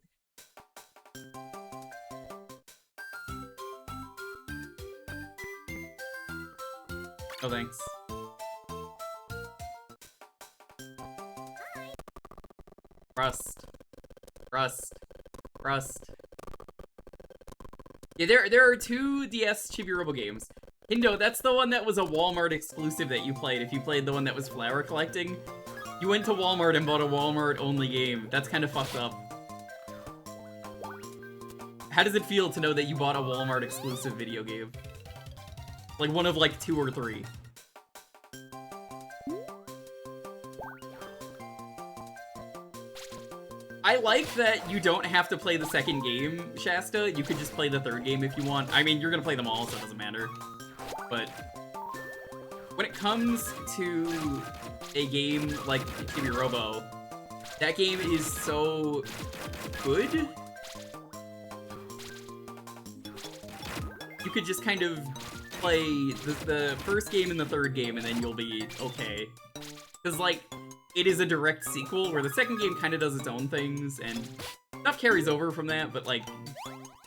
Oh, thanks. Rust. Rust. Rust. Yeah, there are 2 DS Chibi-Robo games. Hindo, that's the one that was a Walmart exclusive that you played. If you played the one that was flower collecting, you went to Walmart and bought a Walmart-only game. That's kind of fucked up. How does it feel to know that you bought a Walmart exclusive video game? Like one of like 2 or 3. I like that you don't have to play the second game, Shasta. You could just play the third game if you want. I mean, you're gonna play them all, so it doesn't matter. But when it comes to a game like Chibi-Robo, that game is so good. You could just kind of play the first game and the third game, and then you'll be okay. Because, like, it is a direct sequel, where the second game kind of does its own things, and stuff carries over from that, but, like,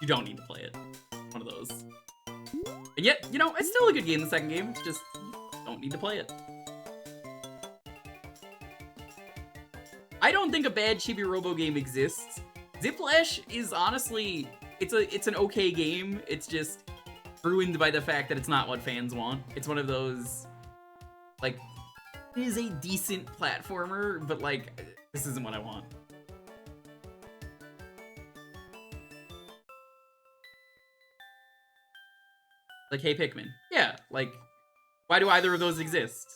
you don't need to play it. One of those. And yet, you know, it's still a good game, the second game, it's just, you don't need to play it. I don't think a bad Chibi-Robo game exists. Ziplash is honestly, it's an okay game, it's just ruined by the fact that it's not what fans want. It's one of those, like, it is a decent platformer, but, like, this isn't what I want. Like, hey, Pikmin. Yeah, like, why do either of those exist?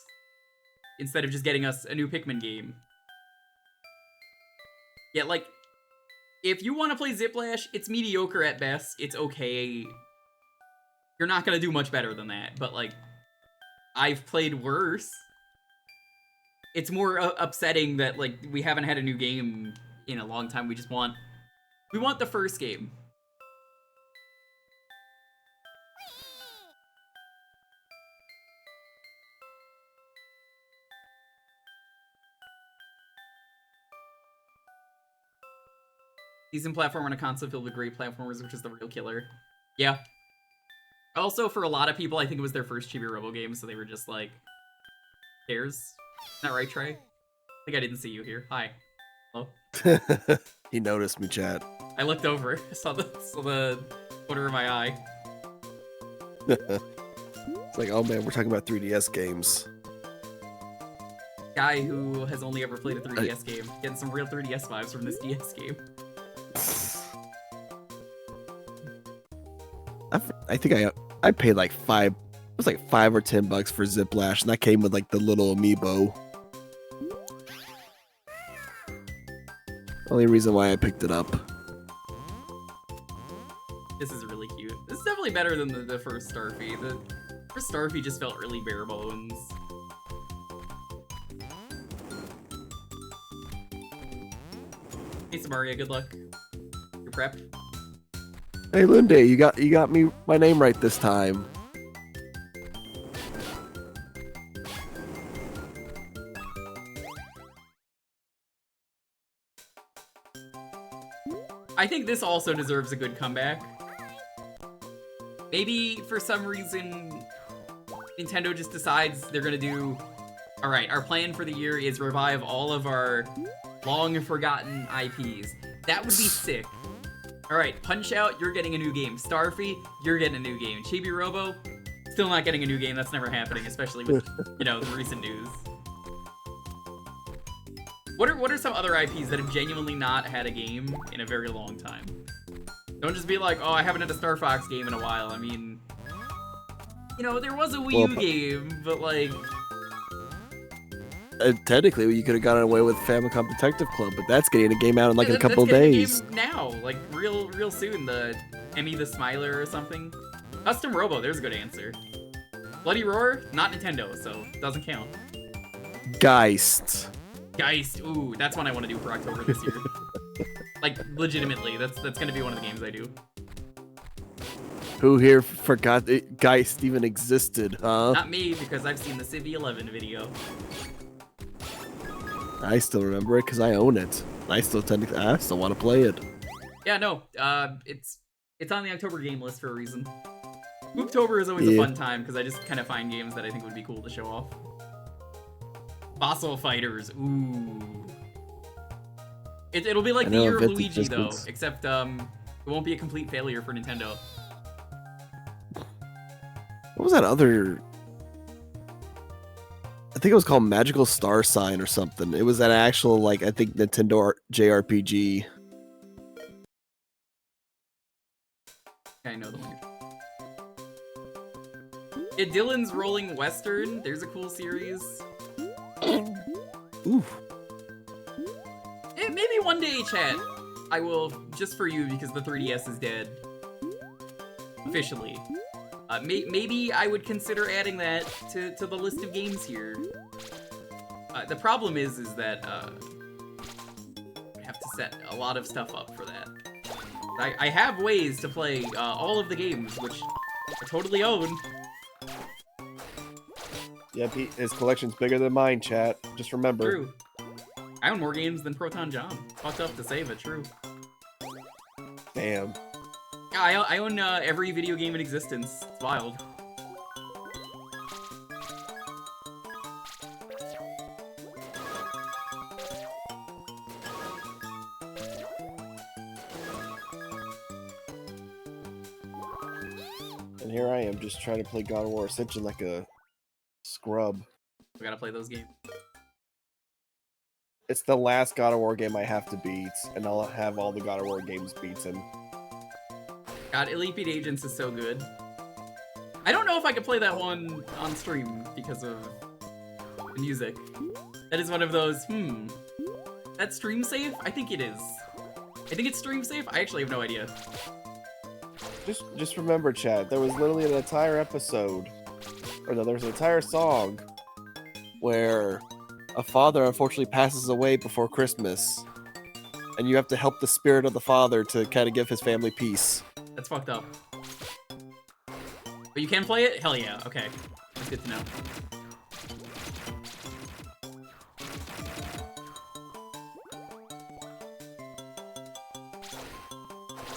Instead of just getting us a new Pikmin game. Yeah, like, if you want to play Ziplash, it's mediocre at best. It's okay. You're not gonna do much better than that, but, like, I've played worse. It's more upsetting that, like, we haven't had a new game in a long time. We want the first game. Decent platformer on a console filled with great platformers, which is the real killer. Yeah. Also, for a lot of people, I think it was their first Chibi-Robo game, so they were just like, cares? Isn't that right, Trey? I think I didn't see you here. Hi. Hello? He noticed me, chat. I looked over, saw the corner of my eye. It's like, oh man, we're talking about 3DS games. Guy who has only ever played a 3DS game. Getting some real 3DS vibes from this DS game. I think I paid like $5 or $10 for Ziplash, and that came with like the little amiibo. Only reason why I picked it up. This is really cute. This is definitely better than the first Starfy. The first Starfy just felt really bare bones. Hey Samaria, good luck. You're prepped? Hey Lunde, you got me my name right this time. I think this also deserves a good comeback. Maybe for some reason Nintendo just decides they're gonna do, alright, our plan for the year is revive all of our long forgotten IPs. That would be sick. Alright, Punch-Out, you're getting a new game. Starfy, you're getting a new game. Chibi-Robo, still not getting a new game. That's never happening, especially with, you know, the recent news. What are some other IPs that have genuinely not had a game in a very long time? Don't just be like, oh, I haven't had a Star Fox game in a while. I mean, you know, there was a Wii U game, but like... Technically, you could have gotten away with Famicom Detective Club, but that's getting a game out in like a couple of days. Now, like real soon. The Emmy the Smiler or something. Custom Robo, there's a good answer. Bloody Roar, not Nintendo, so doesn't count. Geist, ooh, that's one I want to do for October this year. Like legitimately, that's gonna be one of the games I do. Who here forgot that Geist even existed, huh? Not me, because I've seen the Civ 11 video. I still remember it because I own it. I still want to play it. Yeah, no, it's on the October game list for a reason. Mooktober is always a fun time because I just kind of find games that I think would be cool to show off. Fossil Fighters, ooh. It'll be like the year of Luigi though, except it won't be a complete failure for Nintendo. What was that other? I think it was called Magical Star Sign or something. It was an actual, like, I think Nintendo JRPG. I know the one. Yeah, Dylan's Rolling Western. There's a cool series. Ooh. Maybe one day, chat, I will, just for you, because the 3DS is dead. Officially. Maybe I would consider adding that to the list of games here. The problem is that I have to set a lot of stuff up for that. I have ways to play all of the games, which I totally own. Yep, his collection's bigger than mine, chat. Just remember. True. I own more games than Proton John. Fucked up to say, but true. Damn. Yeah, I own every video game in existence. It's wild. And here I am just trying to play God of War Ascension like a scrub. We gotta play those games. It's the last God of War game I have to beat, and I'll have all the God of War games beaten. God, Elite Beat Agents is so good. I don't know if I could play that one on stream because of the music. That is one of those, That's stream safe? I think it is. I think it's stream safe? I actually have no idea. Just remember, chat, there was literally an entire episode, or no, there was an entire song where a father unfortunately passes away before Christmas, and you have to help the spirit of the father to kind of give his family peace. That's fucked up. But you can play it? Hell yeah, okay. That's good to know.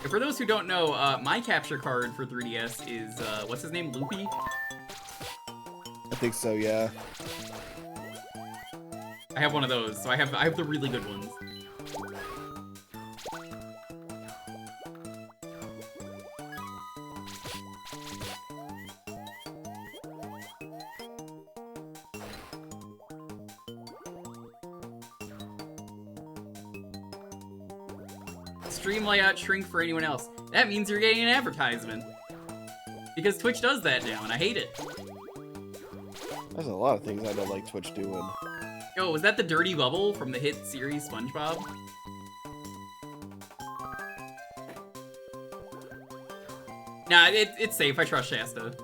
And for those who don't know, my capture card for 3DS is, what's his name? Loopy? I think so, yeah. I have one of those, so I have the really good ones. Stream layout shrink for anyone else. That means you're getting an advertisement. Because Twitch does that now, and I hate it. There's a lot of things I don't like Twitch doing. Yo, was that the dirty bubble from the hit series SpongeBob? Nah, it's safe. I trust Shasta.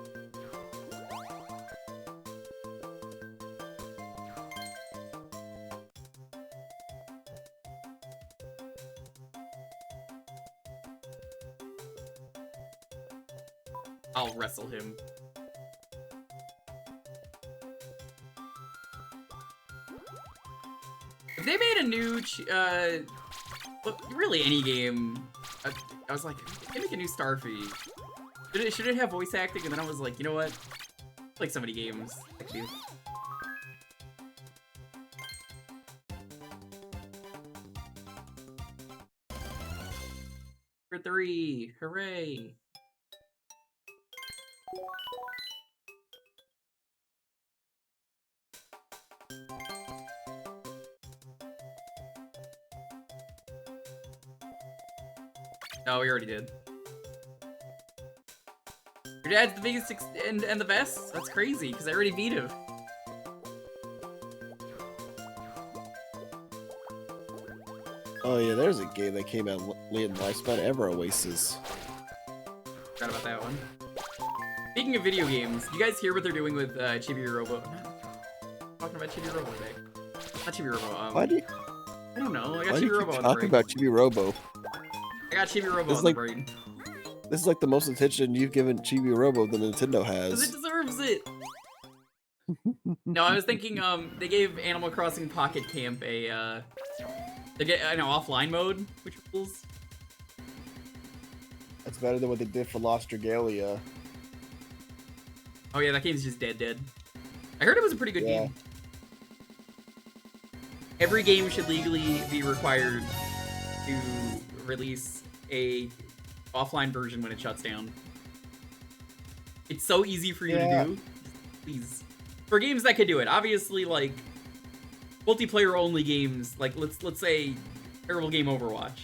I'll wrestle him. If they made a new, really any game, I was like, they make a new Starfy. Should it have voice acting? And then I was like, you know what? Like so many games. I can do. For 3, hooray! No, we already did. Your dad's the biggest and the best? That's crazy, because I already beat him. Oh yeah, there's a game that came out late in lifespan, Ever Oasis. Forgot about that one. Speaking of video games, you guys hear what they're doing with Chibi-Robo? I'm talking about Chibi-Robo today. Not Chibi-Robo, Why do you, I don't know, I why got do you Chibi-Robo keep on the talking brain. about Chibi-Robo? I got Chibi-Robo on like- the brain. This is like the most attention you've given Chibi-Robo than Nintendo Because it has. deserves it! No, I was thinking, they gave Animal Crossing Pocket Camp a, they get, I know, offline mode, which rules. That's better than what they did for Lost Regalia. Oh yeah, that game's just dead. I heard it was a pretty good Yeah. game. Every game should legally be required to release a offline version when it shuts down. It's so easy for you Yeah. to do. Please. For games that could do it. Obviously, like, multiplayer only games, like, let's say terrible game Overwatch.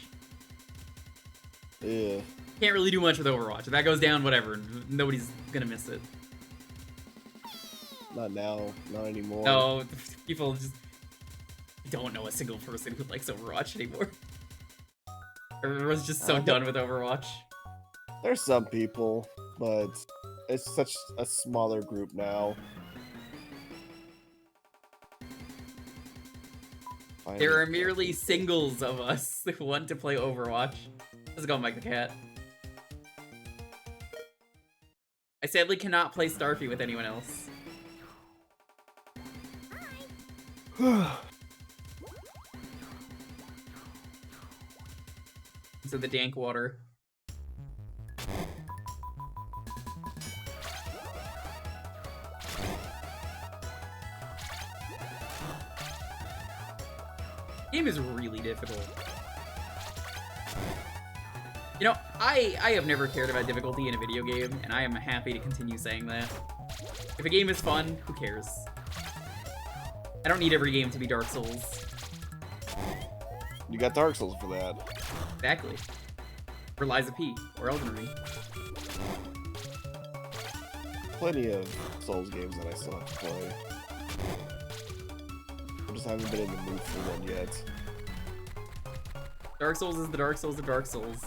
Yeah. Can't really do much with Overwatch. If that goes down, whatever. Nobody's gonna miss it. Not now. Not anymore. No, people just don't know a single person who likes Overwatch anymore. Everyone's just so done with Overwatch. There's some people, but it's such a smaller group now. There are merely singles of us who want to play Overwatch. Let's go, Mike the Cat. I sadly cannot play Starfy with anyone else. So the dank water. Game is really difficult. You know, I have never cared about difficulty in a video game, and I am happy to continue saying that. If a game is fun, who cares? I don't need every game to be Dark Souls. You got Dark Souls for that. Exactly. Or Lies of P, or Elden Ring. Plenty of Souls games that I still have to play. I just haven't been in the mood for one yet. Dark Souls is the Dark Souls of Dark Souls.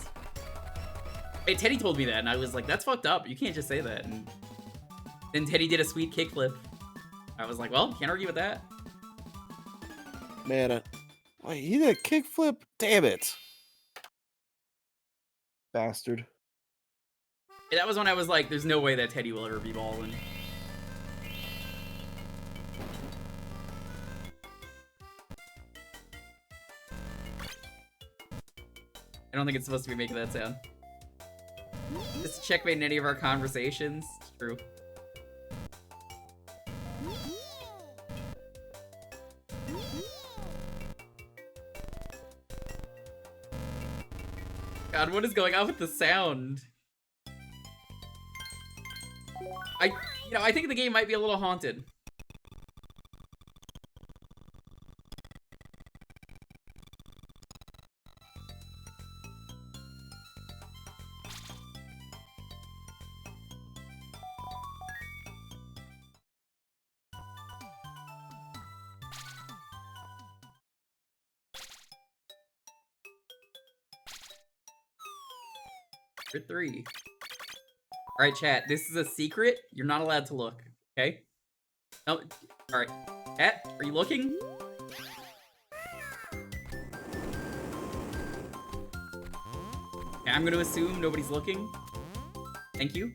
Hey, Teddy told me that, and I was like, that's fucked up. You can't just say that. And then Teddy did a sweet kickflip. I was like, well, can't argue with that. Man, wait, he did a kickflip? Damn it. Bastard. Yeah, that was when I was like, there's no way that Teddy will ever be ballin'. I don't think it's supposed to be making that sound. Just checkmate in any of our conversations. It's true. God, what is going on with the sound? I think the game might be a little haunted. Chapter 3. Alright, chat, this is a secret. You're not allowed to look, okay? No, alright. Chat, are you looking? Okay, I'm gonna assume nobody's looking. Thank you.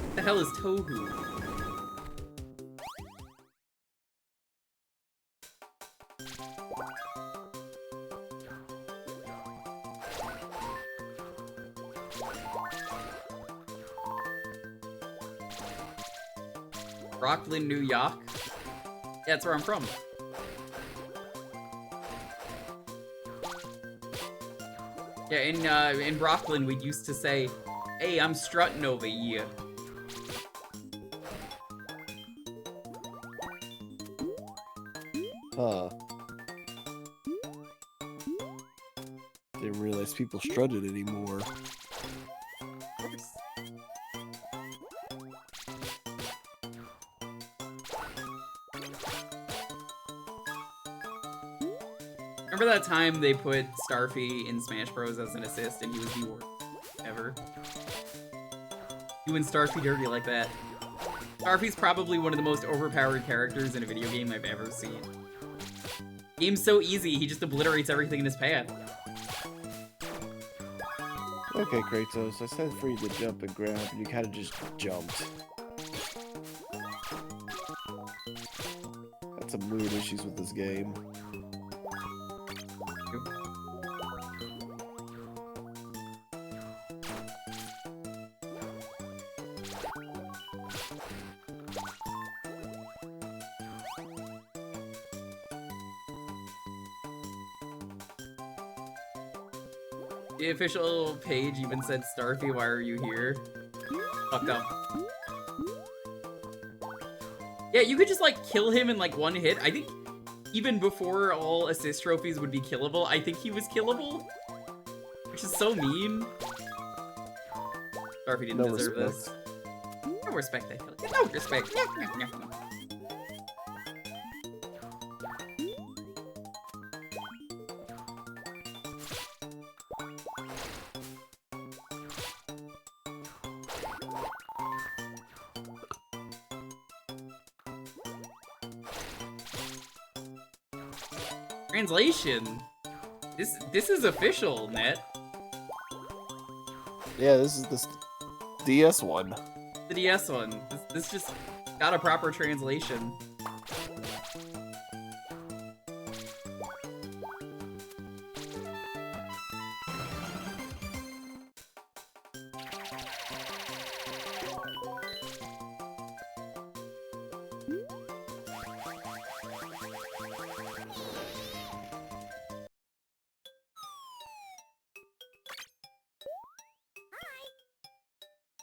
What the hell is Tohu? Rockland, New York? Yeah, that's where I'm from. Yeah, in Rockland, we used to say, "Hey, I'm strutting over here." Huh. Didn't realize people strutted anymore. Remember that time they put Starfy in Smash Bros. As an assist and he was the worst ever? Doing Starfy dirty like that. Starfy's probably one of the most overpowered characters in a video game I've ever seen. Game's so easy, he just obliterates everything in his path. Okay, Kratos, I said for you to jump and grab, and you kinda just jumped. That's some weird issues with this game. The official page even said, "Starfy, why are you here?" Fucked up. Yeah, you could just, like, kill him in, like, one hit. I think even before all assist trophies would be killable, I think he was killable. Which is so mean. Starfy didn't deserve this. No respect, that killer. No respect. Translation. This is official, Net. Yeah, this is the DS one. The DS one. This just got a proper translation.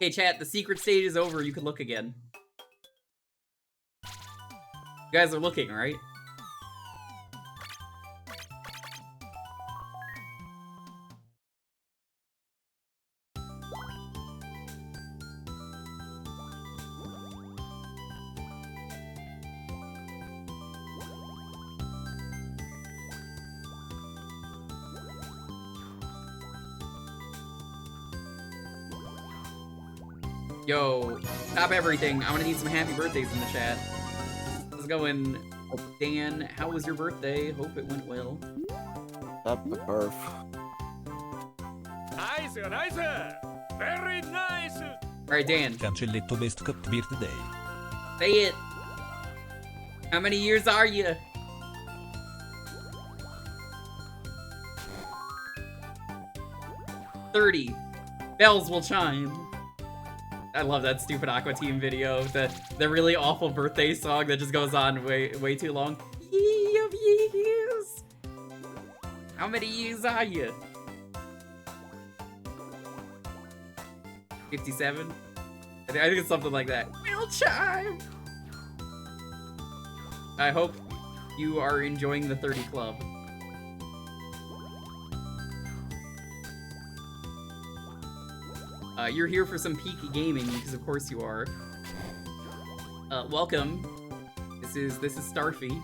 Okay, chat, the secret stage is over. You can look again. You guys are looking, right? Yo, stop everything. I'm gonna need some happy birthdays in the chat. Let's go in. Dan, how was your birthday? Hope it went well. Happy birth. Nice, nice. Very nice. Alright, Dan. Cancelletto best cut birthday. Say it. How many years are you? "30. Bells will chime." I love that stupid Aqua Team video. The really awful birthday song that just goes on way too long. Yee of years. How many years are you? 57? I think it's something like that. Will chime. I hope you are enjoying the 30 Club. You're here for some peak gaming, because of course you are. Welcome. This is Starfy.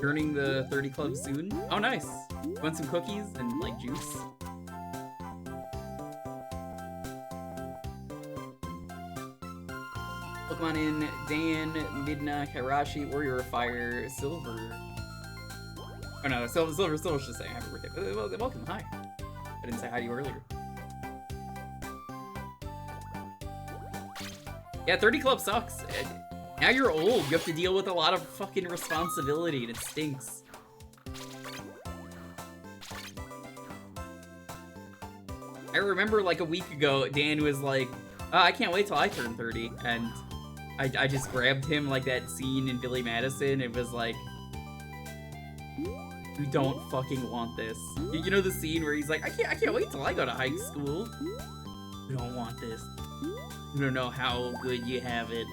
Joining the 30 Club soon. Oh, nice. You want some cookies and, like, juice? Pokemon in Dan, Midna, Kairashi, Warrior of Fire, Silver. Oh no, Silver's just saying happy birthday. Welcome, hi. I didn't say hi to you earlier. Yeah, 30 Club sucks. Now you're old, you have to deal with a lot of fucking responsibility and it stinks. I remember like a week ago, Dan was like, I can't wait till I turn 30. And I just grabbed him like that scene in Billy Madison. It was like, you don't fucking want this. You know the scene where he's like, I can't wait till I go to high school. You don't want this. You don't know how good you have it.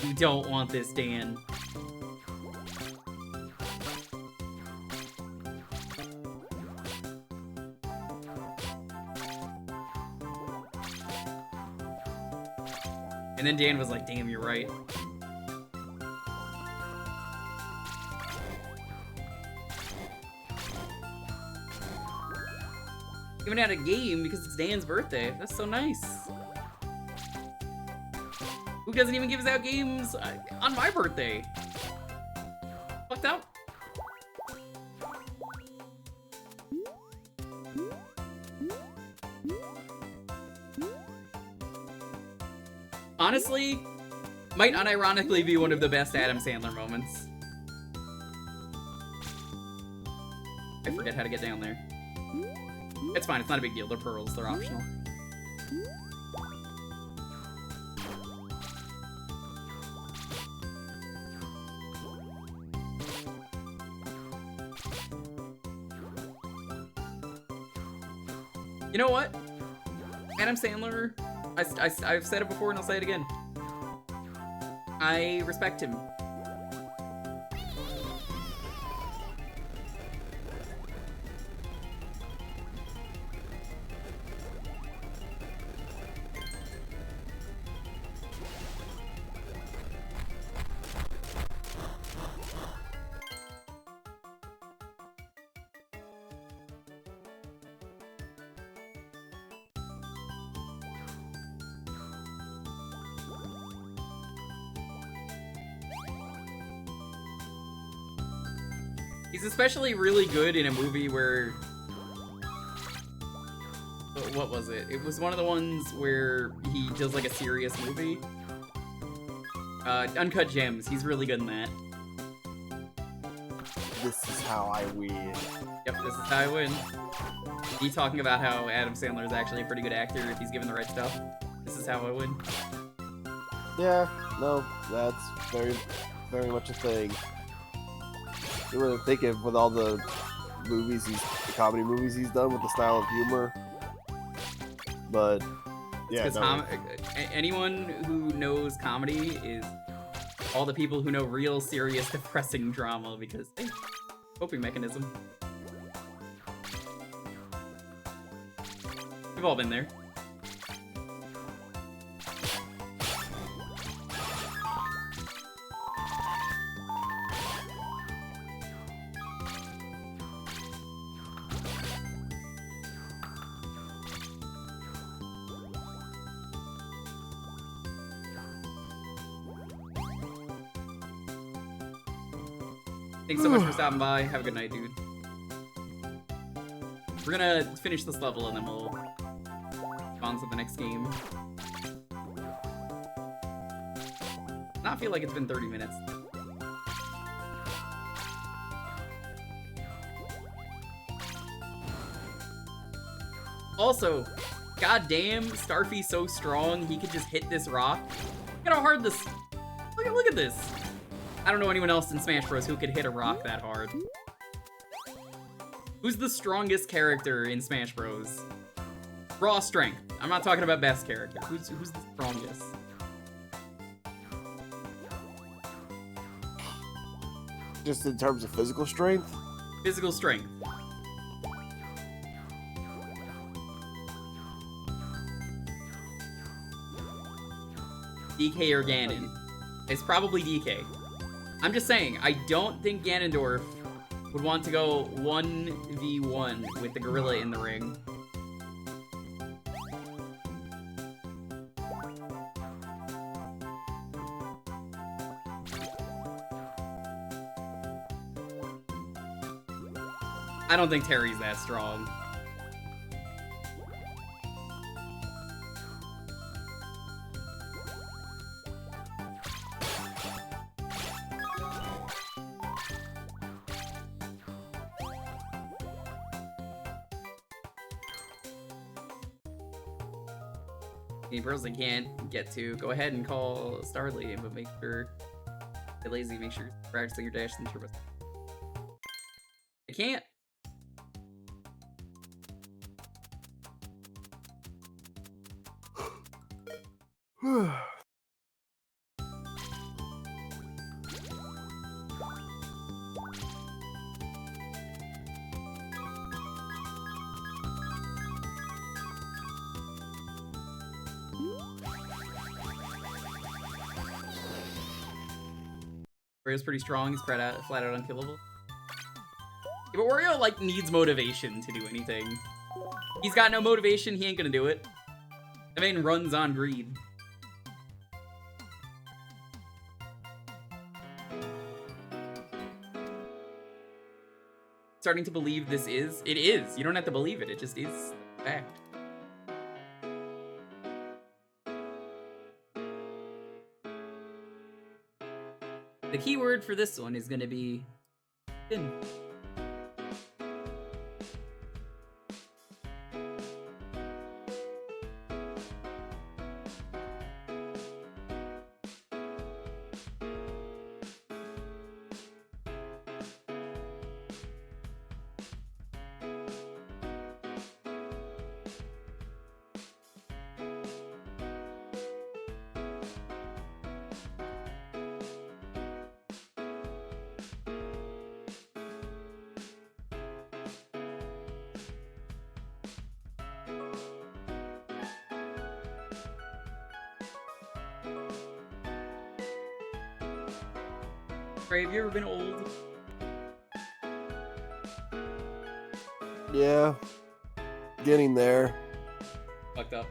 You don't want this, Dan. And then Dan was like, damn, you're right. Giving out a game because it's Dan's birthday. That's so nice. Who doesn't even give us out games on my birthday? Fucked out. Honestly, might unironically be one of the best Adam Sandler moments. I forget how to get down there. It's fine, it's not a big deal. They're pearls, they're optional. You know what? Adam Sandler, I've said it before and I'll say it again. I respect him. He's especially really good in a movie where... What was it? It was one of the ones where he does like a serious movie. Uncut Gems. He's really good in that. This is how I win. Yep, this is how I win. Me talking about how Adam Sandler is actually a pretty good actor if he's given the right stuff. This is how I win. Yeah, no, that's very, very much a thing. You really think of with all the movies, the comedy movies he's done with the style of humor. But yeah, no. Anyone who knows comedy is all the people who know real, serious, depressing drama because hey, coping mechanism. We've all been there. Thanks so much for stopping by. Have a good night, dude. We're gonna finish this level and then we'll move on to the next game. Not feel like it's been 30 minutes. Also, goddamn, Starfy's so strong he could just hit this rock. Look at how hard this. Look at this. I don't know anyone else in Smash Bros. Who could hit a rock that hard. Who's the strongest character in Smash Bros? Raw strength. I'm not talking about best character. Who's the strongest? Just in terms of physical strength? Physical strength. DK or Ganon. It's probably DK. I'm just saying, I don't think Ganondorf would want to go 1v1 with the gorilla in the ring. I don't think Terry's that strong. Any pearls they can't get to, go ahead and call Starly, but make sure they're lazy, make sure you're practicing your dash and turbo. I can't. Wario's pretty strong, he's flat out unkillable. Yeah, but Wario, like, needs motivation to do anything. He's got no motivation, he ain't gonna do it. The man runs on greed. Starting to believe this is? It is. You don't have to believe it, it just is fact. The keyword for this one is gonna be spin. Ray, have you ever been old? Yeah. Getting there. Fucked up.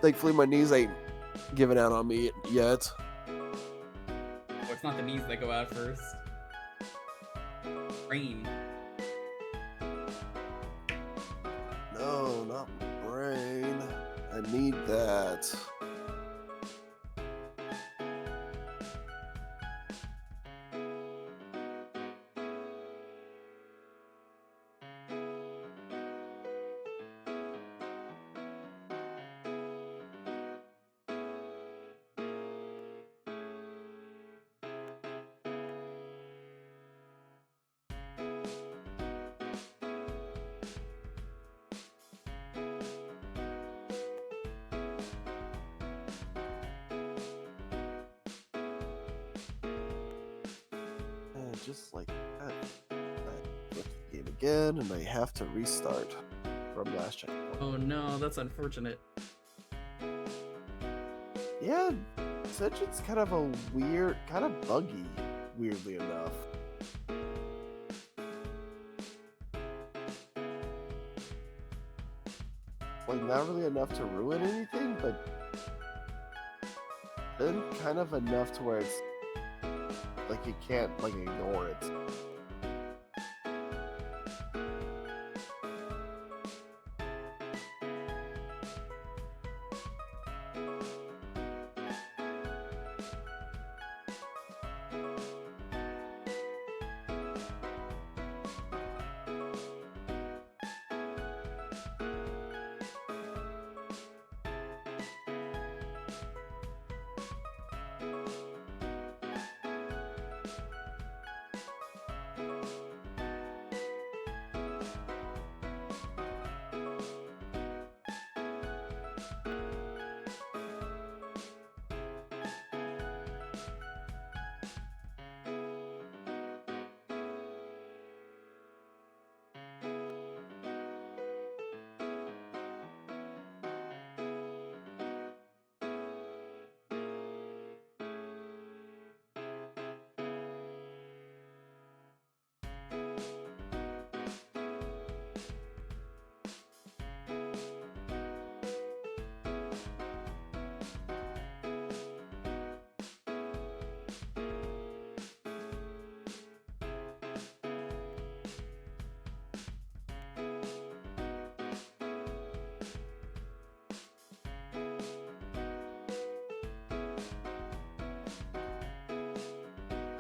Thankfully, my knees ain't giving out on me yet. Oh, it's not the knees that go out first. Brain. No, not my brain. I need that. Just like that. I flip the game again, and I have to restart from last checkpoint. Oh no, that's unfortunate. Yeah, Sedge's kind of a weird, kind of buggy, weirdly enough. Like, not really enough to ruin anything, but then kind of enough to where it's like you can't like ignore it.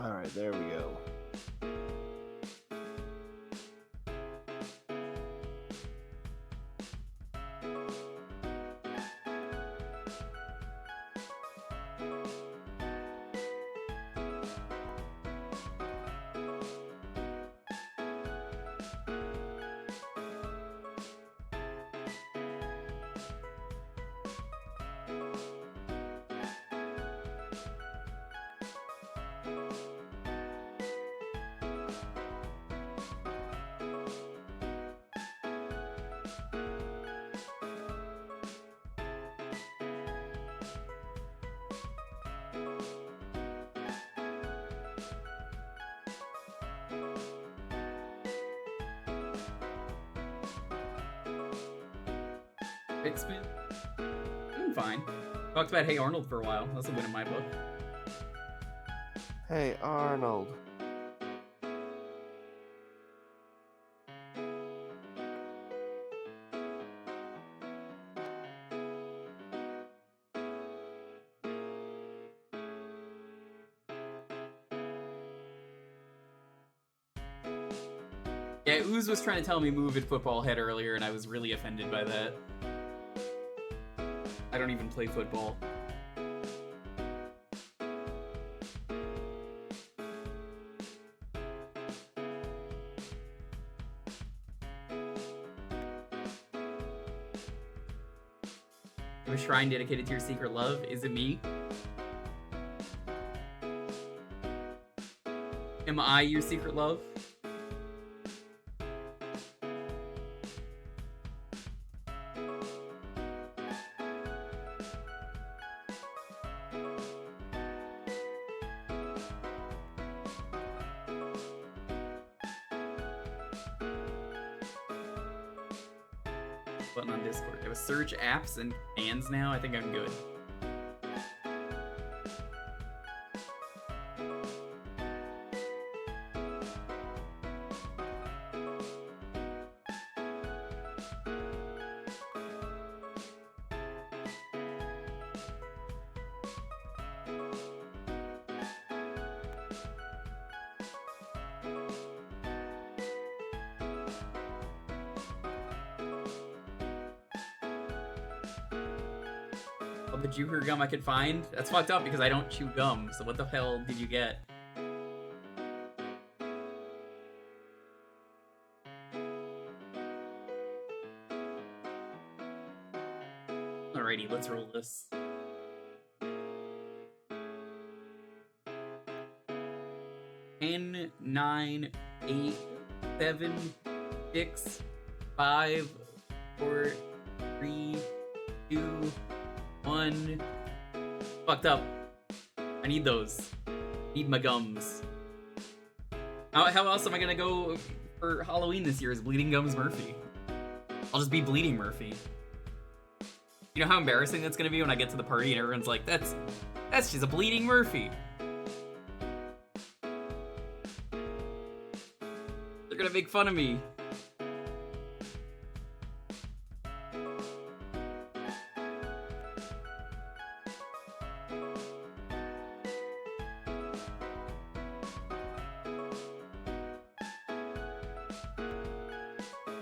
Alright, there we go. Big spin. Doing fine. Talked about Hey Arnold for a while. That's a win in my book. Hey, Arnold. Yeah, Ooze was trying to tell me move at football head earlier, and I was really offended by that. I don't even play football. You have a shrine dedicated to your secret love? Is it me? Am I your secret love? Button on Discord. There was search apps and fans now. I think I'm good. The Jewker gum I could find? That's fucked up because I don't chew gum, so what the hell did you get? Alrighty, let's roll this. Ten, 9, 8, 7, 6, 5, 4, 3, 2, 1. Fucked up. I need those. Need my gums. How else am I gonna go for Halloween this year? Is Bleeding Gums Murphy? I'll just be Bleeding Murphy. You know how embarrassing that's gonna be when I get to the party and everyone's like, that's just a Bleeding Murphy. They're gonna make fun of me.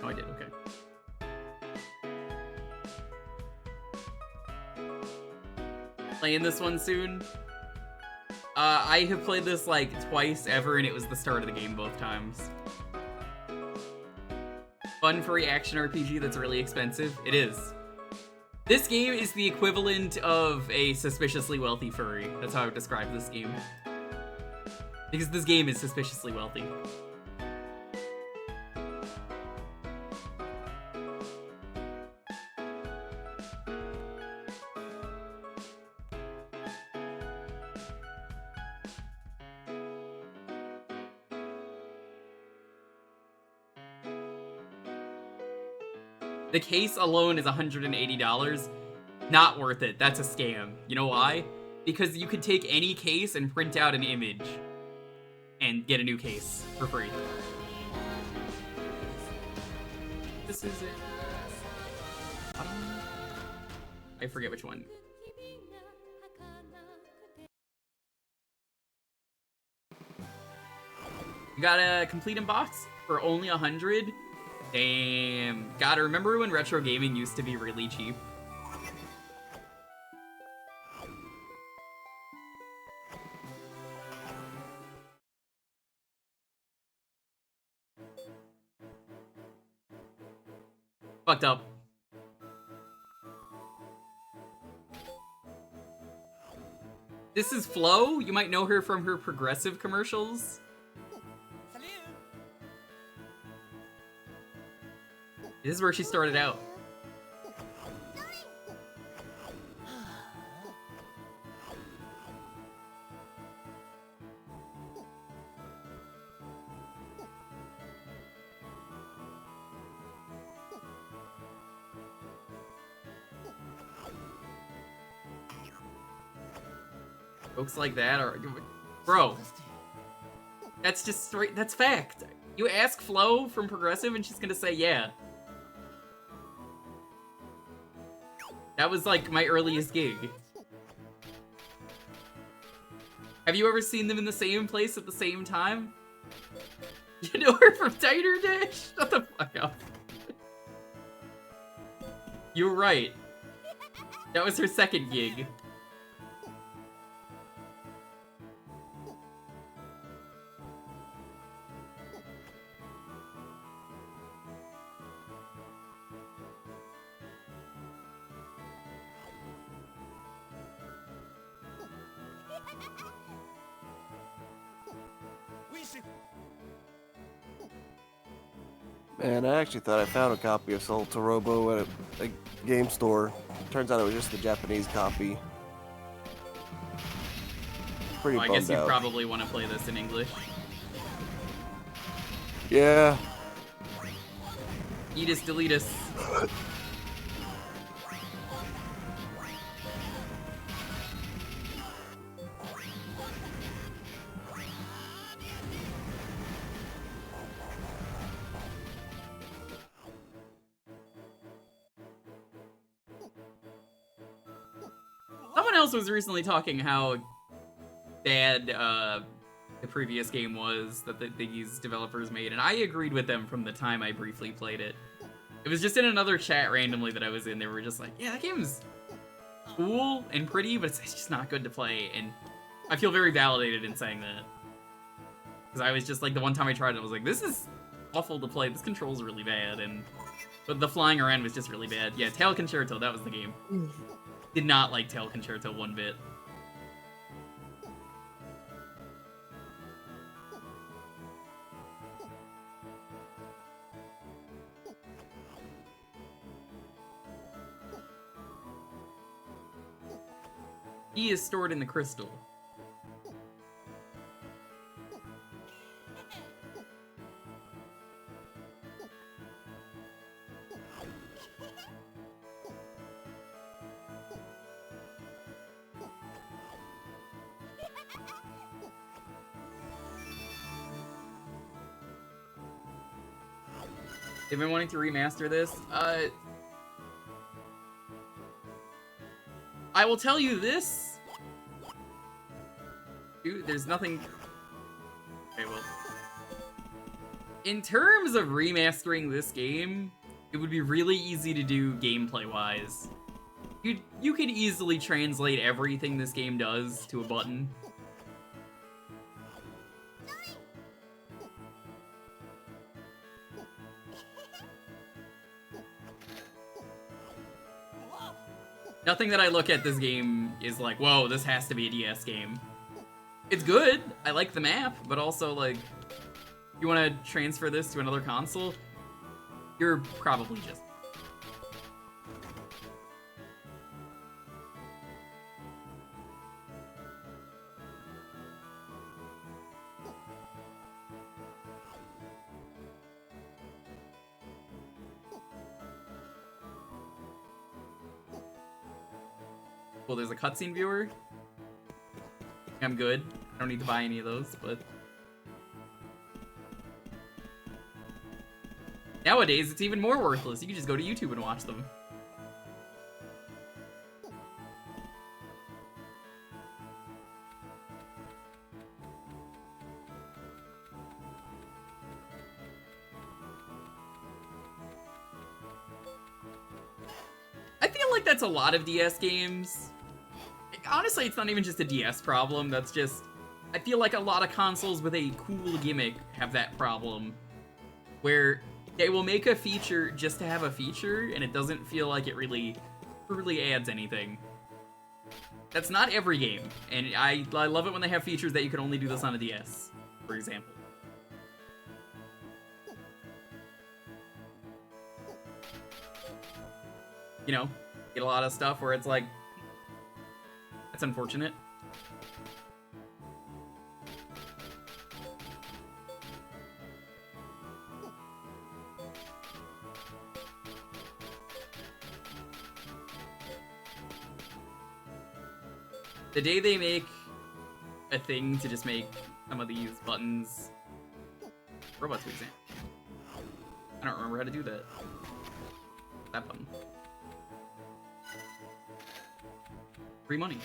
Oh, I did, okay. Playing this one soon. I have played this like twice ever, and it was the start of the game both times. Fun furry action RPG that's really expensive. It is. This game is the equivalent of a suspiciously wealthy furry. That's how I would describe this game. Because this game is suspiciously wealthy. The case alone is $180. Not worth it. That's a scam. You know why? Because you could take any case and print out an image and get a new case for free. This is it. I forget which one. You got a complete in box for only 100. Damn. Gotta remember when retro gaming used to be really cheap. Fucked up. This is Flo. You might know her from her Progressive commercials. This is where she started out. Folks like that are... Bro. That's just straight... That's fact. You ask Flo from Progressive and she's gonna say yeah. That was like my earliest gig. Have you ever seen them in the same place at the same time? You know her from Diner Dash? Shut the fuck up. You were right. That was her second gig. Man, I actually thought I found a copy of Solatorobo at a game store. Turns out it was just the Japanese copy. Pretty Well, I bummed guess you out. probably want to play this in English. Yeah. Eat us, delete us. Someone else was recently talking how bad the previous game was that these developers made, and I agreed with them from the time I briefly played it. It was just in another chat randomly that I was in. They were just like, yeah, that game's cool and pretty, but it's just not good to play, and I feel very validated in saying that. Because I was just like, the one time I tried it, I was like, this is awful to play. This control's really bad, but the flying around was just really bad. Yeah, Tail Concerto, that was the game. Did not like Tail Concerto one bit. E is stored in the crystal. They've been wanting to remaster this. I will tell you this. Dude, there's nothing... Okay, well... In terms of remastering this game, it would be really easy to do gameplay-wise. You could easily translate everything this game does to a button. Nothing that I look at this game is like, whoa, this has to be a DS game. It's good, I like the map, but also, like, you want to transfer this to another console? You're probably just... Well, there's a cutscene viewer. I'm good. I don't need to buy any of those, but... Nowadays, it's even more worthless. You can just go to YouTube and watch them. I feel like that's a lot of DS games. Honestly, it's not even just a DS problem, that's just... I feel like a lot of consoles with a cool gimmick have that problem. Where they will make a feature just to have a feature, and it doesn't feel like it really adds anything. That's not every game, and I love it when they have features that you can only do this on a DS, for example. You know, get a lot of stuff where it's like, that's unfortunate. The day they make a thing to just make some of these buttons robots, for example. I don't remember how to do that. That button. Free money.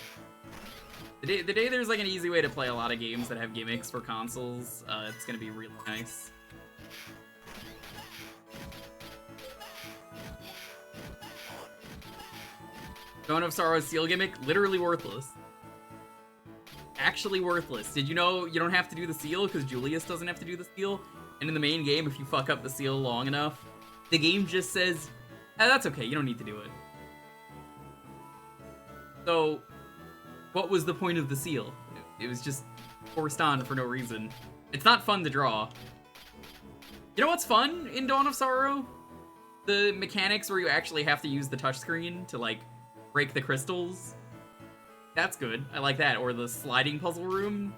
The day there's like an easy way to play a lot of games that have gimmicks for consoles, it's gonna be really nice. Dawn of Sorrow's seal gimmick, literally worthless. Actually worthless. Did you know you don't have to do the seal because Julius doesn't have to do the seal? And in the main game, if you fuck up the seal long enough, the game just says, that's okay, you don't need to do it. So, what was the point of the seal? It was just forced on for no reason. It's not fun to draw. You know what's fun in Dawn of Sorrow? The mechanics where you actually have to use the touchscreen to, like, break the crystals. That's good. I like that. Or the sliding puzzle room.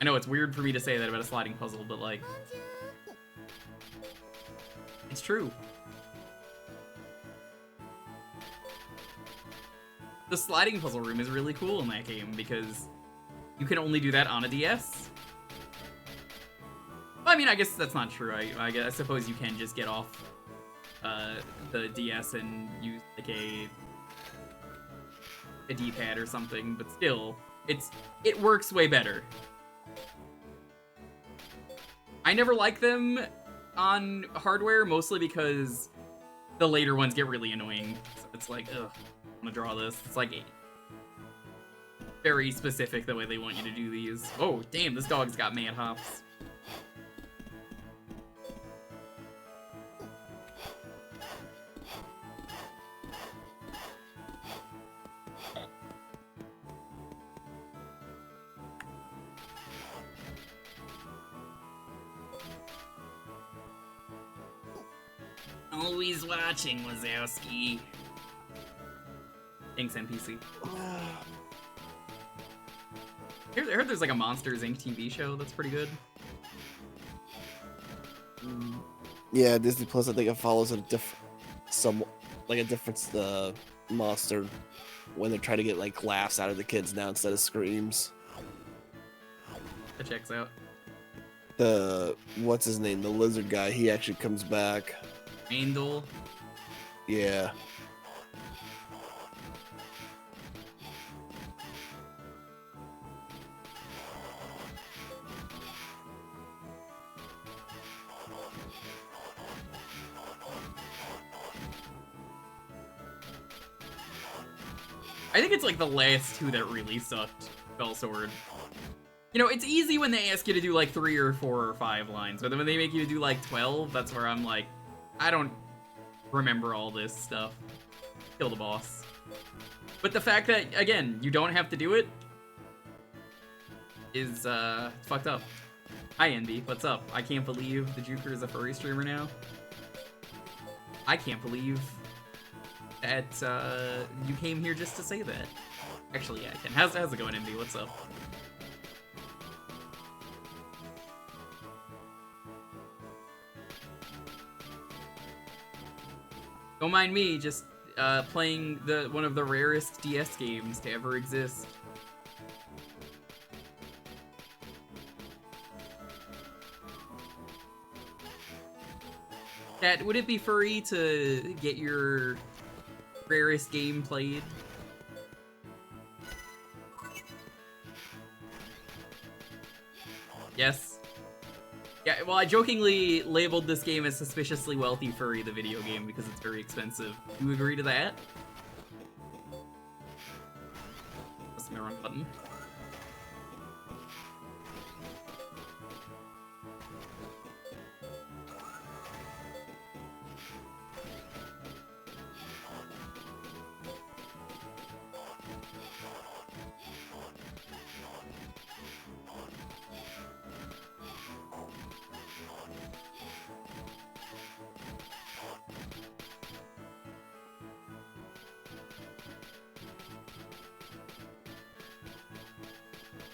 I know it's weird for me to say that about a sliding puzzle, but, like, it's true. The sliding puzzle room is really cool in that game because you can only do that on a DS. Well, I mean, I guess that's not true. I suppose you can just get off the DS and use like a D-pad or something, but still, it works way better. I never like them on hardware, mostly because the later ones get really annoying. So it's like, ugh, I'm gonna draw this. It's like very specific the way they want you to do these. Oh, damn, this dog's got mad hops. Always watching, Wazowski. Thanks, NPC. I heard there's like a Monsters, Inc. TV show that's pretty good. Yeah, Disney Plus. I think it follows a different monster when they're trying to get like laughs out of the kids now instead of screams. That checks out. What's his name? The lizard guy. He actually comes back. Arnold. Yeah. I think it's like the last two that really sucked. Fell Sword. You know, it's easy when they ask you to do like 3 or 4 or 5 lines, but then when they make you do like 12, that's where I'm like, I don't remember all this stuff. Kill the boss. But the fact that, again, you don't have to do it is fucked up. Hi, Envy. What's up? I can't believe the Jewker is a furry streamer now. I can't believe that you came here just to say that. Actually, yeah, I can. How's it going, Envy? What's up? Don't mind me, just playing one of the rarest DS games to ever exist. Chat, would it be furry to get your rarest game played? Yes. Yeah, well, I jokingly labeled this game as Suspiciously Wealthy Furry, the video game, because it's very expensive. Do you agree to that? That's my wrong button.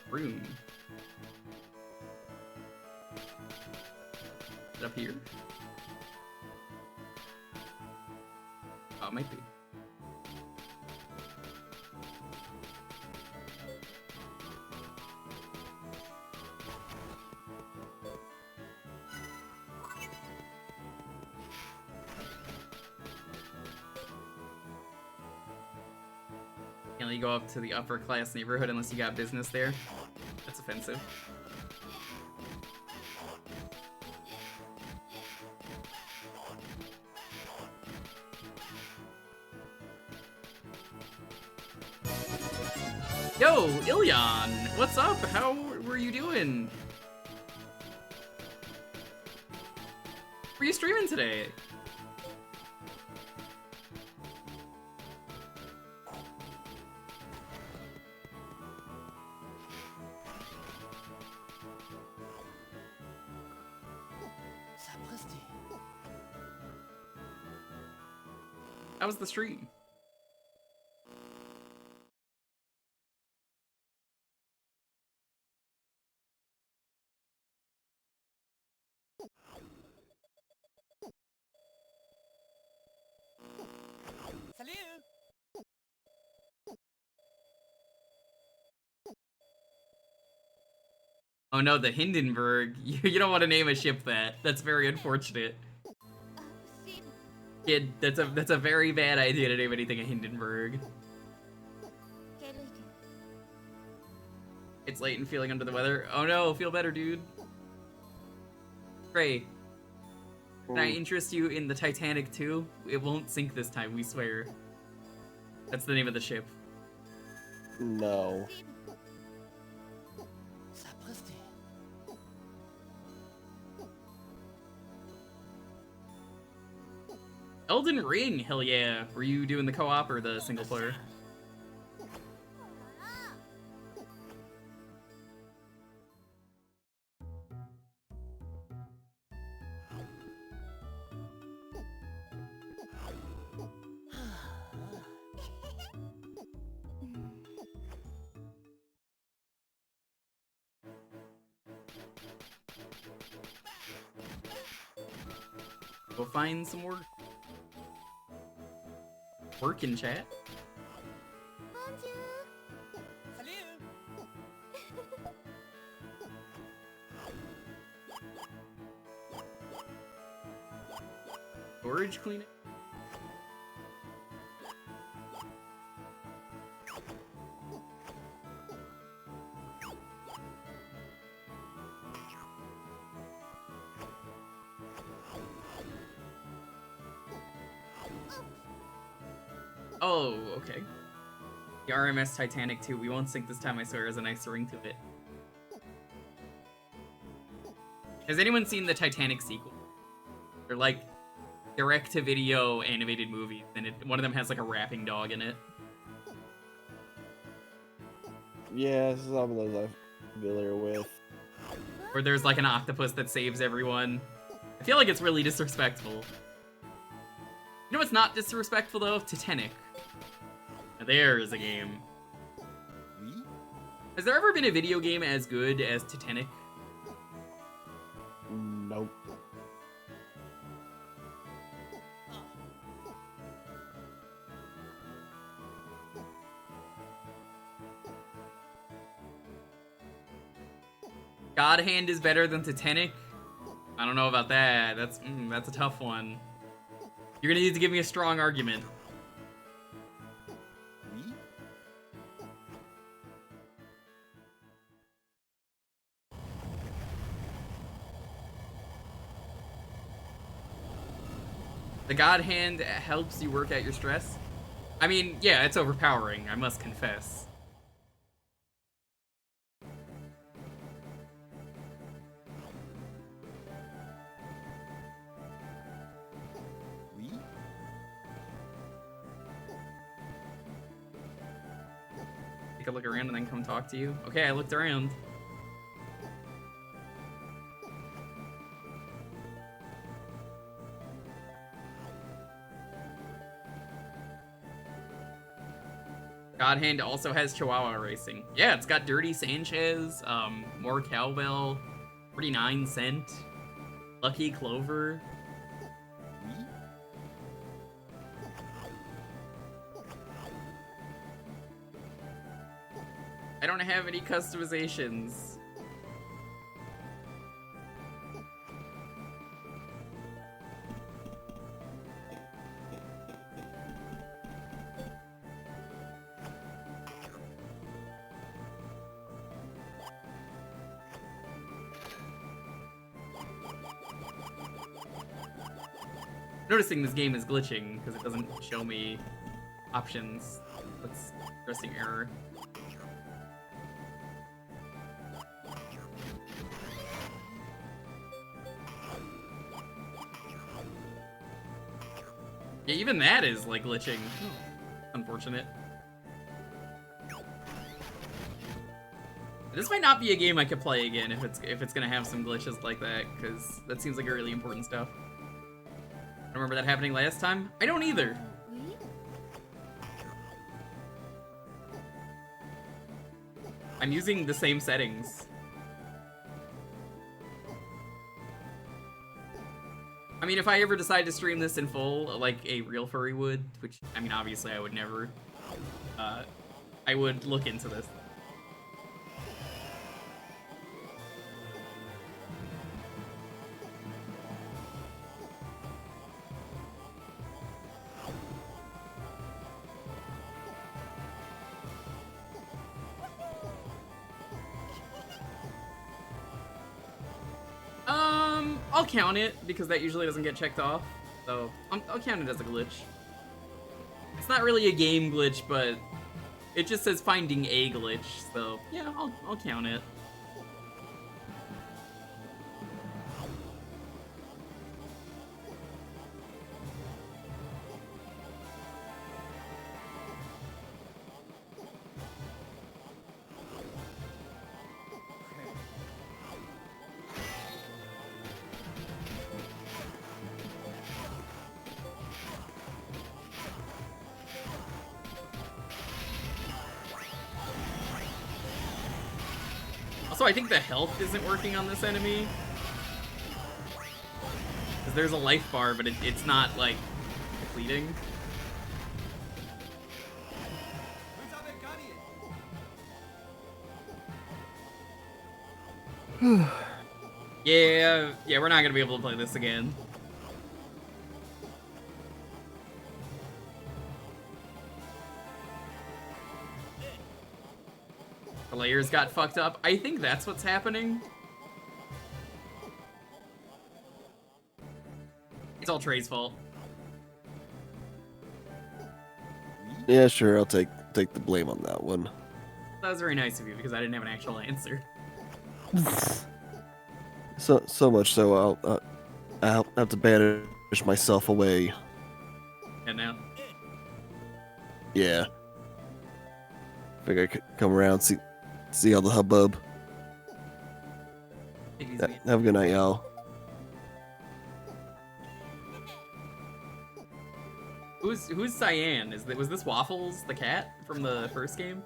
Room. Is it up here? Oh, it might be. Can't let you go up to the upper class neighborhood unless you got business there. That's offensive. Yo, Ilyan! What's up? How were you doing? Were you streaming today? How was the stream? Oh no, the Hindenburg. You don't want to name a ship that. That's very unfortunate. Kid, that's a very bad idea to name anything a Hindenburg. It's late and feeling under the weather. Oh no, feel better, dude. Trey, can I interest you in the Titanic too? It won't sink this time, we swear. That's the name of the ship. No. Elden Ring, hell yeah. Were you doing the co-op or the single player? Go find some work. Work in chat. Storage cleaning. Oh, okay. The RMS Titanic 2. We won't sink this time, I swear, has a nice ring to it. Has anyone seen the Titanic sequel? They're like direct-to-video animated movies, and one of them has like a rapping dog in it. Yeah, some of those I'm familiar with. Or there's like an octopus that saves everyone. I feel like it's really disrespectful. You know what's not disrespectful though? Titanic. Now there is a game. Has there ever been a video game as good as Titanic? Nope. God Hand is better than Titanic? I don't know about that. That's a tough one. You're gonna need to give me a strong argument. The God Hand helps you work out your stress? I mean, yeah, it's overpowering, I must confess. Take a look around and then come talk to you. Okay, I looked around. God Hand also has Chihuahua Racing. Yeah, it's got Dirty Sanchez, more Cowbell, 49 Cent, Lucky Clover. I don't have any customizations. Noticing this game is glitching because it doesn't show me options. That's an interesting error. Yeah, even that is like glitching. Unfortunate. This might not be a game I could play again if it's gonna have some glitches like that, because that seems like a really important stuff. I remember that happening last time. I don't either. I'm using the same settings. I mean, if I ever decide to stream this in full, like a real furry would, which, I mean, obviously I would never, I would look into this. I'll count it, because that usually doesn't get checked off, so I'll count it as a glitch. It's not really a game glitch, but it just says finding a glitch, so yeah, I'll count it. Also, I think the health isn't working on this enemy. Because there's a life bar, but it's not, like, depleting. Yeah, we're not gonna be able to play this again. The layers got fucked up. I think that's what's happening. It's all Trey's fault. Yeah, sure. I'll take the blame on that one. That was very nice of you because I didn't have an actual answer. So much so I'll have to banish myself away. And now? Yeah. Figure I could come around, see all the hubbub. Have a good night, y'all. Who's Cyan? Was this Waffles, the cat from the first game?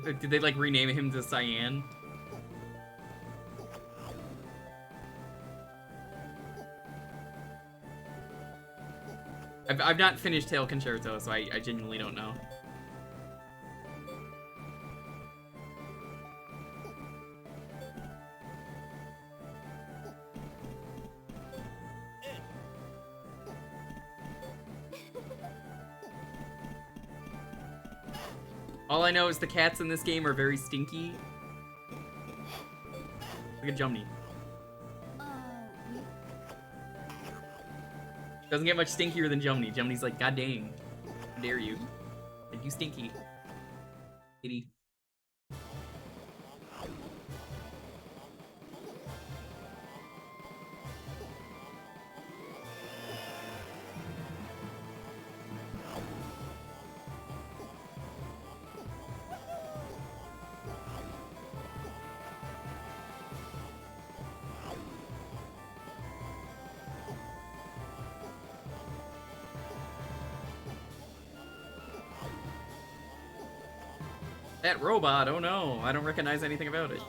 Did they like rename him to Cyan? I've not finished Tail Concerto, so I genuinely don't know. All I know is the cats in this game are very stinky. Look at Jumny. Doesn't get much stinkier than Jumny. Jumny's like, God dang. How dare you? And you stinky. Kitty. That robot, oh no, I don't recognize anything about it.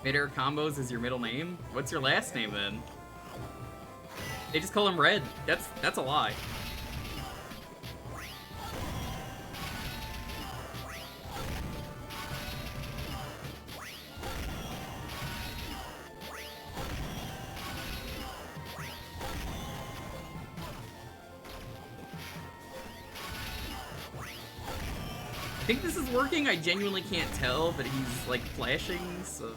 Mid-air combos is your middle name? What's your last name then? They just call him Red. That's a lie. I think this is working. I genuinely can't tell, but he's like flashing, so.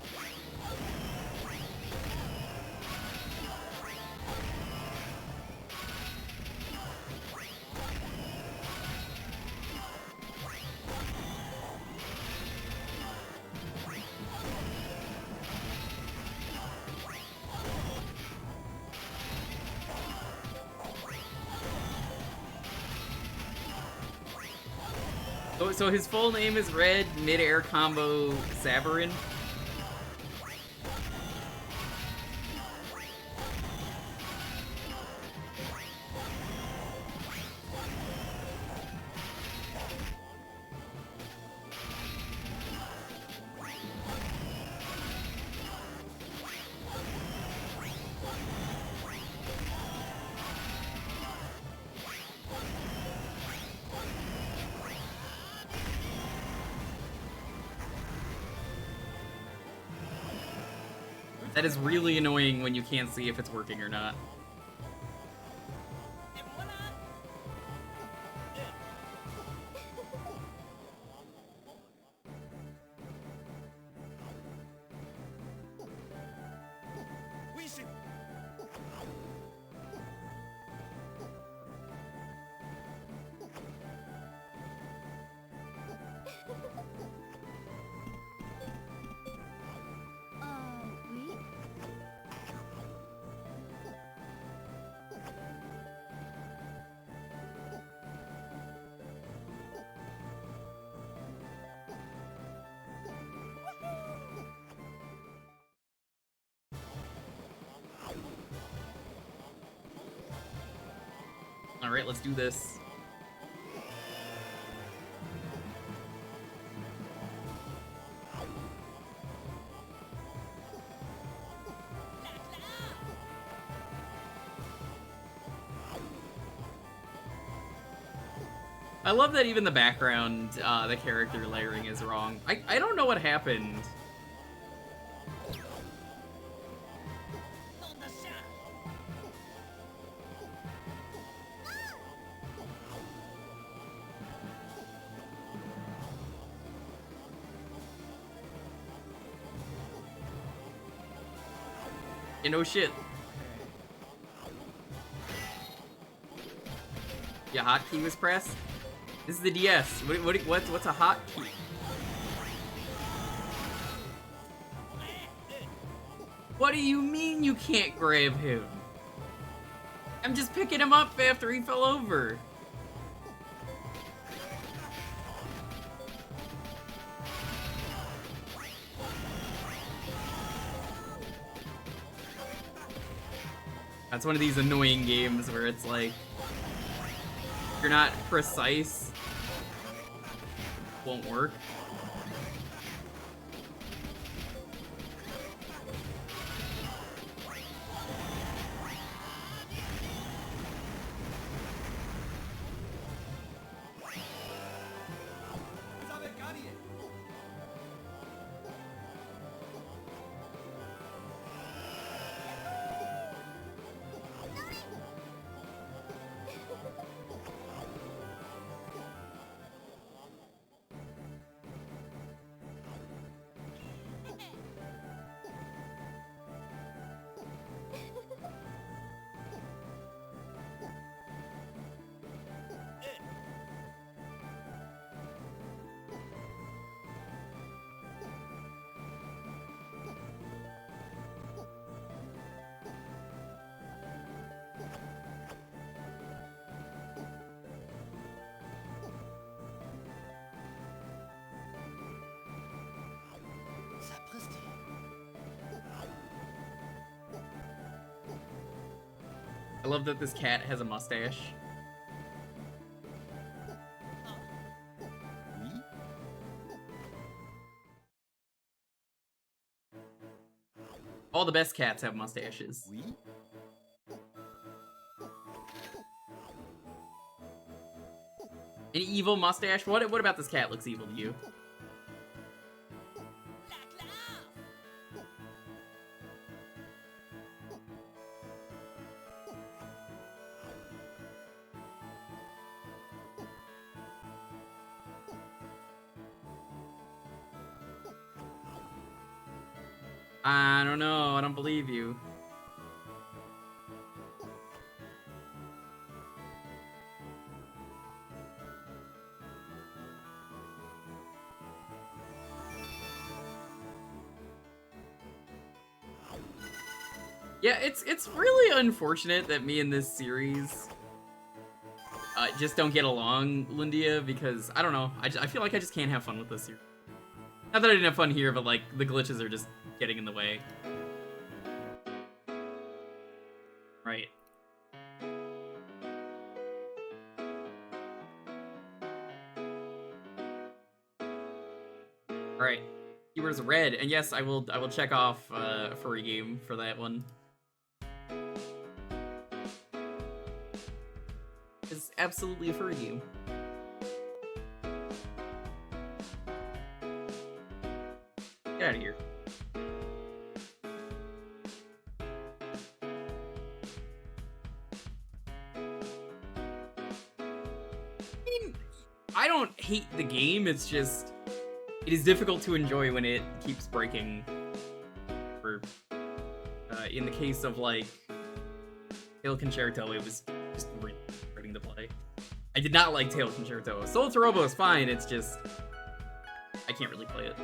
So his full name is Red Mid-Air Combo Sabarin. That is really annoying when you can't see if it's working or not. Alright, let's do this. I love that even the background, the character layering is wrong. I don't know what happened. You know, shit. Your hotkey was pressed? This is the DS. What's a hotkey? What do you mean you can't grab him? I'm just picking him up after he fell over. That's one of these annoying games where it's like, if you're not precise, it won't work. I love that this cat has a mustache. All the best cats have mustaches. An evil mustache? What about this cat looks evil to you? I don't know, I don't believe you. Yeah, it's really unfortunate that me in this series just don't get along, Lindia, because, I don't know, I feel like I just can't have fun with this here. Not that I didn't have fun here, but, like, the glitches are just getting in the way. Right. Alright. Keywords red, and yes, I will check off a furry game for that one. It's absolutely a furry game. Get out of here. I don't hate the game, it's just... It is difficult to enjoy when it keeps breaking. Or, in the case of, like, Tail Concerto, it was just really frustrating to play. I did not like Tail Concerto. Solatorobo is fine, it's just... I can't really play it.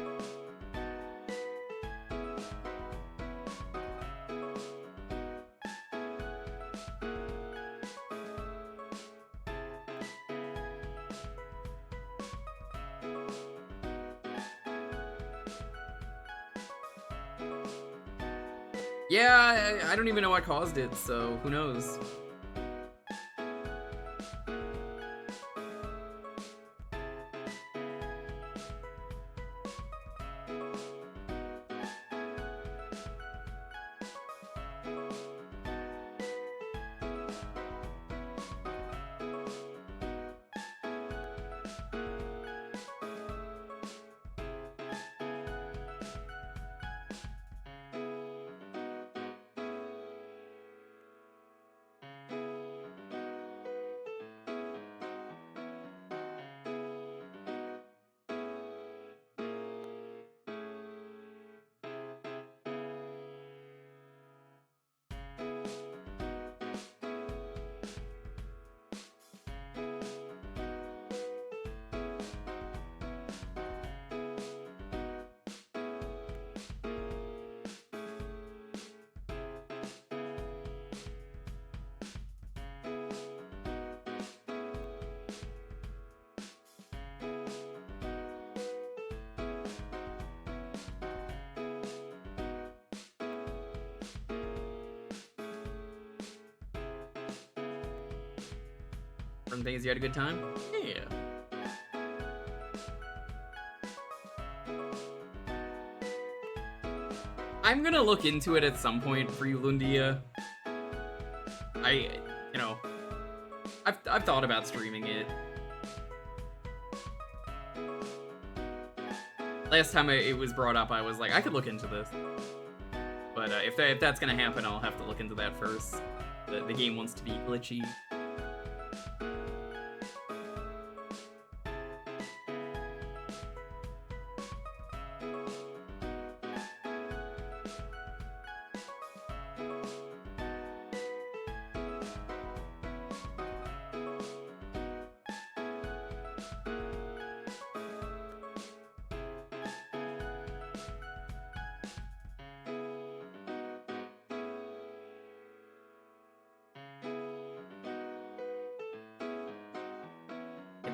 Yeah, I don't even know what caused it, so who knows? Some things you had a good time? Yeah. I'm gonna look into it at some point for you, Lundia. You know, I've thought about streaming it. Last time it was brought up, I was like, I could look into this. But if that's gonna happen, I'll have to look into that first. The game wants to be glitchy.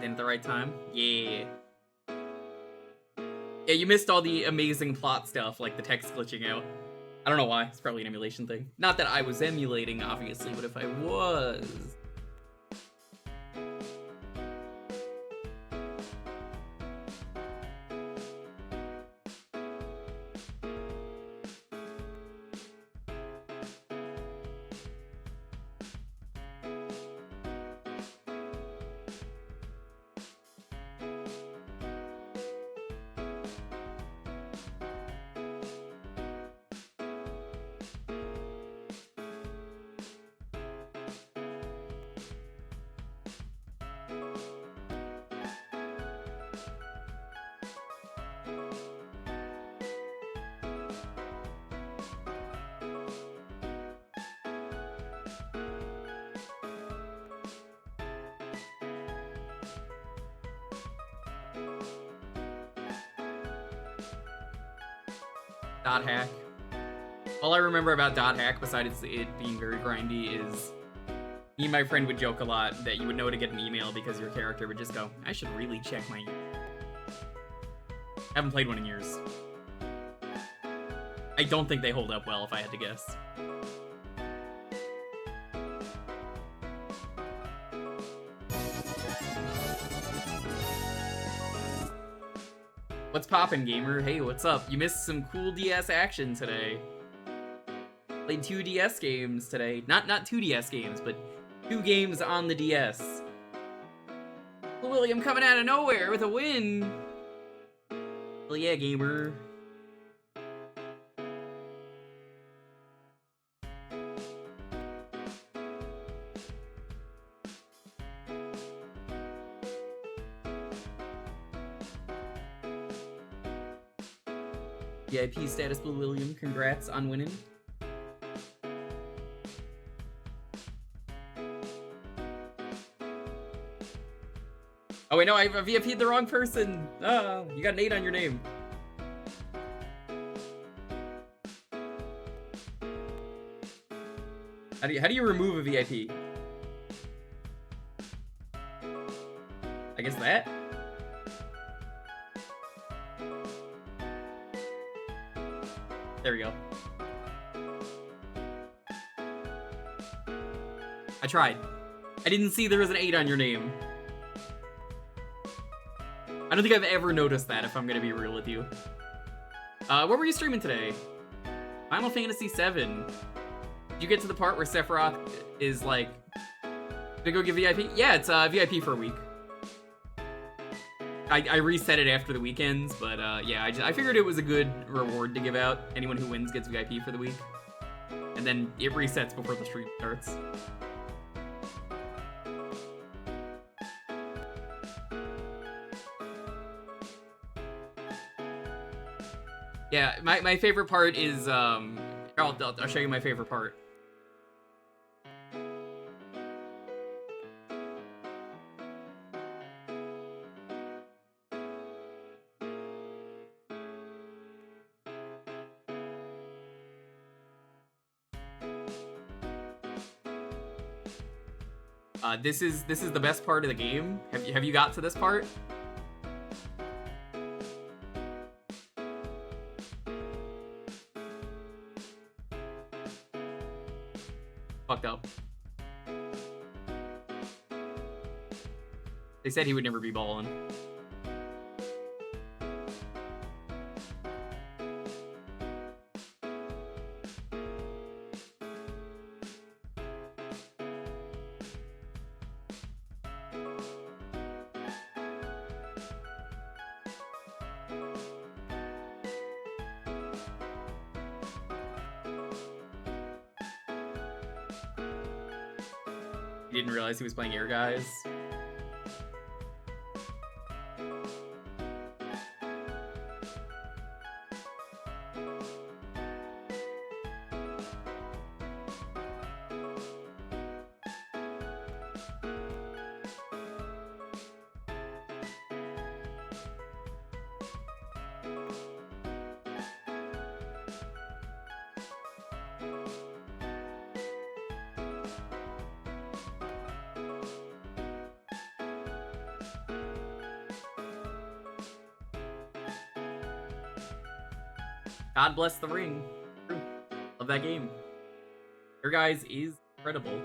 In at the right time. Yeah. Yeah, you missed all the amazing plot stuff, like the text glitching out. I don't know why. It's probably an emulation thing. Not that I was emulating, obviously, but if I was... Dot hack. All I remember about dot hack, besides it being very grindy, is Me and my friend would joke a lot that you would know to get an email because your character would just go, I should really check my email. Haven't played one in years. I don't think they hold up well, if I had to guess. What's poppin', gamer? Hey, what's up? You missed some cool DS action today. Played 2 DS games today. Not 2 DS games, but 2 games on the DS. William coming out of nowhere with a win. Well, yeah, gamer. VIP status, Blue William. Congrats on winning. Oh wait, no, I VIP'd the wrong person. Oh, you got an 8 on your name. How do you remove a VIP? I guess that? There we go. I tried. I didn't see there was an 8 on your name. I don't think I've ever noticed that, if I'm gonna be real with you. What were you streaming today? Final Fantasy VII. Did you get to the part where Sephiroth is like, gonna go get VIP? Yeah, it's VIP for a week. I reset it after the weekends, but yeah, I figured it was a good reward to give out. Anyone who wins gets VIP for the week. And then it resets before the stream starts. Yeah, my favorite part is, I'll show you my favorite part. This is the best part of the game. Have you got to this part? Fucked up. They said he would never be balling. Didn't realize he was playing Air Guys. God bless the ring. True. Love that game. Your guys is incredible.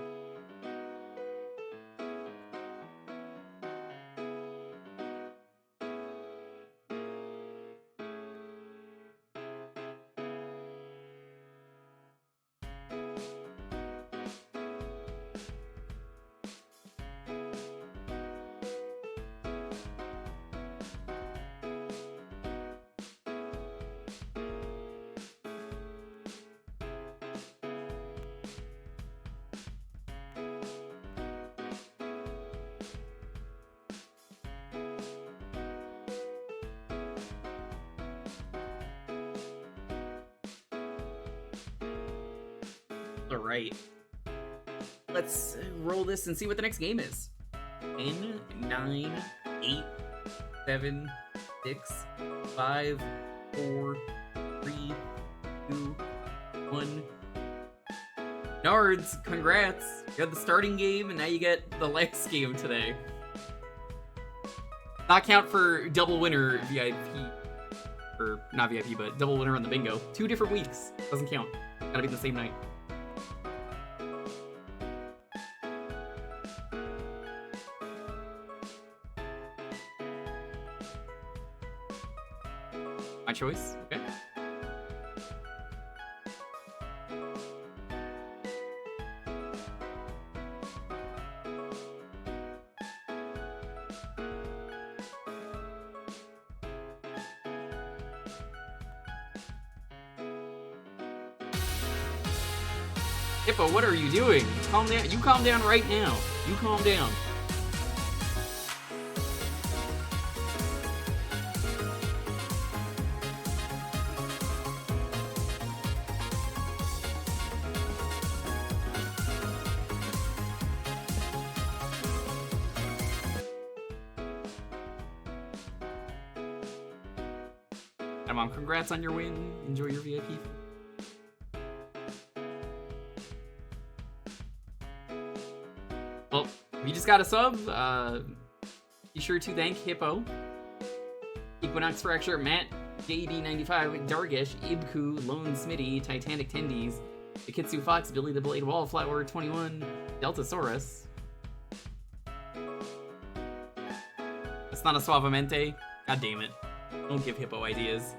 Alright. Let's roll this and see what the next game is. 10, 9, 8, 7, 6, 5, 4, 3, 2, 1. Nards, congrats. You got the starting game, and now you get the last game today. Not count for double winner VIP. Or, not VIP, but double winner on the bingo. 2 different weeks. Doesn't count. Gotta be the same night. My choice? Okay. Hippo, what are you doing? Calm down. You calm down right now. You calm down. Mom, congrats on your win. Enjoy your VIP. Well, if you just got a sub, be sure to thank Hippo, Equinox Fracture, Matt, JB95, Dargish, Ibku, Lone Smitty, Titanic Tendies, Ikitsu Fox, Billy the Blade, Wallflower 21, Deltasaurus. That's not a Suavemente. God damn it. Don't give Hippo ideas.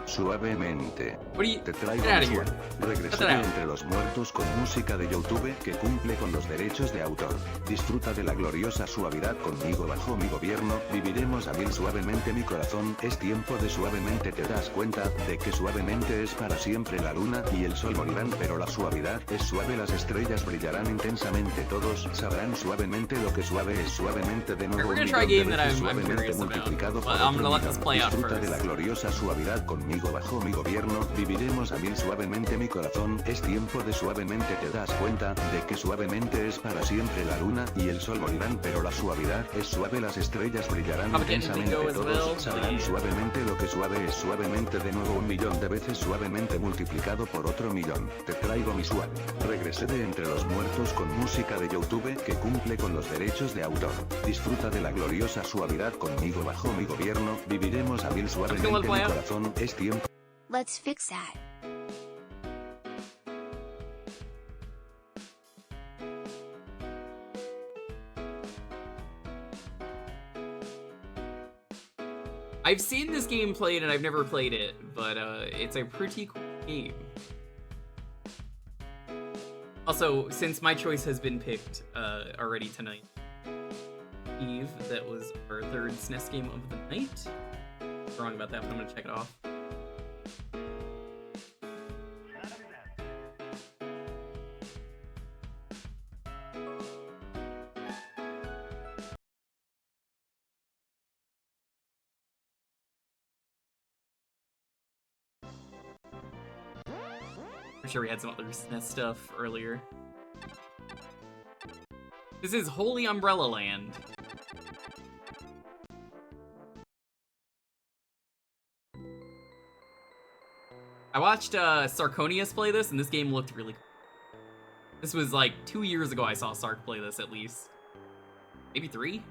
Suavemente. What are you? Te traigo Get out of mi here. suerte. Regresé Get out. de entre los muertos con música de YouTube que cumple con los derechos de autor. Disfruta de la gloriosa suavidad conmigo bajo mi gobierno. Viviremos a mil suavemente mi corazón. Es tiempo de suavemente. Te das cuenta de que suavemente es para siempre. La luna y el sol morirán, pero la suavidad es suave. Las estrellas brillarán intensamente. Todos sabrán suavemente lo que suave es. Suavemente de nuevo. We're gonna un try a millón game de that veces I'm suavemente curious about. multiplicado But por I'm otro gonna let this millón. play out Disfruta de la first. gloriosa suavidad conmigo bajo mi gobierno. Viviremos a mil suavemente mi corazón. Es tiempo de suavemente. Te das cuenta de que suavemente es para siempre. La luna y el sol morirán, pero la suavidad es suave. Las estrellas brillarán I'm getting intensamente. bingo as well, Todos sabrán please. suavemente lo que suave es. Suavemente de nuevo un millón de veces suavemente multiplicado por otro millón. Te traigo mi suave. Regresé de entre los muertos con música de YouTube que cumple con los derechos de autor. Disfruta de la gloriosa suavidad conmigo bajo mi gobierno. Viviremos a mil suavemente mi play out. corazón. Es tiempo. Let's fix that. I've seen this game played and I've never played it, but it's a pretty cool game. Also, since my choice has been picked already tonight, Eve, that was our 3rd SNES game of the night. Wrong about that, but I'm gonna check it off. I'm sure we had some other SNES stuff earlier. This is Holy Umbrella Land. I watched Sarconius play this, and this game looked really cool. This was like 2 years ago I saw Sark play this, at least. Maybe 3?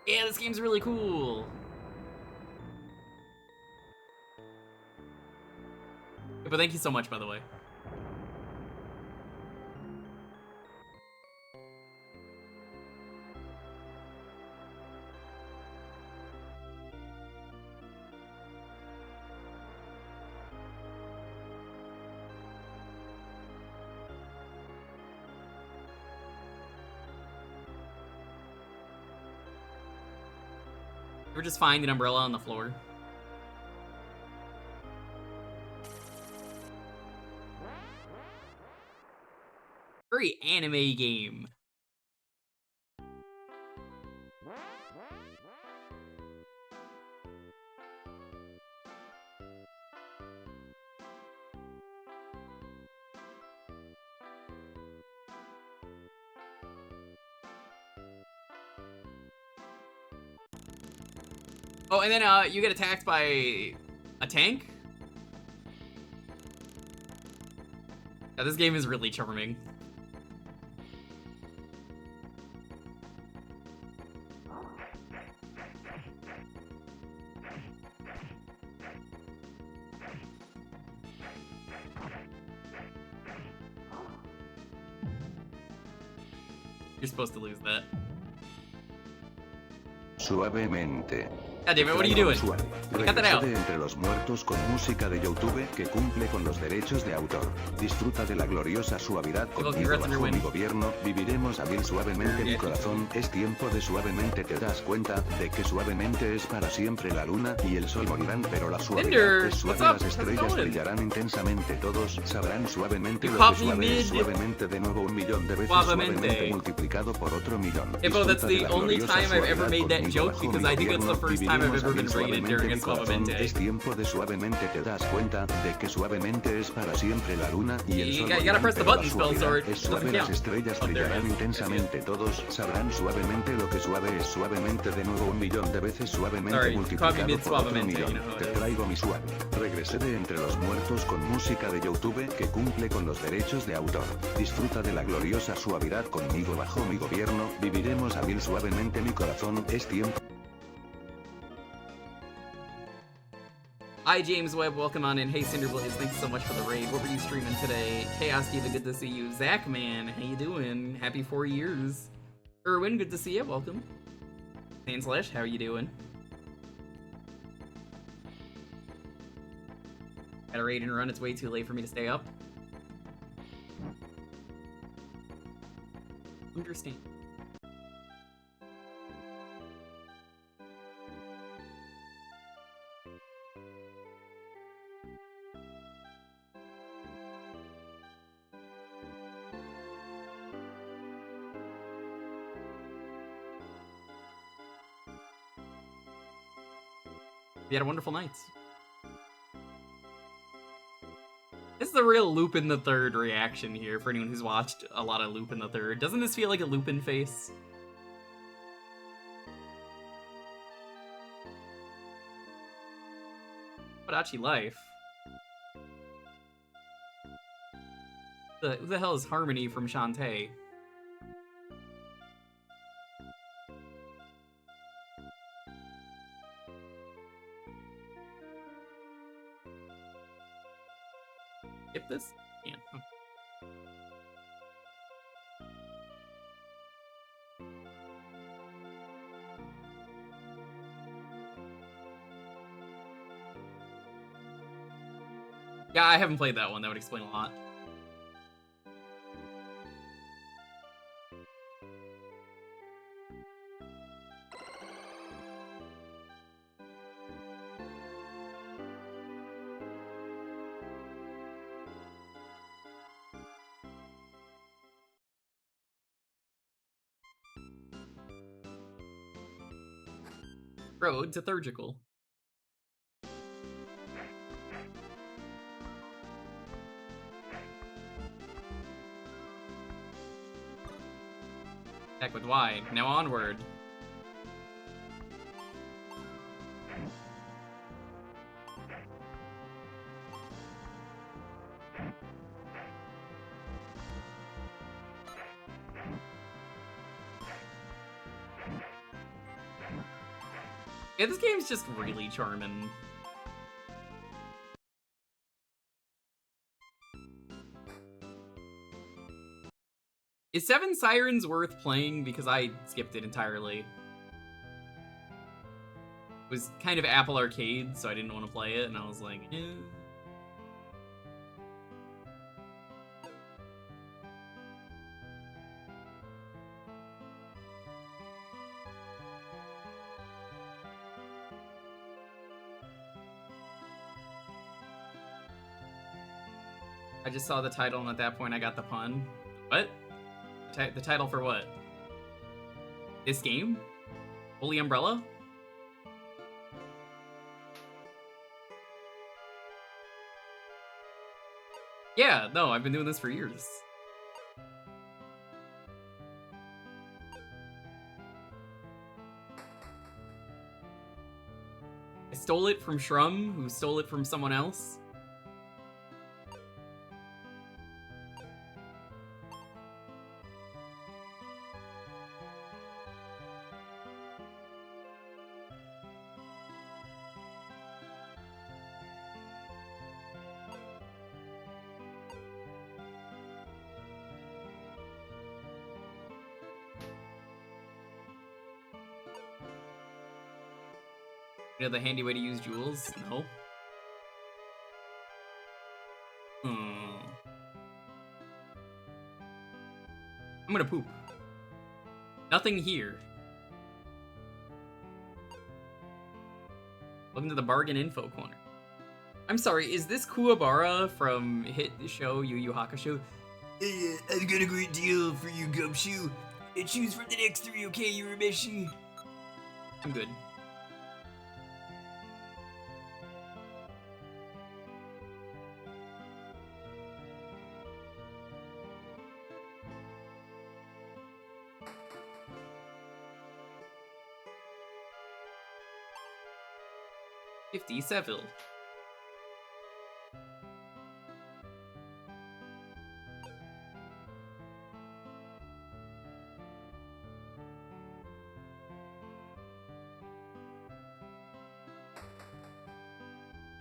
Yeah, this game's really cool. But thank you so much, by the way. Ever just find an umbrella on the floor? Very anime game. Oh, and then you get attacked by a tank? Yeah, this game is really charming. You're supposed to lose that. Suavemente. God damn it, what are you doing? Suave. Cut that out. Regrese de entre los muertos con música de YouTube que cumple con los derechos de autor. Disfruta de la gloriosa suavidad conmigo congrats on your bajo win. mi gobierno. Viviremos a mil suavemente mi corazón. Es tiempo de suavemente. Te das cuenta de que suavemente es para siempre la luna y el sol morirán, pero la suavidad Ender, es suave. what's up? Las How's it estrellas going? brillarán intensamente. Todos sabrán suavemente You lo caught que me suave es. mid. Suavemente de nuevo 1.000.000 de veces. Suavemente. Suavemente multiplicado por otro 1.000.000. Hippo, that's Disfruta de the la only gloriosa time I've ever suavidad made that conmigo joke bajo because mi I think it's the gobierno. first time I've Viviremos ever a been mil rated suavemente during mi a corazón. Suavemente. Es tiempo de suavemente. Te das cuenta de que suavemente es para siempre la luna y el You sol gotta morirán, press the pero la button, spell suavidad sword. es Doesn't suave. count. Las estrellas Oh, there it brillarán is. intensamente. Todos sabrán suavemente lo que suave es. Suavemente de nuevo 1.000.000 de veces. Suavemente Sorry, multiplicado copy mid por otro suavemente, 1.000.000. you know how it Te is. traigo mi suave. Regresé de entre los muertos con música de YouTube que cumple con los derechos de autor. Disfruta de la gloriosa suavidad conmigo bajo mi gobierno. Viviremos a mil suavemente mi corazón. Es tiempo. Hi James Webb, welcome on in. Hey Cinderblaze, thanks so much for the raid. What were you streaming today? Chaos Diva, good to see you. Zach Man, how you doing? Happy 4 years. Erwin, good to see you, welcome. Slash, how you doing? Got a raid and run, it's way too late for me to stay up. Understand. You had a wonderful night. This is a real Lupin the Third reaction here for anyone who's watched a lot of Lupin the Third. Doesn't this feel like a Lupin face? Kodachi Life. Who the hell is Harmony from Shantae? Skip this? Yeah. Okay. Yeah, I haven't played that one. That would explain a lot. Road to Thurgical. Back with Y. Now onward. Yeah, this game's just really charming. Is Seven Sirens worth playing? Because I skipped it entirely. It was kind of Apple Arcade, so I didn't want to play it, and I was like, eh. I just saw the title, and at that point I got the pun. What? The title for what? This game? Holy Umbrella? Yeah, no, I've been doing this for years. I stole it from Shrum, who stole it from someone else. You know the handy way to use jewels? No. I'm gonna poop. Nothing here. Welcome to the bargain info corner. I'm sorry, is this Kuwabara from hit show Yu Yu Hakusho? Hey, I've got a great deal for you, Gumshoe. Choose from the next three, okay, Urameshi? I'm good. Seville.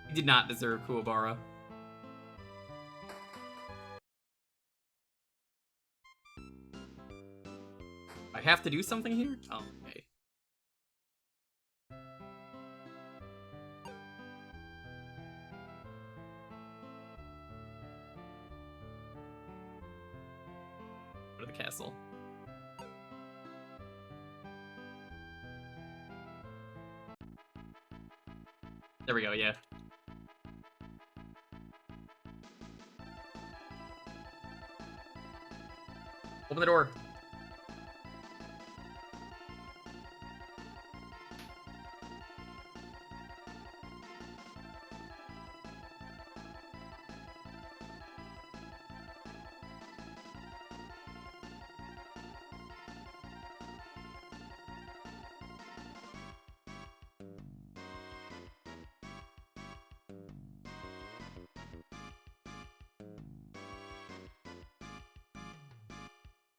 He did not deserve Kuwabara. I have to do something here? Oh, okay. Go to the castle. There we go, yeah. Open the door.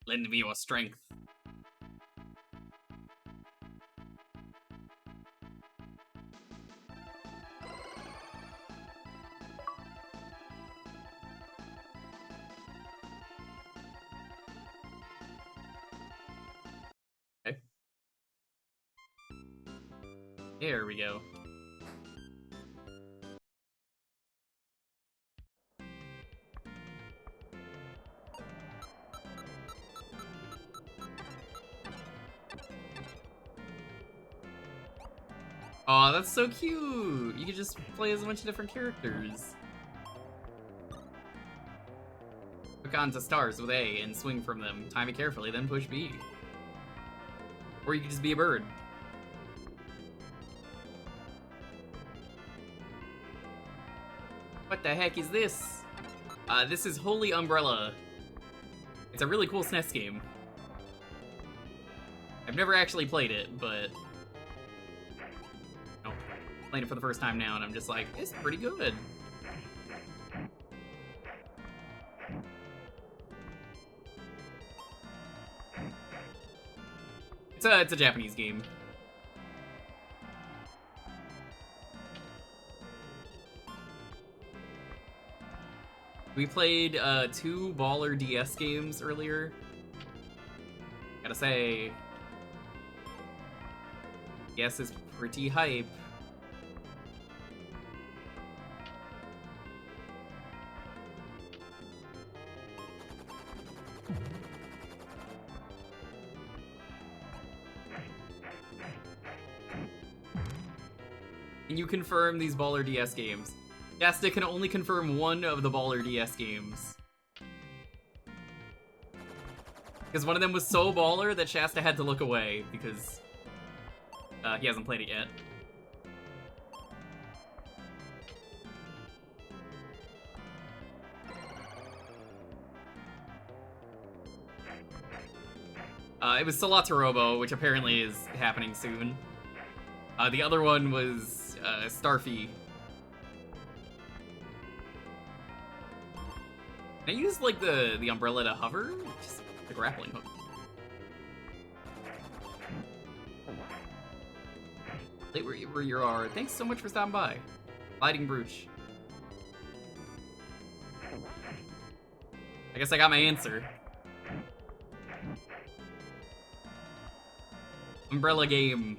Lend me your strength. Okay. There we go. Aw, that's so cute! You can just play as a bunch of different characters. Hook onto stars with A and swing from them. Time it carefully, then push B. Or you could just be a bird. What the heck is this? This is Holy Umbrella. It's a really cool SNES game. I've never actually played it, but... playing it for the first time now, and I'm just like, it's pretty good. It's a Japanese game. We played 2 Baller DS games earlier. Gotta say, yes, it's pretty hype. Can you confirm these Baller DS games? Shasta can only confirm one of the Baller DS games. Because one of them was so baller that Shasta had to look away because he hasn't played it yet. It was Solatorobo, which apparently is happening soon. The other one was Starfy. Can I use like the umbrella to hover? Just the grappling hook. Late where you are. Thanks so much for stopping by. Lighting Brooch. I guess I got my answer. Umbrella game.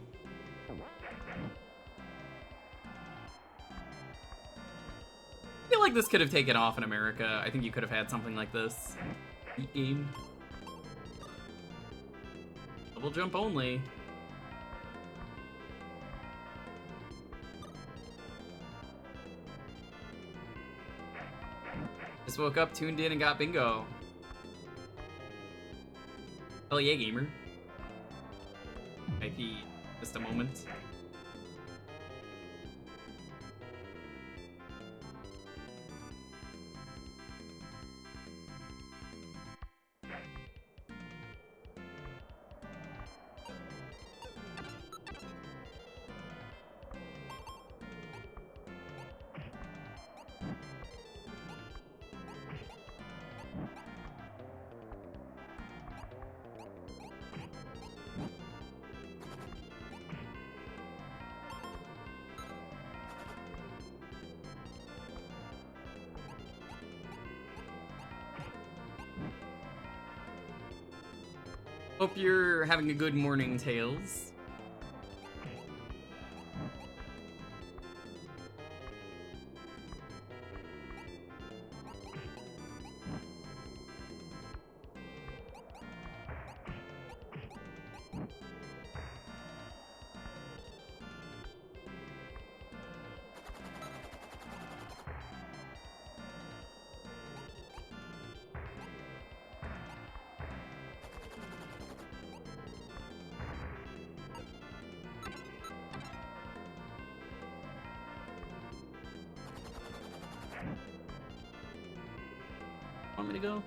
I feel like this could have taken off in America. I think you could have had something like this. Beat game. Double jump only. Just woke up, tuned in, and got bingo. Hell yeah, gamer. IP, just a moment. Hope you're having a good morning, Tails. Want me to go?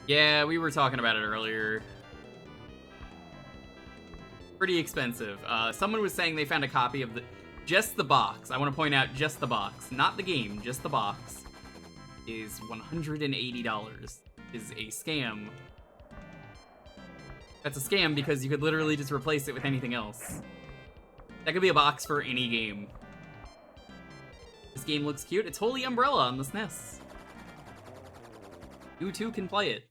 Yeah, we were talking about it earlier. Pretty expensive. Someone was saying they found a copy of just the box. I want to point out just the box, not the game, just the box. Is $180. Is a scam. That's a scam because you could literally just replace it with anything else. That could be a box for any game. This game looks cute. It's Holy Umbrella on the SNES. You too can play it.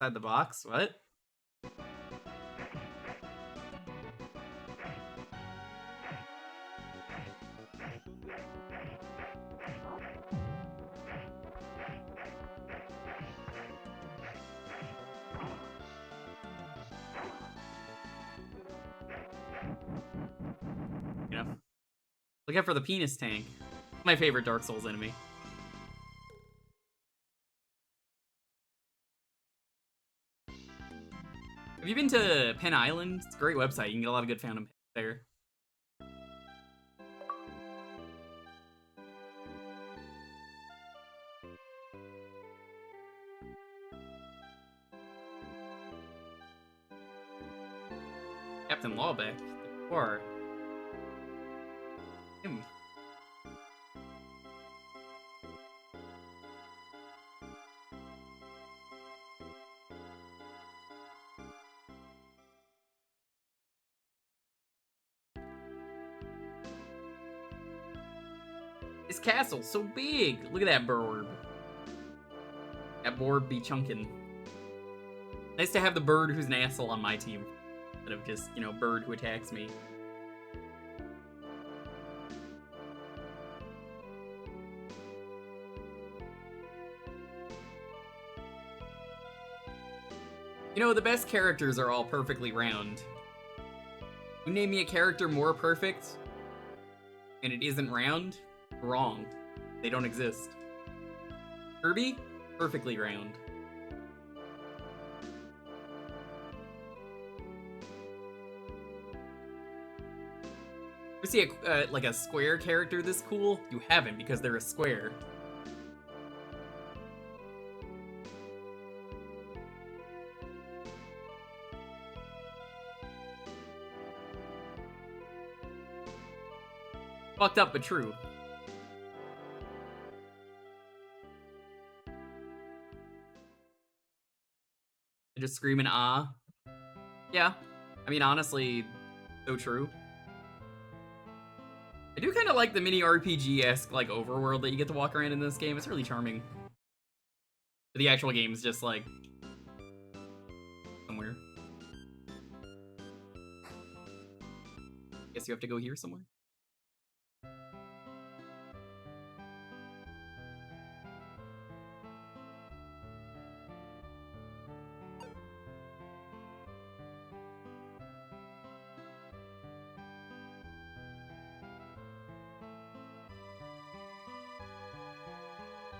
Inside the box? What? You know? Look out for the penis tank. My favorite Dark Souls enemy. Have you been to Penn Island? It's a great website. You can get a lot of good fountain pens there. Captain Lawbeck, the core. Him. This castle's so big. Look at that bird. That bird be chunkin'. Nice to have the bird who's an asshole on my team. Instead of just, you know, bird who attacks me. You know, the best characters are all perfectly round. You name me a character more perfect, and it isn't round, wrong. They don't exist. Kirby, perfectly round. You see like a square character this cool? You haven't, because they're a square. Fucked up, but true. Just screaming ah. Yeah. I mean, honestly, so true. I do kind of like the mini RPG-esque, like, overworld that you get to walk around in this game. It's really charming. But the actual game is just, like, somewhere. Guess you have to go here somewhere.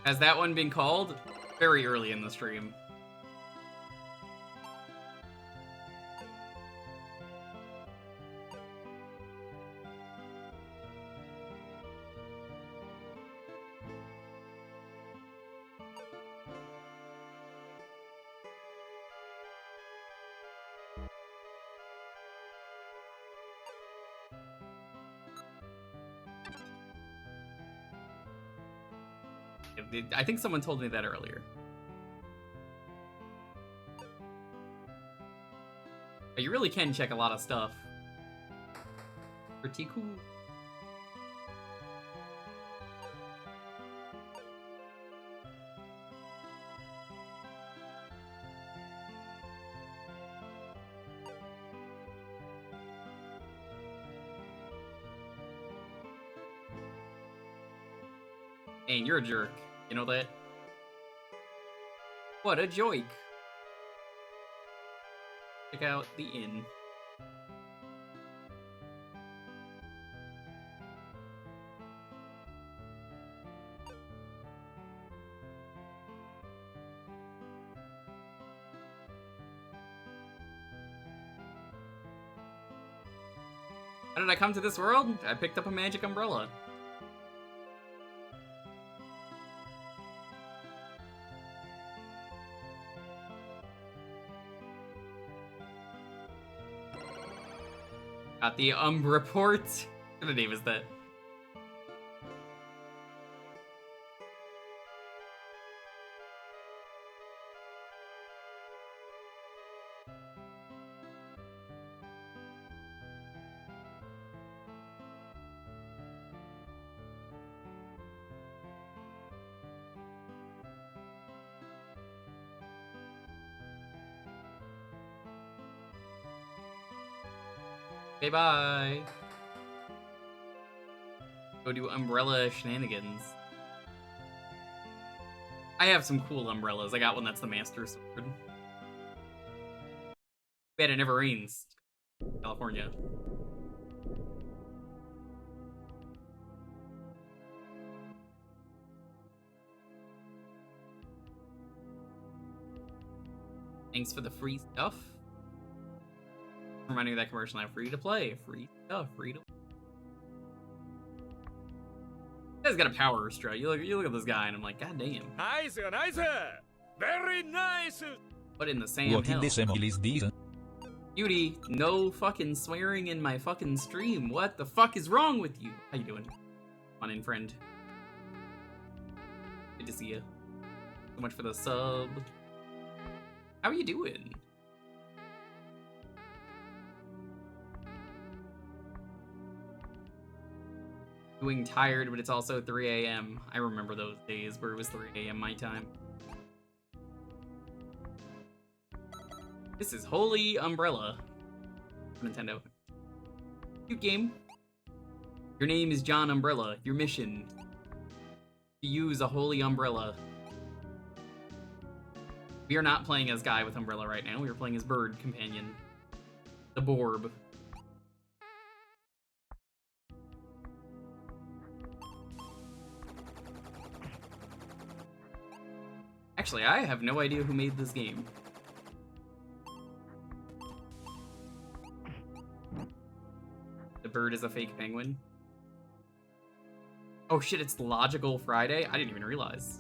Has that one been called? Very early in the stream. I think someone told me that earlier. But you really can check a lot of stuff. Pretty cool. And you're a jerk. You know that? What a joke. Check out the inn. How did I come to this world? I picked up a magic umbrella. Got the report. What the name is that? Okay, bye. Go do umbrella shenanigans. I have some cool umbrellas. I got one that's the Master Sword. Bet it never rains. California. Thanks for the free stuff. Reminding me of that commercial now. Free to play. Free stuff. Free to play. This guy's got a power strut. You look at this guy and I'm like, god damn. Nice, nice. Very nice. What in the Sam What hell? in the Sam hell is this? Beauty, no fucking swearing in my fucking stream. What the fuck is wrong with you? How you doing? Come on in, friend. Good to see you. So much for the sub. How are you doing? Doing tired, but it's also 3 a.m. I remember those days where it was 3 a.m. my time. This is Holy Umbrella. Nintendo. Cute game. Your name is John Umbrella. Your mission: to use a holy umbrella. We are not playing as Guy with Umbrella right now. We are playing as Bird Companion. The Borb. Actually, I have no idea who made this game. The bird is a fake penguin. Oh shit, it's Logical Friday? I didn't even realize.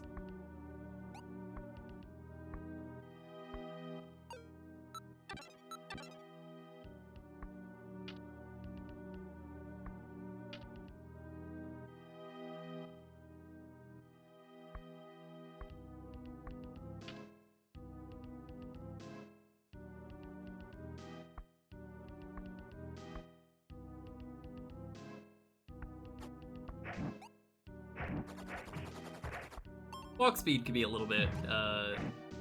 Walk speed could be a little bit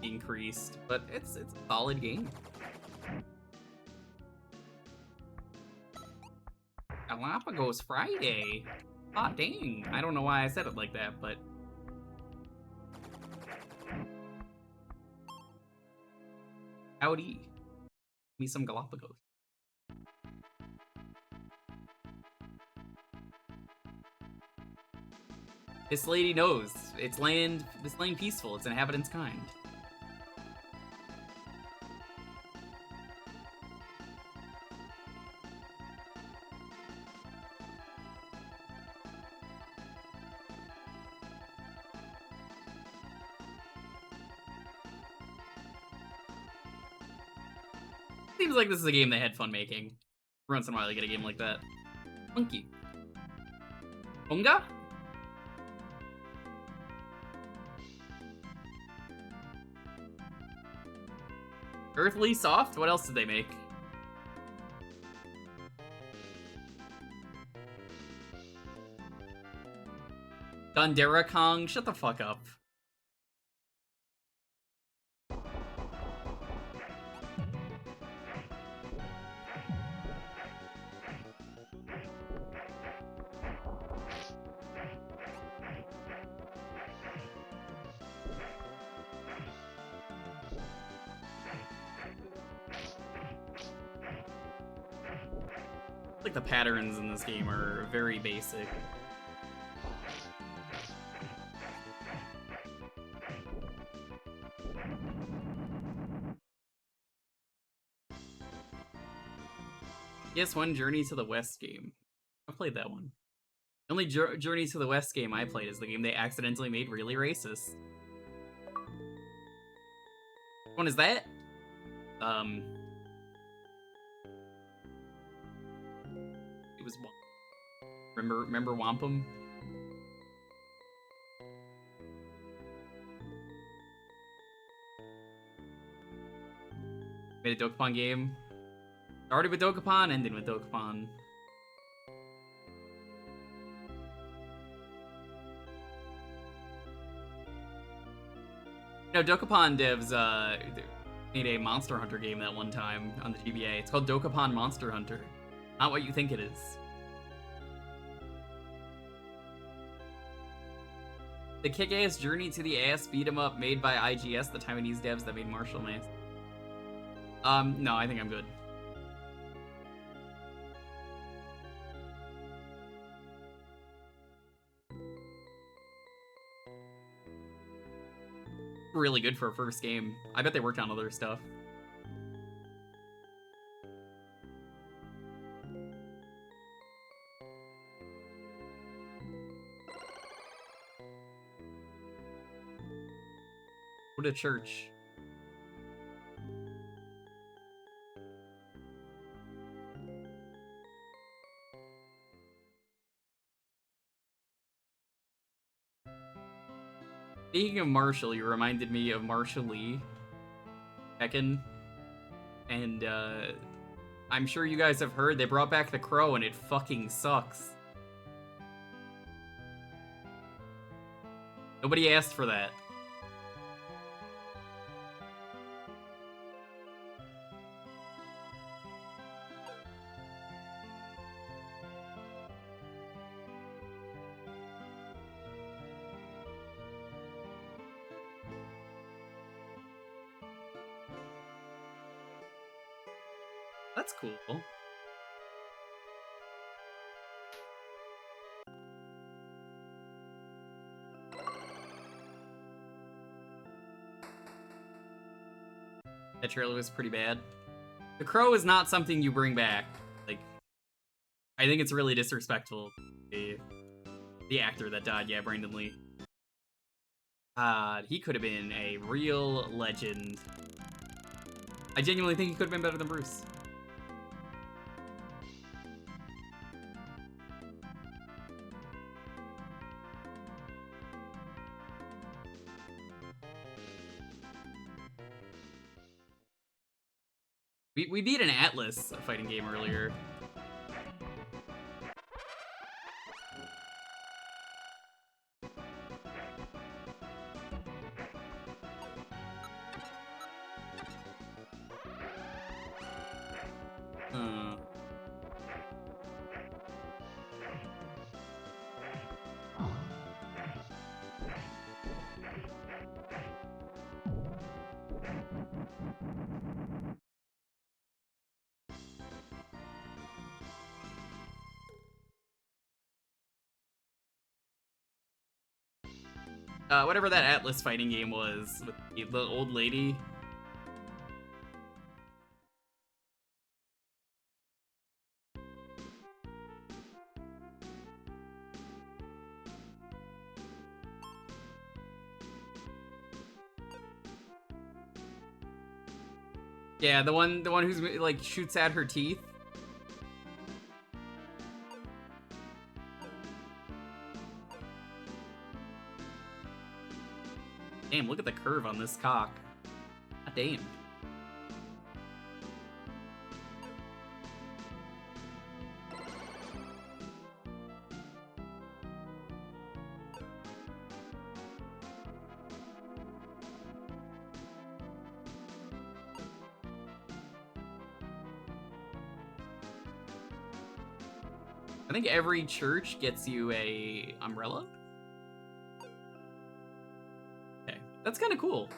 increased, but it's a solid game. Galapagos Friday. Ah, dang. I don't know why I said it like that, but... Howdy. Give me some Galapagos. This lady knows. This land peaceful. Its inhabitants kind. Seems like this is a game they had fun making. Every once in a while they get a game like that. Monkey. Bunga? Earthly Soft? What else did they make? Dondera Kong? Shut the fuck up. Like the patterns in this game are very basic. Yes, one Journey to the West game. I played that one. The only Journey to the West game I played is the game they accidentally made really racist. What one is that? It was remember Wampum? Made a Dokapon game. Started with Dokapon, ended with Dokapon. No, Dokapon devs made a Monster Hunter game that one time on the GBA. It's called Dokapon Monster Hunter. Not what you think it is. The kick-ass Journey to the Ass beat-em-up made by IGS, the Taiwanese devs that made Martial Maze. No, I think I'm good. Really good for a first game. I bet they worked on other stuff. Go to church. Speaking of Marshall, you reminded me of Marshall Lee, Tekken, and I'm sure you guys have heard they brought back the Crow and it fucking sucks. Nobody asked for that. That's cool. That trailer was pretty bad. The Crow is not something you bring back. Like, I think it's really disrespectful. The actor that died, yeah, Brandon Lee. He could have been a real legend. I genuinely think he could have been better than Bruce. We beat an Atlas fighting game earlier. Whatever that Atlas fighting game was with the old lady. Yeah, the one who's like shoots at her teeth. Damn, look at the curve on this cock. God damn. I think every church gets you a umbrella. Okay, that's kind of cool.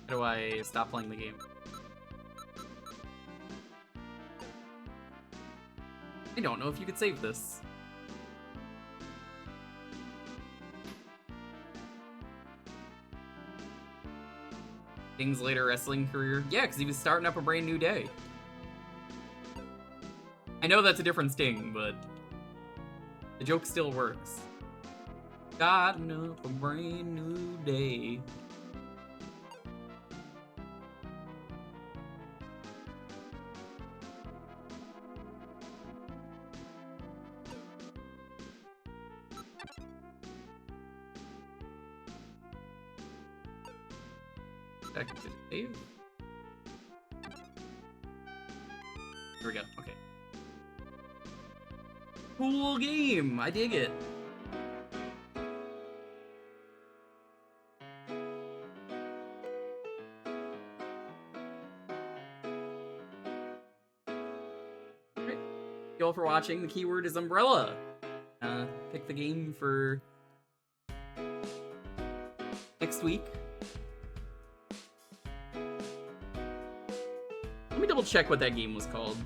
How do I stop playing the game? I don't know if you could save this. King's later wrestling career? Yeah, because he was starting up a brand new day. I know that's a different Sting, but the joke still works. Starting up a brand new day. Back to the save. Here we go. Okay. Cool game. I dig it. Alright. Thank you all for watching. The keyword is umbrella. Pick the game for next week. Let me double check what that game was called.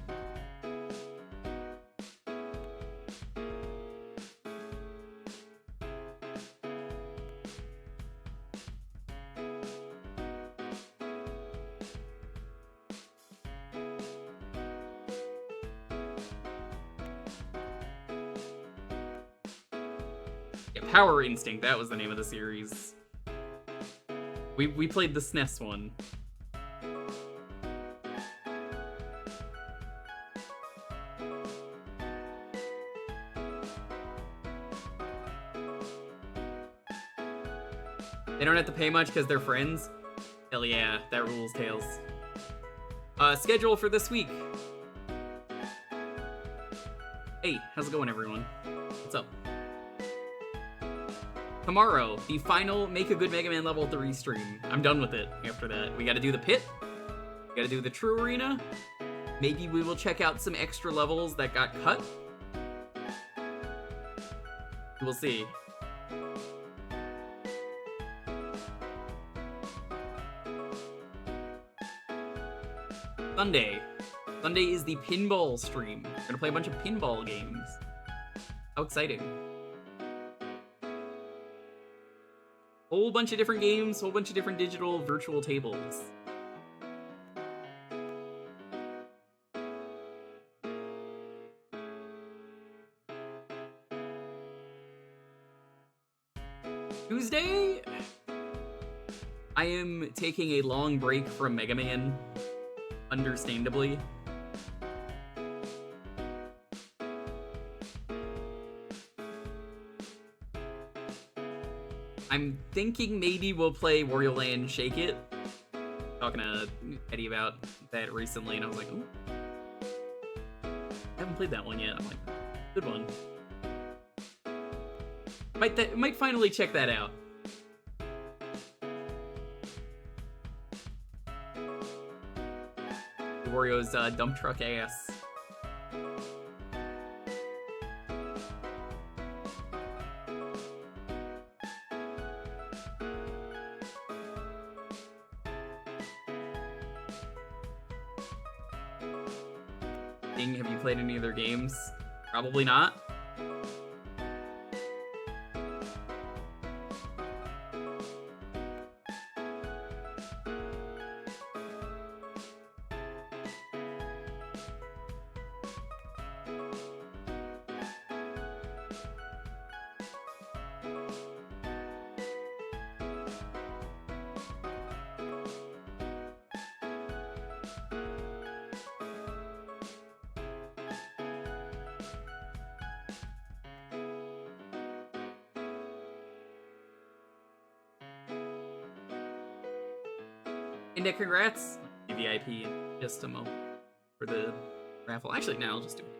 Yeah, Power Instinct, that was the name of the series. We played the SNES one. They don't have to pay much because they're friends? Hell yeah, that rules, Tails. Schedule for this week. Hey, how's it going, everyone? What's up? Tomorrow, the final Make a Good Mega Man Level 3 stream. I'm done with it after that. We gotta do the pit. We gotta do the True Arena. Maybe we will check out some extra levels that got cut. We'll see. Sunday. Sunday is the pinball stream. We're gonna play a bunch of pinball games. How exciting. Whole bunch of different games, whole bunch of different digital virtual tables. Tuesday, I am taking a long break from Mega Man, understandably. I'm thinking maybe we'll play Wario Land Shake It. Talking to Eddie about that recently, and I was like, ooh. I haven't played that one yet. I'm like, good one. Might finally check that out. Wario's dump truck ass. Have you played any other games? Probably not. And congrats, VIP, in just a moment for the raffle. Actually, now I'll just do it.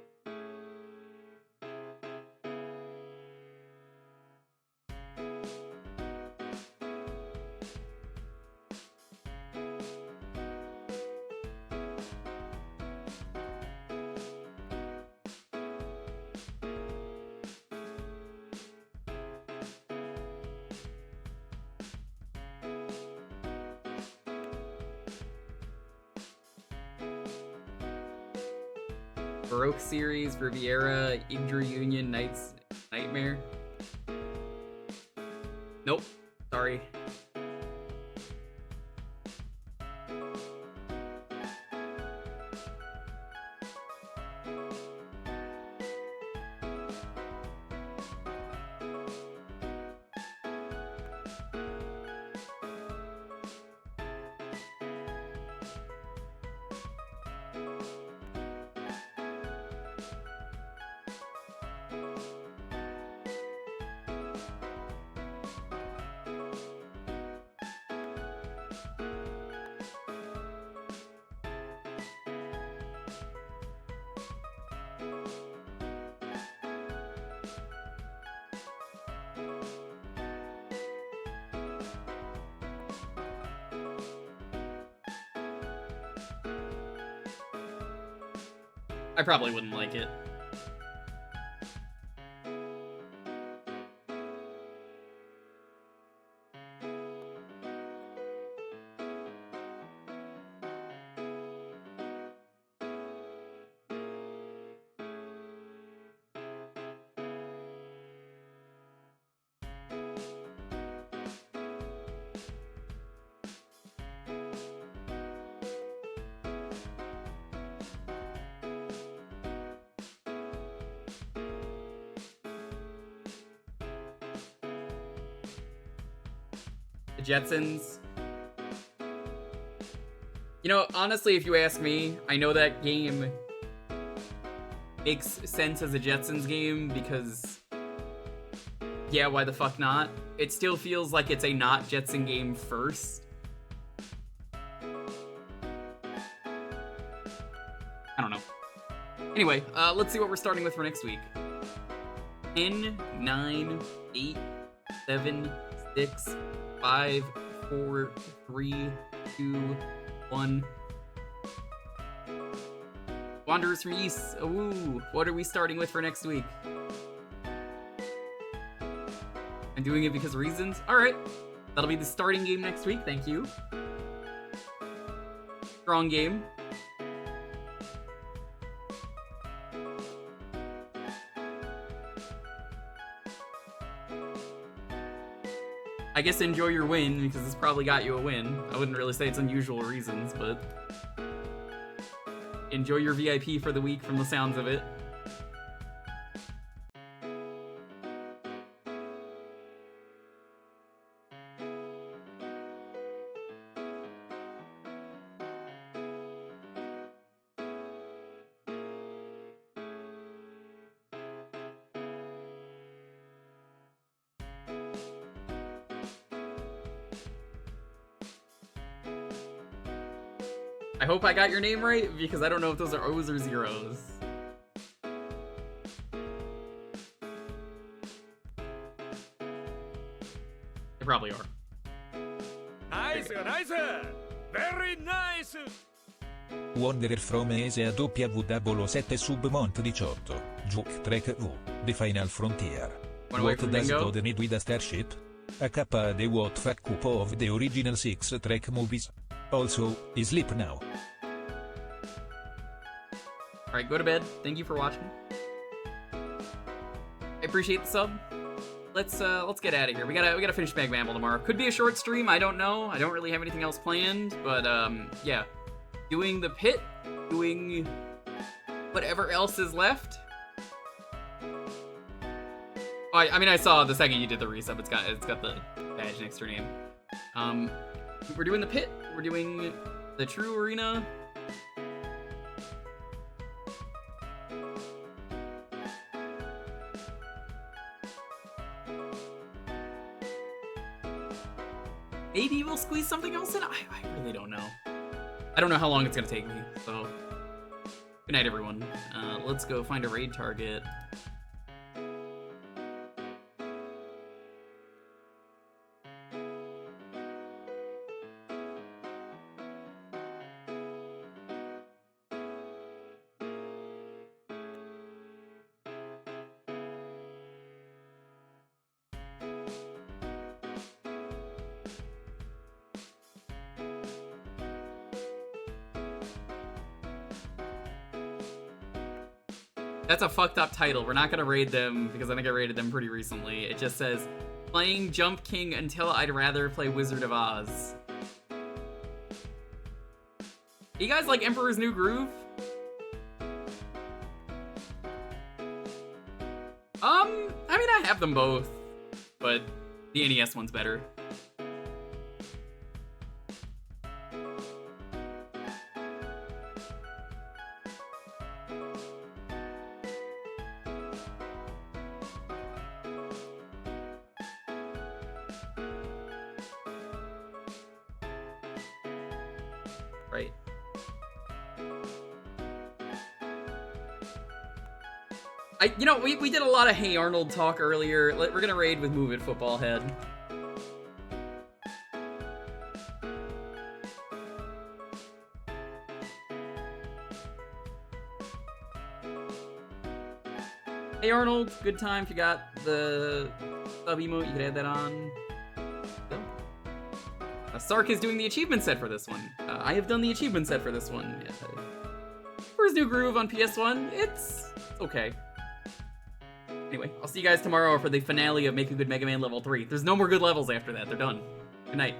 Baroque series, Riviera, Inter Union, Nightmare. Nope. Sorry. I probably wouldn't like it. Jetsons. You know, honestly, if you ask me, I know that game makes sense as a Jetsons game because, yeah, why the fuck not? It still feels like it's a not Jetson game first. I don't know. Anyway, let's see what we're starting with for next week. 10, 9, 8, 7, 6, 5, 4, 3, 2, 1. Wanderers from East. Ooh, what are we starting with for next week? I'm doing it because of reasons. Alright. That'll be the starting game next week. Thank you. Strong game. I guess enjoy your win, because this probably got you a win. I wouldn't really say it's unusual reasons, but enjoy your VIP for the week from the sounds of it. I hope I got your name right, because I don't know if those are O's or zeros. They probably are. Nice, nice! Very nice! Wanderer from Asia W007 Submont 18. Juke Trek V. The Final Frontier. Wanna wait What for does bingo? God need with a starship? A kappa the what fuck cup of the original 6 Trek movies. Also, sleep now. Alright, go to bed. Thank you for watching. I appreciate the sub. Let's get out of here. We gotta finish Mag Mammal tomorrow. Could be a short stream, I don't know. I don't really have anything else planned, but yeah. Doing the pit, doing whatever else is left. Oh, I mean, I saw the second you did the resub. It's got the badge next to your name. We're doing the pit. We're doing the true arena. Maybe we'll squeeze something else in. I really don't know. I don't know how long it's gonna take me. So, good night, everyone. Let's go find a raid target. That's a fucked up title. We're not gonna raid them because I think I raided them pretty recently. It just says, playing Jump King until I'd rather play Wizard of Oz. You guys like Emperor's New Groove? I mean, I have them both, but the NES one's better. Right. You know, we did a lot of Hey Arnold talk earlier. We're gonna raid with Move It Football Head. Hey Arnold, good time. If you got the sub emote, you could add that on. Sark is doing the achievement set for this one. I have done the achievement set for this one. Where's New Groove on PS1? It's okay. Anyway, I'll see you guys tomorrow for the finale of Make a Good Mega Man Level 3. There's no more good levels after that. They're done. Good night.